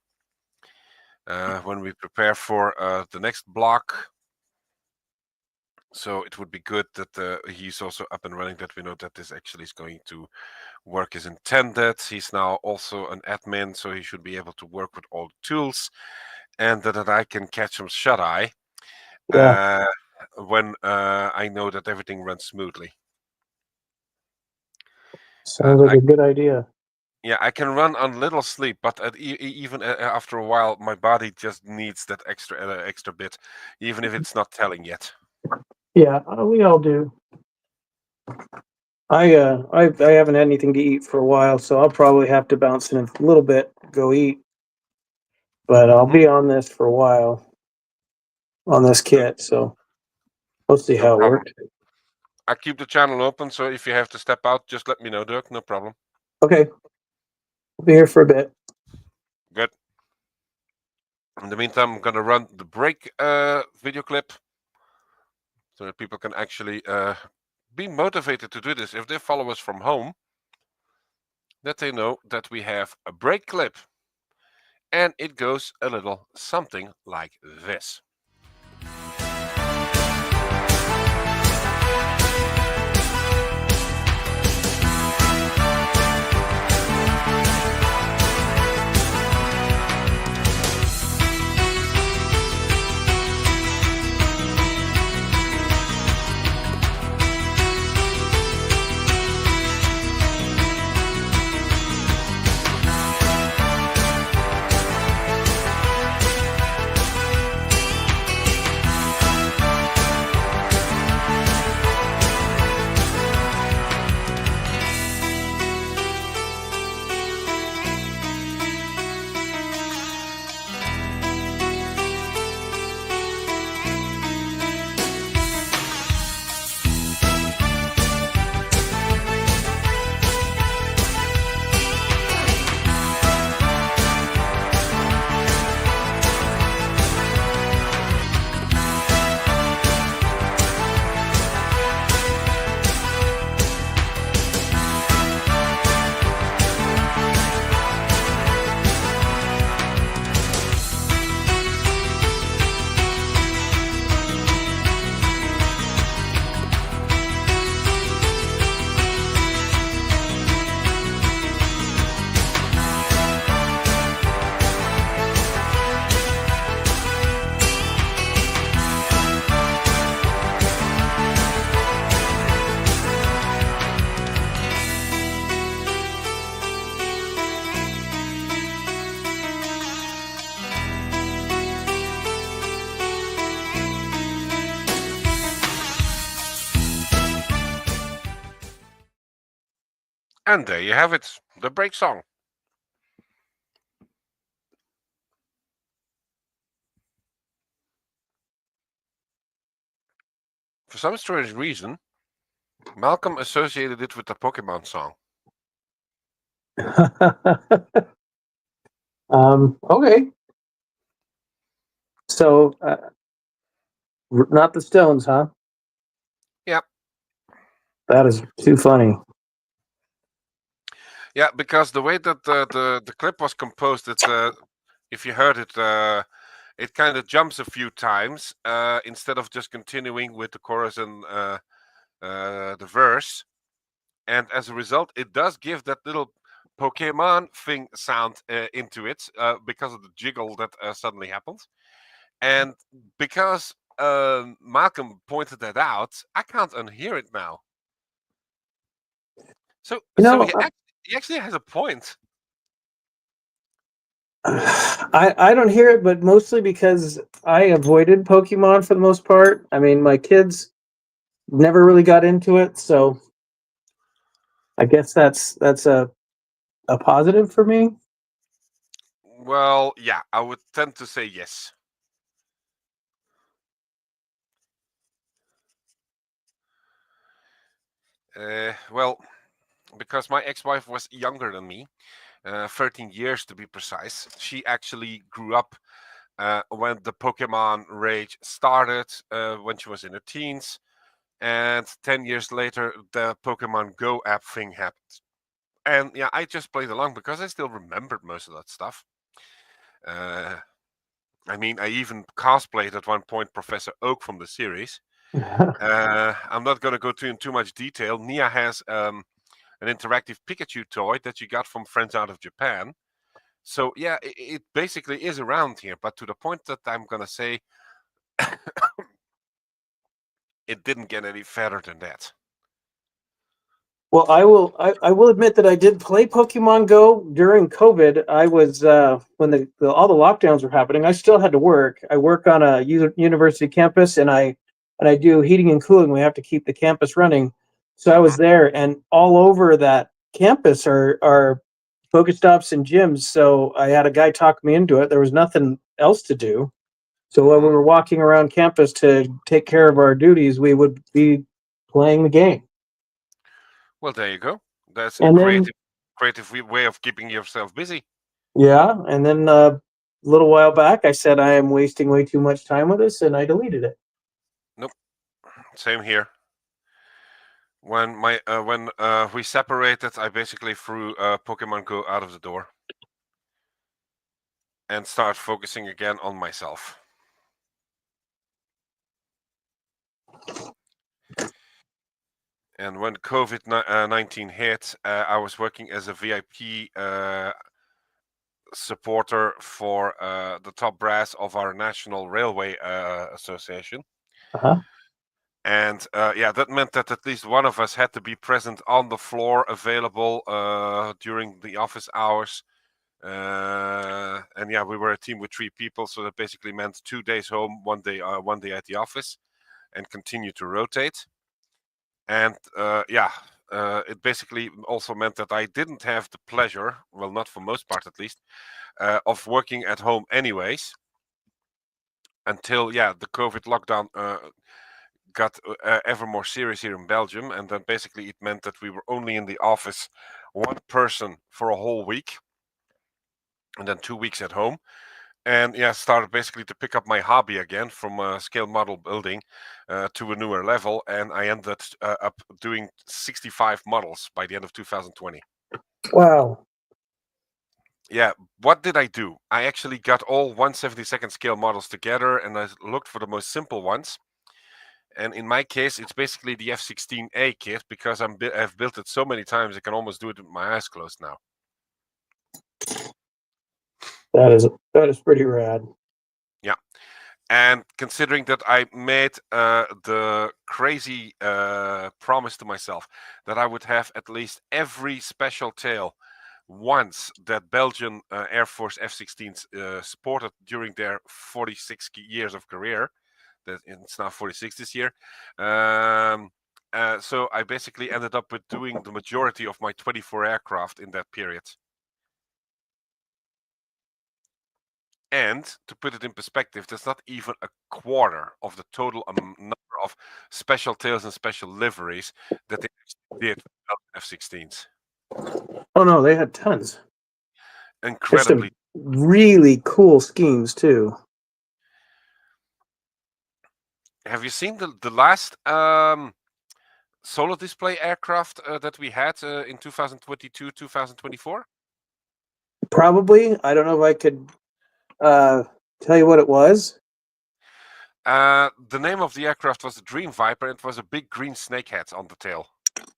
When we prepare for the next block. So it would be good that he's also up and running, that we know that this actually is going to work as intended. He's now also an admin, so he should be able to work with all the tools, and that I can catch some shut-eye when I know that everything runs smoothly. Sounds like a good idea. Yeah, I can run on little sleep, but even after a while, my body just needs that extra bit, even if it's not telling yet. Yeah, we all do. I haven't had anything to eat for a while, so I'll probably have to bounce in a little bit, go eat. But I'll be on this for a while, on this kit, so we'll see how it works. I keep the channel open, so if you have to step out, just let me know, Dirk. No problem. Okay. I'll be here for a bit. Good. In the meantime, I'm going to run the break video clip so that people can actually be motivated to do this. If they follow us from home, that they know that we have a break clip. And it goes a little something like this. And there you have it, the break song. For some strange reason, Malcolm associated it with the Pokemon song. Okay. So, not the Stones, huh? Yep. That is too funny. Yeah, because the way that the clip was composed, it if you heard it, it kind of jumps a few times instead of just continuing with the chorus and the verse, and as a result, it does give that little Pokemon thing sound into it because of the jiggle that suddenly happened, and because Malcolm pointed that out, I can't unhear it now. So, he actually has a point. I don't hear it, but mostly because I avoided Pokemon for the most part. I mean, my kids never really got into it, so I guess that's a positive for me. Well, yeah, I would tend to say yes. Well, because my ex-wife was younger than me, 13 years to be precise. She actually grew up when the Pokemon rage started, when she was in her teens. And 10 years later, the Pokemon Go app thing happened. And yeah, I just played along because I still remembered most of that stuff. I mean, I even cosplayed at one point Professor Oak from the series. I'm not going to go into too much detail. Nia has an interactive Pikachu toy that she got from friends out of Japan. So yeah, it basically is around here, but to the point that I'm going to say it didn't get any further than that. Well, I will admit that I did play Pokemon Go during COVID. I was when all the lockdowns were happening. I still had to work. I work on a university campus, and I do heating and cooling. We have to keep the campus running. So I was there, and all over that campus are Pokestops and gyms. So I had a guy talk me into it. There was nothing else to do. So when we were walking around campus to take care of our duties, we would be playing the game. Well, there you go. That's And a then- creative way of keeping yourself busy. Yeah, and then a little while back, I said I am wasting way too much time with this, and I deleted it. Nope. Same here. When we separated, I basically threw Pokemon Go out of the door and started focusing again on myself. And when COVID-19 hit, I was working as a VIP supporter for the top brass of our National Railway Association. Uh-huh. And yeah, that meant that at least one of us had to be present on the floor, available during the office hours. And yeah, we were a team with 3 people, so that basically meant 2 days home, 1 day at the office, and continue to rotate. And yeah, it basically also meant that I didn't have the pleasure, well, not for most part at least, of working at home anyways, until yeah, the COVID lockdown got ever more serious here in Belgium, and then basically it meant that we were only in the office 1 person for a whole week, and then 2 weeks at home. And yeah, started basically to pick up my hobby again from scale model building to a newer level, and I ended up doing 65 models by the end of 2020. Wow. Yeah, what did I do? I actually got all 1/72 scale models together, and I looked for the most simple ones. And in my case, it's basically the F16A kit, because I've built it so many times I can almost do it with my eyes closed now. That is pretty rad. Yeah. And considering that I made the crazy promise to myself that I would have at least every special tail once that Belgian Air Force F-16s supported during their 46 years of career, that it's now 46 this year. So I basically ended up with doing the majority of my 24 aircraft in that period. And to put it in perspective, that's not even a quarter of the total number of special tails and special liveries that they did with F-16s. Oh no, they had tons. There's Incredibly. some really cool schemes too. Have you seen the last solar display aircraft that we had in 2022, 2024? Probably. I don't know if I could tell you what it was. The name of the aircraft was the Dream Viper, and it was a big green snakehead on the tail.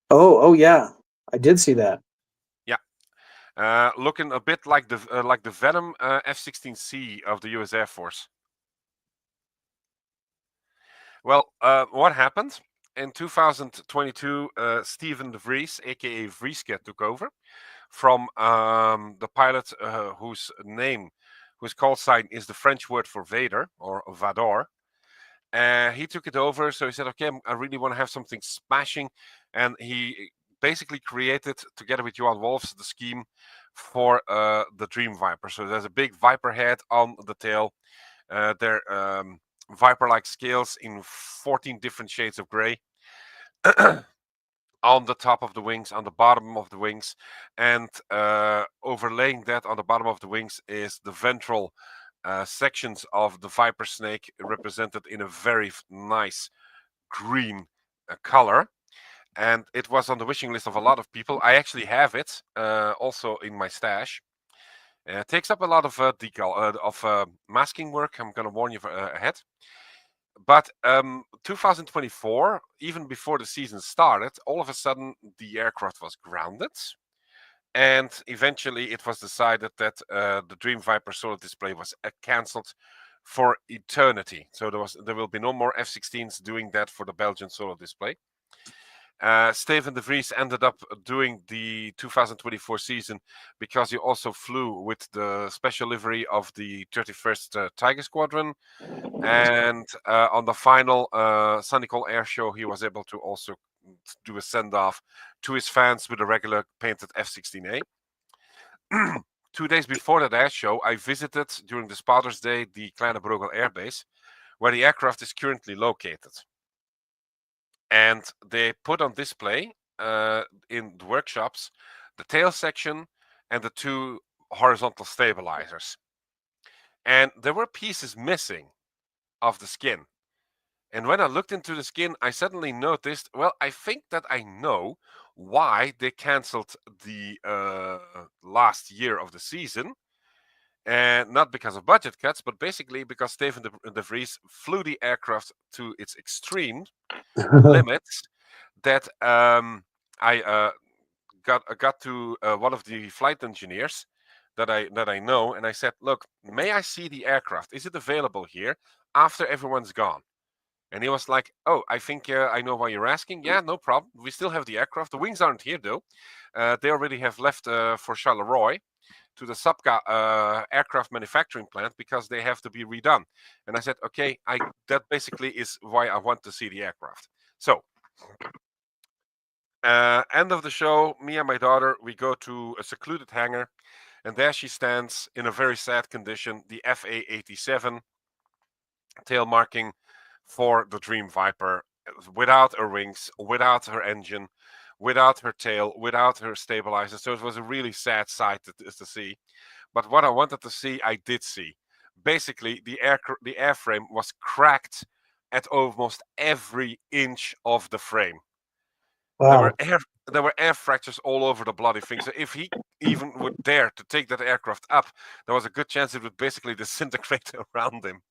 Oh yeah, I did see that. Yeah, looking a bit like the Venom F-16C of the U.S. Air Force. Well, what happened? In 2022, Steven de Vries, aka Vrieske, took over from the pilot whose call sign is the French word for Vader, or Vador. He took it over, so he said, okay, I really want to have something smashing. And he basically created, together with Johan Wolfs, the scheme for the Dream Viper. So there's a big Viper head on the tail. They're Viper-like scales in 14 different shades of gray. on the top of the wings, on the bottom of the wings, and overlaying that on the bottom of the wings is the ventral sections of the viper snake, represented in a very nice green color. And it was on the wishing list of a lot of people. I actually have it also in my stash. It takes up a lot of masking work. I'm going to warn you ahead. But 2024, even before the season started, all of a sudden the aircraft was grounded. And eventually it was decided that the Dream Viper solar display was cancelled for eternity. So there will be no more F-16s doing that for the Belgian solar display. Steven de Vries ended up doing the 2024 season because he also flew with the special livery of the 31st Tiger Squadron. And on the final Sunicol Air Show, he was able to also do a send-off to his fans with a regular painted F-16A. 2 days before that air show, I visited during the Spotters Day the Kleine Brogel Air Base, where the aircraft is currently located. And they put on display in the workshops the tail section and the 2 horizontal stabilizers. And there were pieces missing of the skin. And when I looked into the skin, I suddenly noticed, well, I think that I know why they canceled the last year of the season. And not because of budget cuts, but basically because Steven de Vries flew the aircraft to its extreme limits. That I got to one of the flight engineers that I know, and I said, "Look, may I see the aircraft? Is it available here after everyone's gone?" And he was like, "Oh, I think I know why you're asking. Yeah, no problem. We still have the aircraft. The wings aren't here though. They already have left for Charleroi to the Sapka aircraft manufacturing plant because they have to be redone." And I said, "Okay, that basically is why I want to see the aircraft." So, end of the show, me and my daughter, we go to a secluded hangar, and there she stands in a very sad condition, the FA-87 tail marking for the Dream Viper, without her wings, without her engine, without her tail, without her stabilizer. So it was a really sad sight to see. But what I wanted to see, I did see. Basically, the airframe was cracked at almost every inch of the frame. Wow. There were air fractures all over the bloody thing. So if he even would dare to take that aircraft up, there was a good chance it would basically disintegrate around him.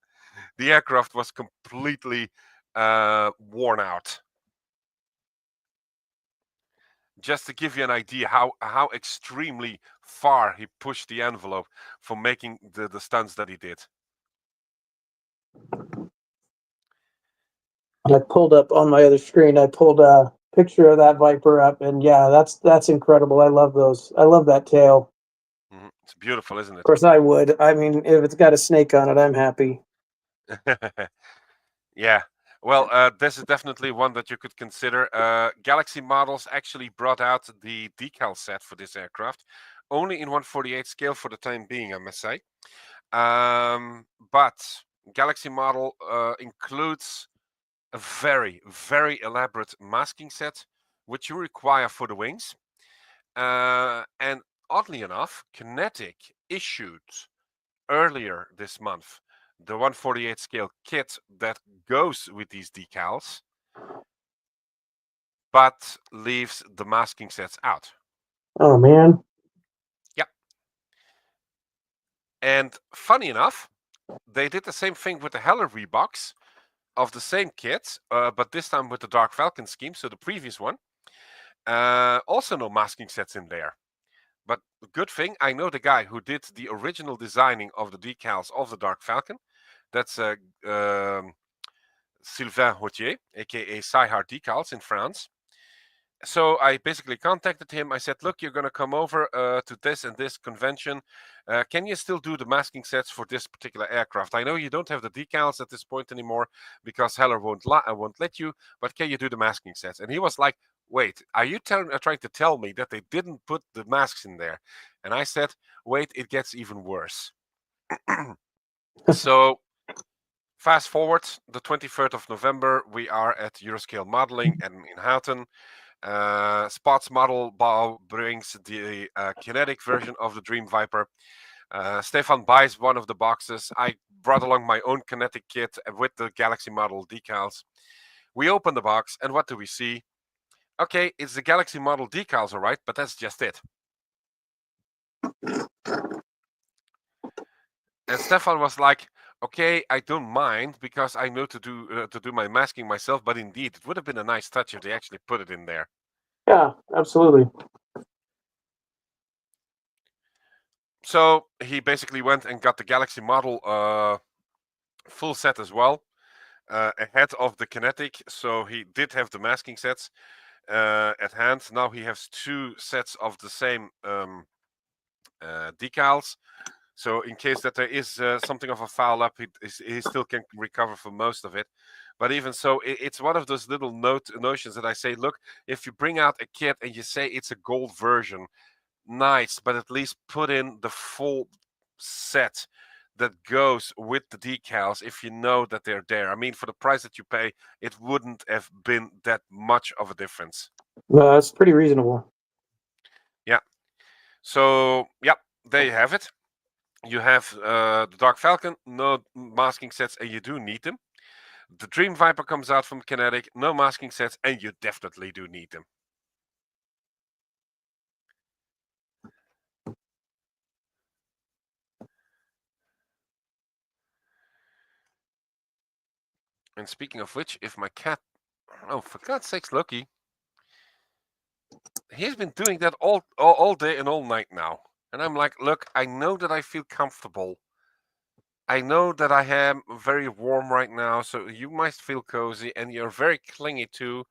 The aircraft was completely worn out. Just to give you an idea how extremely far he pushed the envelope for making the stunts that he did. I pulled up on my other screen. I pulled a picture of that Viper up, and yeah, that's incredible. I love those. I love that tail. Mm-hmm. It's beautiful, isn't it? Of course, I would. I mean, if it's got a snake on it, I'm happy. Yeah. Well, this is definitely one that you could consider. Galaxy Models actually brought out the decal set for this aircraft, only in 1/48 scale for the time being, I must say. But Galaxy Model includes a very, very elaborate masking set, which you require for the wings. And oddly enough, Kinetic issued earlier this month the 1/48 scale kit that goes with these decals, but leaves the masking sets out. Oh man. Yeah. And funny enough, they did the same thing with the Heller Rebox of the same kit, but this time with the Dark Falcon scheme, so the previous one. Also no masking sets in there. But good thing, I know the guy who did the original designing of the decals of the Dark Falcon. That's Sylvain Hautier, aka Cyhard Decals in France. So I basically contacted him. I said, "Look, you're going to come over to this and this convention. Can you still do the masking sets for this particular aircraft? I know you don't have the decals at this point anymore because Heller won't let you, but can you do the masking sets?" And he was like, "Wait, are you trying to tell me that they didn't put the masks in there?" And I said, "Wait, it gets even worse." So fast forward, the 23rd of November, we are at Euroscale Modeling in Houten. Spot's modelbouw brings the kinetic version of the Dream Viper. Stefan buys one of the boxes. I brought along my own kinetic kit with the Galaxy model decals. We open the box, and what do we see? Okay, it's the Galaxy model decals, all right, but that's just it. And Stefan was like, okay, I don't mind because I know to do my masking myself, but indeed, it would have been a nice touch if they actually put it in there. Yeah, absolutely. So he basically went and got the Galaxy model full set as well, ahead of the kinetic. So he did have the masking sets at hand. Now he has 2 sets of the same decals. So in case that there is something of a foul up, he still can recover for most of it. But even so, it's one of those little notions that I say, look, if you bring out a kit and you say it's a gold version, nice, but at least put in the full set that goes with the decals if you know that they're there. I mean, for the price that you pay, it wouldn't have been that much of a difference. No, that's pretty reasonable. Yeah. So, yep, there you have it. You have the Dark Falcon, no masking sets, and you do need them. The Dream Viper comes out from Kinetic, no masking sets, and you definitely do need them. And speaking of which, if my cat... Oh, for God's sakes, Loki. He's been doing that all day and all night now. And I'm like, look, I know that I feel comfortable. I know that I am very warm right now, so you might feel cozy, and you're very clingy too.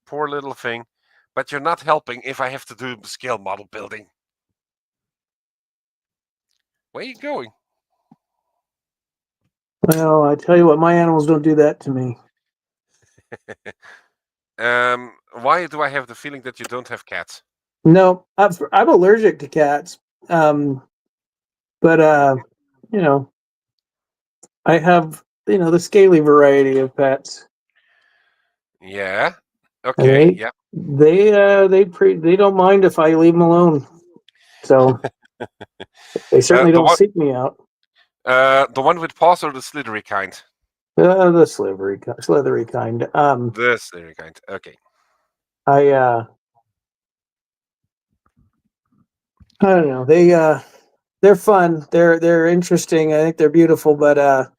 Poor little thing. But you're not helping if I have to do scale model building. Where are you going? Well, I tell you what, my animals don't do that to me. Why do I have the feeling that you don't have cats? No, I'm allergic to cats. But you know, I have the scaly variety of pets. Yeah. And Okay. Yeah. they don't mind if I leave them alone. So they certainly don't seek me out. The one with paws or the slithery kind? The slithery kind. The slithery kind. Okay. I don't know. They're fun. They're interesting. I think they're beautiful, but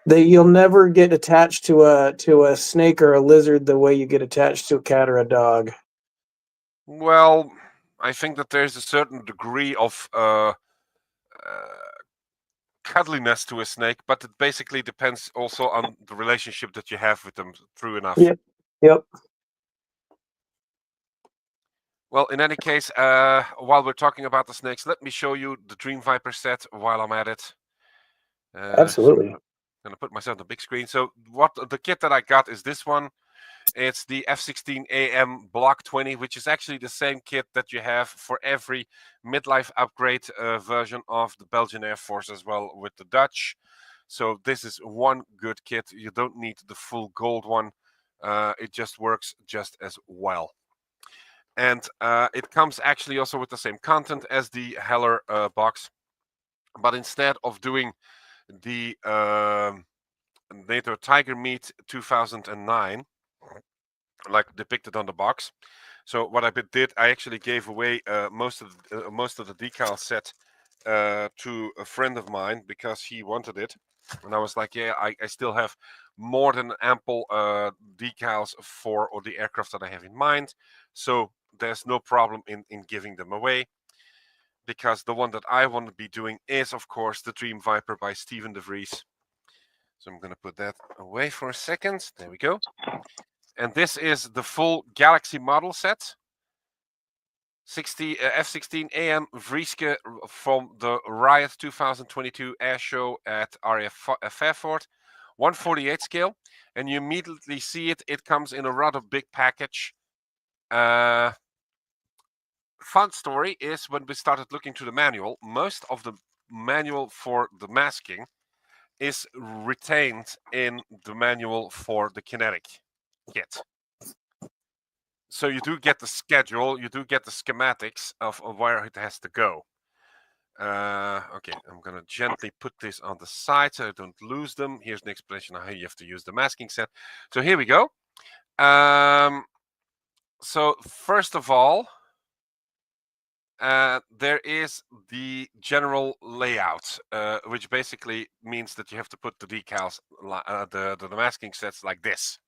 you'll never get attached to a snake or a lizard the way you get attached to a cat or a dog. Well, I think that there's a certain degree of cuddliness to a snake, but it basically depends also on the relationship that you have with them. True enough. Yep. Well, in any case, while we're talking about the snakes, let me show you the Dream Viper set while I'm at it. Absolutely. So I'm gonna put myself on the big screen. So the kit that I got is this one. It's the F-16AM Block 20, which is actually the same kit that you have for every midlife upgrade version of the Belgian Air Force as well with the Dutch. So this is one good kit. You don't need the full gold one. It just works just as well. And it comes actually also with the same content as the Heller box. But instead of doing the NATO Tiger Meat 2009, like depicted on the box. So what I did, I actually gave away most of the decal set to a friend of mine because he wanted it, and I was like, yeah, I still have more than ample decals for all the aircraft that I have in mind, so there's no problem in giving them away. Because the one that I want to be doing is, of course, the Dream Viper by Steven de Vries. So I'm going to put that away for a second. There we go. And this is the full Galaxy model set. F-16AM Vrieske from the Riot 2022 Air Show at RAF Fairford. 148 scale. And you immediately see it. It comes in a rather big package. Fun story is when we started looking to the manual, most of the manual for the masking is retained in the manual for the kinetic kit. So you do get the schedule, you do get the schematics of where it has to go. Okay, I'm gonna gently put this on the side so I don't lose them. Here's an explanation of how you have to use the masking set. So here we go. So first of all, there is the general layout, which basically means that you have to put the decals, the masking sets like this.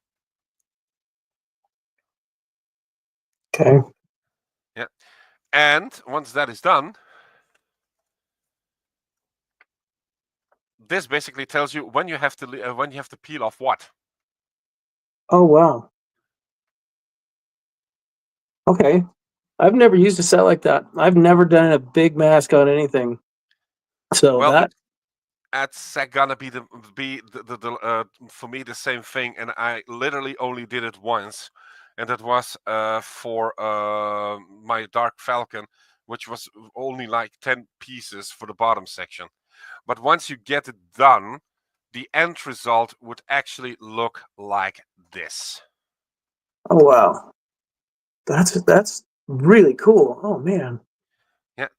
Okay. Yeah, and once that is done, this basically tells you when you have to peel off what. Oh wow. Okay. I've never used a set like that. I've never done a big mask on anything. So Well, that that's gonna be for me the same thing, and I literally only did it once, and that was for my Dark Falcon, which was only like 10 pieces for the bottom section. But once you get it done, the end result would actually look like this. oh wow. That's really cool. Oh man. Yeah.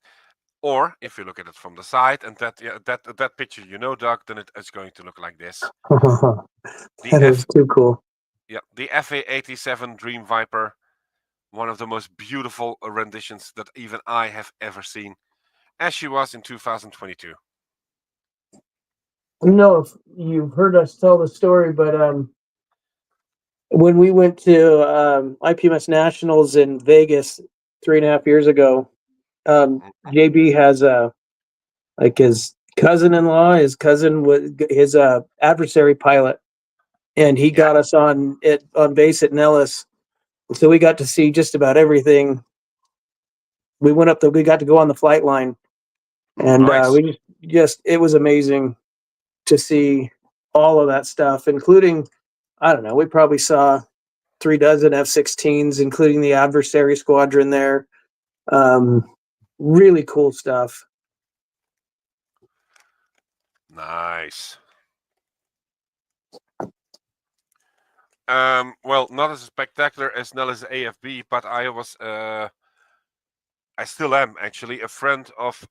Or if you look at it from the side, and that picture, Doug, then it is going to look like this. That is too cool. Yeah, the FA-87 Dream Viper, one of the most beautiful renditions that even I have ever seen, as she was in 2022. I don't know if you've heard us tell the story, but when we went to IPMS Nationals in Vegas 3.5 years ago, JB has like his cousin-in-law, his cousin was his adversary pilot, and he got us on base at Nellis, so we got to see just about everything. We went up we got to go on the flight line, and Nice. we just it was amazing to see all of that stuff, including, I don't know, we probably saw 36 F-16s, including the adversary squadron there. Really cool stuff. Nice. Well, not as spectacular as Nellis AFB, but I was, I still am actually a friend of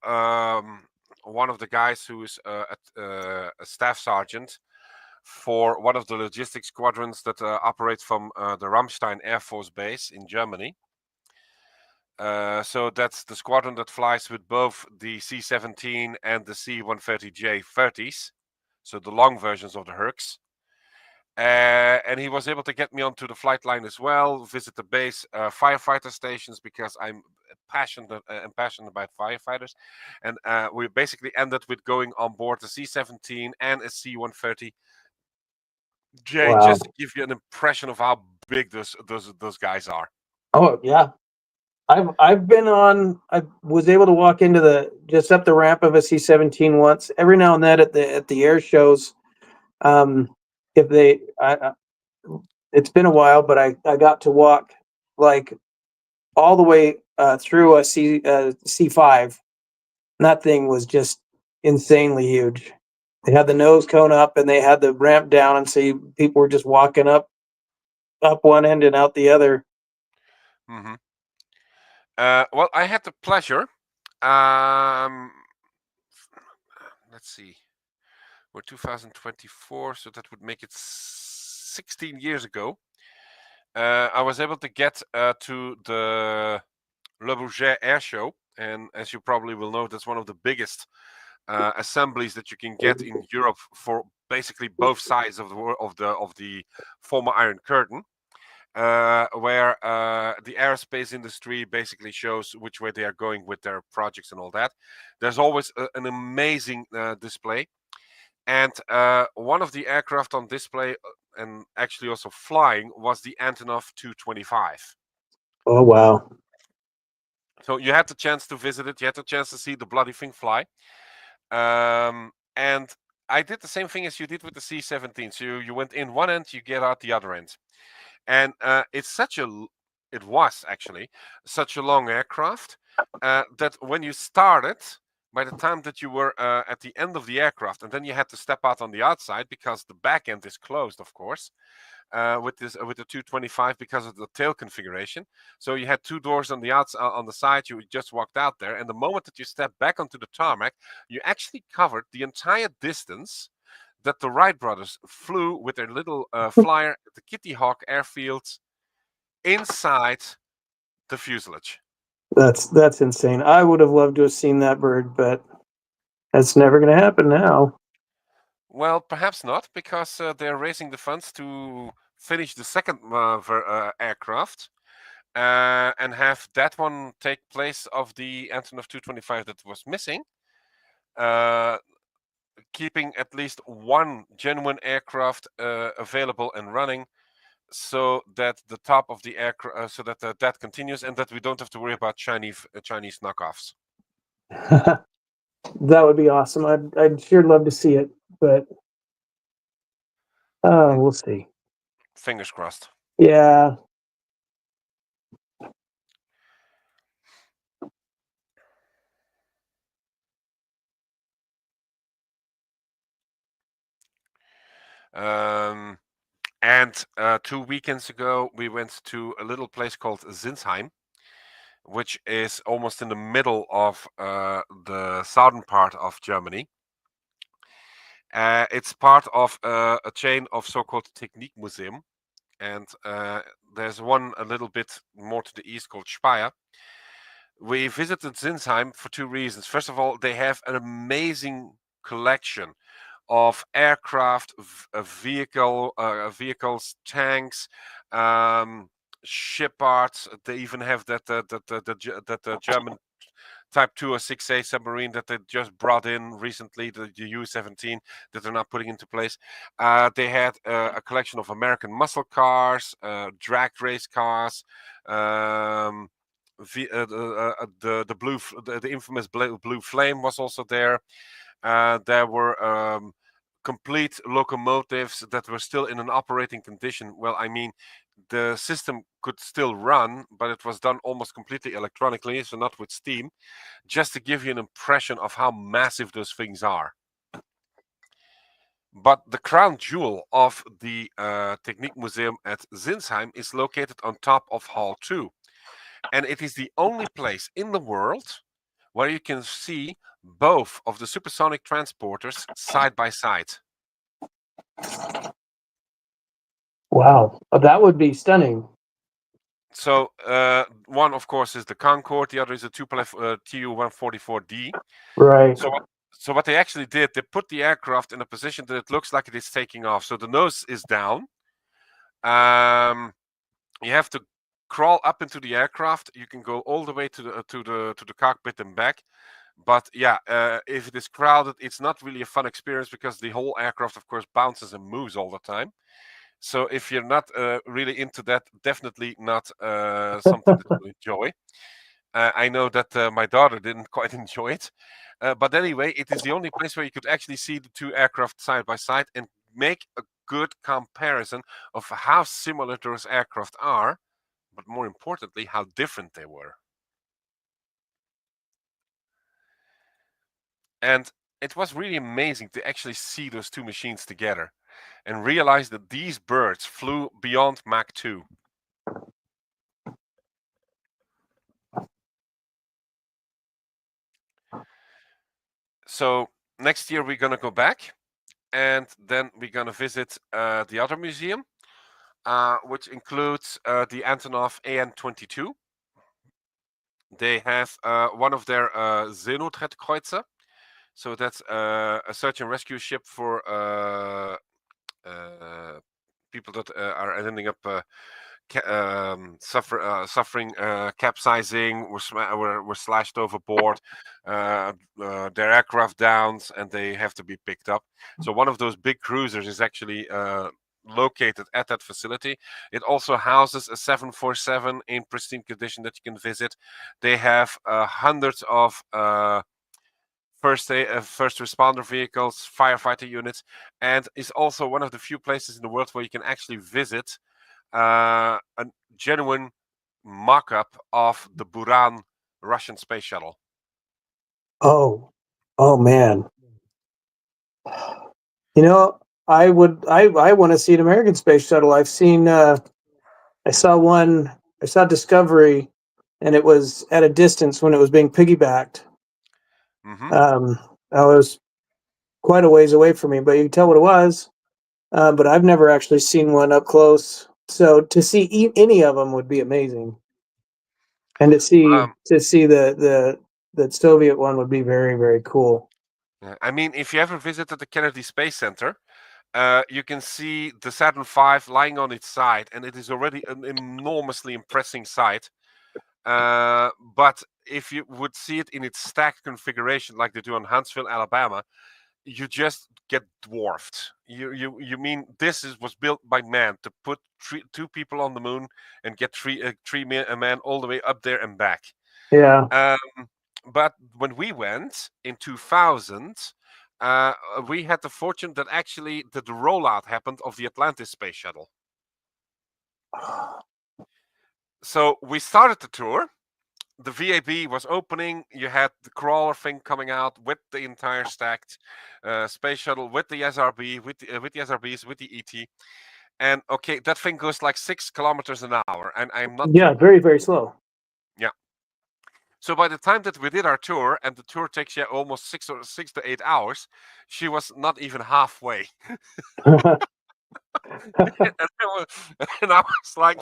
one of the guys who is a staff sergeant for one of the logistics squadrons that operates from the Ramstein Air Force Base in Germany. So that's the squadron that flies with both the C-17 and the C-130J 30s, so the long versions of the Hercs. And he was able to get me onto the flight line as well, visit the base firefighter stations, because I'm passionate about firefighters. And we basically ended with going on board the C-17 and a C-130J, Wow. just to give you an impression of how big those guys are. Oh yeah, I've been on. I was able to walk into just up the ramp of a C-17 once. Every now and then at the air shows, if they, it's been a while, but I got to walk like all the way through a C5. And that thing was just insanely huge. They had the nose cone up and they had the ramp down, and so people were just walking up one end and out the other. Mm-hmm. Well, I had the pleasure. Let's see. We're 2024, so that would make it 16 years ago. I was able to get to the Le Bourget Air Show, and as you probably will know, that's one of the biggest assemblies that you can get in Europe for basically both sides of the former Iron Curtain. Where the aerospace industry basically shows which way they are going with their projects and all that. There's always an amazing display. And one of the aircraft on display, and actually also flying, was the Antonov 225. Oh, wow. So you had the chance to visit it. You had the chance to see the bloody thing fly. And I did the same thing as you did with the C-17. So you went in one end, you get out the other end. And it was actually such a long aircraft that when you started, by the time that you were at the end of the aircraft, and then you had to step out on the outside because the back end is closed, of course, with the 225 because of the tail configuration. So you had two doors on the outside, on the side. You just walked out there, and the moment that you stepped back onto the tarmac, you actually covered the entire distance that the Wright brothers flew with their little flyer at the Kitty Hawk airfield inside the fuselage. That's insane. I would have loved to have seen that bird, but that's never going to happen now. Well, perhaps not, because they're raising the funds to finish the second aircraft and have that one take place of the Antonov 225 that was missing, keeping at least one genuine aircraft available and running, so that the top of the aircraft, so that that continues, and that we don't have to worry about Chinese knockoffs. That would be awesome. I'd sure love to see it, but we'll see. Fingers crossed. Yeah. And 2 weekends ago, we went to a little place called Zinsheim, which is almost in the middle of the southern part of Germany. It's part of a chain of so-called Technikmuseum, and there's one a little bit more to the east called Speyer. We visited Zinsheim for two reasons. First of all, they have an amazing collection of aircraft, vehicles, tanks, shipyards. They even have that German Type 206A submarine that they just brought in recently, the U-17, that they're not putting into place. They had a collection of American muscle cars, drag race cars, the infamous blue flame was also there. There were complete locomotives that were still in an operating condition. Well, I mean, the system could still run, but it was done almost completely electronically, so not with steam, just to give you an impression of how massive those things are. But the crown jewel of the Technikmuseum at Zinsheim is located on top of Hall 2. And it is the only place in the world where you can see both of the supersonic transporters side by side. Wow, that would be stunning. So one, of course, is the Concorde. The other is a Tupolev Tu-144D. Right. So what they actually did, they put the aircraft in a position that it looks like it is taking off. So the nose is down. You have to crawl up into the aircraft. You can go all the way to the cockpit and back. But yeah, if it is crowded, it's not really a fun experience because the whole aircraft, of course, bounces and moves all the time. So if you're not really into that, definitely not something that you enjoy. I know that my daughter didn't quite enjoy it. But anyway, it is the only place where you could actually see the two aircraft side by side and make a good comparison of how similar those aircraft are, but more importantly, how different they were. And it was really amazing to actually see those two machines together and realize that these birds flew beyond Mach 2. So next year we're going to go back, and then we're going to visit the other museum, which includes the Antonov AN-22. They have one of their Seenotrettkreuzer. So that's a search and rescue ship for people that are ending up suffering capsizing, were slashed overboard, their aircraft downs, and they have to be picked up. So one of those big cruisers is actually located at that facility. It also houses a 747 in pristine condition that you can visit. They have hundreds of first responder vehicles, firefighter units, and is also one of the few places in the world where you can actually visit a genuine mock-up of the Buran Russian space shuttle. Oh man. You know, I want to see an American space shuttle. I've seen. I saw Discovery, and it was at a distance when it was being piggybacked. Hmm. I was quite a ways away from me, but you can tell what it was. But I've never actually seen one up close. So to see any of them would be amazing, and to see the Soviet one would be very, very cool. I mean, if you ever visited the Kennedy Space Center, you can see the Saturn V lying on its side, and it is already an enormously impressive sight. But if you would see it in its stacked configuration, like they do on Huntsville, Alabama, you just get dwarfed. You mean was built by man to put two people on the moon and get a man all the way up there and back. Yeah. But when we went in 2000, we had the fortune that actually the rollout happened of the Atlantis space shuttle. So we started the tour. The VAB was opening. You had the crawler thing coming out with the entire stacked space shuttle, with the SRB, with the SRBs, with the ET. And okay, that thing goes like 6 kilometers an hour, and I'm not. Yeah, very, very slow. Yeah. So by the time that we did our tour, and the tour takes you almost 6 to 8 hours, she was not even halfway. and I was like,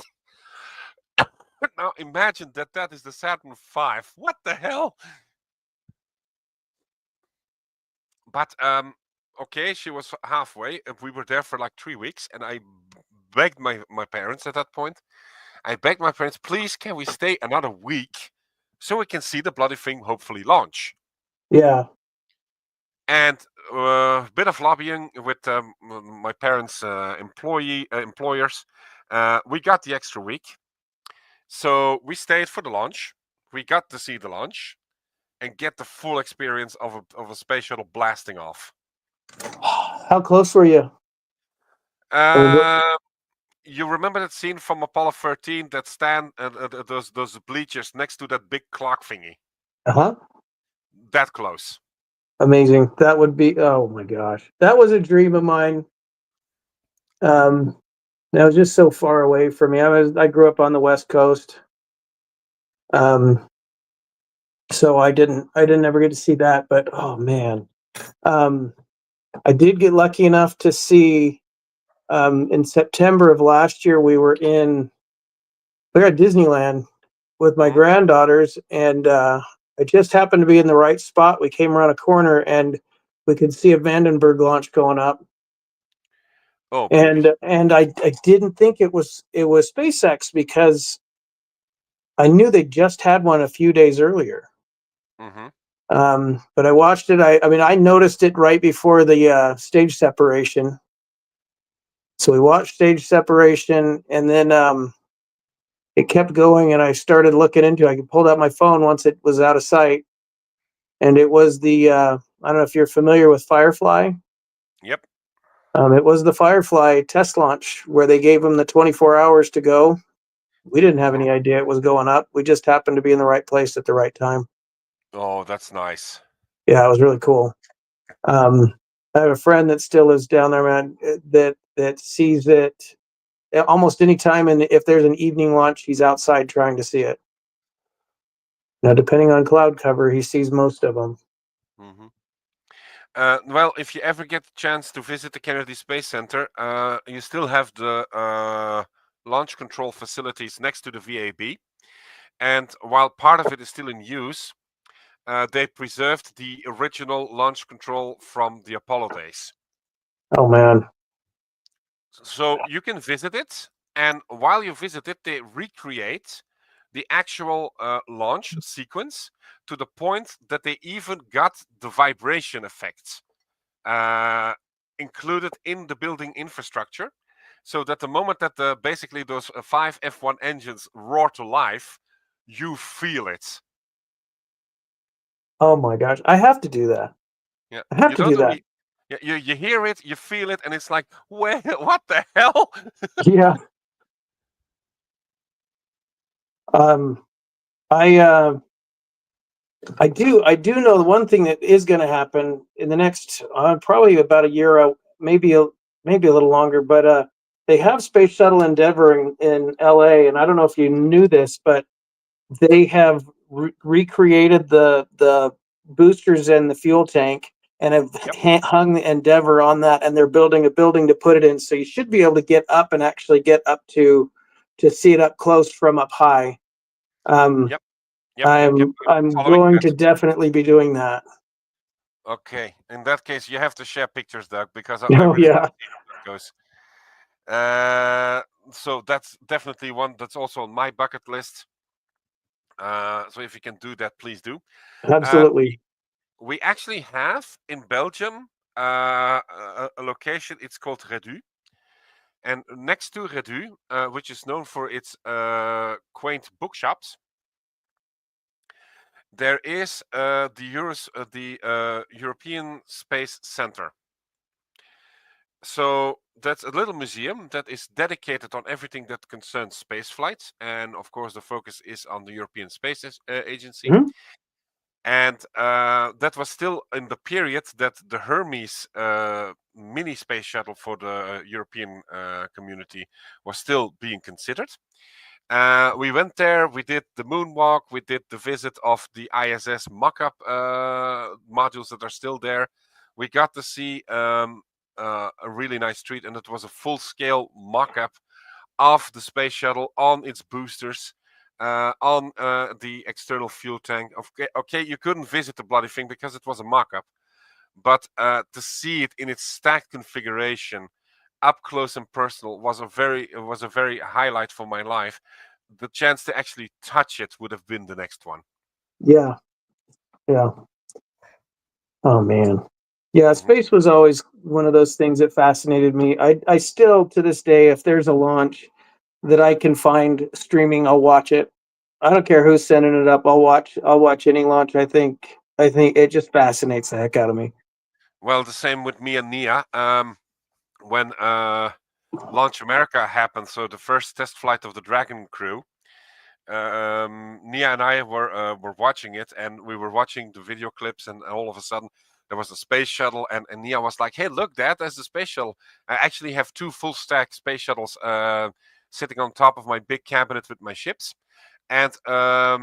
now imagine that is the Saturn V. What the hell? But okay, she was halfway. We were there for like 3 weeks, and I begged my parents at that point. I begged my parents, please, can we stay another week so we can see the bloody thing hopefully launch? Yeah. And a bit of lobbying with my parents' employers. We got the extra week. So we stayed for the launch. We got to see the launch and get the full experience of a space shuttle blasting off. How close were you? You remember that scene from Apollo 13 that stand those bleachers next to that big clock thingy? Uh-huh. That close. Amazing. That would be, oh my gosh. That was a dream of mine. That was just so far away from me. I grew up on the West Coast. So I didn't ever get to see that, but oh man. I did get lucky enough to see in September of last year we were at Disneyland with my granddaughters, and I just happened to be in the right spot. We came around a corner and we could see a Vandenberg launch going up. Oh, and I didn't think it was SpaceX because I knew they just had one a few days earlier. Mm-hmm. But I watched it. I mean, I noticed it right before the stage separation. So we watched stage separation, and then it kept going, and I started looking into it. I pulled out my phone once it was out of sight, and it was the I don't know if you're familiar with Firefly. Yep. It was the Firefly test launch where they gave them the 24 hours to go. We didn't have any idea it was going up. We just happened to be in the right place at the right time. Oh, that's nice. Yeah, it was really cool. I have a friend that still is down there, man, that sees it almost any time, and if there's an evening launch, he's outside trying to see it. Now, depending on cloud cover, he sees most of them. Mm-hmm. Well, if you ever get the chance to visit the Kennedy Space Center, you still have the launch control facilities next to the VAB. And while part of it is still in use, they preserved the original launch control from the Apollo days. Oh, man. So you can visit it, and while you visit it, they recreate the actual launch sequence to the point that they even got the vibration effects included in the building infrastructure, so that the moment that basically those 5 F1 engines roar to life, you feel it. Oh my gosh, I have to do that. Yeah, I have to do that. You hear it, you feel it, and it's like, wait, what the hell? Yeah. I do know the one thing that is going to happen in the next probably about a year, maybe maybe a little longer, but they have Space Shuttle Endeavour in LA, and I don't know if you knew this, but they have recreated the boosters and the fuel tank and have hung the Endeavour on that, and they're building a building to put it in. So you should be able to get up and actually get up to see it up close from up high. I'm going to definitely be doing that. Okay, in that case, you have to share pictures, Doug, because I Oh, really yeah. want to see how it goes. So that's definitely one that's also on my bucket list. So if you can do that, please do. Absolutely. We actually have in Belgium a location. It's called Redu. And next to Redu, which is known for its quaint bookshops, there is the European Space Center. So that's a little museum that is dedicated on everything that concerns space flights, and of course the focus is on the European Space Agency. Mm-hmm. And that was still in the period that the Hermes mini space shuttle for the European community was still being considered. We went there, we did the moonwalk, we did the visit of the ISS mock-up modules that are still there. We got to see a really nice treat, and it was a full-scale mock-up of the space shuttle on its boosters, on the external fuel tank. Okay, you couldn't visit the bloody thing because it was a mock-up, but to see it in its stacked configuration, up close and personal, was a very highlight for my life. The chance to actually touch it would have been the next one. Yeah. Oh man. Yeah, space was always one of those things that fascinated me. I still, to this day, if there's a launch that I can find streaming, I'll watch it. I don't care who's sending it up. I'll watch any launch. I think it just fascinates the heck out of me. Well, the same with me and Nia. When Launch America happened, so the first test flight of the Dragon crew, Nia and I were watching it, and we were watching the video clips, and all of a sudden there was a space shuttle, and Nia was like, "Hey, look, Dad, there's the space shuttle." I actually have two full stack space shuttles sitting on top of my big cabinet with my ships, and a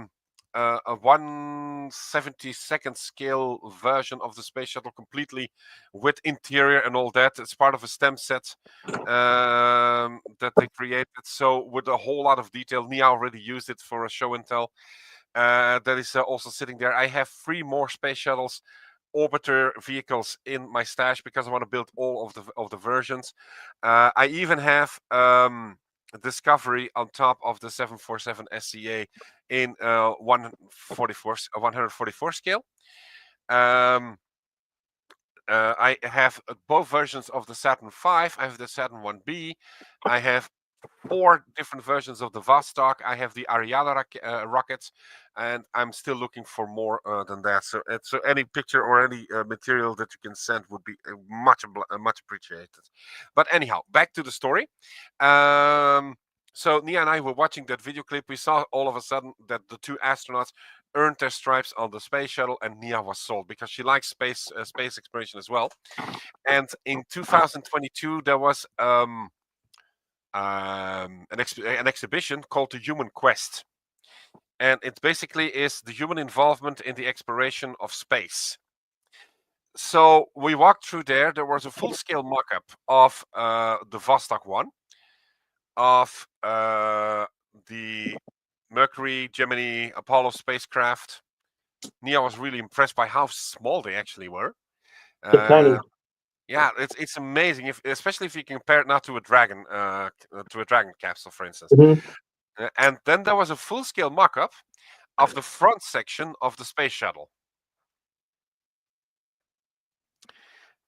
1/72nd scale version of the space shuttle, completely with interior and all that. It's part of a STEM set that they created, so with a whole lot of detail. Nia already used it for a show and tell. That is also sitting there. I have 3 more space shuttles, orbiter vehicles in my stash because I want to build all of the versions. I even have Discovery on top of the 747 SCA in 144 scale. I have both versions of the Saturn V. I have the Saturn 1B. I have 4 different versions of the Vostok. I have the Ariane rockets, and I'm still looking for more than that. So any picture or any material that you can send would be much appreciated. But anyhow, back to the story. So Nia and I were watching that video clip. We saw all of a sudden that the 2 astronauts earned their stripes on the space shuttle, and Nia was sold because she likes space exploration as well. And in 2022, there was an exhibition called the Human Quest, and it basically is the human involvement in the exploration of space. So we walked through there. There was a full-scale mock-up of the Vostok 1, of the Mercury, Gemini, Apollo spacecraft. Nia was really impressed by how small they actually were. Tiny. Yeah, it's amazing, especially if you compare it now to a Dragon capsule, for instance. Mm-hmm. And then there was a full-scale mock-up of the front section of the space shuttle.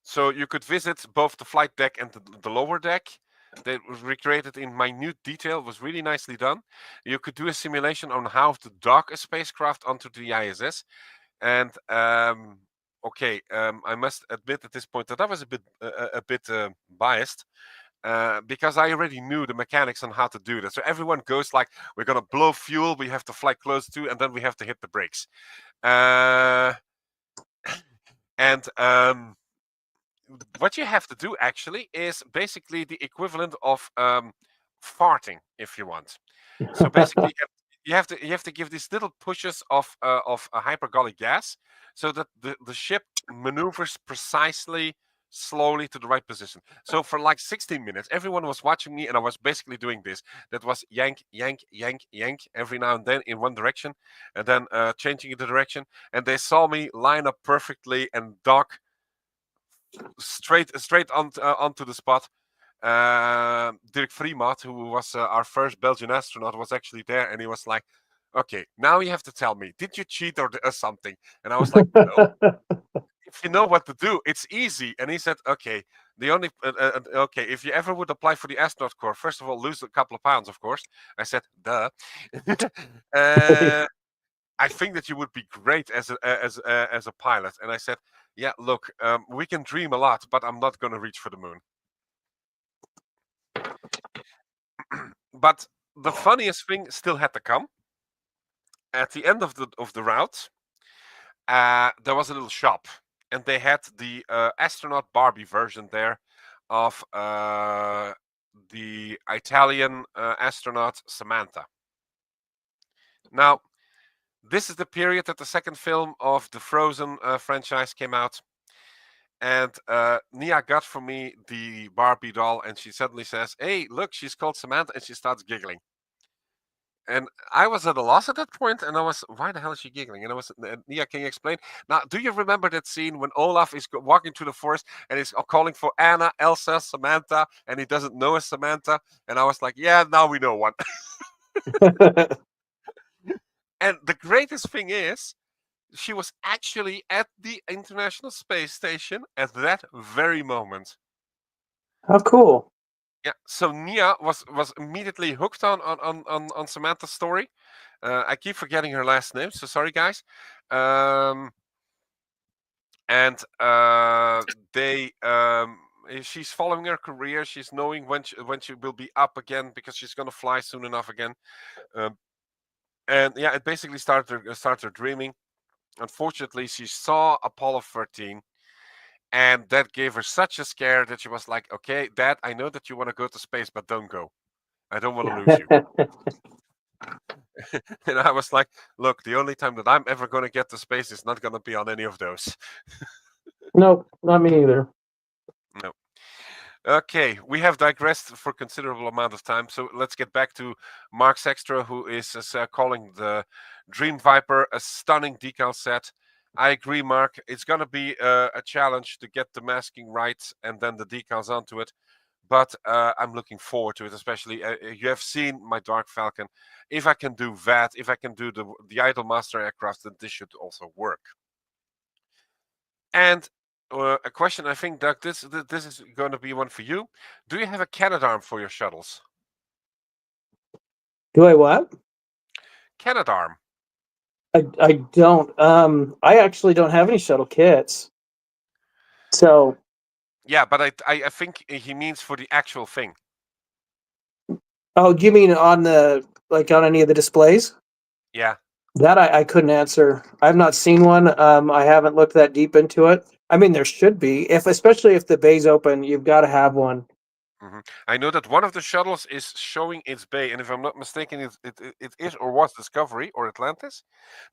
So you could visit both the flight deck and the lower deck. That was recreated in minute detail. It was really nicely done. You could do a simulation on how to dock a spacecraft onto the ISS. And I must admit at this point that I was a bit biased. Because I already knew the mechanics on how to do that. So everyone goes like, we're going to blow fuel, we have to fly close to, and then we have to hit the brakes. what you have to do actually is basically the equivalent of farting, if you want. So basically, you have to give these little pushes of a hypergolic gas, so that the ship maneuvers precisely, slowly to the right position. So for like 16 minutes, everyone was watching me, and I was basically doing this. That was yank, yank, yank, yank every now and then in one direction, and then changing the direction. And they saw me line up perfectly and dock straight onto the spot. Dirk Vriemaat, who was our first Belgian astronaut, was actually there, and he was like, "Okay, now you have to tell me, did you cheat or something?" And I was like, "No. If you know what to do, it's easy." And he said, "Okay, the only okay, if you ever would apply for the astronaut corps, first of all, lose a couple of pounds, of course." I said, "Duh." I think that you would be great as a pilot. And I said, "Yeah, look, we can dream a lot, but I'm not going to reach for the moon." But the funniest thing still had to come. At the end of the route, there was a little shop, and they had the astronaut Barbie version there of the Italian astronaut Samantha. Now, this is the period that the second film of the Frozen franchise came out. And Nia got for me the Barbie doll, and she suddenly says, "Hey, look, she's called Samantha," and she starts giggling. And I was at a loss at that point, and I was, "Why the hell is she giggling?" And I was, "Nia, can you explain?" Now, do you remember that scene when Olaf is walking through the forest and he's calling for Anna, Elsa, Samantha, and he doesn't know a Samantha? And I was like, "Yeah, now we know one." And the greatest thing is, she was actually at the International Space Station at that very moment. How cool. Yeah, so Nia was immediately hooked on Samantha's story. I keep forgetting her last name, so sorry, guys. And she's following her career. She's knowing when she will be up again, because she's gonna fly soon enough again. And yeah, it basically started her dreaming. Unfortunately, she saw Apollo 13, and that gave her such a scare that she was like, "Okay, Dad, I know that you want to go to space, but don't go. I don't want to lose you." And I was like, "Look, the only time that I'm ever going to get to space is not going to be on any of those." Nope, not me either. No. Okay, we have digressed for a considerable amount of time, so let's get back to Mark Sextra, who is calling the Dream Viper a stunning decal set. I agree, Mark. It's going to be a challenge to get the masking right and then the decals onto it. But I'm looking forward to it, especially you have seen my Dark Falcon. If I can do that, if I can do the Idolmaster aircraft, then this should also work. And a question, I think, Doug, this is going to be one for you. Do you have a Canadarm for your shuttles? Do I what? Canadarm. I don't. I actually don't have any shuttle kits. So. Yeah, but I think he means for the actual thing. Oh, you mean on on any of the displays? Yeah. That I couldn't answer. I've not seen one. I haven't looked that deep into it. I mean, there should be, especially if the bay's open, you've got to have one. Mm-hmm. I know that one of the shuttles is showing its bay, and if I'm not mistaken, it is or was Discovery or Atlantis,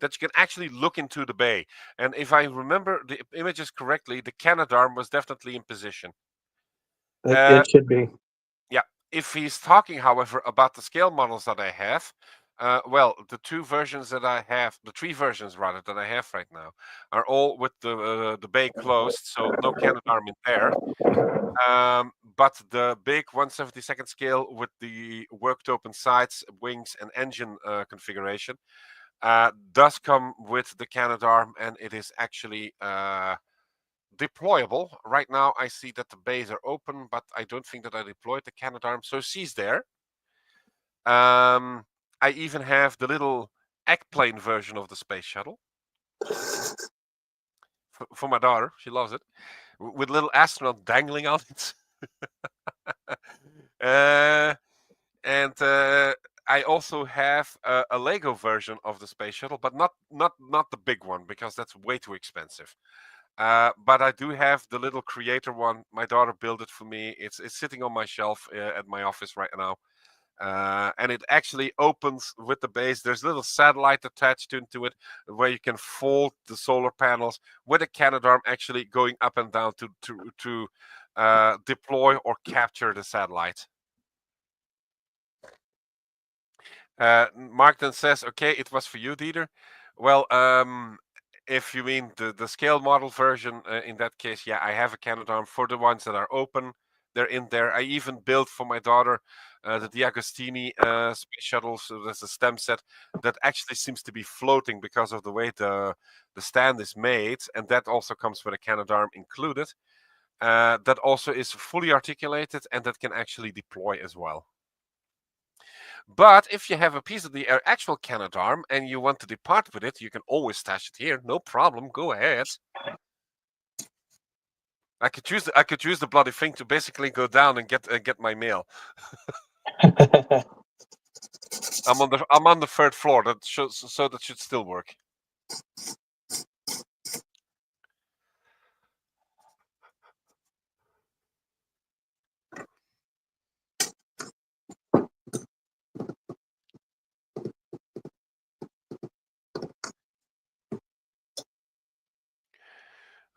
that you can actually look into the bay. And if I remember the images correctly, the Canadarm was definitely in position. It should be. Yeah. If he's talking, however, about the scale models that I have, well, the three versions rather that I have right now are all with the bay closed, so no Canadarm in there. But the big 1/72 scale with the worked open sides, wings, and engine configuration does come with the Canadarm, and it is actually deployable. Right now, I see that the bays are open, but I don't think that I deployed the Canadarm, so she's there. I even have the little eggplane version of the space shuttle for my daughter. She loves it, with little astronaut dangling on it. And I also have a Lego version of the space shuttle, but not the big one, because that's way too expensive. But I do have the little creator one. My daughter built it for me. It's sitting on my shelf at my office right now. And it actually opens with the base. There's a little satellite attached into it where you can fold the solar panels with a Canadarm actually going up and down to deploy or capture the satellite. Mark then says, okay, it was for you, Dieter. Well, if you mean the scale model version, in that case, yeah, I have a Canadarm for the ones that are open. They're in there. I even built for my daughter the Diagostini space shuttle. So there's a stem set that actually seems to be floating because of the way the stand is made. And that also comes with a Canadarm included. That also is fully articulated and that can actually deploy as well. But if you have a piece of the actual Canadarm and you want to depart with it, you can always stash it here. No problem. Go ahead. I could use the bloody thing to basically go down and get my mail. I'm on the third floor. That should still work.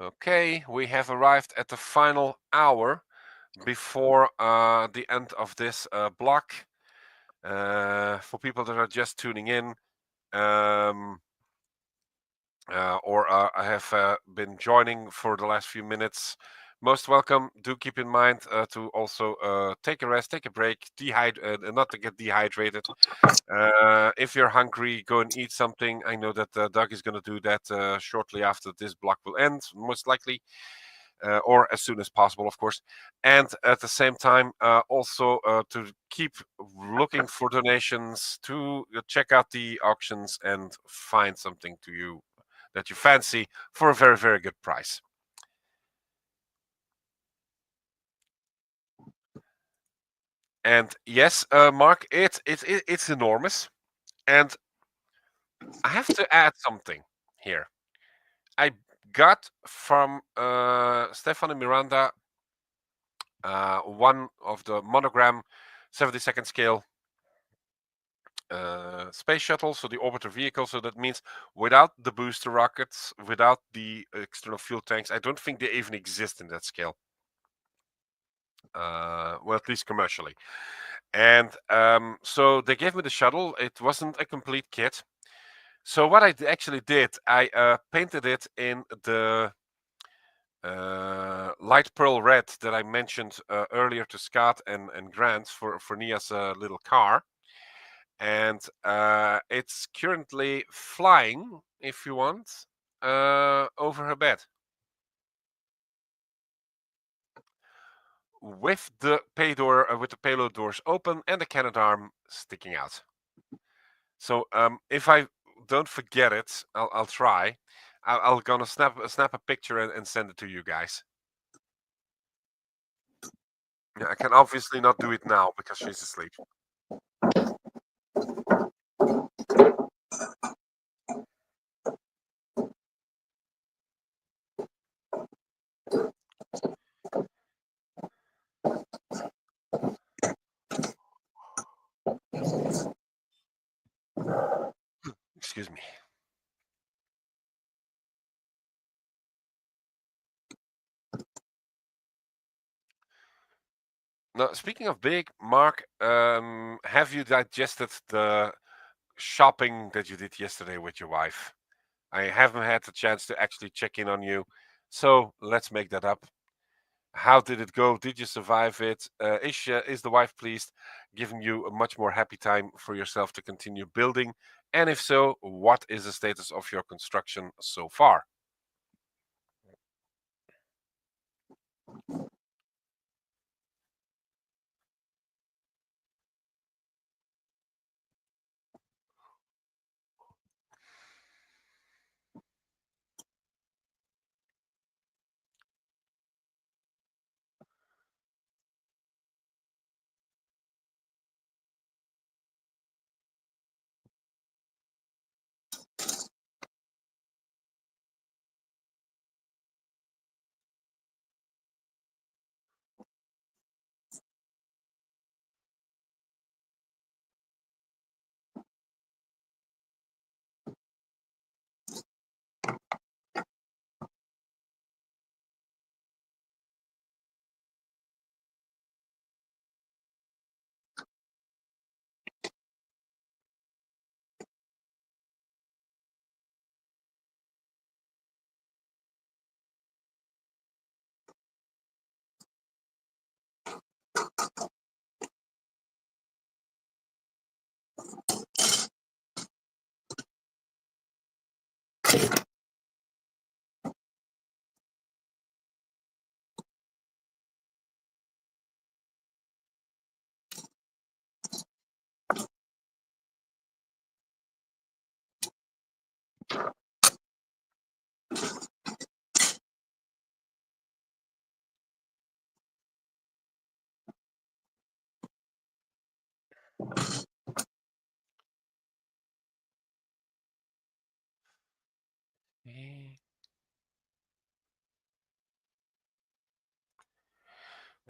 Okay, we have arrived at the final hour before the end of this block. For people that are just tuning in, or I have been joining for the last few minutes, most welcome. Do keep in mind to also take a rest, take a break, not to get dehydrated. If you're hungry, go and eat something. I know that Doug is going to do that shortly after this block will end, most likely. Or as soon as possible, of course. And at the same time, also to keep looking for donations, to check out the auctions and find something to you that you fancy for a very, very good price. And yes, Mark, it's enormous. And I have to add something here. I got from Stefan and Miranda one of the monogram 72nd scale space shuttle, so the orbiter vehicle. So that means without the booster rockets, without the external fuel tanks, I don't think they even exist in that scale. Well, at least commercially. And so they gave me the shuttle. It wasn't a complete kit. So what I actually did, I painted it in the light pearl red that I mentioned earlier to Scott and Grant for Nia's little car. And it's currently flying, if you want, over her bed. With the with the payload doors open and the Canadarm sticking out. So if I don't forget it, I'll try. I'll gonna snap a picture and send it to you guys. Yeah, I can obviously not do it now because she's asleep. Excuse me. Now, speaking of big, Mark, have you digested the shopping that you did yesterday with your wife? I haven't had the chance to actually check in on you, so let's make that up. How did it go? Did you survive it? Is the wife pleased, giving you a much more happy time for yourself to continue building? And if so, what is the status of your construction so far?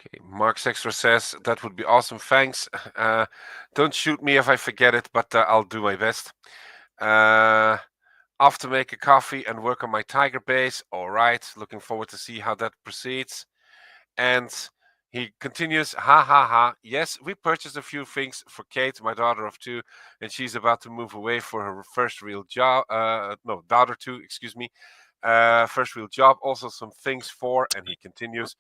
Okay, Mark Sextra says that would be awesome. Thanks. Don't shoot me if I forget it, but I'll do my best. Off to make a coffee and work on my tiger base. All right, looking forward to see how that proceeds. And he continues, ha ha ha. Yes, we purchased a few things for Kate, my daughter of 2, and she's about to move away for her first real job. No, daughter 2, excuse me. First real job. Also some things for, and he continues,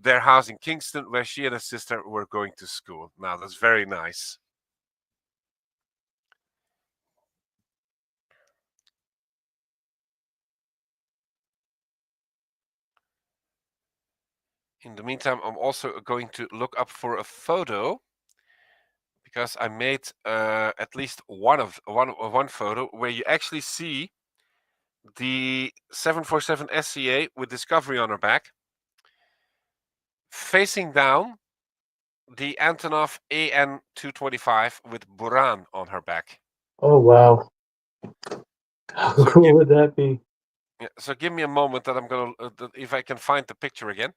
their house in Kingston, where she and her sister were going to school. Now, that's very nice. In the meantime, I'm also going to look up for a photo, because I made at least one photo where you actually see the 747 SCA with Discovery on her back, facing down the Antonov AN-225 with Buran on her back. Oh wow! How So cool would that be? Yeah, so give me a moment that I'm gonna, if I can find the picture again,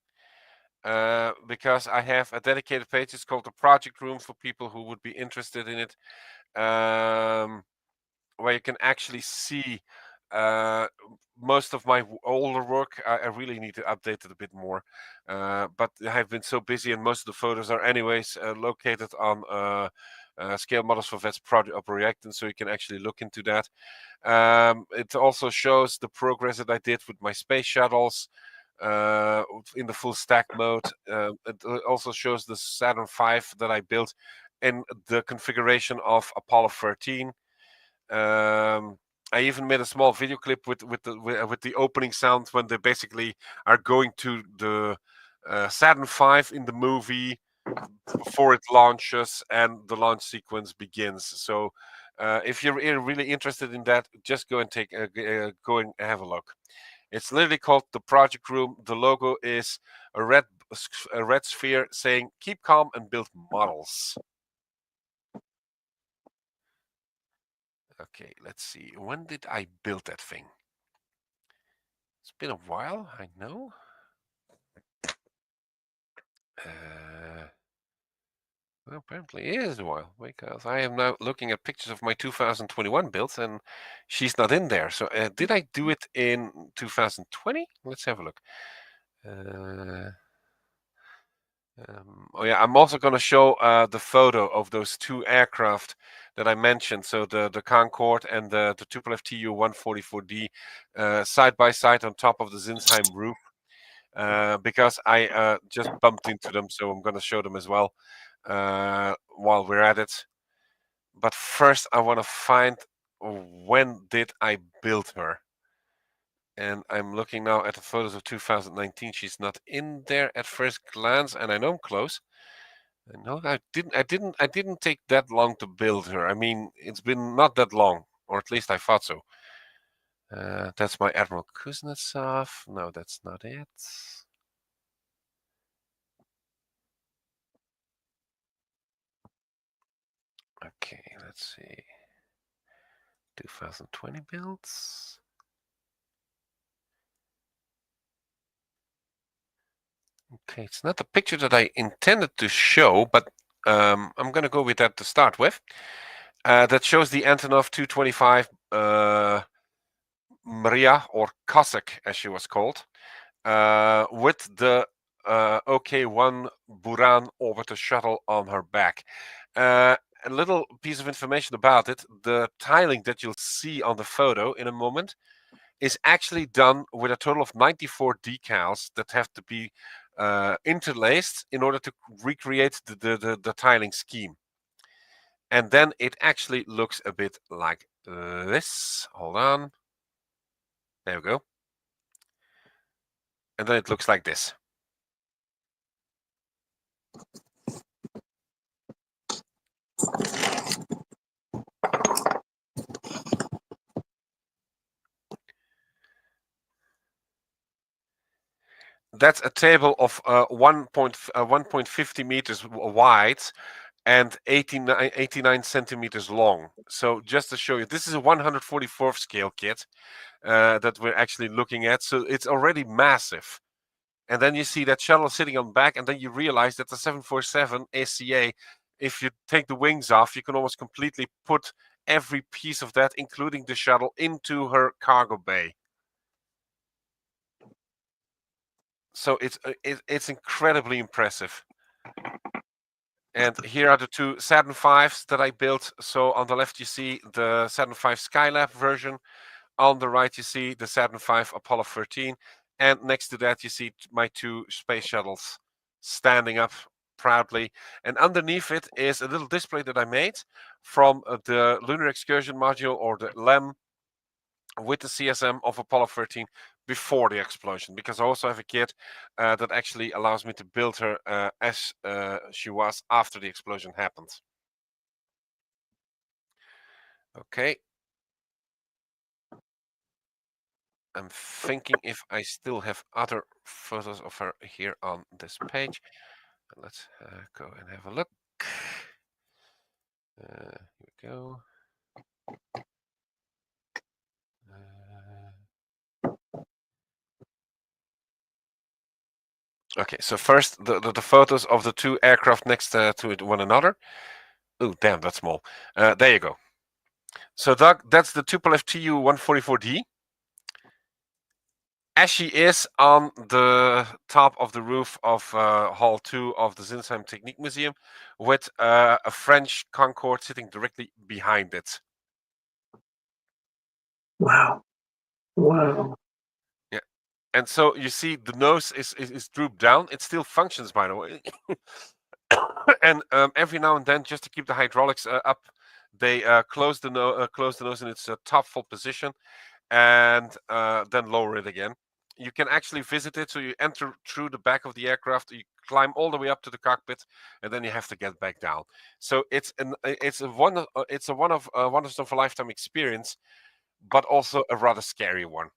because I have a dedicated page. It's called the Project Room for people who would be interested in it, where you can actually see most of my older work. I really need to update it a bit more, but I've been so busy, and most of the photos are anyways located on Scale Models for Vets project, and so you can actually look into that. It also shows the progress that I did with my space shuttles in the full stack mode. It also shows the Saturn V that I built in the configuration of Apollo 13. I even made a small video clip with the opening sound when they basically are going to the Saturn V in the movie before it launches and the launch sequence begins. So if you're really interested in that, just go and go and have a look. It's literally called the Project Room. The logo is a red sphere saying "Keep calm and build models." Okay, let's see. When did I build that thing? It's been a while, I know. Well, apparently it is a while, because I am now looking at pictures of my 2021 builds, and she's not in there. So did I do it in 2020? Let's have a look. Oh yeah, I'm also going to show the photo of those 2 aircraft that I mentioned. So the Concorde and the Tupolev Tu-144D side by side on top of the Zinsheim roof, because I just bumped into them. So I'm going to show them as well while we're at it. But first, I want to find, when did I build her? And I'm looking now at the photos of 2019. She's not in there at first glance, and I know I'm close. No, I didn't take that long to build her. I mean, it's been not that long, or at least I thought so. That's my Admiral Kuznetsov. No, that's not it. Okay, let's see. 2020 builds. Okay, it's not the picture that I intended to show, but I'm going to go with that to start with. That shows the Antonov 225 Maria, or Cossack as she was called, with the OK-1 Buran orbiter shuttle on her back. A little piece of information about it: the tiling that you'll see on the photo in a moment is actually done with a total of 94 decals that have to be interlaced in order to recreate the tiling scheme. And then it actually looks a bit like this. Hold on. There we go. And then it looks like this. That's a table of 1.50 meters wide and 89 centimeters long. So just to show you, this is a 144th scale kit that we're actually looking at. So it's already massive. And then you see that shuttle sitting on the back, and then you realize that the 747 ACA, if you take the wings off, you can almost completely put every piece of that, including the shuttle, into her cargo bay. So it's incredibly impressive. And here are the two Saturn V's that I built. So on the left you see the Saturn V Skylab version. On the right you see the Saturn V Apollo 13. And next to that you see my two space shuttles standing up proudly. And underneath it is a little display that I made from the Lunar Excursion Module, or the LEM, with the CSM of Apollo 13 before the explosion, because I also have a kit that actually allows me to build her as she was after the explosion happened. Okay. I'm thinking if I still have other photos of her here on this page. Let's go and have a look. Here we go. Okay, so first the photos of the two aircraft next to one another. Oh, damn, that's small. There you go. So that's the Tupolev Tu-144D. As she is on the top of the roof of Hall 2 of the Zinsheim Technique Museum, with a French Concorde sitting directly behind it. Wow. Wow. Yeah. And so you see the nose is drooped down. It still functions, by the way. And every now and then, just to keep the hydraulics up, they close the nose in its top full position, and then lower it again. You can actually visit it, so you enter through the back of the aircraft, you climb all the way up to the cockpit, and then you have to get back down. So it's a once of a lifetime experience, but also a rather scary one.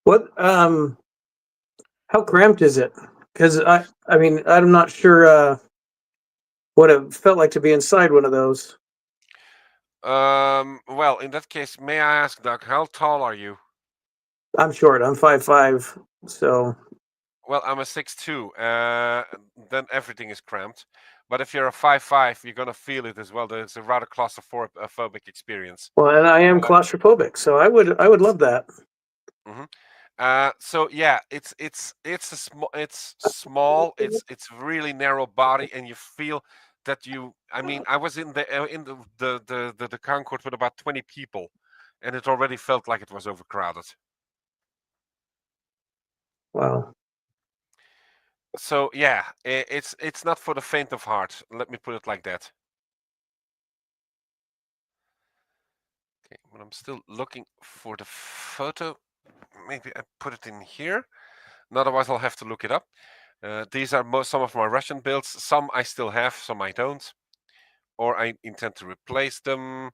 What how cramped is it? Because I mean, I'm not sure what it felt like to be inside one of those. Well, in that case, may I ask, Doug, how tall are you? I'm short. I'm 5'5", so. Well, I'm a 6'2". Then everything is cramped. But if you're a 5'5", you're gonna feel it as well. It's a rather claustrophobic experience. Well, and I am claustrophobic, so I would love that. Mm-hmm. So yeah, it's small. It's really narrow body, and you feel that you. I mean, I was in the Concorde with about 20 people, and it already felt like it was overcrowded. Wow. So yeah, it's not for the faint of heart. Let me put it like that. Okay, but I'm still looking for the photo. Maybe I put it in here. Otherwise, I'll have to look it up. These are some of my Russian builds. Some I still have, some I don't, or I intend to replace them.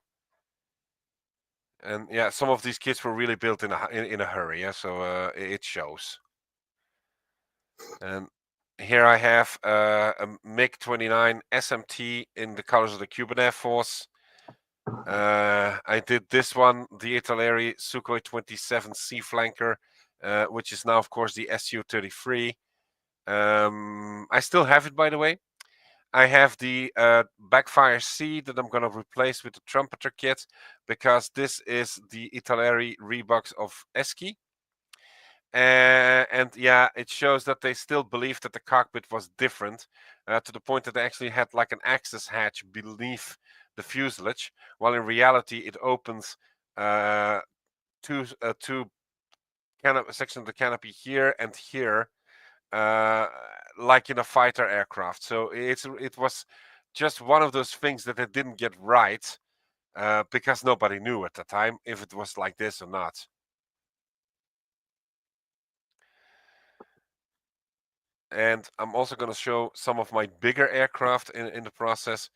And yeah, some of these kits were really built in a hurry. Yeah, so it shows. And here I have a MiG-29 SMT in the colors of the Cuban Air Force. I did this one, the Italeri Sukhoi 27 Sea Flanker, which is now, of course, the Su-33. I still have it, by the way. I have the Backfire C that I'm going to replace with the Trumpeter kit, because this is the Italeri Reeboks of Eschi. And yeah, it shows that they still believe that the cockpit was different, to the point that they actually had like an access hatch beneath the fuselage, while in reality it opens two sections of the canopy here and here, like in a fighter aircraft. So it was just one of those things that they didn't get right, because nobody knew at the time if it was like this or not. And I'm also going to show some of my bigger aircraft in the process.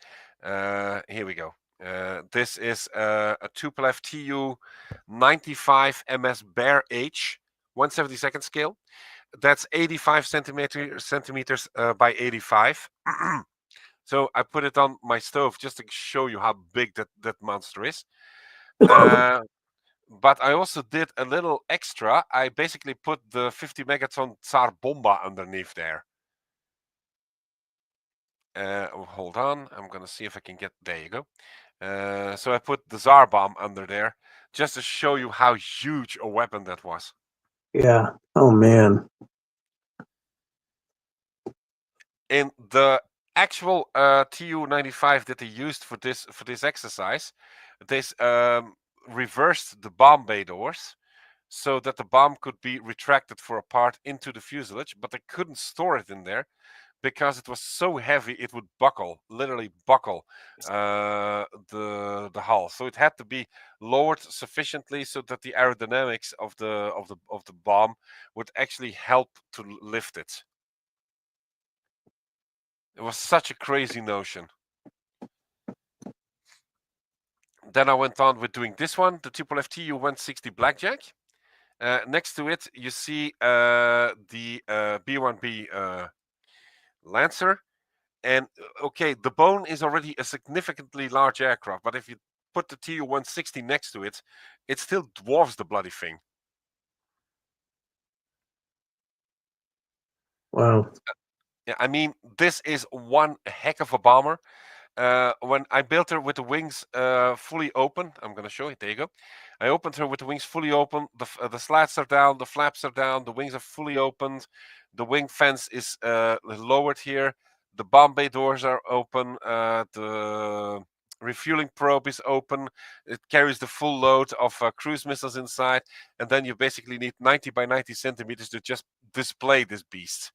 Here we go. This is a Tupolev Tu-95 MS Bear H, 1/72 scale. That's 85 centimeters by 85. So I put it on my stove just to show you how big that monster is. But I also did a little extra. I basically put the 50 megaton Tsar Bomba underneath there. Hold on, I'm gonna see if I can get. There you go. So I put the Tsar bomb under there just to show you how huge a weapon that was. Yeah. Oh man. In the actual Tu-95 that they used for this exercise, they reversed the bomb bay doors so that the bomb could be retracted for a part into the fuselage, but they couldn't store it in there because it was so heavy it would buckle, literally buckle the hull. So it had to be lowered sufficiently so that the aerodynamics of the bomb would actually help to lift it. It was such a crazy notion. Then I went on with doing this one, the Triple FTU 160 Blackjack. Next to it, you see the B1B Lancer. And okay, the Bone is already a significantly large aircraft, but if you put the Tu-160 next to it, it still dwarfs the bloody thing. Wow. Yeah, I mean, this is one heck of a bomber. When I built her with the wings fully open, I'm going to show it. There you go. I opened her with the wings fully open. The slats are down, the flaps are down, the wings are fully opened. The wing fence is lowered here. The bomb bay doors are open. The refueling probe is open. It carries the full load of cruise missiles inside. And then you basically need 90 by 90 centimeters to just display this beast.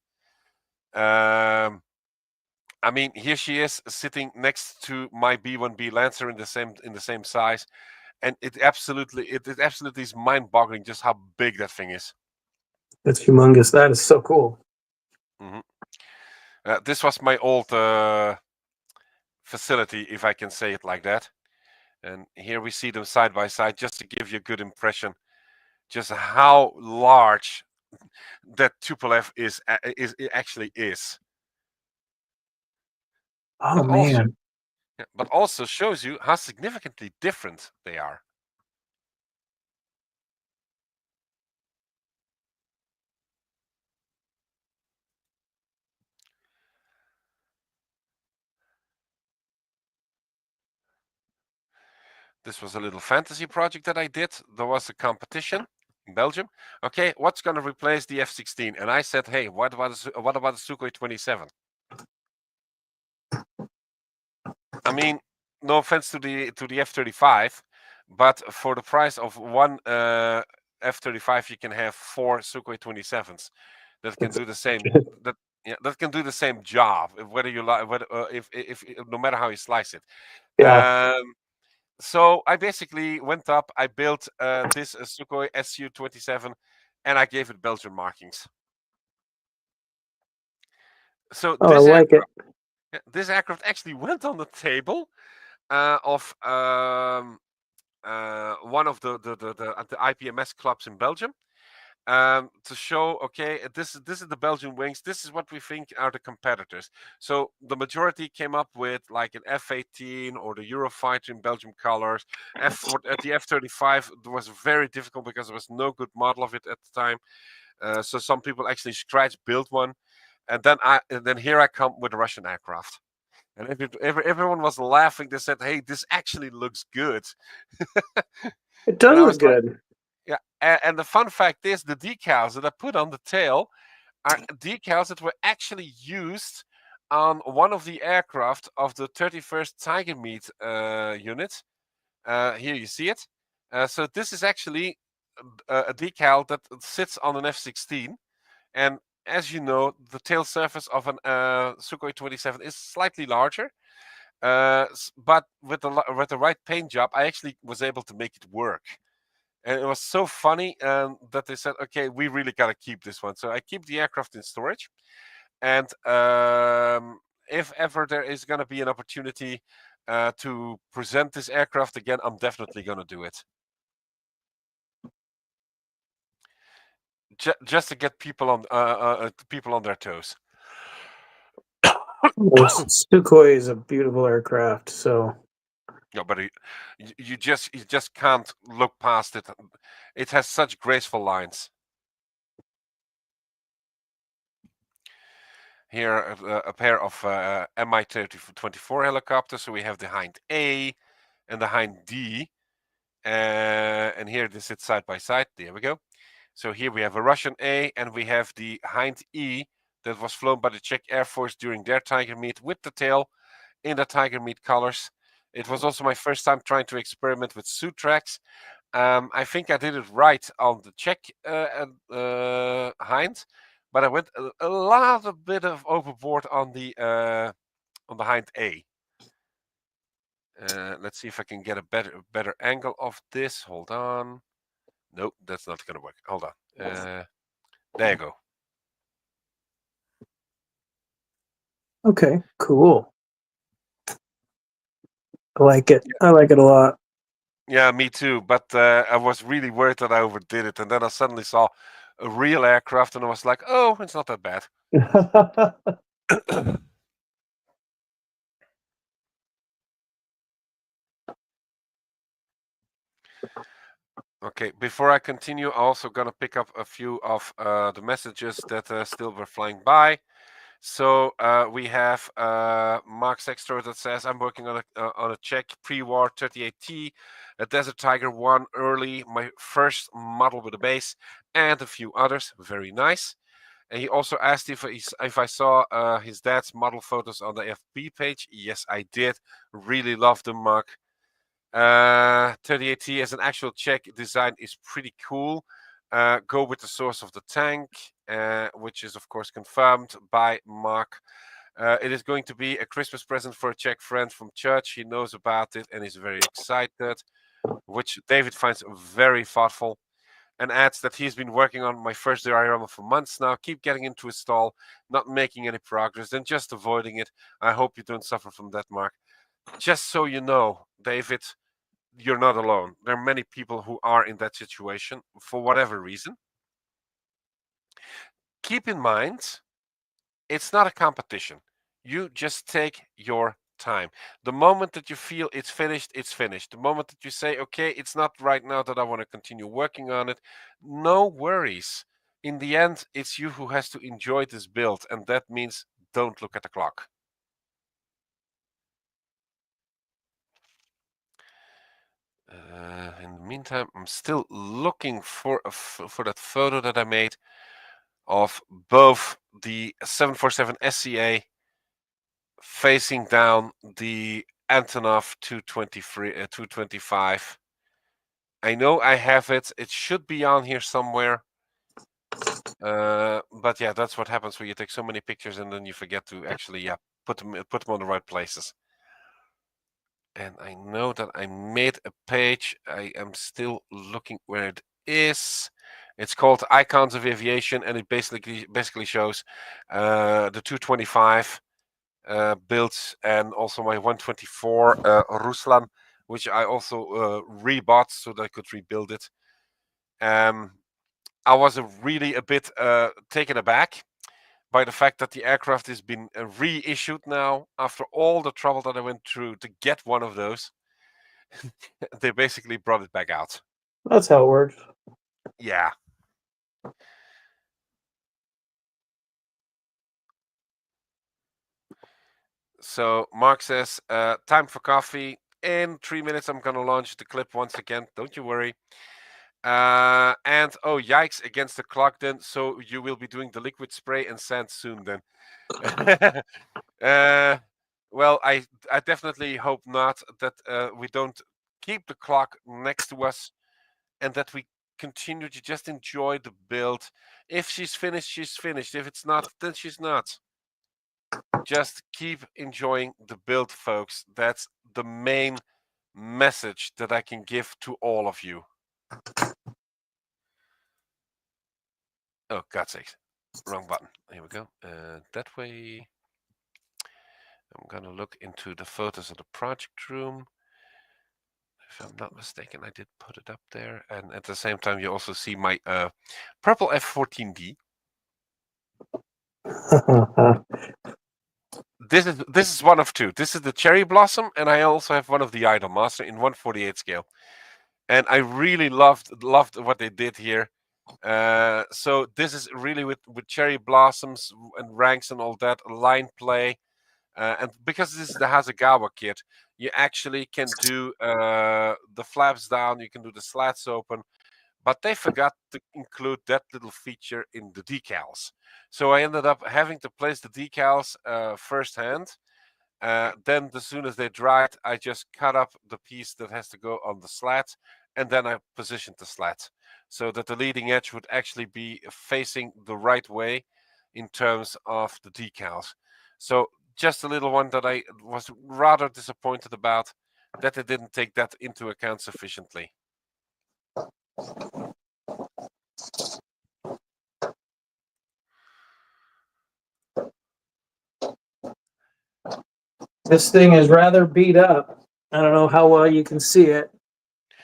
I mean, here she is sitting next to my B1B Lancer in the same size, and it absolutely is mind-boggling just how big that thing is. That's humongous. That is so cool. Mm-hmm. This was my old facility, if I can say it like that. And here we see them side by side, just to give you a good impression, just how large that Triple F actually is. Oh man. But also shows you how significantly different they are. This was a little fantasy project that I did. There was a competition in Belgium. Okay, what's going to replace the F-16? And I said, hey, what about the Sukhoi 27? I mean, no offense to the F-35, but for the price of one F-35, you can have 4 Sukhoi 27s that can do the same. That can do the same job, whether you like, if no matter how you slice it. Yeah. So I basically went up, I built this Sukhoi Su-27, and I gave it Belgian markings. So this aircraft actually went on the table of one of the IPMS clubs in Belgium. To show, okay, this is the Belgian wings. This is what we think are the competitors. So the majority came up with like an F-18 or the Eurofighter in Belgium colors. At the F-35, it was very difficult because there was no good model of it at the time. So some people actually scratch built one, and then here I come with a Russian aircraft. And everyone was laughing. They said, "Hey, this actually looks good." It does look good. Yeah, and the fun fact is the decals that I put on the tail are decals that were actually used on one of the aircraft of the 31st Tiger Meat unit. Here you see it. So this is actually a decal that sits on an F-16. And as you know, the tail surface of an Sukhoi 27 is slightly larger. But with the right paint job, I actually was able to make it work. And it was so funny that they said, okay, we really got to keep this one. So I keep the aircraft in storage. And if ever there is going to be an opportunity to present this aircraft again, I'm definitely going to do it. Just to get people on their toes. Sukhoi is a beautiful aircraft. So Yeah, but you just can't look past it. It has such graceful lines. Here, a pair of Mi-24 helicopters. So we have the Hind A and the Hind D. And here they sit side by side. There we go. So here we have a Russian A and we have the Hind E that was flown by the Czech Air Force during their Tiger Meet with the tail in the Tiger Meet colors. It was also my first time trying to experiment with suit tracks. I think I did it right on the Czech Hind, but I went a lot bit of overboard on the Hind A. Let's see if I can get a better angle of this. Hold on. Nope, that's not going to work. Hold on. There you go. okay, cool. I like it. I like it a lot. Yeah, me too. But I was really worried that I overdid it, and then I suddenly saw a real aircraft, and I was like, "Oh, it's not that bad." Okay, before I continue, I'm also gonna pick up a few of the messages that still were flying by. So we have Mark Sextor that says, "I'm working on a Czech pre-war 38T, a Desert Tiger 1 early, my first model with a base, and a few others. Very nice." And he also asked if I saw his dad's model photos on the FB page. Yes, I did. Really love them, Mark. 38T as an actual Czech design is pretty cool. Go with the source of the tank, which is of course confirmed by Mark. It is going to be a Christmas present for a Czech friend from church. He knows about it and is very excited, which David finds very thoughtful, and adds that he's been working on my first diorama for months now. Keep getting into his stall, not making any progress, and just avoiding it. I hope you don't suffer from that, Mark. Just so you know, David, you're not alone. There are many people who are in that situation for whatever reason. Keep in mind, it's not a competition. You just take your time. The moment that you feel it's finished, it's finished. The moment that you say, okay, it's not right now that I want to continue working on it, no worries. In the end, it's you who has to enjoy this build, and that means don't look at the clock. In the meantime, I'm still looking for that photo that I made of both the 747 SCA facing down the Antonov 225. I know I have it. It should be on here somewhere. But yeah, that's what happens when you take so many pictures and then you forget to actually put them on the right places. And I know that I made a page. I am still looking where it is. It's called Icons of Aviation, and it basically shows the 225 builds and also my 124 Ruslan, which I also rebought so that I could rebuild it. I was really a bit taken aback by the fact that the aircraft has been reissued now after all the trouble that I went through to get one of those. They basically brought it back out. That's how it works. Yeah. So Mark says, time for coffee. In 3 minutes, I'm going to launch the clip once again. Don't you worry. And oh, yikes, against the clock then. So you will be doing the liquid spray and sand soon then. Well, I definitely hope not, that we don't keep the clock next to us and that we continue to just enjoy the build. If she's finished, she's finished. If it's not, then she's not. Just keep enjoying the build, folks. That's the main message that I can give to all of you. Oh, God's sakes. Wrong button. Here we go. That way. I'm going to look into the photos of the project room. If I'm not mistaken, I did put it up there. And at the same time, you also see my purple F-14D. this is one of two. This is the Cherry Blossom, and I also have one of the Idol Master in 1/48 scale. And I really loved what they did here. So this is really with cherry blossoms and ranks and all that, line play. And because this is the Hasegawa kit, you actually can do the flaps down, you can do the slats open, but they forgot to include that little feature in the decals. So I ended up having to place the decals firsthand. Then as soon as they dried, I just cut up the piece that has to go on the slat, and then I positioned the slat so that the leading edge would actually be facing the right way in terms of the decals. So just a little one that I was rather disappointed about, that they didn't take that into account sufficiently. This thing is rather beat up. I don't know how well you can see it,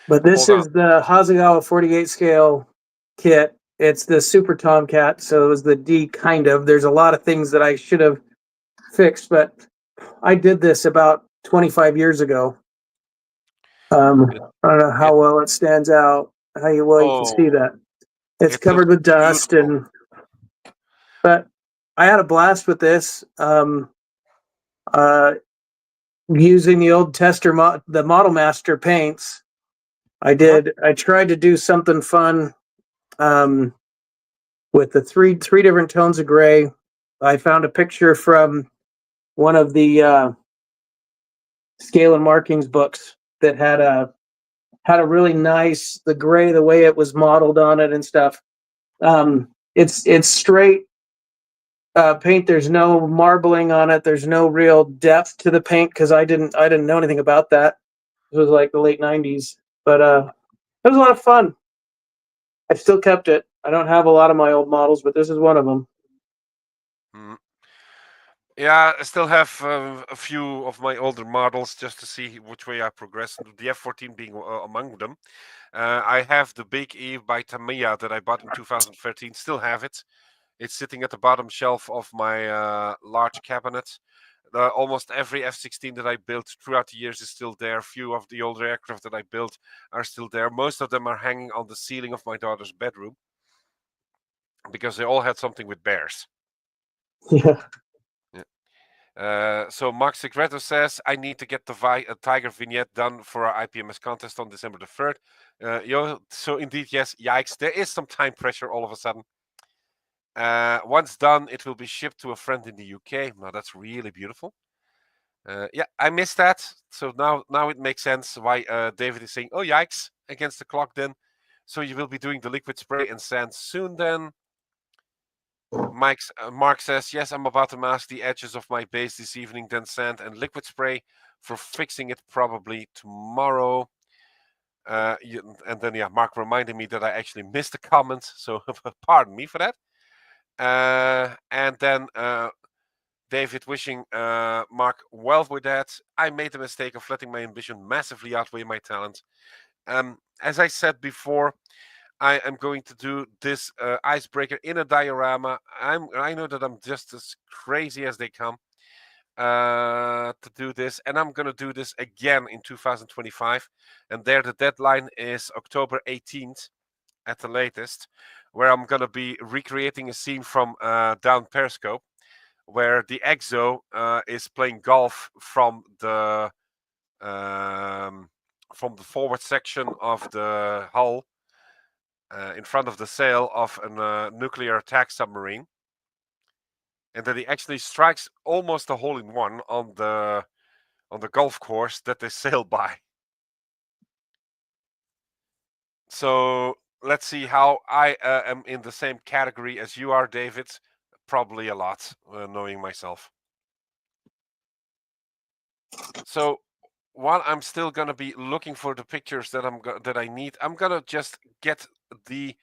but this is the Hasegawa 48 scale kit. It's the Super Tomcat, so it was the D kind of. There's a lot of things that I should have fixed, but I did this about 25 years ago. I don't know how well it stands out, how well you can see that. It's covered with dust, but I had a blast with this. Using the old tester, the Model Master paints, I tried to do something fun with the three different tones of gray. I found a picture from one of the scale and markings books that had a really nice, the gray, the way it was modeled on it and stuff. It's straight paint. There's no marbling on it. There's no real depth to the paint because I didn't know anything about that. It was like the late 90s, but it was a lot of fun. I still kept it. I don't have a lot of my old models, but this is one of them. Yeah, I still have a few of my older models just to see which way I progress. The F14 being among them. I have the Big Eve by Tamiya that I bought in 2013. Still have it. It's sitting at the bottom shelf of my large cabinet. Almost every F16 that I built throughout the years is still there. Few of the older aircraft that I built are still there. Most of them are hanging on the ceiling of my daughter's bedroom because they all had something with bears. Yeah. So Max Secreto says, I need to get the Tiger vignette done for our IPMS contest on December the 3rd. So indeed, yes, yikes, there is some time pressure all of a sudden. Once done, it will be shipped to a friend in the UK. Now that's really beautiful. Yeah, I missed that. So now it makes sense why David is saying, oh, yikes, against the clock then. So you will be doing the liquid spray and sand soon then. Mark says, yes, I'm about to mask the edges of my base this evening, then sand and liquid spray for fixing it probably tomorrow. And then, yeah, Mark reminded me that I actually missed a comment, so pardon me for that. And then David wishing Mark well with that. I made the mistake of letting my ambition massively outweigh my talent. As I said before, I am going to do this icebreaker in a diorama. I know that I'm just as crazy as they come to do this, and I'm going to do this again in 2025. And there the deadline is October 18th at the latest, where I'm going to be recreating a scene from down Periscope, where the EXO is playing golf from the forward section of the hull in front of the sail of a nuclear attack submarine, and that he actually strikes almost a hole-in-one on the golf course that they sail by. So let's see how I am in the same category as you are, David. Probably a lot, knowing myself. So while I'm still gonna be looking for the pictures that I need, I'm gonna just get the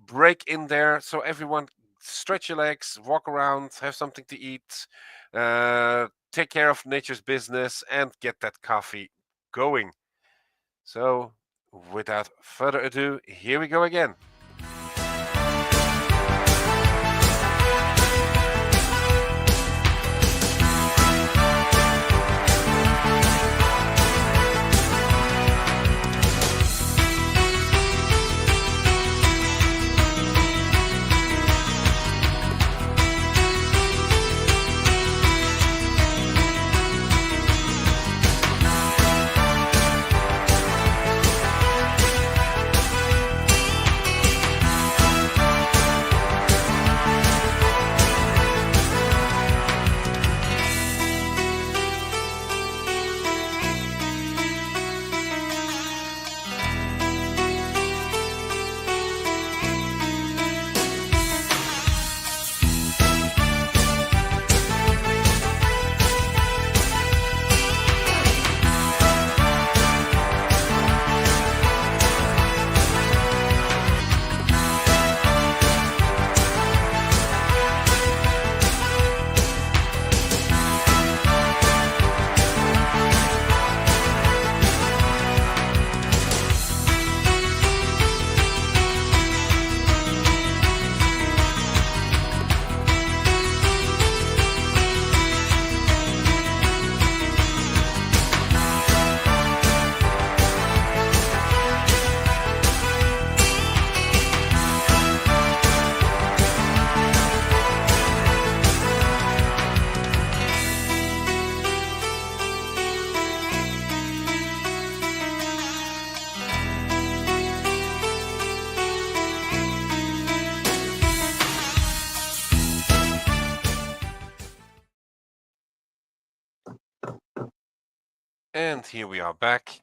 break in there so everyone stretch your legs, walk around, have something to eat, take care of nature's business, and get that coffee going. So without further ado, here we go again. And here we are back.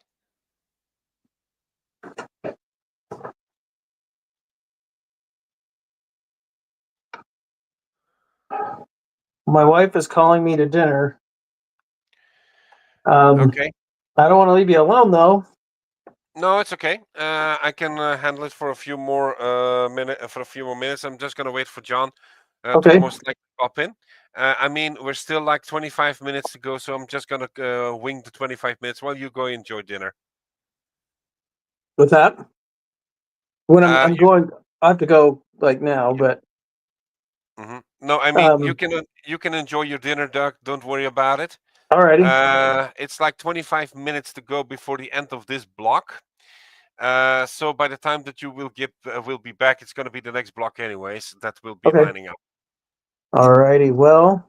My wife is calling me to dinner. Okay. I don't want to leave you alone though. No, it's okay. I can handle it for a few more minutes. I'm just gonna wait for John Okay. to most likely pop in. I mean, we're still like 25 minutes to go, so I'm just gonna wing the 25 minutes while you go enjoy dinner. What's that? When I'm You- going, I have to go like now, but Mhm. No, I mean you can enjoy your dinner, Doug. Don't worry about it. alrighty. It's like 25 minutes to go before the end of this block. So by the time that you will be back, it's going to be the next block anyways. That will be Okay. lining up. Alrighty. Well,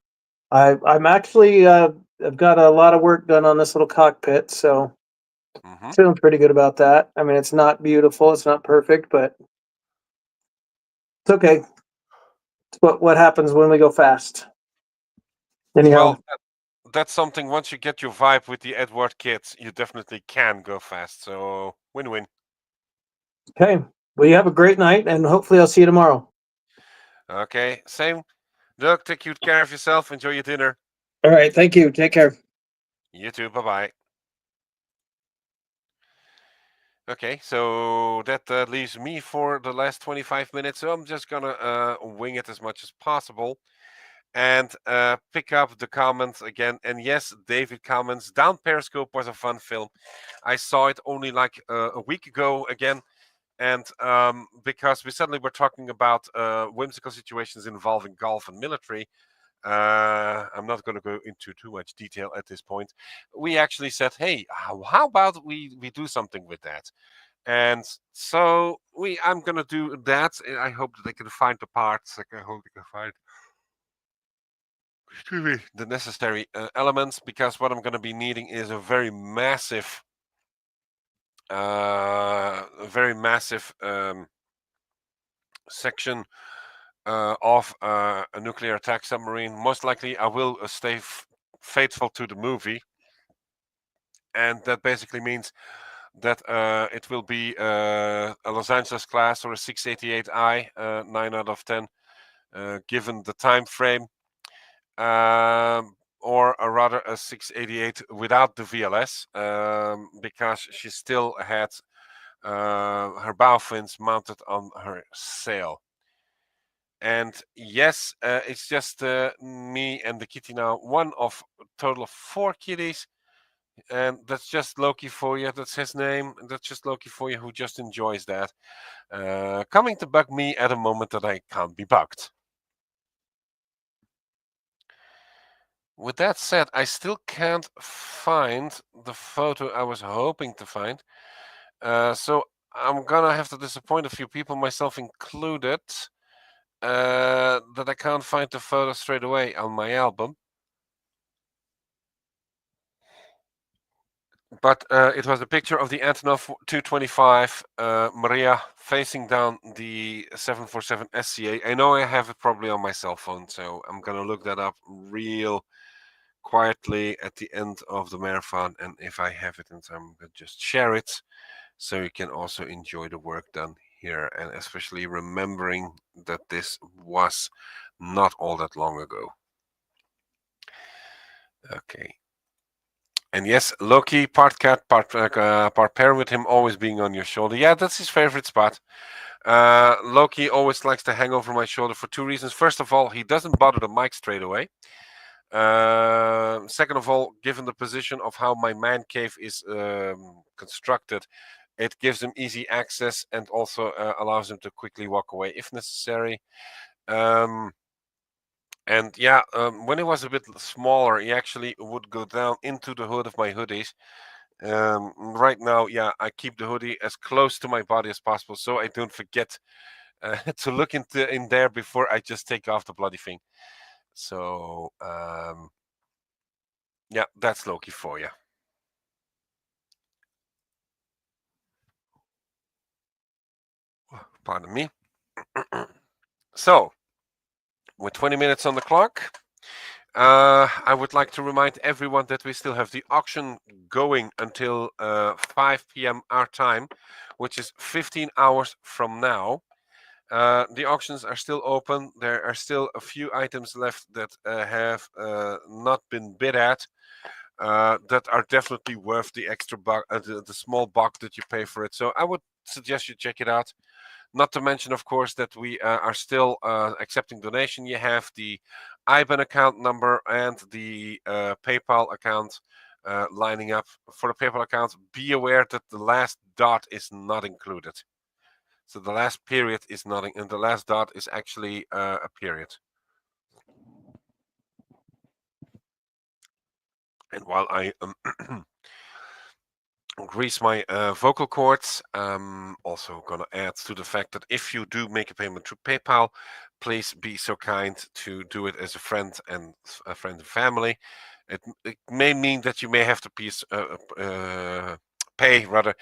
I'm actually I've got a lot of work done on this little cockpit, so Mhm. feeling pretty good about that. I mean, it's not beautiful, it's not perfect, but it's okay. It's what happens when we go fast. Anyhow, Well, that's something. Once you get your vibe with the Edward kit, you definitely can go fast. So win-win. okay. Well, you have a great night, and hopefully I'll see you tomorrow. Okay, same. Doug, take good care of yourself. Enjoy your dinner. All right. Thank you. Take care. You too. Bye bye. Okay, so that leaves me for the last 25 minutes. So I'm just gonna wing it as much as possible and pick up the comments again. And yes, David comments, Down Periscope was a fun film. I saw it only like a week ago again. And because we suddenly were talking about whimsical situations involving golf and military, I'm not going to go into too much detail at this point. We actually said, hey, how about we do something with that? And so I'm going to do that. I hope that they can find the parts. I hope they can find the necessary elements, because what I'm going to be needing is a very massive section of a nuclear attack submarine. Most likely I will stay faithful to the movie, and that basically means that it will be a Los Angeles class or a 688I, 9 out of 10, given the time frame, or rather a 688 without the VLS, because she still had her bow fins mounted on her sail. And yes, it's just me and the kitty now, one of a total of 4 kitties. And that's just Loki for you. That's his name. That's just Loki for you, who just enjoys that. Coming to bug me at a moment that I can't be bugged. With that said, I still can't find the photo I was hoping to find. So I'm gonna have to disappoint a few people, myself included, that I can't find the photo straight away on my album. But it was a picture of the Antonov 225 Maria facing down the 747 SCA. I know I have it probably on my cell phone, so I'm gonna look that up real quietly at the end of the marathon. And if I have it in time, I'm gonna just share it, so you can also enjoy the work done here, and especially remembering that this was not all that long ago. Okay. And yes, Loki, part cat, part pair, with him always being on your shoulder. Yeah, that's his favorite spot. Loki always likes to hang over my shoulder for 2 reasons. First of all, he doesn't bother the mic straight away. Second of all, given the position of how my man cave is constructed, it gives him easy access and also allows him to quickly walk away if necessary. And yeah, when he was a bit smaller, he actually would go down into the hood of my hoodies. Right now, yeah, I keep the hoodie as close to my body as possible, so I don't forget to look in there before I just take off the bloody thing. So yeah, that's Loki for you. Pardon me. So, with 20 minutes on the clock, I would like to remind everyone that we still have the auction going until 5 p.m. our time, which is 15 hours from now. The auctions are still open. There are still a few items left that have not been bid at. That are definitely worth the extra buck, the small buck that you pay for it. So I would suggest you check it out. Not to mention, of course, that we are still accepting donation. You have the IBAN account number and the PayPal account lining up. For the PayPal account, be aware that the last dot is not included. So the last period is not, and the last dot is actually a period. And while I grease my vocal cords, I'm also going to add to the fact that if you do make a payment through PayPal, please be so kind to do it as a friend and family. It may mean that you may have to pay rather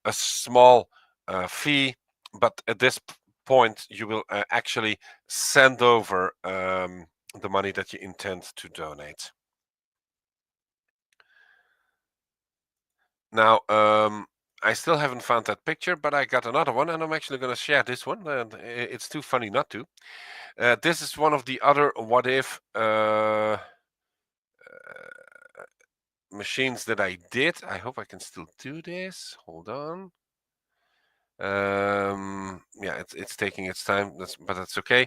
a small fee, but at this point you will actually send over the money that you intend to donate. Now, I still haven't found that picture, but I got another one, and I'm actually going to share this one. And it's too funny not to. This is one of the other what if machines that I did. I hope I can still do this. Hold on. Yeah, it's taking its time, but that's okay,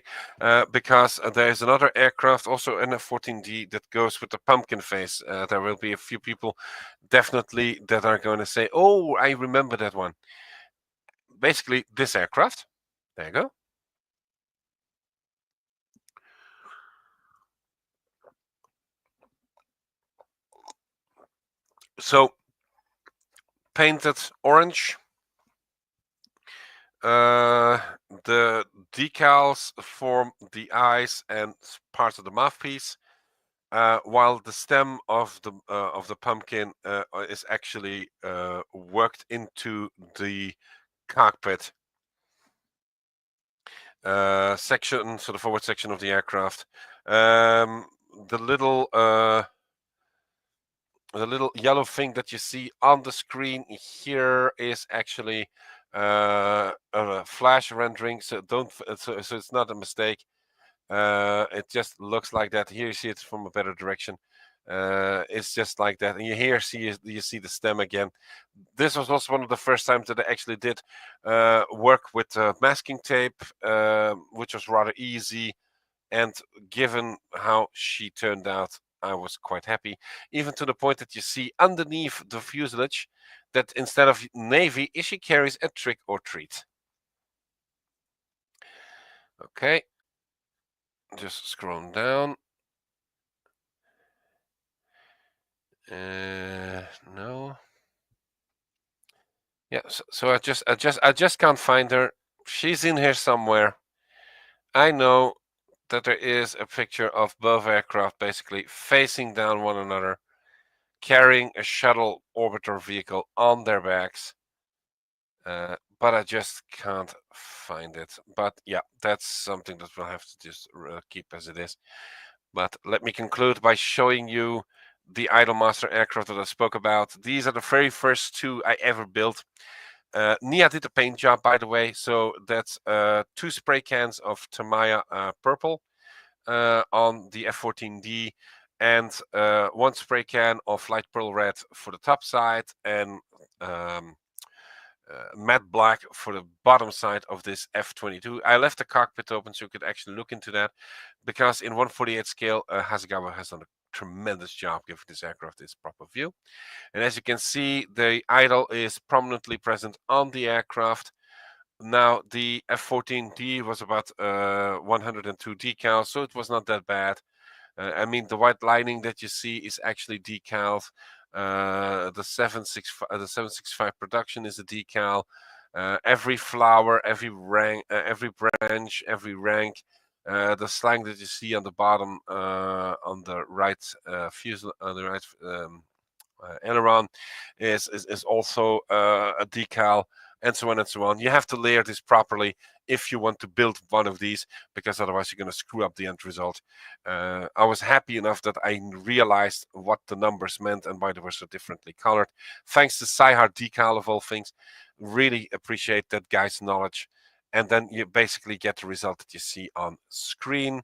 because there's another aircraft, also an F-14D, that goes with the pumpkin face. There will be a few people definitely that are going to say, oh, I remember that one. Basically, this aircraft. There you go. So, painted orange. The decals form the eyes and parts of the mouthpiece, while the stem of the pumpkin is actually worked into the cockpit section, so the forward section of the aircraft. The little yellow thing that you see on the screen here is actually a flash rendering, so so it's not a mistake. It just looks like that. Here you see it from a better direction. It's just like that, and you see the stem again. This was also one of the first times that I actually did work with masking tape, which was rather easy. And given how she turned out, I was quite happy, even to the point that you see underneath the fuselage that instead of Navy, she carries a trick or treat. Okay, just scrolling down. No. Yeah, so I just can't find her. She's in here somewhere. I know that there is a picture of both aircraft basically facing down one another, carrying a shuttle orbiter vehicle on their backs. But I just can't find it. But yeah, that's something that we'll have to just keep as it is. But let me conclude by showing you the Idolmaster aircraft that I spoke about. These are the very first two I ever built. Nia did the paint job, by the way. So that's 2 spray cans of Tamiya purple on the F-14D, and 1 spray can of light pearl red for the top side, and matte black for the bottom side of this F-22. I left the cockpit open so you could actually look into that, because in 1/48 scale, Hasegawa has done a tremendous job giving this aircraft its proper view. And as you can see, the idol is prominently present on the aircraft. Now, the F-14D was about 102 decals, so it was not that bad. I mean, the white lining that you see is actually decaled. The 765 production is a decal. Every flower, every rank, every branch, every rank. The slang that you see on the bottom, on the right fuselage, on the right aileron, is also a decal. and so on and so on. You have to layer this properly if you want to build one of these, because otherwise you're going to screw up the end result. I was happy enough that I realized what the numbers meant and why they were so differently colored. Thanks to Cyhard Decal of all things. Really appreciate that guy's knowledge. And then you basically get the result that you see on screen.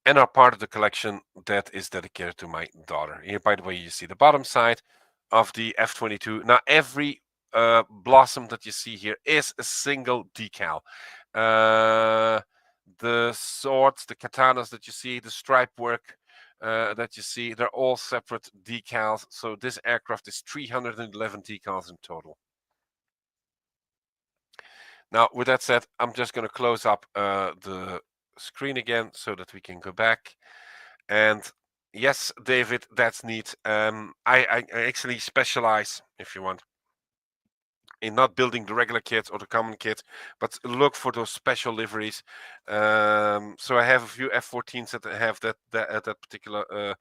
And are part of the collection that is dedicated to my daughter. Here, by the way, you see the bottom side of the F22. Now, every blossom that you see here is a single decal. The swords, the katanas that you see, the stripe work that you see, they're all separate decals. So this aircraft is 311 decals in total. Now, with that said, I'm just going to close up the screen again so that we can go back. And yes, David, that's neat. I actually specialize, if you want, in not building the regular kit or the common kit, but look for those special liveries. So I have a few F-14s that have that particular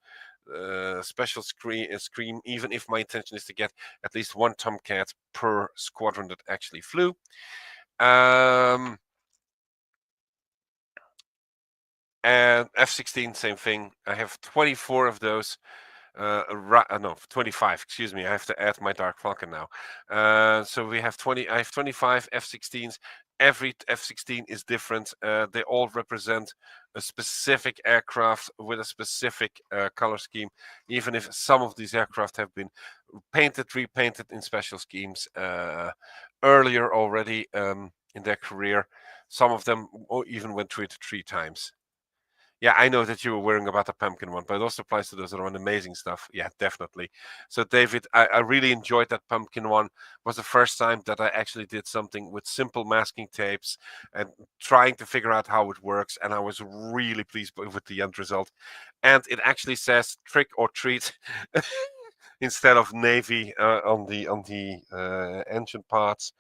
special screen, even if my intention is to get at least one Tomcat per squadron that actually flew. And F-16, same thing. I have 24 of those. No, 25. Excuse me. I have to add my Dark Falcon now. So we have 20. I have 25 F-16s. Every F-16 is different. They all represent a specific aircraft with a specific color scheme. Even if some of these aircraft have been painted, repainted in special schemes earlier already in their career. Some of them even went through it 3 times. Yeah, I know that you were worrying about the pumpkin one, but it also applies to those other amazing stuff. Yeah, definitely. So, David, I really enjoyed that pumpkin one. It was the first time that I actually did something with simple masking tapes and trying to figure out how it works. And I was really pleased with the end result. And it actually says trick or treat instead of Navy on the engine parts.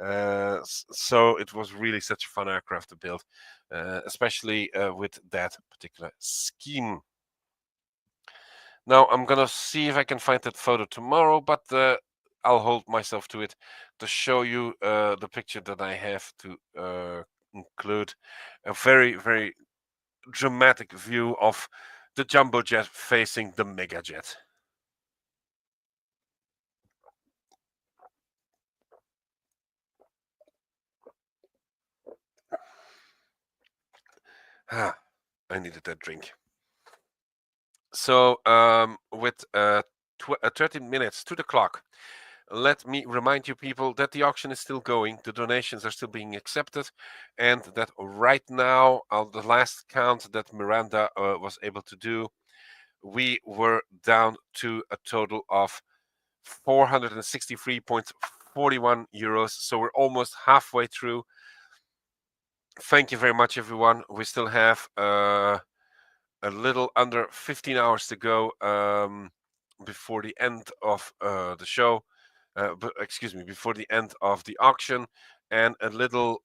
So it was really such a fun aircraft to build, especially with that particular scheme. Now I'm gonna see if I can find that photo tomorrow, but I'll hold myself to it to show you the picture that I have to include. A very, very dramatic view of the jumbo jet facing the mega jet. Ah, I needed that drink. So with 13 minutes to the clock, let me remind you people that the auction is still going. The donations are still being accepted, and that right now, on the last count that Miranda was able to do, we were down to a total of 463.41 euros. So we're almost halfway through. Thank you very much, everyone. We still have a little under 15 hours to go before the end of the show. Excuse me, before the end of the auction, and a little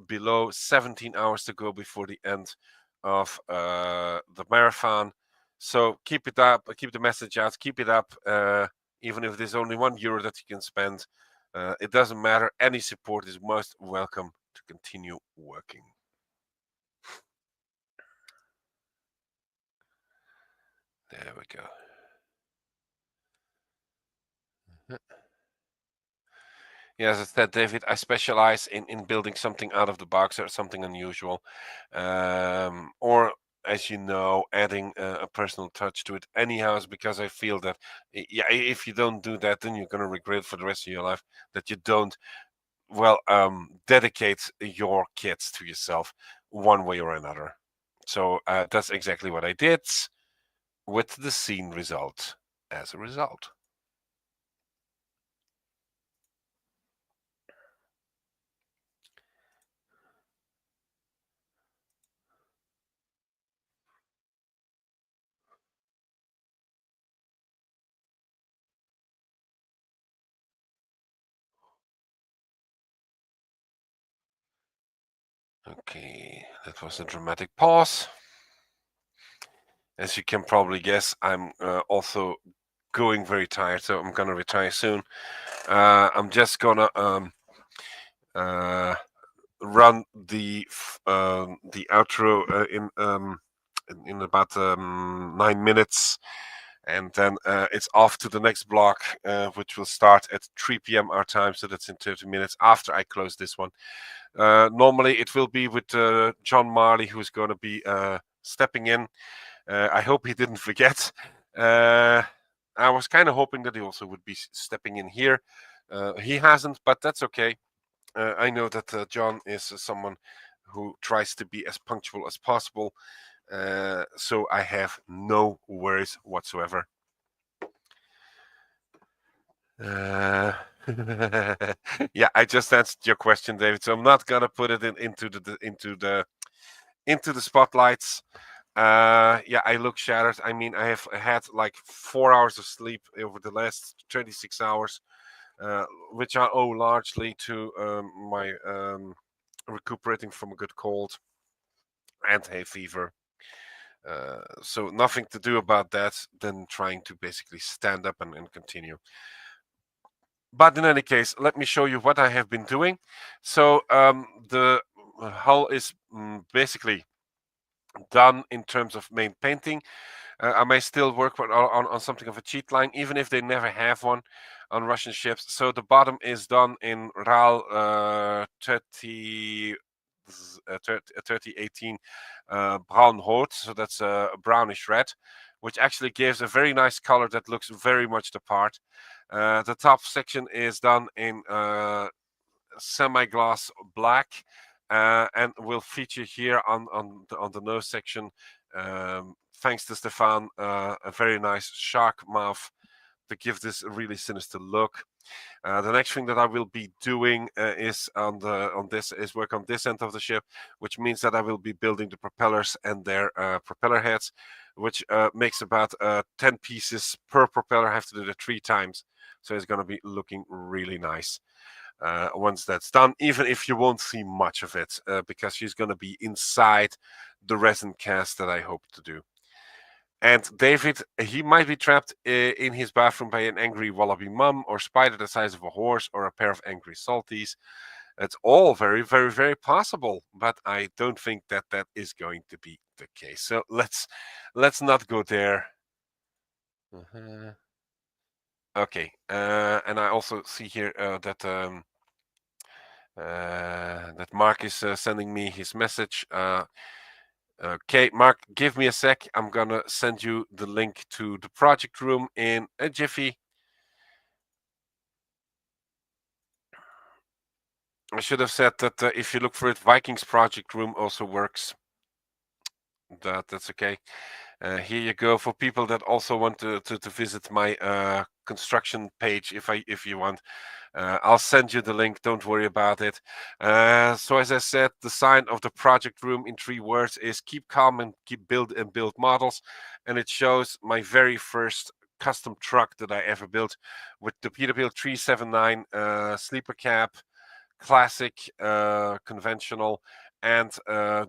below 17 hours to go before the end of the marathon. So keep it up, keep the message out, keep it up. Even if there's only €1 that you can spend, it doesn't matter. Any support is most welcome to continue working. There we go. Yeah, as I said, David, I specialize in building something out of the box or something unusual. Or, as you know, adding a personal touch to it anyhow, because I feel that, yeah, if you don't do that, then you're going to regret for the rest of your life that you don't, well, dedicate your kits to yourself one way or another. So that's exactly what I did, with the scene result as a result. Okay, that was a dramatic pause. As you can probably guess, I'm also going very tired, so I'm gonna retire soon. I'm just gonna run the outro in about 9 minutes, and then it's off to the next block, which will start at 3 p.m. our time, so that's in 30 minutes after I close this one. Normally it will be with John Marley, who's going to be stepping in. I hope he didn't forget. I was kind of hoping that he also would be stepping in here. He hasn't, but that's okay. I know that John is someone who tries to be as punctual as possible, so I have no worries whatsoever. Yeah, I just answered your question, David. So I'm not gonna put it into the spotlights. Yeah, I look shattered. I mean, I have had like 4 hours of sleep over the last 26 hours, which I owe largely to my recuperating from a good cold and hay fever. So nothing to do about that than trying to basically stand up and continue. But in any case, let me show you what I have been doing. So the hull is basically done in terms of main painting. I may still work on something of a cheat line, even if they never have one on Russian ships. So the bottom is done in RAL 3018 brown rot, so that's a brownish red, which actually gives a very nice color that looks very much the part. The top section is done in semi-gloss black, and will feature here on the nose section, thanks to Stefan, a very nice shark mouth to give this a really sinister look. The next thing that I will be doing is work on this end of the ship, which means that I will be building the propellers and their propeller heads, which makes about 10 pieces per propeller. I have to do it 3 times, so it's going to be looking really nice once that's done, even if you won't see much of it, because she's going to be inside the resin cast that I hope to do. And David, he might be trapped in his bathroom by an angry wallaby mum, or spider the size of a horse, or a pair of angry salties. It's all very, very, very possible, but I don't think that that is going to be the case. So let's not go there. Okay, and I also see here that Mark is sending me his message. Okay, Mark, give me a sec. I'm gonna send you the link to the project room in a jiffy. I should have said that if you look for it, Vikings project room also works. That's okay. Here you go for people that also want to visit my construction page. If you want, I'll send you the link. Don't worry about it. So as I said, the sign of the project room in 3 words is keep calm and build models, and it shows my very first custom truck that I ever built with the Peterbilt 379 sleeper cab, classic, conventional, and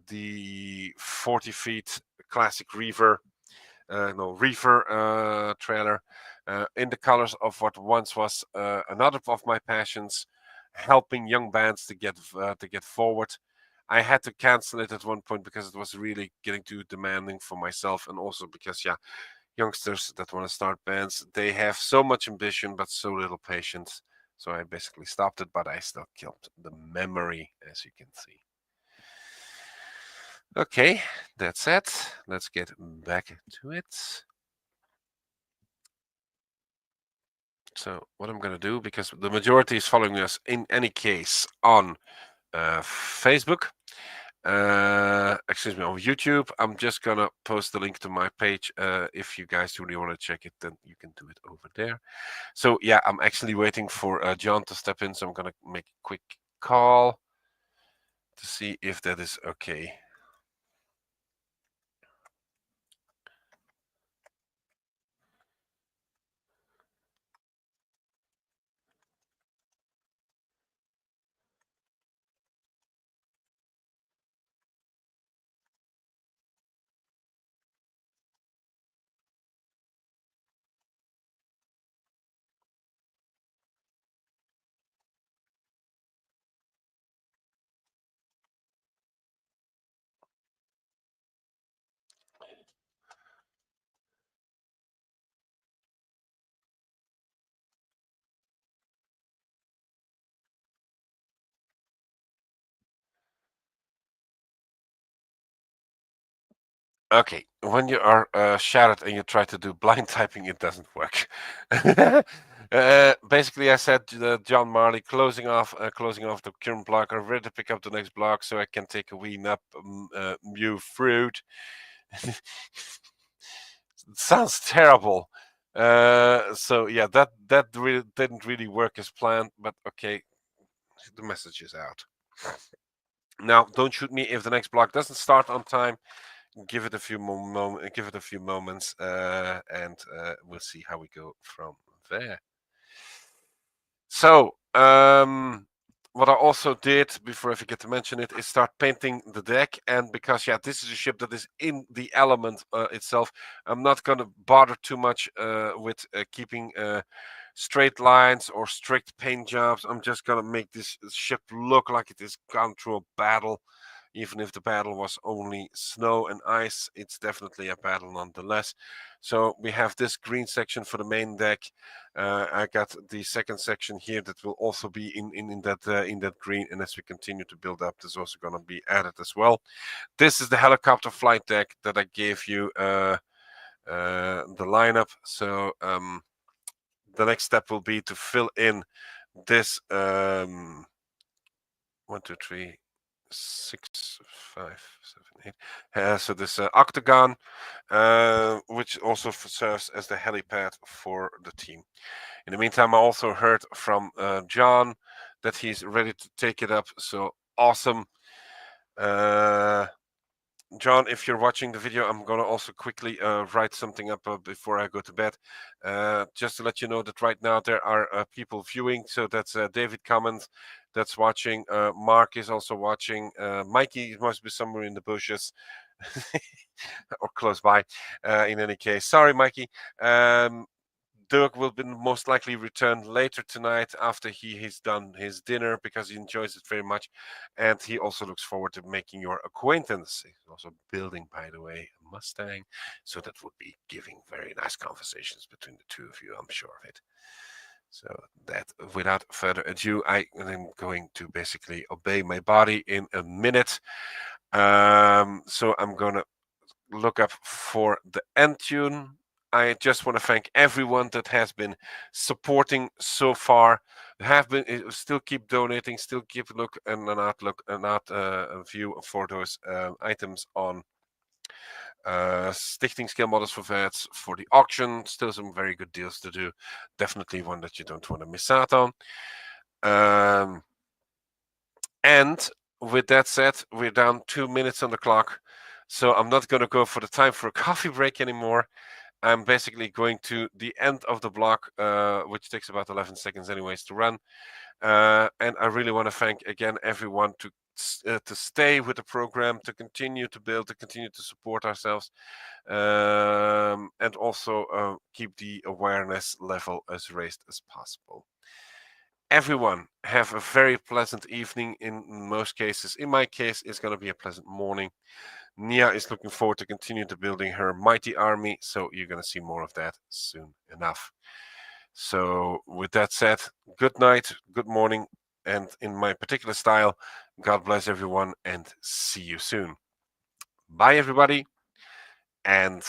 the 40 feet classic reefer trailer, in the colors of what once was another of my passions, helping young bands to get forward. I had to cancel it at one point because it was really getting too demanding for myself, and also because youngsters that want to start bands, they have so much ambition but so little patience. So I basically stopped it, but I still killed the memory, as you can see. Okay, that's it. Let's get back to it. So what I'm going to do, because the majority is following us in any case on Facebook, excuse me, on YouTube, I'm just going to post the link to my page. If you guys really want to check it, then you can do it over there. So yeah, I'm actually waiting for John to step in, so I'm going to make a quick call to see if that is okay. Okay, when you are shattered and you try to do blind typing, it doesn't work. Basically, I said to John Marley, closing off the current block. I'm ready to pick up the next block so I can take a wee nap, new fruit. It sounds terrible. So yeah, that really didn't really work as planned. But okay, the message is out. Now, don't shoot me if the next block doesn't start on time. Give it a few moments, and we'll see how we go from there. So, what I also did before I forget to mention it is start painting the deck. And because this is a ship that is in the element itself, I'm not going to bother too much with keeping straight lines or strict paint jobs. I'm just going to make this ship look like it has gone through a battle. Even if the battle was only snow and ice, it's definitely a battle nonetheless. So we have this green section for the main deck. I got the second section here that will also be in that green. And as we continue to build up, there's also going to be added as well. This is the helicopter flight deck that I gave you the lineup. So the next step will be to fill in this 1, 2, 3, 6, 5, 7, 8. So this octagon, which also serves as the helipad for the team. In the meantime, I also heard from John that he's ready to take it up. So awesome. John, if you're watching the video, I'm going to also quickly write something up before I go to bed. Just to let you know that right now there are people viewing. So that's David Cummins that's watching. Mark is also watching. Mikey must be somewhere in the bushes or close by. In any case, sorry, Mikey. Dirk will be most likely return later tonight after he has done his dinner because he enjoys it very much. And he also looks forward to making your acquaintance. He's also building, by the way, a Mustang. So that would be giving very nice conversations between the two of you, I'm sure of it. So that, without further ado, I am going to basically obey my body in a minute. So I'm going to look up for the end tune. I just want to thank everyone that has been supporting so far. Still keep donating, still keep look and a view for those items on Stichting Scale Models for Vets for the auction. Still some very good deals to do. Definitely one that you don't want to miss out on. And with that said, we're down 2 minutes on the clock. So I'm not going to go for the time for a coffee break anymore. I'm basically going to the end of the block, which takes about 11 seconds anyways to run. And I really want to thank again everyone to stay with the program, to continue to build, to continue to support ourselves, and also keep the awareness level as raised as possible. Everyone have a very pleasant evening in most cases. In my case, it's going to be a pleasant morning. Nia is looking forward to continue to building her mighty army, so you're going to see more of that soon enough. So with that said, good night, good morning, and in my particular style, God bless everyone and see you soon. Bye everybody, and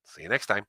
see you next time.